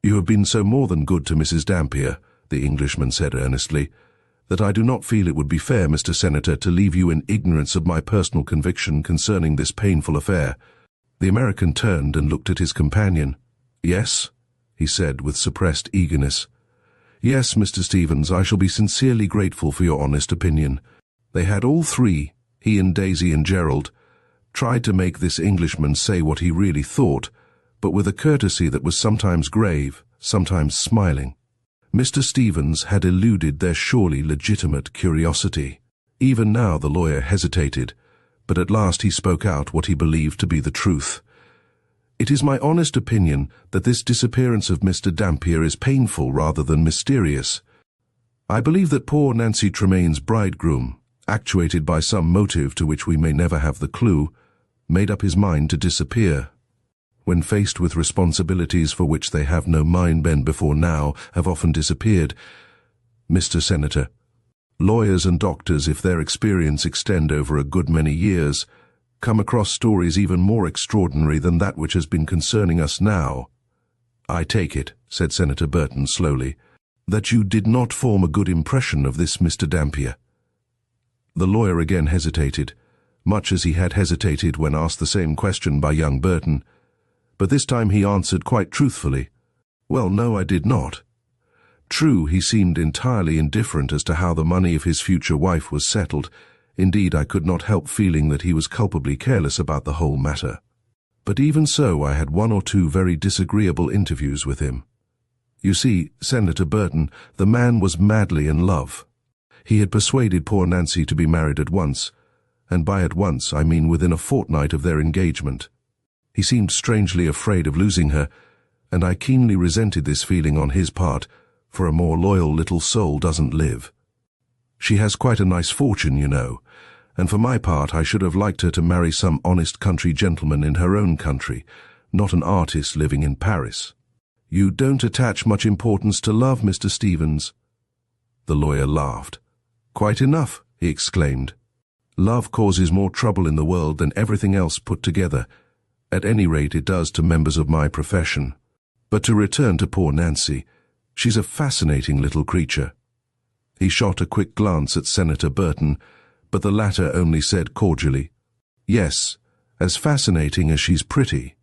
"You have been so more than good to Mrs. Dampier," the Englishman said earnestly, "that I do not feel it would be fair, Mr. Senator, to leave you in ignorance of my personal conviction concerning this painful affair." The American turned and looked at his companion. "Yes," he said with suppressed eagerness. "Yes, Mr. Stevens, I shall be sincerely grateful for your honest opinion." They had all three, he and Daisy and Gerald, tried to make this Englishman say what he really thought, but with a courtesy that was sometimes grave, sometimes smiling. Mr. Stevens had eluded their surely legitimate curiosity. Even now the lawyer hesitated, but at last he spoke out what he believed to be the truth. "It is my honest opinion that this disappearance of Mr. Dampier is painful rather than mysterious. I believe that poor Nancy Tremaine's bridegroom, actuated by some motive to which we may never have the clue, made up his mind to disappear. When faced with responsibilities for which they have no mind bend before now, have often disappeared. Mr. Senator, lawyers and doctors, if their experience extend over a good many years, come across stories even more extraordinary than that which has been concerning us now. I take it," said Senator Burton slowly, "that you did not form a good impression of this Mr. Dampier." The lawyer again hesitated, much as he had hesitated when asked the same question by young Burton, but this time he answered quite truthfully, "Well, no, I did not." True, he seemed entirely indifferent as to how the money of his future wife was settled. Indeed, I could not help feeling that he was culpably careless about the whole matter. But even so, I had one or two very disagreeable interviews with him. You see, Senator Burton, the man was madly in love. He had persuaded poor Nancy to be married at once, and by at once I mean within a fortnight of their engagement. He seemed strangely afraid of losing her, and I keenly resented this feeling on his part, for a more loyal little soul doesn't live. She has quite a nice fortune, you know, and for my part I should have liked her to marry some honest country gentleman in her own country, not an artist living in Paris. You don't attach much importance to love, Mr. Stevens. The lawyer laughed. Quite enough, he exclaimed. Love causes more trouble in the world than everything else put together. At any rate, it does to members of my profession. But to return to poor Nancy, she's a fascinating little creature. He shot a quick glance at Senator Burton, but the latter only said cordially, Yes, as fascinating as she's pretty.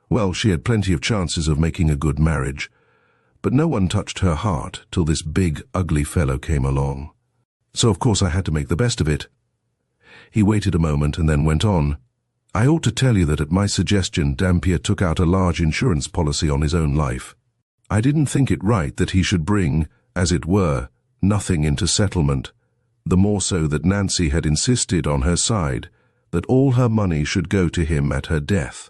Well, she had plenty of chances of making a good marriage, but no one touched her heart till this big, ugly fellow came along. So of course I had to make the best of it. He waited a moment and then went on. I ought to tell you that at my suggestion Dampier took out a large insurance policy on his own life. I didn't think it right that he should bring, as it were, nothing into settlement, the more so that Nancy had insisted on her side that all her money should go to him at her death,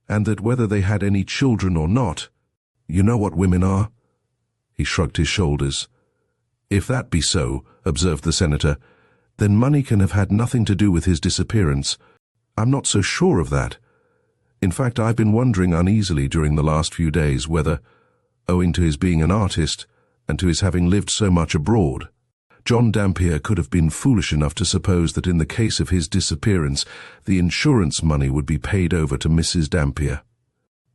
and that whether they had any children or not, you know what women are? He shrugged his shoulders. If that be so, observed the senator, then money can have had nothing to do with his disappearance. I'm not so sure of that. In fact, I've been wondering uneasily during the last few days whether, owing to his being an artist and to his having lived so much abroad, John Dampier could have been foolish enough to suppose that in the case of his disappearance, the insurance money would be paid over to Mrs. Dampier.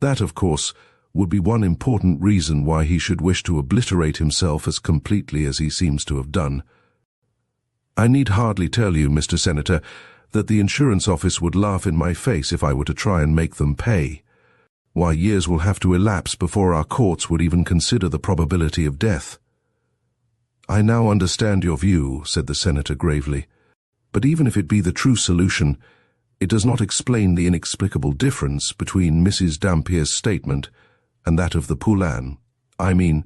That, of course, would be one important reason why he should wish to obliterate himself as completely as he seems to have done. I need hardly tell you, Mr. Senator, that the insurance office would laugh in my face if I were to try and make them pay. Why, years will have to elapse before our courts would even consider the probability of death. I now understand your view, said the senator gravely, but even if it be the true solution, it does not explain the inexplicable difference between Mrs. Dampier's statement and that of the Poulain. I mean,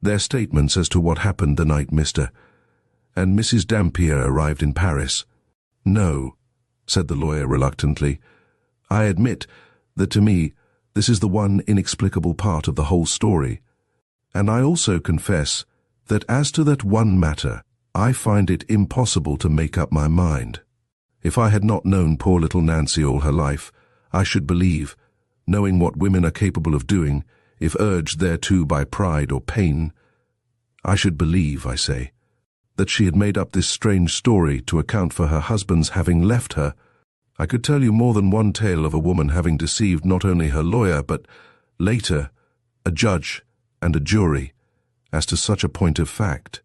their statements as to what happened the night Mr. and Mrs. Dampier arrived in Paris. No, said the lawyer reluctantly. I admit that to me this is the one inexplicable part of the whole story, and I also confess that as to that one matter, I find it impossible to make up my mind. If I had not known poor little Nancy all her life, I should believe, knowing what women are capable of doing, if urged thereto by pride or pain, I should believe, I say, that she had made up this strange story to account for her husband's having left her. I could tell you more than one tale of a woman having deceived not only her lawyer, but, later, a judge and a jury, as to such a point of fact.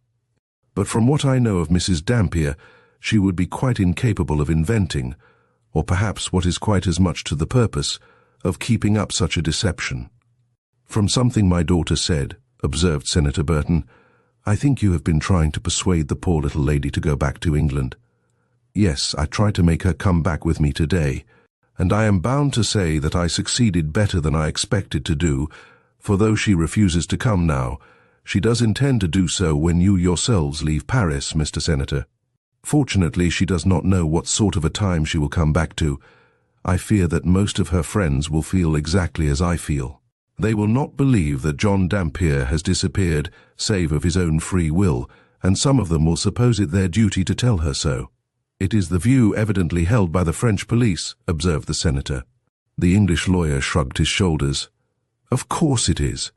But from what I know of Mrs. Dampier, she would be quite incapable of inventing, or perhaps what is quite as much to the purpose, of keeping up such a deception. From something my daughter said, observed Senator Burton, I think you have been trying to persuade the poor little lady to go back to England. Yes, I tried to make her come back with me today, and I am bound to say that I succeeded better than I expected to do, for though she refuses to come now, she does intend to do so when you yourselves leave Paris, Mr. Senator. Fortunately, she does not know what sort of a time she will come back to. I fear that most of her friends will feel exactly as I feel. They will not believe that John Dampier has disappeared, save of his own free will, and some of them will suppose it their duty to tell her so. It is the view evidently held by the French police, observed the senator. The English lawyer shrugged his shoulders. Of course it is.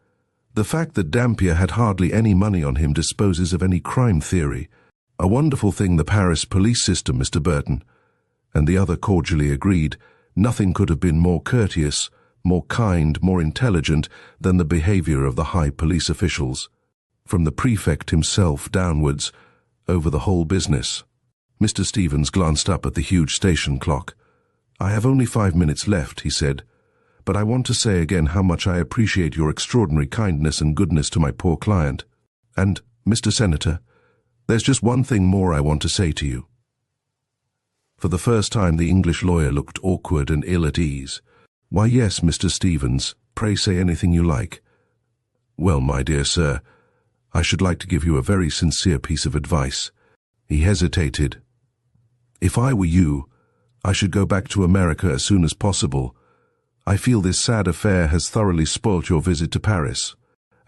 The fact that Dampier had hardly any money on him disposes of any crime theory. A wonderful thing the Paris police system, Mr. Burton. And the other cordially agreed. Nothing could have been more courteous, more kind, more intelligent than the behavior of the high police officials, from the prefect himself downwards, over the whole business. Mr. Stevens glanced up at the huge station clock. I have only 5 minutes left, he said, but I want to say again how much I appreciate your extraordinary kindness and goodness to my poor client. And, Mr. Senator, there's just one thing more I want to say to you. For the first time the English lawyer looked awkward and ill at ease. Why, yes, Mr. Stevens, pray say anything you like. Well, my dear sir, I should like to give you a very sincere piece of advice. He hesitated. If I were you, I should go back to America as soon as possible, I feel this sad affair has thoroughly spoilt your visit to Paris.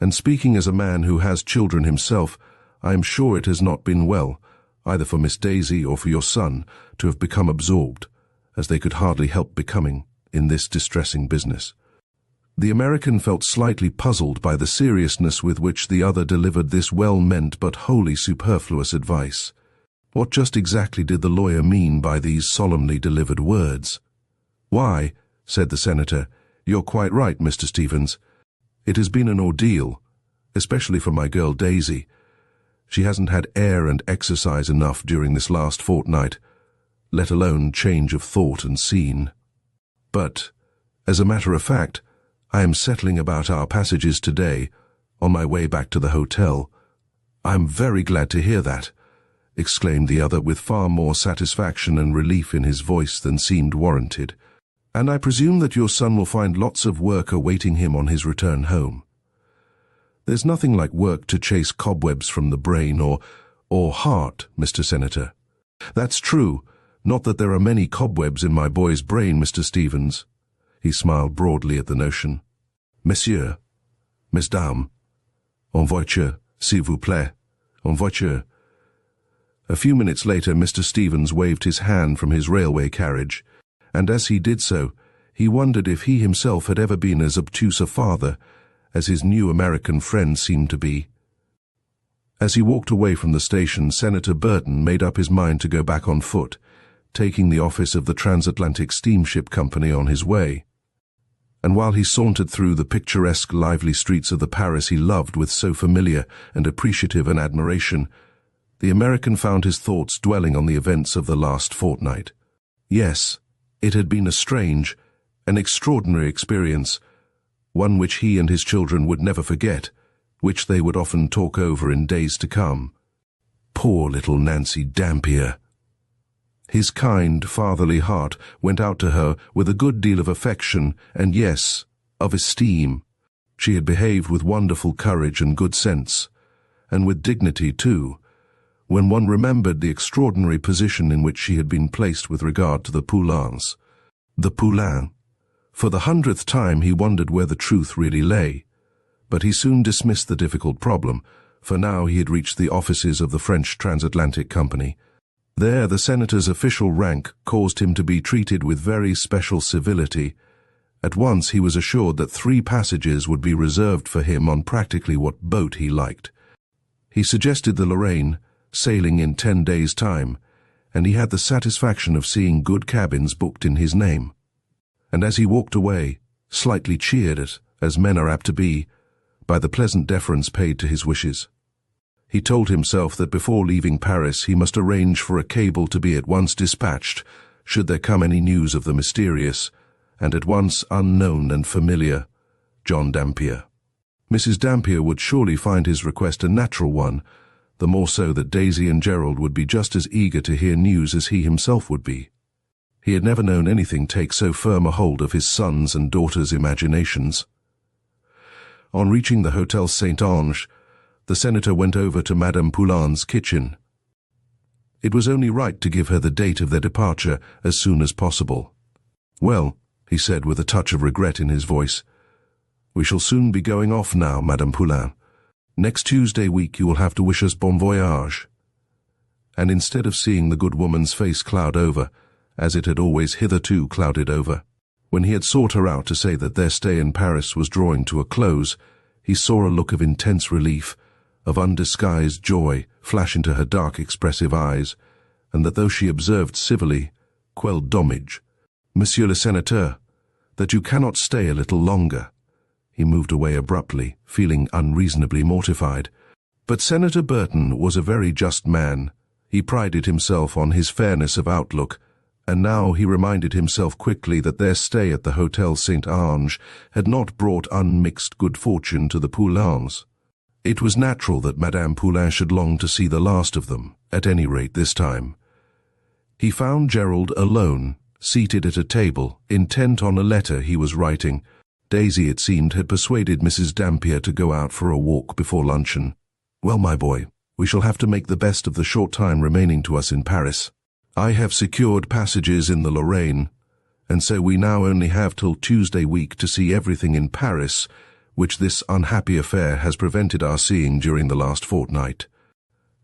And speaking as a man who has children himself, I am sure it has not been well, either for Miss Daisy or for your son, to have become absorbed, as they could hardly help becoming, in this distressing business. The American felt slightly puzzled by the seriousness with which the other delivered this well-meant but wholly superfluous advice. What just exactly did the lawyer mean by these solemnly delivered words? "Why," said the senator, "you're quite right, Mr. Stevens. It has been an ordeal, especially for my girl Daisy. She hasn't had air and exercise enough during this last fortnight, let alone change of thought and scene. But, as a matter of fact, I am settling about our passages today, on my way back to the hotel." "I am very glad to hear that," exclaimed the other with far more satisfaction and relief in his voice than seemed warranted. "And I presume that your son will find lots of work awaiting him on his return home. There's nothing like work to chase cobwebs from the brain or heart, Mr. Senator." "That's true, not that there are many cobwebs in my boy's brain, Mr. Stevens." He smiled broadly at the notion. "Monsieur, mesdames, en voiture, s'il vous plaît, en voiture." A few minutes later, Mr. Stevens waved his hand from his railway carriage, and as he did so, he wondered if he himself had ever been as obtuse a father as his new American friend seemed to be. As he walked away from the station, Senator Burton made up his mind to go back on foot, taking the office of the Transatlantic Steamship Company on his way. And while he sauntered through the picturesque, lively streets of the Paris he loved with so familiar and appreciative an admiration, the American found his thoughts dwelling on the events of the last fortnight. Yes, it had been a strange, an extraordinary experience, one which he and his children would never forget, which they would often talk over in days to come. Poor little Nancy Dampier! His kind, fatherly heart went out to her with a good deal of affection and, yes, of esteem. She had behaved with wonderful courage and good sense, and with dignity too, when one remembered the extraordinary position in which she had been placed with regard to the Poulains. The Poulains. For the 100th time he wondered where the truth really lay, but he soon dismissed the difficult problem, for now he had reached the offices of the French Transatlantic Company. There the senator's official rank caused him to be treated with very special civility. At once he was assured that 3 passages would be reserved for him on practically what boat he liked. He suggested the Lorraine, sailing in 10 days' time, and he had the satisfaction of seeing good cabins booked in his name. And as he walked away, slightly cheered at, as men are apt to be, by the pleasant deference paid to his wishes, he told himself that before leaving Paris he must arrange for a cable to be at once dispatched, should there come any news of the mysterious, and at once unknown and familiar, John Dampier. Mrs. Dampier would surely find his request a natural one, the more so that Daisy and Gerald would be just as eager to hear news as he himself would be. He had never known anything take so firm a hold of his sons' and daughters' imaginations. On reaching the Hotel Saint-Ange, the senator went over to Madame Poulin's kitchen. It was only right to give her the date of their departure as soon as possible. "Well," he said with a touch of regret in his voice, "we shall soon be going off now, Madame Poulin. Next Tuesday week you will have to wish us bon voyage." And instead of seeing the good woman's face cloud over, as it had always hitherto clouded over, when he had sought her out to say that their stay in Paris was drawing to a close, he saw a look of intense relief, of undisguised joy flash into her dark expressive eyes, and that though she observed civilly, quelled domage. "Monsieur le Sénateur, that you cannot stay a little longer." He moved away abruptly, feeling unreasonably mortified. But Senator Burton was a very just man. He prided himself on his fairness of outlook, and now he reminded himself quickly that their stay at the Hotel Saint-Ange had not brought unmixed good fortune to the Poulains. It was natural that Madame Poulin should long to see the last of them, at any rate this time. He found Gerald alone, seated at a table, intent on a letter he was writing. Daisy, it seemed, had persuaded Mrs. Dampier to go out for a walk before luncheon. "Well, my boy, we shall have to make the best of the short time remaining to us in Paris. I have secured passages in the Lorraine, and so we now only have till Tuesday week to see everything in Paris, which this unhappy affair has prevented our seeing during the last fortnight.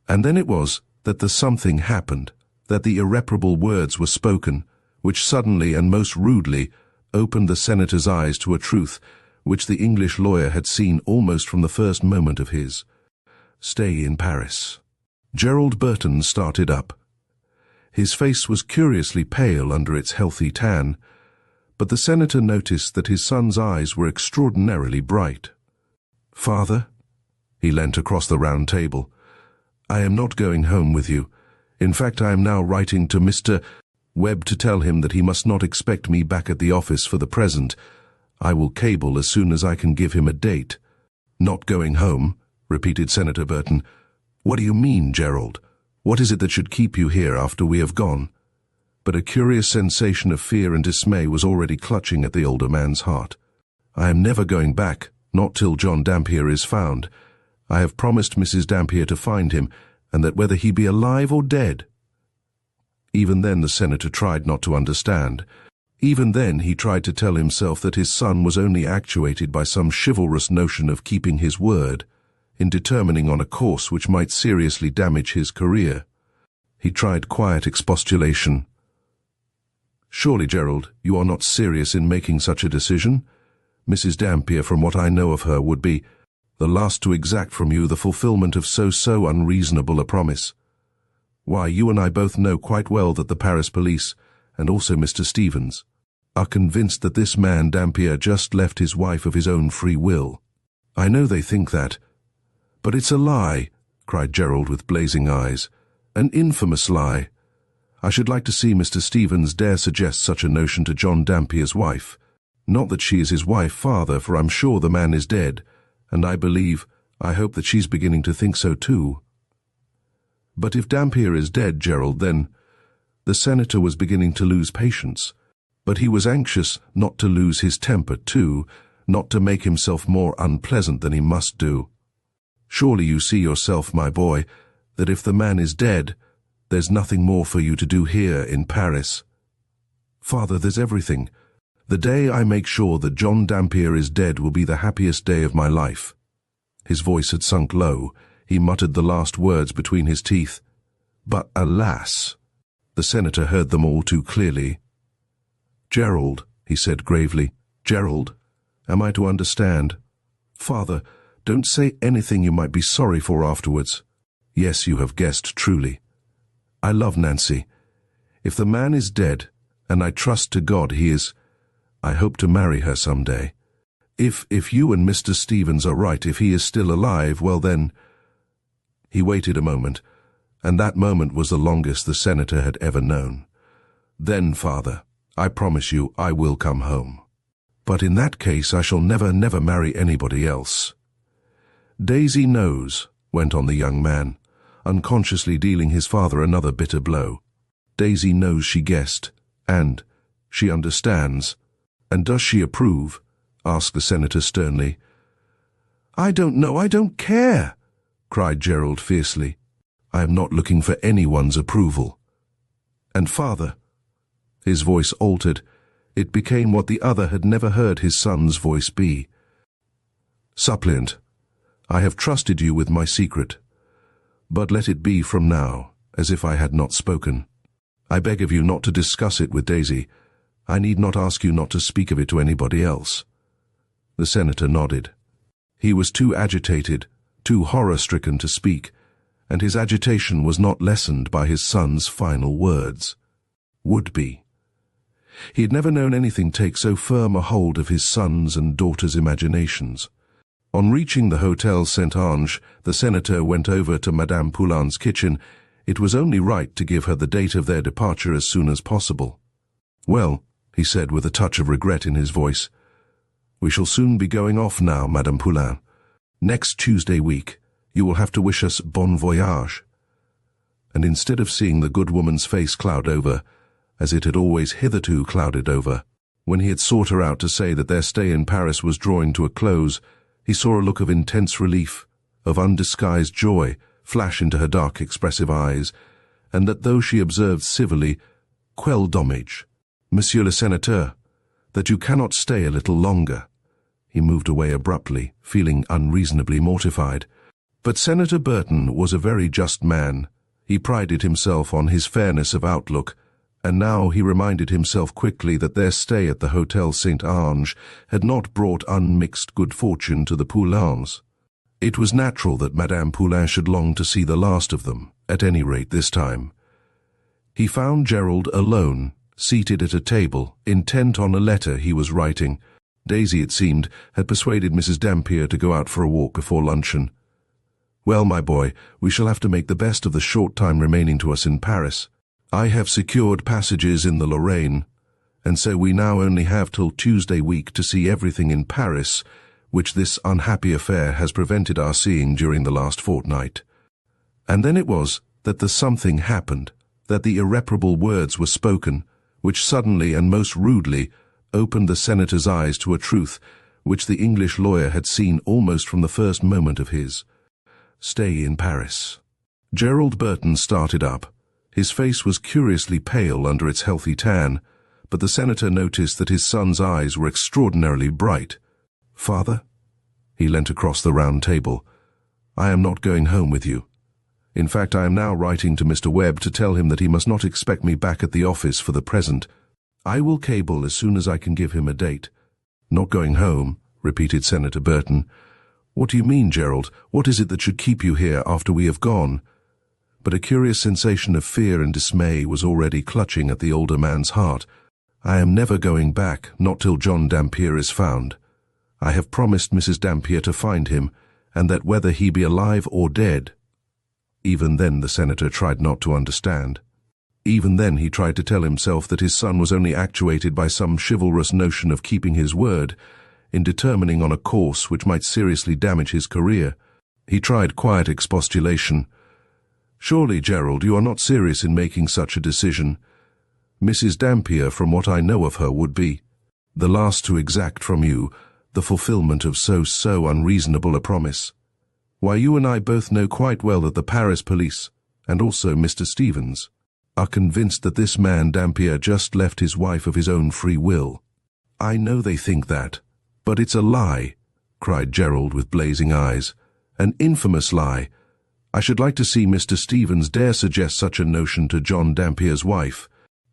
And then it was that the something happened, that the irreparable words were spoken, which suddenly and most rudely opened the senator's eyes to a truth which the English lawyer had seen almost from the first moment of his stay in Paris. Gerald Burton started up. His face was curiously pale under its healthy tan, but the senator noticed that his son's eyes were extraordinarily bright. "Father," he leant across the round table, "I am not going home with you. In fact, I am now writing to Mr. Webb to tell him that he must not expect me back at the office for the present. I will cable as soon as I can give him a date." "Not going home?" repeated Senator Burton. "What do you mean, Gerald? What is it that should keep you here after we have gone?" But a curious sensation of fear and dismay was already clutching at the older man's heart. "I am never going back, not till John Dampier is found. I have promised Mrs. Dampier to find him, and that whether he be alive or dead." Even then the senator tried not to understand. Even then he tried to tell himself that his son was only actuated by some chivalrous notion of keeping his word, in determining on a course which might seriously damage his career. He tried quiet expostulation. "Surely, Gerald, you are not serious in making such a decision? Mrs. Dampier, from what I know of her, would be the last to exact from you the fulfillment of so unreasonable a promise. Why, you and I both know quite well that the Paris police, and also Mr. Stevens, are convinced that this man Dampier just left his wife of his own free will. I know they think that. But it's a lie," cried Gerald with blazing eyes. "An infamous lie. I should like to see Mr. Stevens dare suggest such a notion to John Dampier's wife. Not that she is his wife, father, for I'm sure the man is dead, and I hope that she's beginning to think so too." "But if Dampier is dead, Gerald, then—" The senator was beginning to lose patience, but he was anxious not to lose his temper too, not to make himself more unpleasant than he must do. "Surely you see yourself, my boy, that if the man is dead, there's nothing more for you to do here in Paris." "Father, there's everything. The day I make sure that John Dampier is dead will be the happiest day of my life." His voice had sunk low. He muttered the last words between his teeth. But alas! The senator heard them all too clearly. "Gerald," he said gravely, "Gerald, am I to understand?" "Father, don't say anything you might be sorry for afterwards." "Yes, you have guessed truly. I love Nancy. If the man is dead, and I trust to God he is, I hope to marry her some day. If you and Mr. Stevens are right, if he is still alive, well then—" He waited a moment, and that moment was the longest the senator had ever known. "Then, father, I promise you I will come home. But in that case I shall never marry anybody else." "Daisy knows," went on the young man, unconsciously dealing his father another bitter blow. "Daisy knows she guessed, and she understands." "And does she approve?" asked the senator sternly. "I don't know, I don't care," cried Gerald fiercely. "I am not looking for anyone's approval." "And father—" His voice altered. It became what the other had never heard his son's voice be. "Suppliant, I have trusted you with my secret, but let it be from now as if I had not spoken. I beg of you not to discuss it with Daisy. I need not ask you not to speak of it to anybody else." The senator nodded. He was too agitated, too horror-stricken to speak, and his agitation was not lessened by his son's final words. Would be. He had never known anything take so firm a hold of his son's and daughter's imaginations. On reaching the Hotel Saint-Ange, the senator went over to Madame Poulin's kitchen. It was only right to give her the date of their departure as soon as possible. "Well," he said with a touch of regret in his voice, "we shall soon be going off now, Madame Poulin. Next Tuesday week, you will have to wish us bon voyage." And instead of seeing the good woman's face cloud over, as it had always hitherto clouded over, when he had sought her out to say that their stay in Paris was drawing to a close, he saw a look of intense relief, of undisguised joy, flash into her dark, expressive eyes, and that though she observed civilly, quel dommage, Monsieur le Sénateur, that you cannot stay a little longer." He moved away abruptly, feeling unreasonably mortified. But Senator Burton was a very just man. He prided himself on his fairness of outlook, and now he reminded himself quickly that their stay at the Hotel Saint-Ange had not brought unmixed good fortune to the Poulains. It was natural that Madame Poulain should long to see the last of them, at any rate this time. He found Gerald alone, seated at a table, intent on a letter he was writing. Daisy, it seemed, had persuaded Mrs. Dampier to go out for a walk before luncheon. "Well, my boy, we shall have to make the best of the short time remaining to us in Paris. I have secured passages in the Lorraine, and so we now only have till Tuesday week to see everything in Paris, which this unhappy affair has prevented our seeing during the last fortnight." And then it was that the something happened, that the irreparable words were spoken, which suddenly and most rudely opened the senator's eyes to a truth which the English lawyer had seen almost from the first moment of his stay in Paris. Gerald Burton started up. His face was curiously pale under its healthy tan, but the senator noticed that his son's eyes were extraordinarily bright. "Father?" He leant across the round table. "I am not going home with you. In fact, I am now writing to Mr. Webb to tell him that he must not expect me back at the office for the present. I will cable as soon as I can give him a date." "Not going home," repeated Senator Burton. "What do you mean, Gerald? What is it that should keep you here after we have gone?" But a curious sensation of fear and dismay was already clutching at the older man's heart. "I am never going back, not till John Dampier is found. I have promised Mrs. Dampier to find him, and that whether he be alive or dead—" Even then the senator tried not to understand. Even then he tried to tell himself that his son was only actuated by some chivalrous notion of keeping his word, in determining on a course which might seriously damage his career. He tried quiet expostulation. "Surely, Gerald, you are not serious in making such a decision. Mrs. Dampier, from what I know of her, would be the last to exact from you the fulfillment of so unreasonable a promise. Why, you and I both know quite well that the Paris police, and also Mr. Stevens, are convinced that this man Dampier just left his wife of his own free will." "I know they think that, but it's a lie," cried Gerald with blazing eyes. "An infamous lie. I should like to see Mr. Stevens dare suggest such a notion to John Dampier's wife.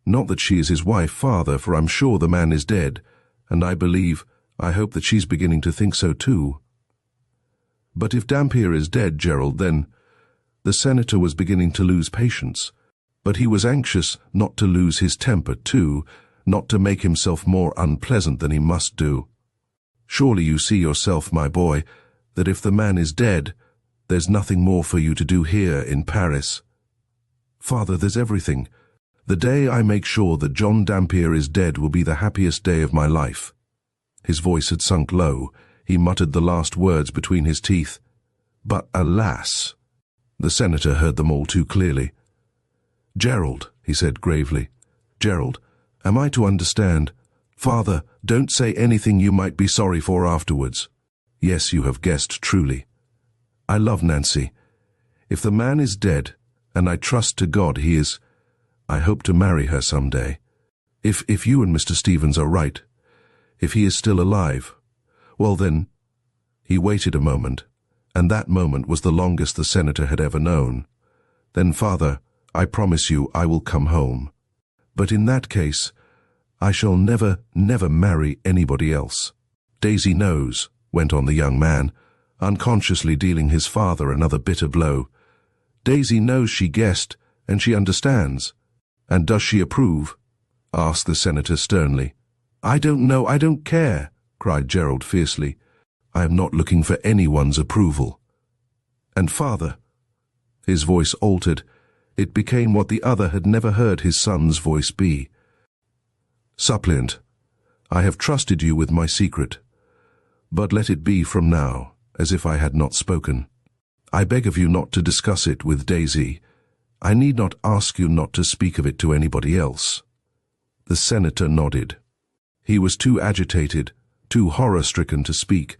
Not that she is his wife, father, for I'm sure the man is dead, and I hope that she's beginning to think so too." "But if Dampier is dead, Gerald, then—" The senator was beginning to lose patience, but he was anxious not to lose his temper too, not to make himself more unpleasant than he must do. "Surely you see yourself, my boy, that if the man is dead, there's nothing more for you to do here in Paris." "Father, there's everything. The day I make sure that John Dampier is dead will be the happiest day of my life." His voice had sunk low. He muttered the last words between his teeth. "But alas!" The senator heard them all too clearly. "Gerald," he said gravely, "Gerald, am I to understand—" "Father, don't say anything you might be sorry for afterwards." "Yes, you have guessed truly. I love Nancy. If the man is dead, and I trust to God he is, I hope to marry her some day. If you and Mr. Stevens are right, if he is still alive, well then—" He waited a moment, and that moment was the longest the senator had ever known. "Then, Father, I promise you I will come home. But in that case, I shall never marry anybody else. Daisy knows," went on the young man, unconsciously dealing his father another bitter blow. "Daisy knows, she guessed, and she understands." "And does she approve?" asked the senator sternly. "I don't know, I don't care," cried Gerald fiercely. "I am not looking for anyone's approval. And Father—" His voice altered. It became what the other had never heard his son's voice be. "Suppliant, I have trusted you with my secret, but let it be from now as if I had not spoken. I beg of you not to discuss it with Daisy. I need not ask you not to speak of it to anybody else." The senator nodded. He was too agitated, too horror-stricken to speak,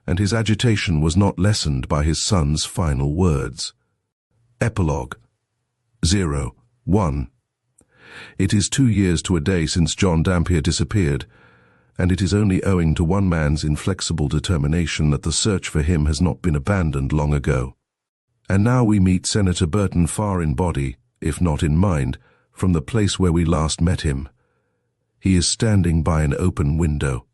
and his agitation was not lessened by his son's final words. Epilogue 01. It is 2 years to a day since John Dampier disappeared, and it is only owing to one man's inflexible determination that the search for him has not been abandoned long ago. And now we meet Senator Burton far in body, if not in mind, from the place where we last met him. He is standing by an open window.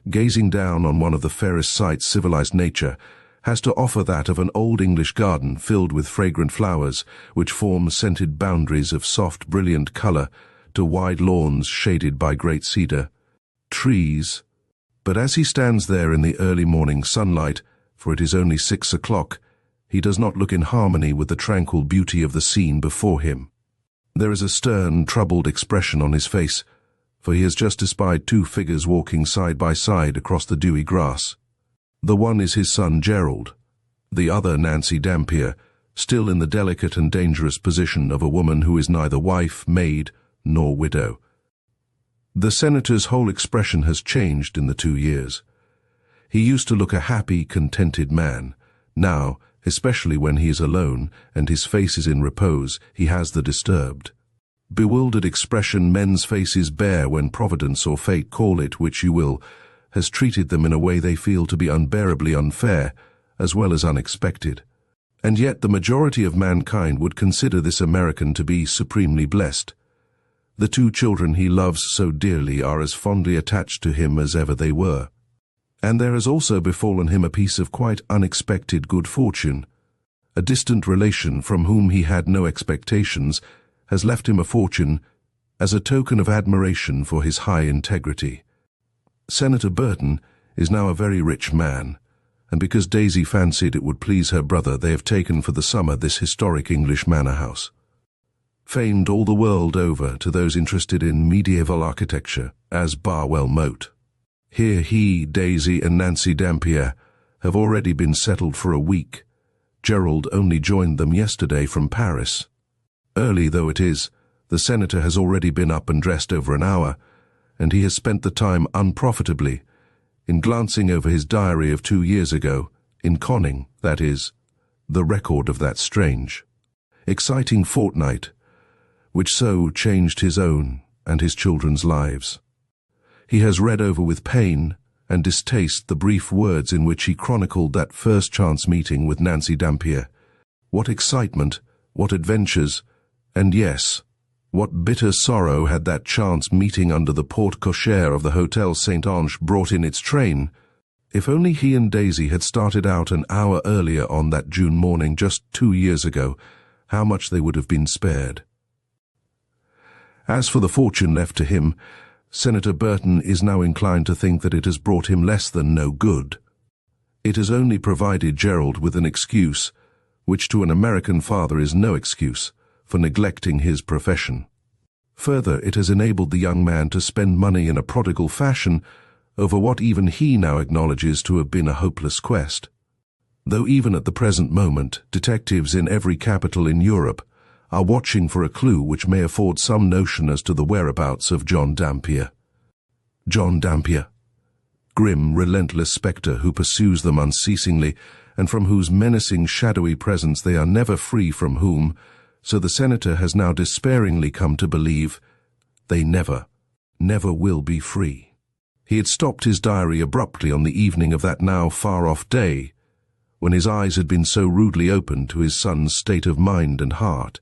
Gazing down on one of the fairest sights civilized nature has to offer, that of an old English garden filled with fragrant flowers, which form scented boundaries of soft, brilliant color to wide lawns shaded by great cedar trees. But as he stands there in the early morning sunlight, for it is only 6 o'clock, he does not look in harmony with the tranquil beauty of the scene before him. There is a stern, troubled expression on his face, for he has just espied 2 figures walking side by side across the dewy grass. The one is his son Gerald, the other Nancy Dampier, still in the delicate and dangerous position of a woman who is neither wife, maid, nor widow. The senator's whole expression has changed in the 2 years. He used to look a happy, contented man. Now, especially when he is alone and his face is in repose, he has the disturbed, bewildered expression men's faces bear when Providence or fate, call it which you will, has treated them in a way they feel to be unbearably unfair, as well as unexpected. And yet the majority of mankind would consider this American to be supremely blessed. The 2 children he loves so dearly are as fondly attached to him as ever they were. And there has also befallen him a piece of quite unexpected good fortune. A distant relation from whom he had no expectations has left him a fortune as a token of admiration for his high integrity. Senator Burton is now a very rich man, and because Daisy fancied it would please her brother, they have taken for the summer this historic English manor house, famed all the world over to those interested in medieval architecture as Barwell Moat. Here he, Daisy, and Nancy Dampier have already been settled for a week. Gerald only joined them yesterday from Paris. Early though it is, the senator has already been up and dressed over an hour, and he has spent the time unprofitably in glancing over his diary of 2 years ago, in conning, that is, the record of that strange, exciting fortnight, which so changed his own and his children's lives. He has read over with pain and distaste the brief words in which he chronicled that first chance meeting with Nancy Dampier. What excitement, what adventures, and yes, what bitter sorrow had that chance meeting under the porte cochere of the Hotel St. Ange brought in its train. If only he and Daisy had started out an hour earlier on that June morning just 2 years ago, how much they would have been spared. As for the fortune left to him, Senator Burton is now inclined to think that it has brought him less than no good. It has only provided Gerald with an excuse, which to an American father is no excuse, for neglecting his profession. Further, it has enabled the young man to spend money in a prodigal fashion over what even he now acknowledges to have been a hopeless quest. Though even at the present moment, detectives in every capital in Europe are watching for a clue which may afford some notion as to the whereabouts of John Dampier. John Dampier, grim, relentless spectre who pursues them unceasingly, and from whose menacing, shadowy presence they are never free, from whom, so the senator has now despairingly come to believe, they never will be free. He had stopped his diary abruptly on the evening of that now far-off day, when his eyes had been so rudely opened to his son's state of mind and heart.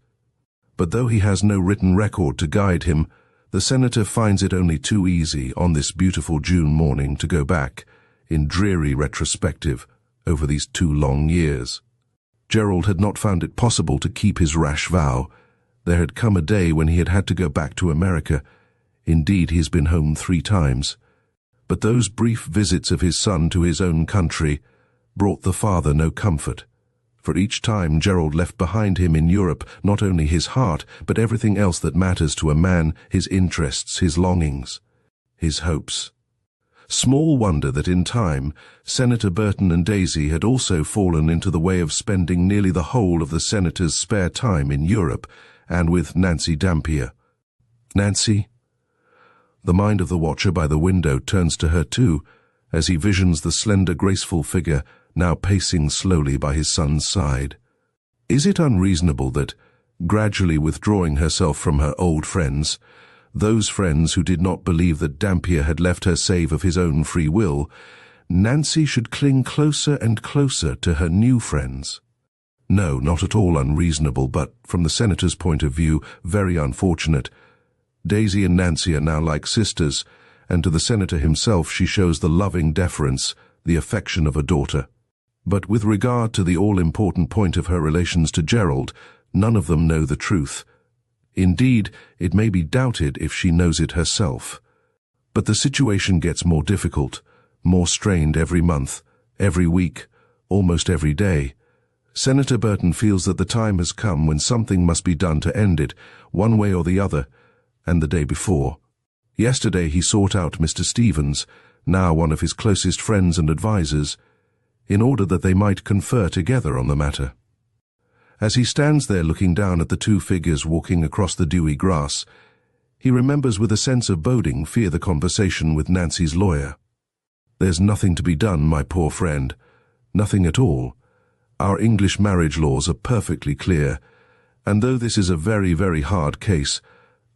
But though he has no written record to guide him, the senator finds it only too easy on this beautiful June morning to go back, in dreary retrospective, over these 2 long years. Gerald had not found it possible to keep his rash vow. There had come a day when he had had to go back to America. Indeed, he has been home 3 times. But those brief visits of his son to his own country brought the father no comfort. For each time Gerald left behind him in Europe not only his heart, but everything else that matters to a man, his interests, his longings, his hopes. Small wonder that in time, Senator Burton and Daisy had also fallen into the way of spending nearly the whole of the senator's spare time in Europe, and with Nancy Dampier. Nancy? The mind of the watcher by the window turns to her too, as he visions the slender, graceful figure now pacing slowly by his son's side. Is it unreasonable that, gradually withdrawing herself from her old friends, those friends who did not believe that Dampier had left her save of his own free will. Nancy should cling closer and closer to her new friends. No, not at all unreasonable, but, from the senator's point of view, very unfortunate. Daisy and Nancy are now like sisters, and to the senator himself she shows the loving deference, the affection of a daughter. But with regard to the all-important point of her relations to Gerald, none of them know the truth. Indeed, it may be doubted if she knows it herself. But the situation gets more difficult, more strained every month, every week, almost every day. Senator Burton feels that the time has come when something must be done to end it, one way or the other, and the day before. Yesterday he sought out Mr. Stevens, now one of his closest friends and advisers, in order that they might confer together on the matter. As he stands there looking down at the two figures walking across the dewy grass, he remembers with a sense of boding fear the conversation with Nancy's lawyer. "There's nothing to be done, my poor friend, nothing at all. Our English marriage laws are perfectly clear, and though this is a very, very hard case,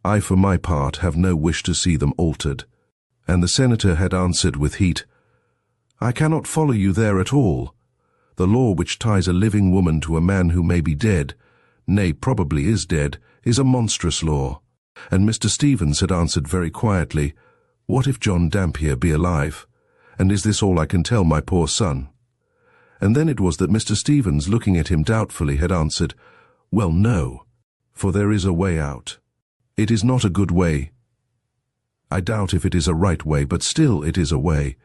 I for my part have no wish to see them altered." And the senator had answered with heat, "I cannot follow you there at all. The law which ties a living woman to a man who may be dead, nay, probably is dead, is a monstrous law." And Mr. Stevens had answered very quietly, "What if John Dampier be alive? And is this all I can tell my poor son?" And then it was that Mr. Stevens, looking at him doubtfully, had answered, "Well, no, for there is a way out. It is not a good way. I doubt if it is a right way, but still it is a way.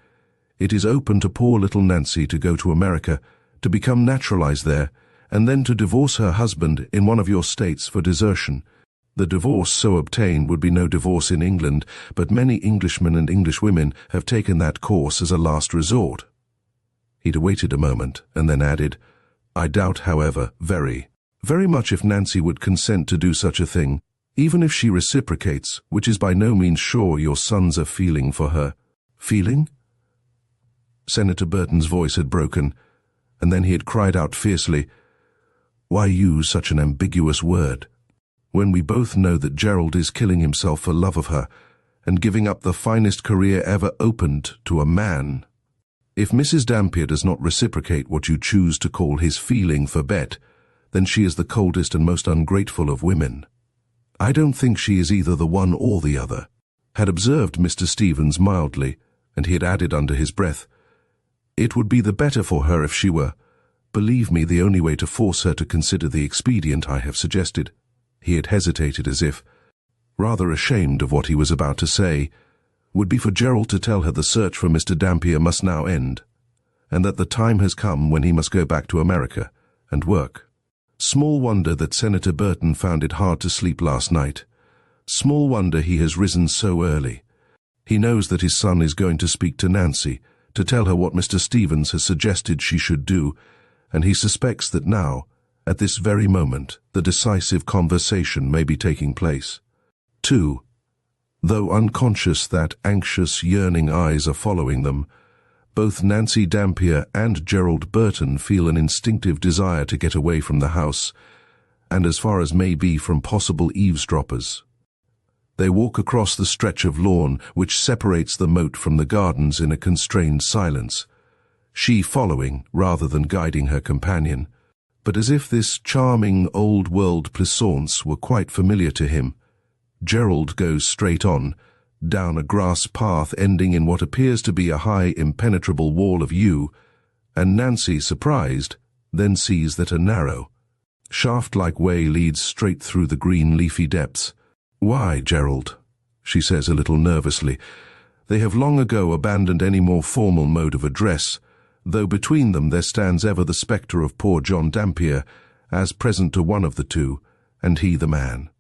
It is open to poor little Nancy to go to America, to become naturalized there, and then to divorce her husband in one of your states for desertion. The divorce so obtained would be no divorce in England, but many Englishmen and Englishwomen have taken that course as a last resort." He'd waited a moment, and then added, "I doubt, however, very much if Nancy would consent to do such a thing, even if she reciprocates, which is by no means sure your sons are feeling for her." "Feeling?" Senator Burton's voice had broken, and then he had cried out fiercely, "Why use such an ambiguous word, when we both know that Gerald is killing himself for love of her, and giving up the finest career ever opened to a man? If Mrs. Dampier does not reciprocate what you choose to call his feeling for Bet, then she is the coldest and most ungrateful of women. I don't think she is either the one or the other," had observed Mr. Stevens mildly, and he had added under his breath, "It would be the better for her if she were. Believe me, the only way to force her to consider the expedient I have suggested." He had hesitated as if, rather ashamed of what he was about to say, would be for Gerald to tell her the search for Mr. Dampier must now end, and that the time has come when he must go back to America and work. Small wonder that Senator Burton found it hard to sleep last night. Small wonder he has risen so early. He knows that his son is going to speak to Nancy, to tell her what Mr. Stevens has suggested she should do, and he suspects that now, at this very moment, the decisive conversation may be taking place. 2. Though unconscious that anxious, yearning eyes are following them, both Nancy Dampier and Gerald Burton feel an instinctive desire to get away from the house, and as far as may be from possible eavesdroppers. They walk across the stretch of lawn which separates the moat from the gardens in a constrained silence, she following rather than guiding her companion, but as if this charming old-world pleasaunce were quite familiar to him. Gerald goes straight on, down a grass path ending in what appears to be a high, impenetrable wall of yew, and Nancy, surprised, then sees that a narrow, shaft-like way leads straight through the green leafy depths. "Why, Gerald?" she says a little nervously. They have long ago abandoned any more formal mode of address, though between them there stands ever the spectre of poor John Dampier, as present to one of the two, and he the man,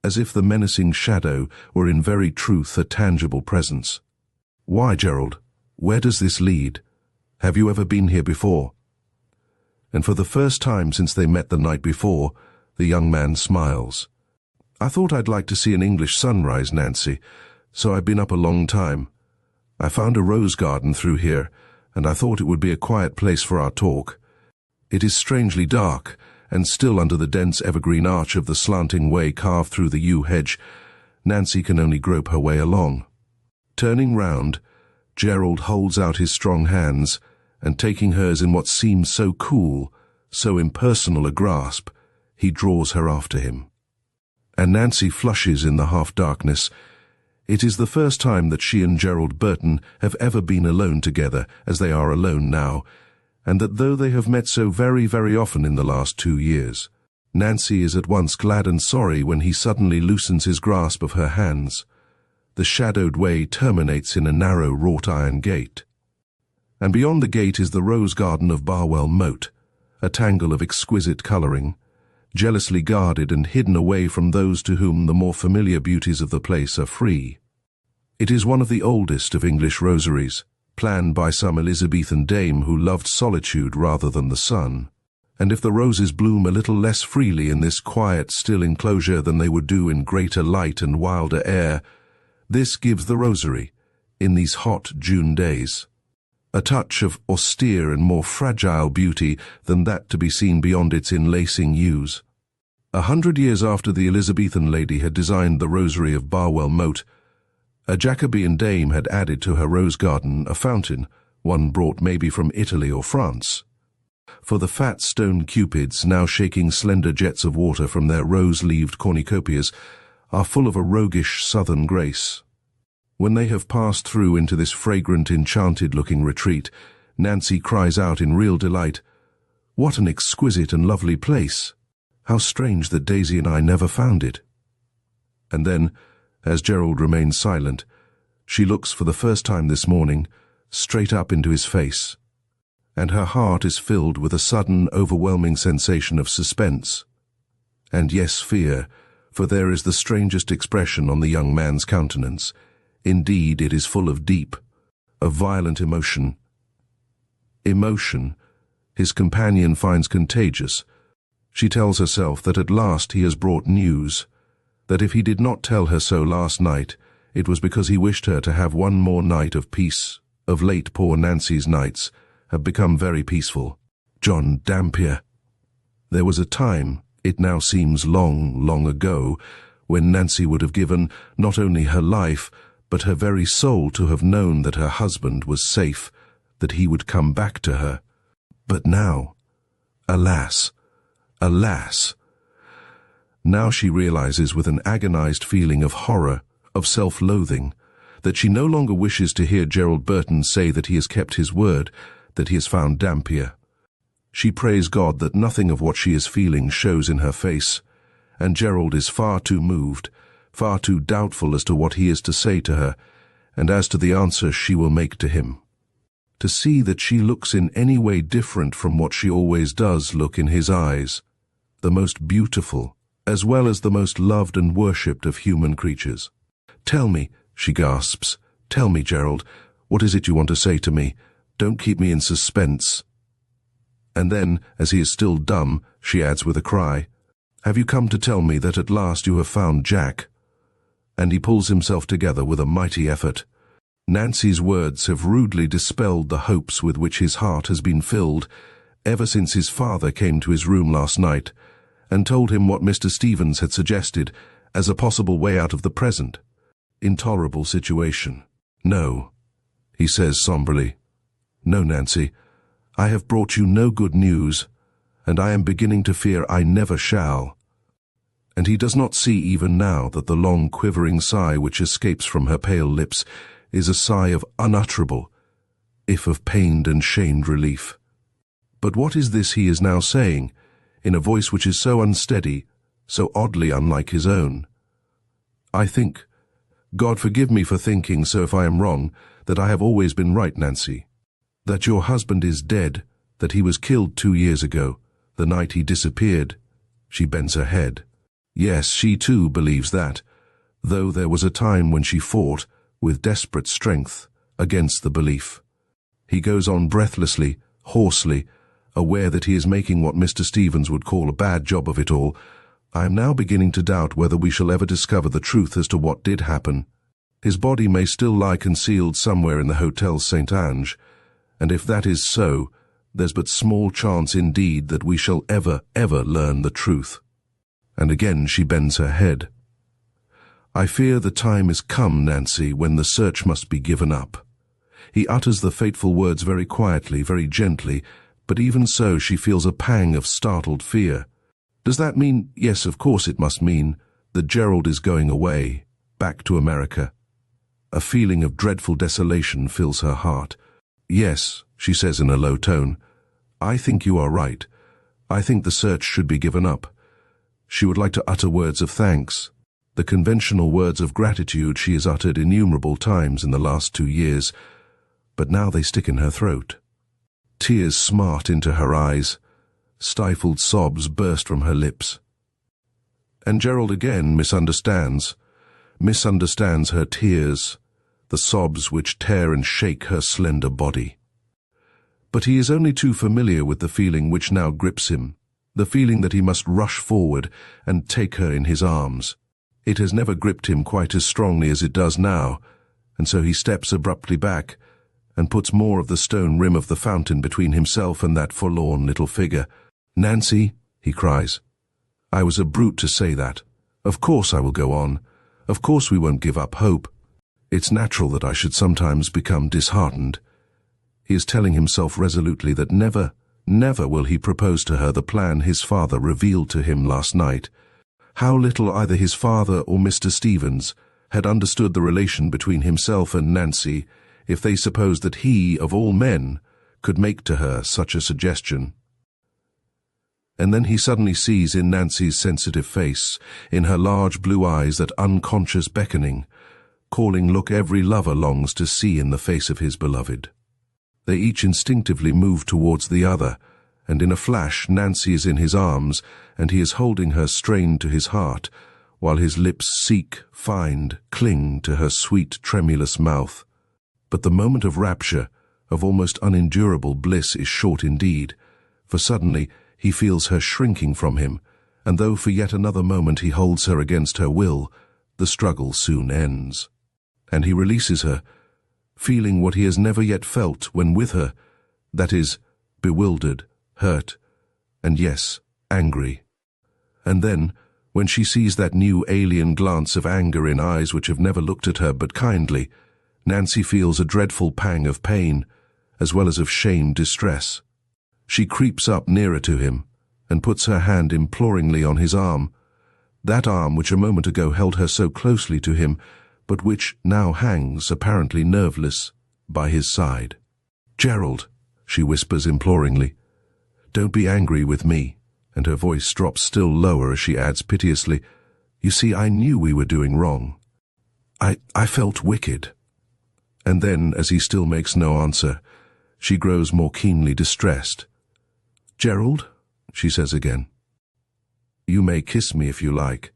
as if the menacing shadow were in very truth a tangible presence. "Why, Gerald? Where does this lead? Have you ever been here before?" And for the first time since they met the night before, the young man smiles. "I thought I'd like to see an English sunrise, Nancy, so I've been up a long time. I found a rose garden through here, and I thought it would be a quiet place for our talk. It is strangely dark, and still under the dense evergreen arch of the slanting way carved through the yew hedge, Nancy can only grope her way along. Turning round, Gerald holds out his strong hands, and taking hers in what seems so cool, so impersonal a grasp, he draws her after him. And Nancy flushes in the half-darkness. It is the first time that she and Gerald Burton have ever been alone together as they are alone now, and that though they have met so very, very often in the last 2 years, Nancy is at once glad and sorry when he suddenly loosens his grasp of her hands. The shadowed way terminates in a narrow wrought-iron gate. And beyond the gate is the rose garden of Barwell Moat, a tangle of exquisite colouring, jealously guarded and hidden away from those to whom the more familiar beauties of the place are free. It is one of the oldest of English rosaries, planned by some Elizabethan dame who loved solitude rather than the sun. And if the roses bloom a little less freely in this quiet, still enclosure than they would do in greater light and wilder air, this gives the rosary, in these hot June days, a touch of austere and more fragile beauty than that to be seen beyond its enlacing yews. 100 years after the Elizabethan lady had designed the rosary of Barwell Moat, a Jacobean dame had added to her rose garden a fountain, one brought maybe from Italy or France. For the fat stone cupids, now shaking slender jets of water from their rose-leaved cornucopias, are full of a roguish southern grace. When they have passed through into this fragrant, enchanted-looking retreat, Nancy cries out in real delight, "What an exquisite and lovely place! How strange that Daisy and I never found it!" And then, as Gerald remains silent, she looks for the first time this morning straight up into his face, and her heart is filled with a sudden, overwhelming sensation of suspense. And yes, fear, for there is the strangest expression on the young man's countenance. Indeed, it is full of deep, of violent emotion. Emotion his companion finds contagious. She tells herself that at last he has brought news, that if he did not tell her so last night, it was because he wished her to have one more night of peace. Of late, poor Nancy's nights have become very peaceful. John Dampier. There was a time, it now seems long, long ago, when Nancy would have given not only her life, but her very soul to have known that her husband was safe, that he would come back to her. But now, alas, alas! Now she realizes with an agonized feeling of horror, of self-loathing, that she no longer wishes to hear Gerald Burton say that he has kept his word, that he has found Dampier. She prays God that nothing of what she is feeling shows in her face, and Gerald is far too moved, far too doubtful as to what he is to say to her, and as to the answer she will make to him. To see that she looks in any way different from what she always does look in his eyes, the most beautiful, as well as the most loved and worshipped of human creatures. "Tell me," she gasps, "tell me, Gerald, what is it you want to say to me? Don't keep me in suspense." And then, as he is still dumb, she adds with a cry, "Have you come to tell me that at last you have found Jack?" And he pulls himself together with a mighty effort. Nancy's words have rudely dispelled the hopes with which his heart has been filled ever since his father came to his room last night and told him what Mr. Stevens had suggested as a possible way out of the present, intolerable situation. "No," he says somberly. "No, Nancy, I have brought you no good news, and I am beginning to fear I never shall." And he does not see even now that the long quivering sigh which escapes from her pale lips is a sigh of unutterable, if of pained and shamed relief. But what is this he is now saying, in a voice which is so unsteady, so oddly unlike his own? "I think, God forgive me for thinking so if I am wrong, that I have always been right, Nancy. That your husband is dead, that he was killed 2 years ago, the night he disappeared." She bends her head. Yes, she too believes that, though there was a time when she fought, with desperate strength, against the belief. He goes on breathlessly, hoarsely, aware that he is making what Mr. Stevens would call a bad job of it all. "I am now beginning to doubt whether we shall ever discover the truth as to what did happen. His body may still lie concealed somewhere in the Hotel St. Ange, and if that is so, there's but small chance indeed that we shall ever learn the truth. And again she bends her head. I fear the time is come, Nancy, when the search must be given up. He utters the fateful words very quietly, very gently, but even so she feels a pang of startled fear. Does that mean, yes, of course it must mean, that Gerald is going away, back to America? A feeling of dreadful desolation fills her heart. Yes, she says in a low tone, I think you are right. I think the search should be given up. She would like to utter words of thanks, the conventional words of gratitude she has uttered innumerable times in the last 2 years, but now they stick in her throat. Tears smart into her eyes. Stifled sobs burst from her lips. And Gerald again misunderstands her tears, the sobs which tear and shake her slender body. But he is only too familiar with the feeling which now grips him, the feeling that he must rush forward and take her in his arms. It has never gripped him quite as strongly as it does now, and so he steps abruptly back and puts more of the stone rim of the fountain between himself and that forlorn little figure. Nancy, he cries, I was a brute to say that. Of course I will go on. Of course we won't give up hope. It's natural that I should sometimes become disheartened. He is telling himself resolutely that never will he propose to her the plan his father revealed to him last night. How little either his father or Mr. Stevens had understood the relation between himself and Nancy if they supposed that he, of all men, could make to her such a suggestion. And then he suddenly sees in Nancy's sensitive face, in her large blue eyes, that unconscious beckoning, calling look every lover longs to see in the face of his beloved. They each instinctively move towards the other, and in a flash Nancy is in his arms, and he is holding her strained to his heart, while his lips seek, find, cling to her sweet, tremulous mouth. But the moment of rapture, of almost unendurable bliss, is short indeed, for suddenly he feels her shrinking from him, and though for yet another moment he holds her against her will, the struggle soon ends. And he releases her, feeling what he has never yet felt when with her, that is, bewildered, hurt, and yes, angry. And then, when she sees that new alien glance of anger in eyes which have never looked at her but kindly, Nancy feels a dreadful pang of pain, as well as of shamed distress. She creeps up nearer to him, and puts her hand imploringly on his arm, that arm which a moment ago held her so closely to him, but which now hangs, apparently nerveless, by his side. Gerald, she whispers imploringly, don't be angry with me, and her voice drops still lower as she adds piteously, you see, I knew we were doing wrong. I felt wicked. And then, as he still makes no answer, she grows more keenly distressed. Gerald, she says again, you may kiss me if you like.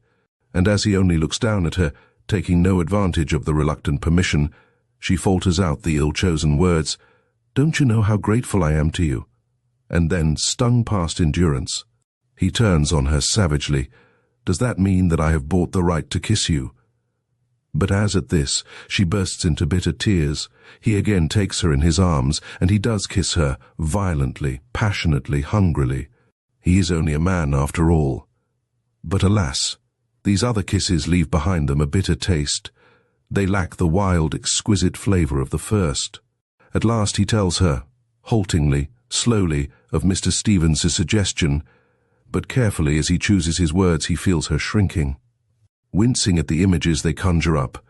And as he only looks down at her, taking no advantage of the reluctant permission, she falters out the ill-chosen words, don't you know how grateful I am to you? And then, stung past endurance, he turns on her savagely. Does that mean that I have bought the right to kiss you? But as at this, she bursts into bitter tears, he again takes her in his arms, and he does kiss her, violently, passionately, hungrily. He is only a man after all. But alas, these other kisses leave behind them a bitter taste. They lack the wild, exquisite flavor of the first. At last he tells her, haltingly, slowly, of Mr. Stevens' suggestion, but carefully as he chooses his words he feels her shrinking, wincing at the images they conjure up,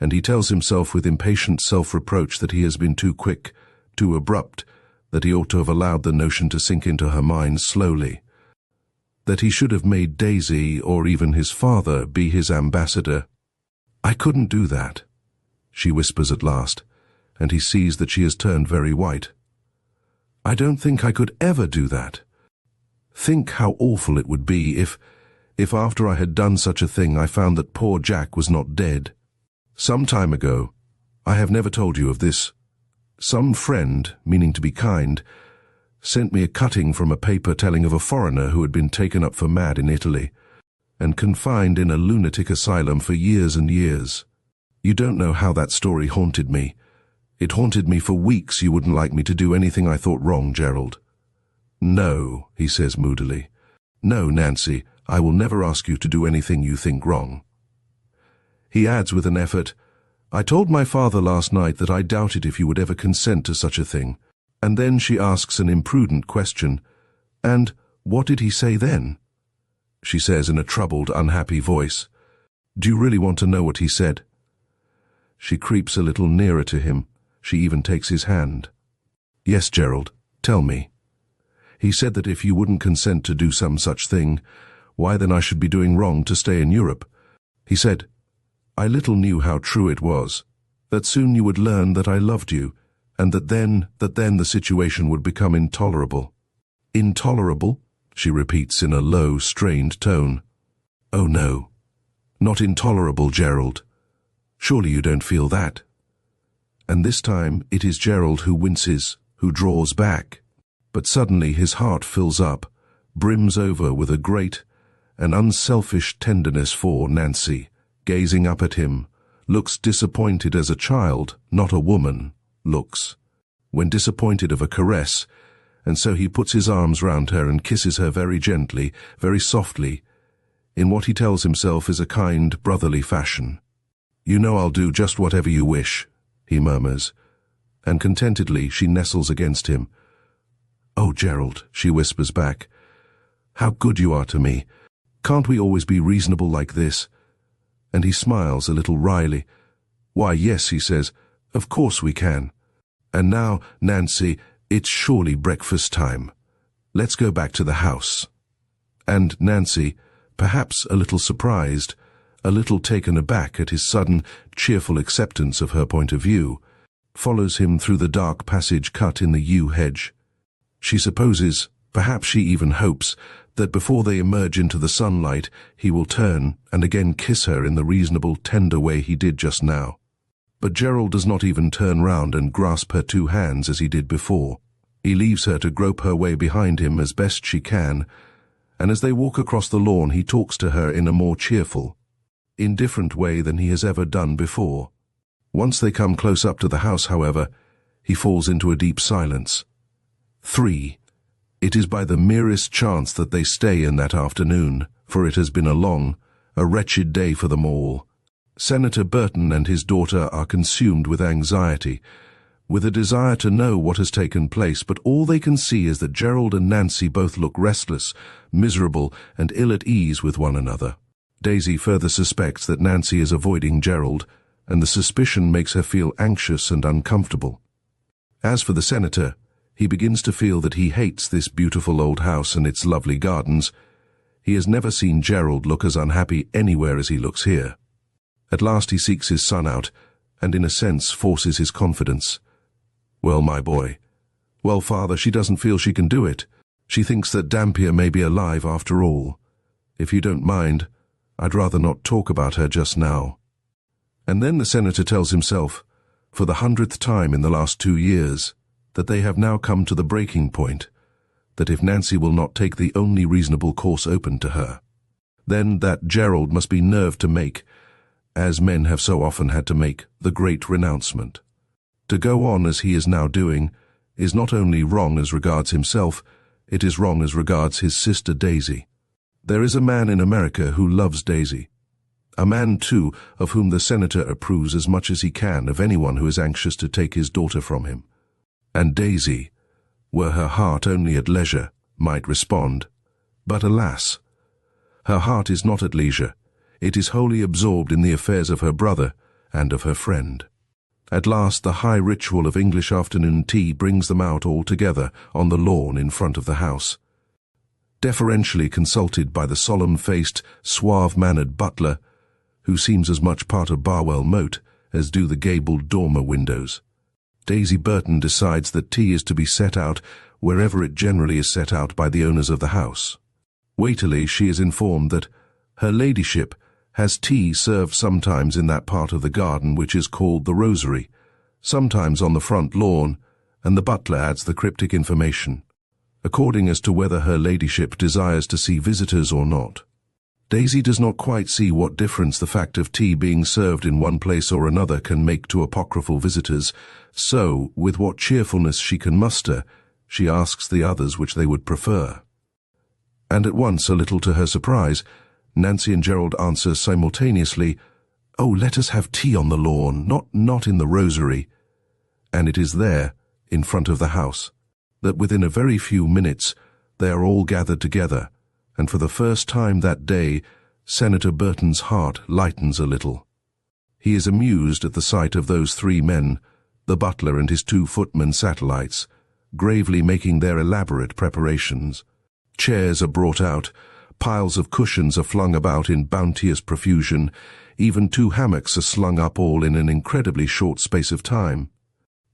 and he tells himself with impatient self-reproach that he has been too quick, too abrupt, that he ought to have allowed the notion to sink into her mind slowly, that he should have made Daisy, or even his father, be his ambassador. I couldn't do that, she whispers at last, and he sees that she has turned very white. I don't think I could ever do that. Think how awful it would be if after I had done such a thing I found that poor Jack was not dead. Some time ago, I have never told you of this, some friend, meaning to be kind, sent me a cutting from a paper telling of a foreigner who had been taken up for mad in Italy, and confined in a lunatic asylum for years and years. You don't know how that story haunted me. It haunted me for weeks you wouldn't like me to do anything I thought wrong, Gerald. No, he says moodily. No, Nancy, I will never ask you to do anything you think wrong. He adds with an effort, I told my father last night that I doubted if you would ever consent to such a thing. And then she asks an imprudent question. And what did he say then? She says in a troubled, unhappy voice. Do you really want to know what he said? She creeps a little nearer to him. She even takes his hand. Yes, Gerald, tell me. He said that if you wouldn't consent to do some such thing, why then I should be doing wrong to stay in Europe. He said, I little knew how true it was, that soon you would learn that I loved you, and that then the situation would become intolerable. Intolerable? She repeats in a low, strained tone. Oh no, not intolerable, Gerald. Surely you don't feel that. And this time it is Gerald who winces, who draws back. But suddenly his heart fills up, brims over with a great and unselfish tenderness for Nancy, gazing up at him, looks disappointed as a child, not a woman, looks, when disappointed of a caress, and so he puts his arms round her and kisses her very gently, very softly, in what he tells himself is a kind, brotherly fashion. You know I'll do just whatever you wish, he murmurs, and contentedly she nestles against him. Oh, Gerald, she whispers back, how good you are to me. Can't we always be reasonable like this? And he smiles a little wryly. Why, yes, he says, of course we can. And now, Nancy, it's surely breakfast time. Let's go back to the house. And Nancy, perhaps a little surprised, a little taken aback at his sudden, cheerful acceptance of her point of view, follows him through the dark passage cut in the yew hedge. She supposes, perhaps she even hopes, that before they emerge into the sunlight, he will turn and again kiss her in the reasonable, tender way he did just now. But Gerald does not even turn round and grasp her two hands as he did before. He leaves her to grope her way behind him as best she can, and as they walk across the lawn he talks to her in a more cheerful, indifferent way than he has ever done before. Once they come close up to the house, however, he falls into a deep silence. 3. It is by the merest chance that they stay in that afternoon, for it has been a long, a wretched day for them all. Senator Burton and his daughter are consumed with anxiety, with a desire to know what has taken place, but all they can see is that Gerald and Nancy both look restless, miserable, and ill at ease with one another. Daisy further suspects that Nancy is avoiding Gerald, and the suspicion makes her feel anxious and uncomfortable. As for the senator, he begins to feel that he hates this beautiful old house and its lovely gardens. He has never seen Gerald look as unhappy anywhere as he looks here. At last he seeks his son out, and in a sense forces his confidence. Well, my boy. Well, father, she doesn't feel she can do it. She thinks that Dampier may be alive after all. If you don't mind, I'd rather not talk about her just now. And then the senator tells himself, for the 100th time in the last 2 years, that they have now come to the breaking point, that if Nancy will not take the only reasonable course open to her, then that Gerald must be nerved to make, as men have so often had to make, the great renouncement. To go on as he is now doing is not only wrong as regards himself, it is wrong as regards his sister Daisy. There is a man in America who loves Daisy. A man, too, of whom the senator approves as much as he can of anyone who is anxious to take his daughter from him. And Daisy, were her heart only at leisure, might respond. But alas, her heart is not at leisure. It is wholly absorbed in the affairs of her brother and of her friend. At last the high ritual of English afternoon tea brings them out all together on the lawn in front of the house. Deferentially consulted by the solemn-faced, suave-mannered butler, who seems as much part of Barwell Moat as do the gabled dormer windows, Daisy Burton decides that tea is to be set out wherever it generally is set out by the owners of the house. Waiterly, she is informed that her ladyship has tea served sometimes in that part of the garden which is called the Rosary, sometimes on the front lawn, and the butler adds the cryptic information, according as to whether her ladyship desires to see visitors or not. Daisy does not quite see what difference the fact of tea being served in one place or another can make to apocryphal visitors, so, with what cheerfulness she can muster, she asks the others which they would prefer. And at once, a little to her surprise, Nancy and Gerald answer simultaneously, "Oh, let us have tea on the lawn, not in the rosery." And it is there, in front of the house, that within a very few minutes they are all gathered together, and for the first time that day, Senator Burton's heart lightens a little. He is amused at the sight of those three men, the butler and his two footmen satellites, gravely making their elaborate preparations. Chairs are brought out, piles of cushions are flung about in bounteous profusion, even 2 hammocks are slung up all in an incredibly short space of time.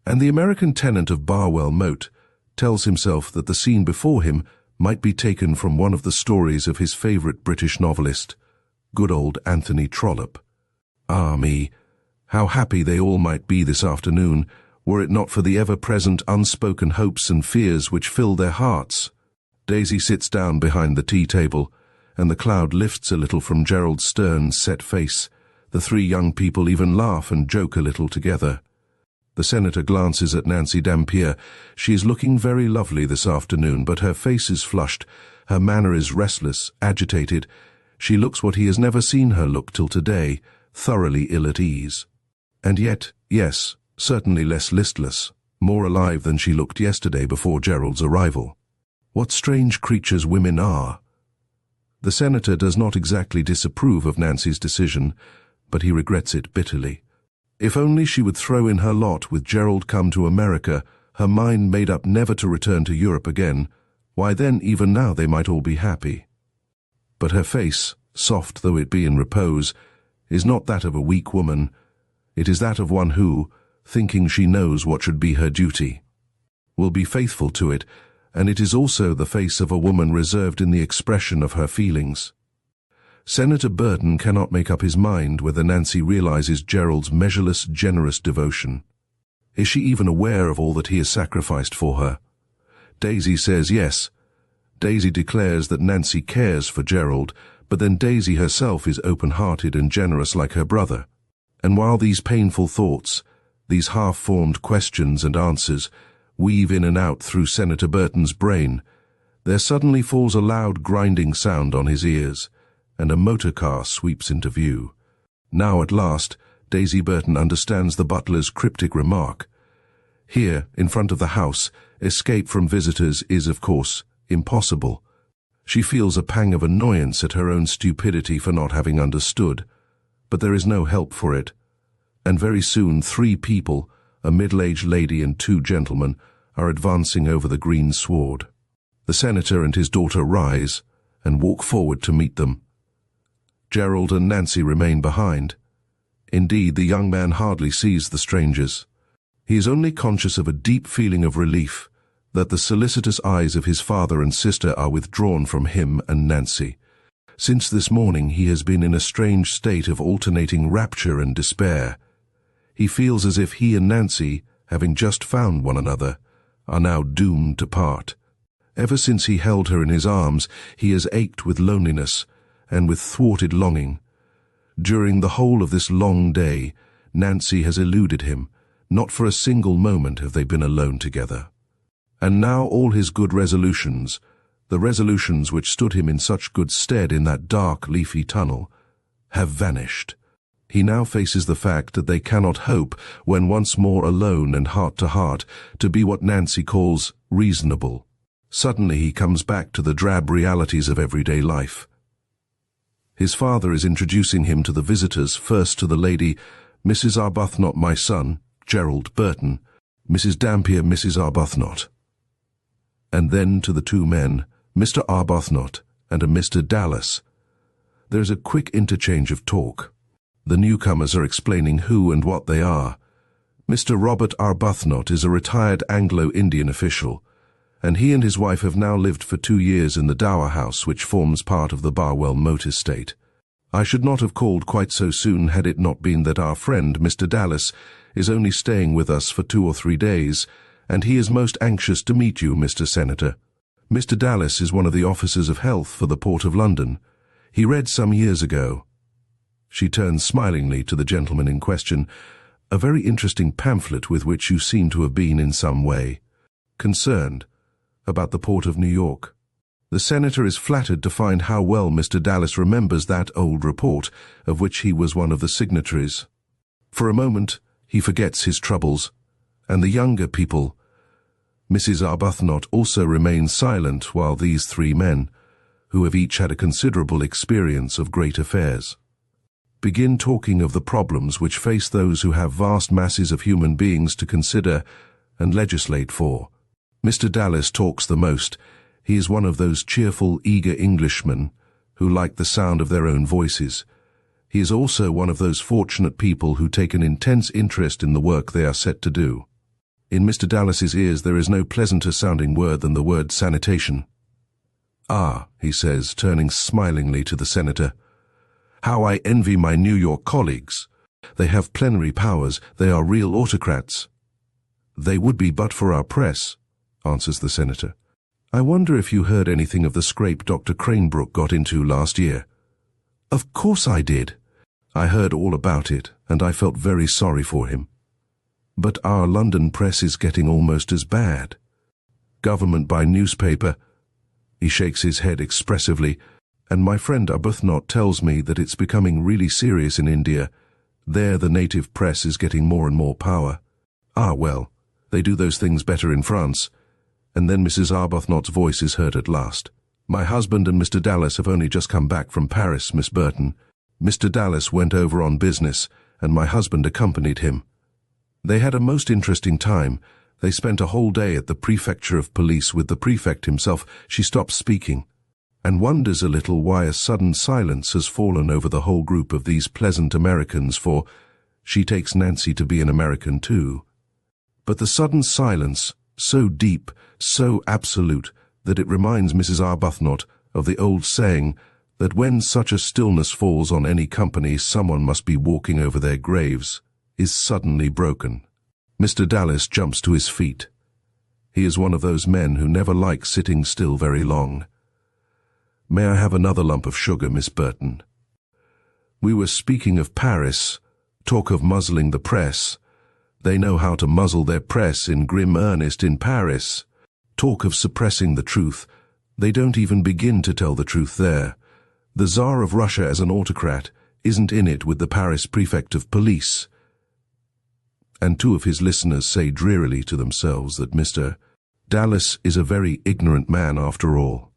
And the American tenant of Barwell Moat tells himself that the scene before him might be taken from one of the stories of his favourite British novelist, good old Anthony Trollope. Ah me, how happy they all might be this afternoon, were it not for the ever-present unspoken hopes and fears which fill their hearts. Daisy sits down behind the tea-table, and the cloud lifts a little from Gerald's stern, set face. The 3 young people even laugh and joke a little together. The senator glances at Nancy Dampier. She is looking very lovely this afternoon, but her face is flushed, her manner is restless, agitated. She looks what he has never seen her look till today, thoroughly ill at ease. And yet, yes, certainly less listless, more alive than she looked yesterday before Gerald's arrival. What strange creatures women are! The senator does not exactly disapprove of Nancy's decision, but he regrets it bitterly. If only she would throw in her lot with Gerald come to America, her mind made up never to return to Europe again, why then even now they might all be happy. But her face, soft though it be in repose, is not that of a weak woman. It is that of one who, thinking she knows what should be her duty, will be faithful to it, and it is also the face of a woman reserved in the expression of her feelings. Senator Burton cannot make up his mind whether Nancy realizes Gerald's measureless, generous devotion. Is she even aware of all that he has sacrificed for her? Daisy says yes. Daisy declares that Nancy cares for Gerald, but then Daisy herself is open-hearted and generous like her brother. And while these painful thoughts, these half-formed questions and answers, weave in and out through Senator Burton's brain, there suddenly falls a loud grinding sound on his ears, and a motor car sweeps into view. Now at last, Daisy Burton understands the butler's cryptic remark. Here, in front of the house, escape from visitors is, of course, impossible. She feels a pang of annoyance at her own stupidity for not having understood, but there is no help for it. And very soon 3 people, a middle-aged lady and 2 gentlemen, are advancing over the green sward. The senator and his daughter rise and walk forward to meet them. Gerald and Nancy remain behind. Indeed, the young man hardly sees the strangers. He is only conscious of a deep feeling of relief that the solicitous eyes of his father and sister are withdrawn from him and Nancy. Since this morning he has been in a strange state of alternating rapture and despair. He feels as if he and Nancy, having just found one another, are now doomed to part. Ever since he held her in his arms, he has ached with loneliness and with thwarted longing. During the whole of this long day, Nancy has eluded him. Not for a single moment have they been alone together. And now all his good resolutions, the resolutions which stood him in such good stead in that dark, leafy tunnel, have vanished. He now faces the fact that they cannot hope, when once more alone and heart to heart, to be what Nancy calls reasonable. Suddenly he comes back to the drab realities of everyday life. His father is introducing him to the visitors, first to the lady, Mrs. Arbuthnot, my son, Gerald Burton, Mrs. Dampier, Mrs. Arbuthnot. And then to the 2 men, Mr. Arbuthnot and a Mr. Dallas. There is a quick interchange of talk. The newcomers are explaining who and what they are. Mr. Robert Arbuthnot is a retired Anglo-Indian official, and he and his wife have now lived for 2 years in the dower house which forms part of the Barwell Moat estate. I should not have called quite so soon had it not been that our friend, Mr. Dallas, is only staying with us for 2 or 3 days, and he is most anxious to meet you, Mr. Senator. Mr. Dallas is one of the officers of health for the Port of London. He read some years ago." She turns smilingly to the gentleman in question. "A very interesting pamphlet with which you seem to have been in some way concerned about the port of New York." The senator is flattered to find how well Mr. Dallas remembers that old report, of which he was one of the signatories. For a moment, he forgets his troubles, and the younger people. Mrs. Arbuthnot also remains silent while these three men, who have each had a considerable experience of great affairs, begin talking of the problems which face those who have vast masses of human beings to consider and legislate for. Mr. Dallas talks the most. He is one of those cheerful, eager Englishmen who like the sound of their own voices. He is also one of those fortunate people who take an intense interest in the work they are set to do. In Mr. Dallas's ears there is no pleasanter-sounding word than the word sanitation. "Ah," he says, turning smilingly to the senator, "how I envy my New York colleagues. They have plenary powers. They are real autocrats." "They would be but for our press," answers the senator. "I wonder if you heard anything of the scrape Dr. Cranebrook got into last year?" "Of course I did. I heard all about it, and I felt very sorry for him. But our London press is getting almost as bad. Government by newspaper." He shakes his head expressively. "And my friend Arbuthnot tells me that it's becoming really serious in India. There the native press is getting more and more power." "Ah, well, they do those things better in France." And then Mrs. Arbuthnot's voice is heard at last. "My husband and Mr. Dallas have only just come back from Paris, Miss Burton. Mr. Dallas went over on business, and my husband accompanied him. They had a most interesting time. They spent a whole day at the prefecture of police with the prefect himself." She stops speaking, and wonders a little why a sudden silence has fallen over the whole group of these pleasant Americans, for she takes Nancy to be an American too. But the sudden silence, so deep, so absolute, that it reminds Mrs. Arbuthnot of the old saying that when such a stillness falls on any company someone must be walking over their graves, is suddenly broken. Mr. Dallas jumps to his feet. He is one of those men who never like sitting still very long. "May I have another lump of sugar, Miss Burton?" "We were speaking of Paris. Talk of muzzling the press. They know how to muzzle their press in grim earnest in Paris. Talk of suppressing the truth. They don't even begin to tell the truth there. The Tsar of Russia as an autocrat isn't in it with the Paris prefect of police." And two of his listeners say drearily to themselves that Mr. Dallas is a very ignorant man after all.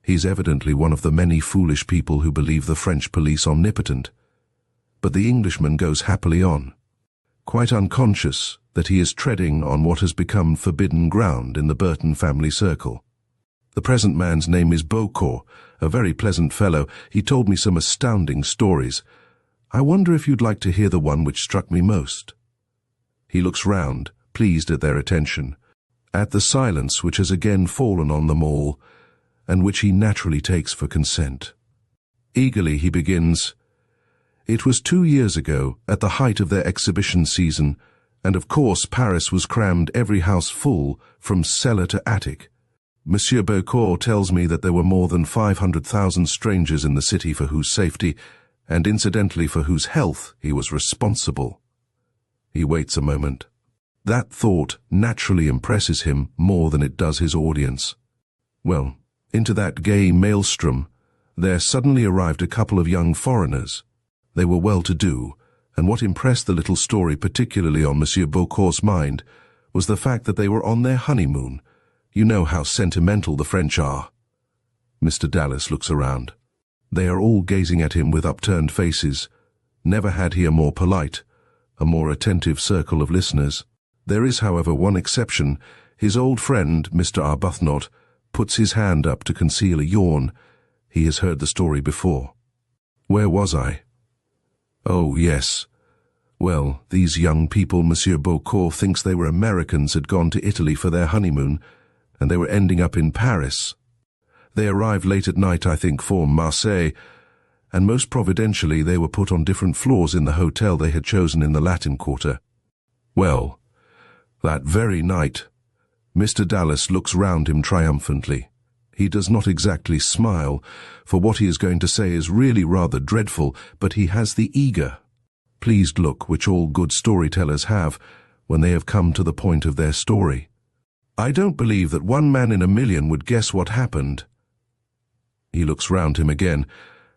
He's evidently one of the many foolish people who believe the French police omnipotent. But the Englishman goes happily on, quite unconscious that he is treading on what has become forbidden ground in the Burton family circle. The present man's name is Beaucourt, a very pleasant fellow. He told me some astounding stories. I wonder if you'd like to hear the one which struck me most. He looks round, pleased at their attention, at the silence which has again fallen on them all, and which he naturally takes for consent. Eagerly he begins, "It was 2 years ago, at the height of their exhibition season, and of course Paris was crammed every house full, from cellar to attic. Monsieur Beaucourt tells me that there were more than 500,000 strangers in the city for whose safety, and incidentally for whose health, he was responsible." He waits a moment. That thought naturally impresses him more than it does his audience. Well, into that gay maelstrom, there suddenly arrived a couple of young foreigners. They were well-to-do, and what impressed the little story particularly on Monsieur Beaucourt's mind was the fact that they were on their honeymoon. You know how sentimental the French are. Mr. Dallas looks around. They are all gazing at him with upturned faces. Never had he a more polite, a more attentive circle of listeners. There is, however, one exception. His old friend, Mr. Arbuthnot, puts his hand up to conceal a yawn. He has heard the story before. "Where was I? Oh, yes. Well, these young people, Monsieur Beaucourt thinks they were Americans, had gone to Italy for their honeymoon, and they were ending up in Paris. They arrived late at night, I think, for Marseille, and most providentially they were put on different floors in the hotel they had chosen in the Latin Quarter. Well, that very night," Mr. Dallas looks round him triumphantly. He does not exactly smile, for what he is going to say is really rather dreadful, but he has the eager, pleased look which all good storytellers have when they have come to the point of their story. "I don't believe that 1 man in a million would guess what happened." He looks round him again,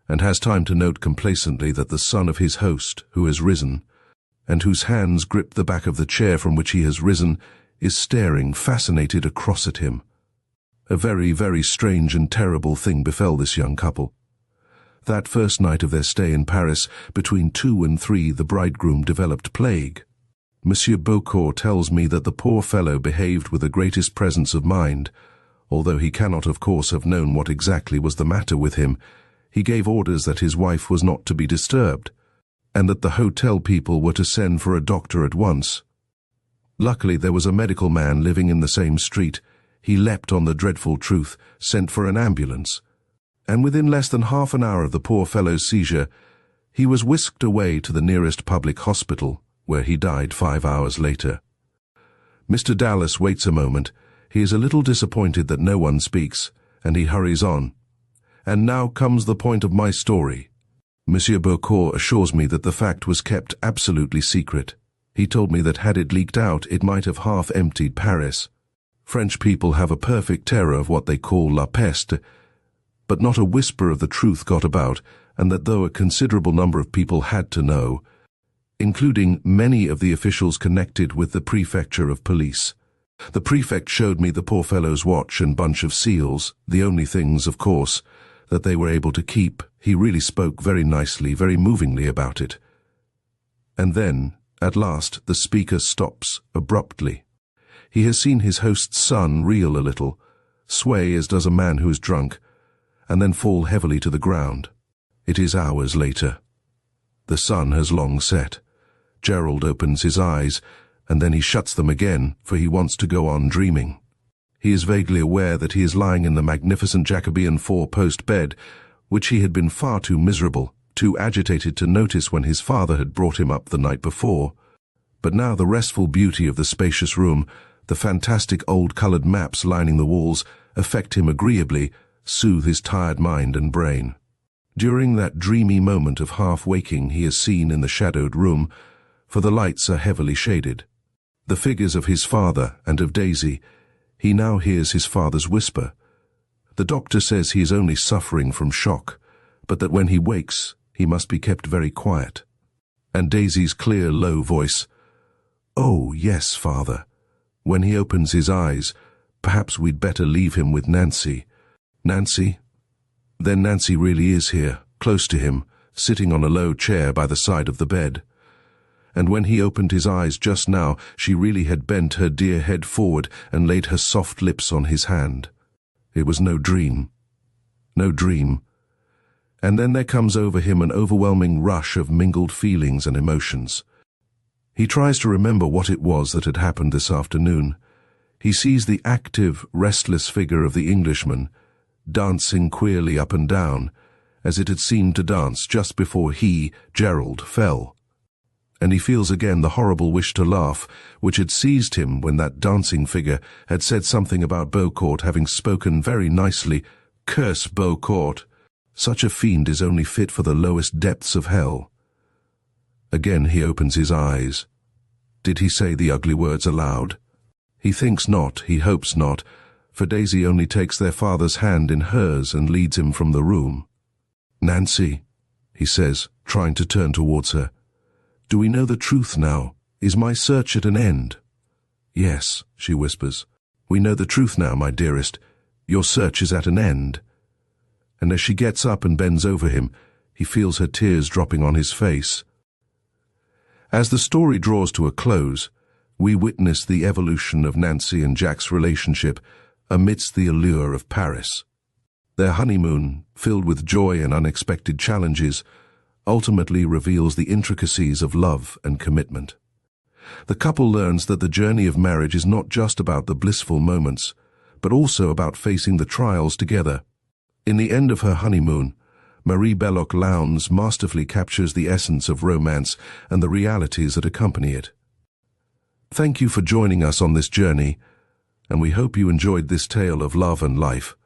and has time to note complacently that the son of his host, who has risen, and whose hands grip the back of the chair from which he has risen, is staring, fascinated, across at him. A very, very strange and terrible thing befell this young couple. That first night of their stay in Paris, between 2 and 3, the bridegroom developed plague. Monsieur Beaucourt tells me that the poor fellow behaved with the greatest presence of mind. Although he cannot, of course, have known what exactly was the matter with him, he gave orders that his wife was not to be disturbed, and that the hotel people were to send for a doctor at once. Luckily, there was a medical man living in the same street. He leapt on the dreadful truth, sent for an ambulance, and within less than half an hour of the poor fellow's seizure, he was whisked away to the nearest public hospital, where he died 5 hours later. Mr. Dallas waits a moment. He is a little disappointed that no one speaks, and he hurries on. "And now comes the point of my story. Monsieur Beaucourt assures me that the fact was kept absolutely secret. He told me that had it leaked out, it might have half-emptied Paris. French people have a perfect terror of what they call la peste, but not a whisper of the truth got about, and that though a considerable number of people had to know, including many of the officials connected with the prefecture of police. The prefect showed me the poor fellow's watch and bunch of seals, the only things, of course, that they were able to keep. He really spoke very nicely, very movingly about it. And then, at last, the speaker stops, abruptly. He has seen his host's son reel a little, sway as does a man who is drunk, and then fall heavily to the ground. It is hours later. The sun has long set. Gerald opens his eyes, and then he shuts them again, for he wants to go on dreaming. He is vaguely aware that he is lying in the magnificent Jacobean 4-post bed, which he had been far too miserable, too agitated to notice when his father had brought him up the night before. But now the restful beauty of the spacious room, the fantastic old-coloured maps lining the walls, affect him agreeably, soothe his tired mind and brain. During that dreamy moment of half-waking he is seen in the shadowed room, for the lights are heavily shaded. The figures of his father and of Daisy. He now hears his father's whisper. The doctor says he is only suffering from shock, but that when he wakes, he must be kept very quiet. And Daisy's clear, low voice, "Oh, yes, father. When he opens his eyes, perhaps we'd better leave him with Nancy." Nancy? Then Nancy really is here, close to him, sitting on a low chair by the side of the bed. And when he opened his eyes just now, she really had bent her dear head forward and laid her soft lips on his hand. It was no dream. No dream. And then there comes over him an overwhelming rush of mingled feelings and emotions. He tries to remember what it was that had happened this afternoon. He sees the active, restless figure of the Englishman, dancing queerly up and down, as it had seemed to dance just before he, Gerald, fell. And he feels again the horrible wish to laugh, which had seized him when that dancing figure had said something about Beaucourt having spoken very nicely. Curse Beaucourt! Such a fiend is only fit for the lowest depths of hell. Again he opens his eyes. Did he say the ugly words aloud? He thinks not, he hopes not, for Daisy only takes their father's hand in hers and leads him from the room. "Nancy," he says, trying to turn towards her, "do we know the truth now? Is my search at an end?" "Yes," she whispers. "We know the truth now, my dearest. Your search is at an end." And as she gets up and bends over him, he feels her tears dropping on his face. As the story draws to a close, we witness the evolution of Nancy and Jack's relationship amidst the allure of Paris. Their honeymoon, filled with joy and unexpected challenges, ultimately reveals the intricacies of love and commitment. The couple learns that the journey of marriage is not just about the blissful moments, but also about facing the trials together. In the End of Her Honeymoon, Marie Belloc Lowndes masterfully captures the essence of romance and the realities that accompany it. Thank you for joining us on this journey, and we hope you enjoyed this tale of love and life.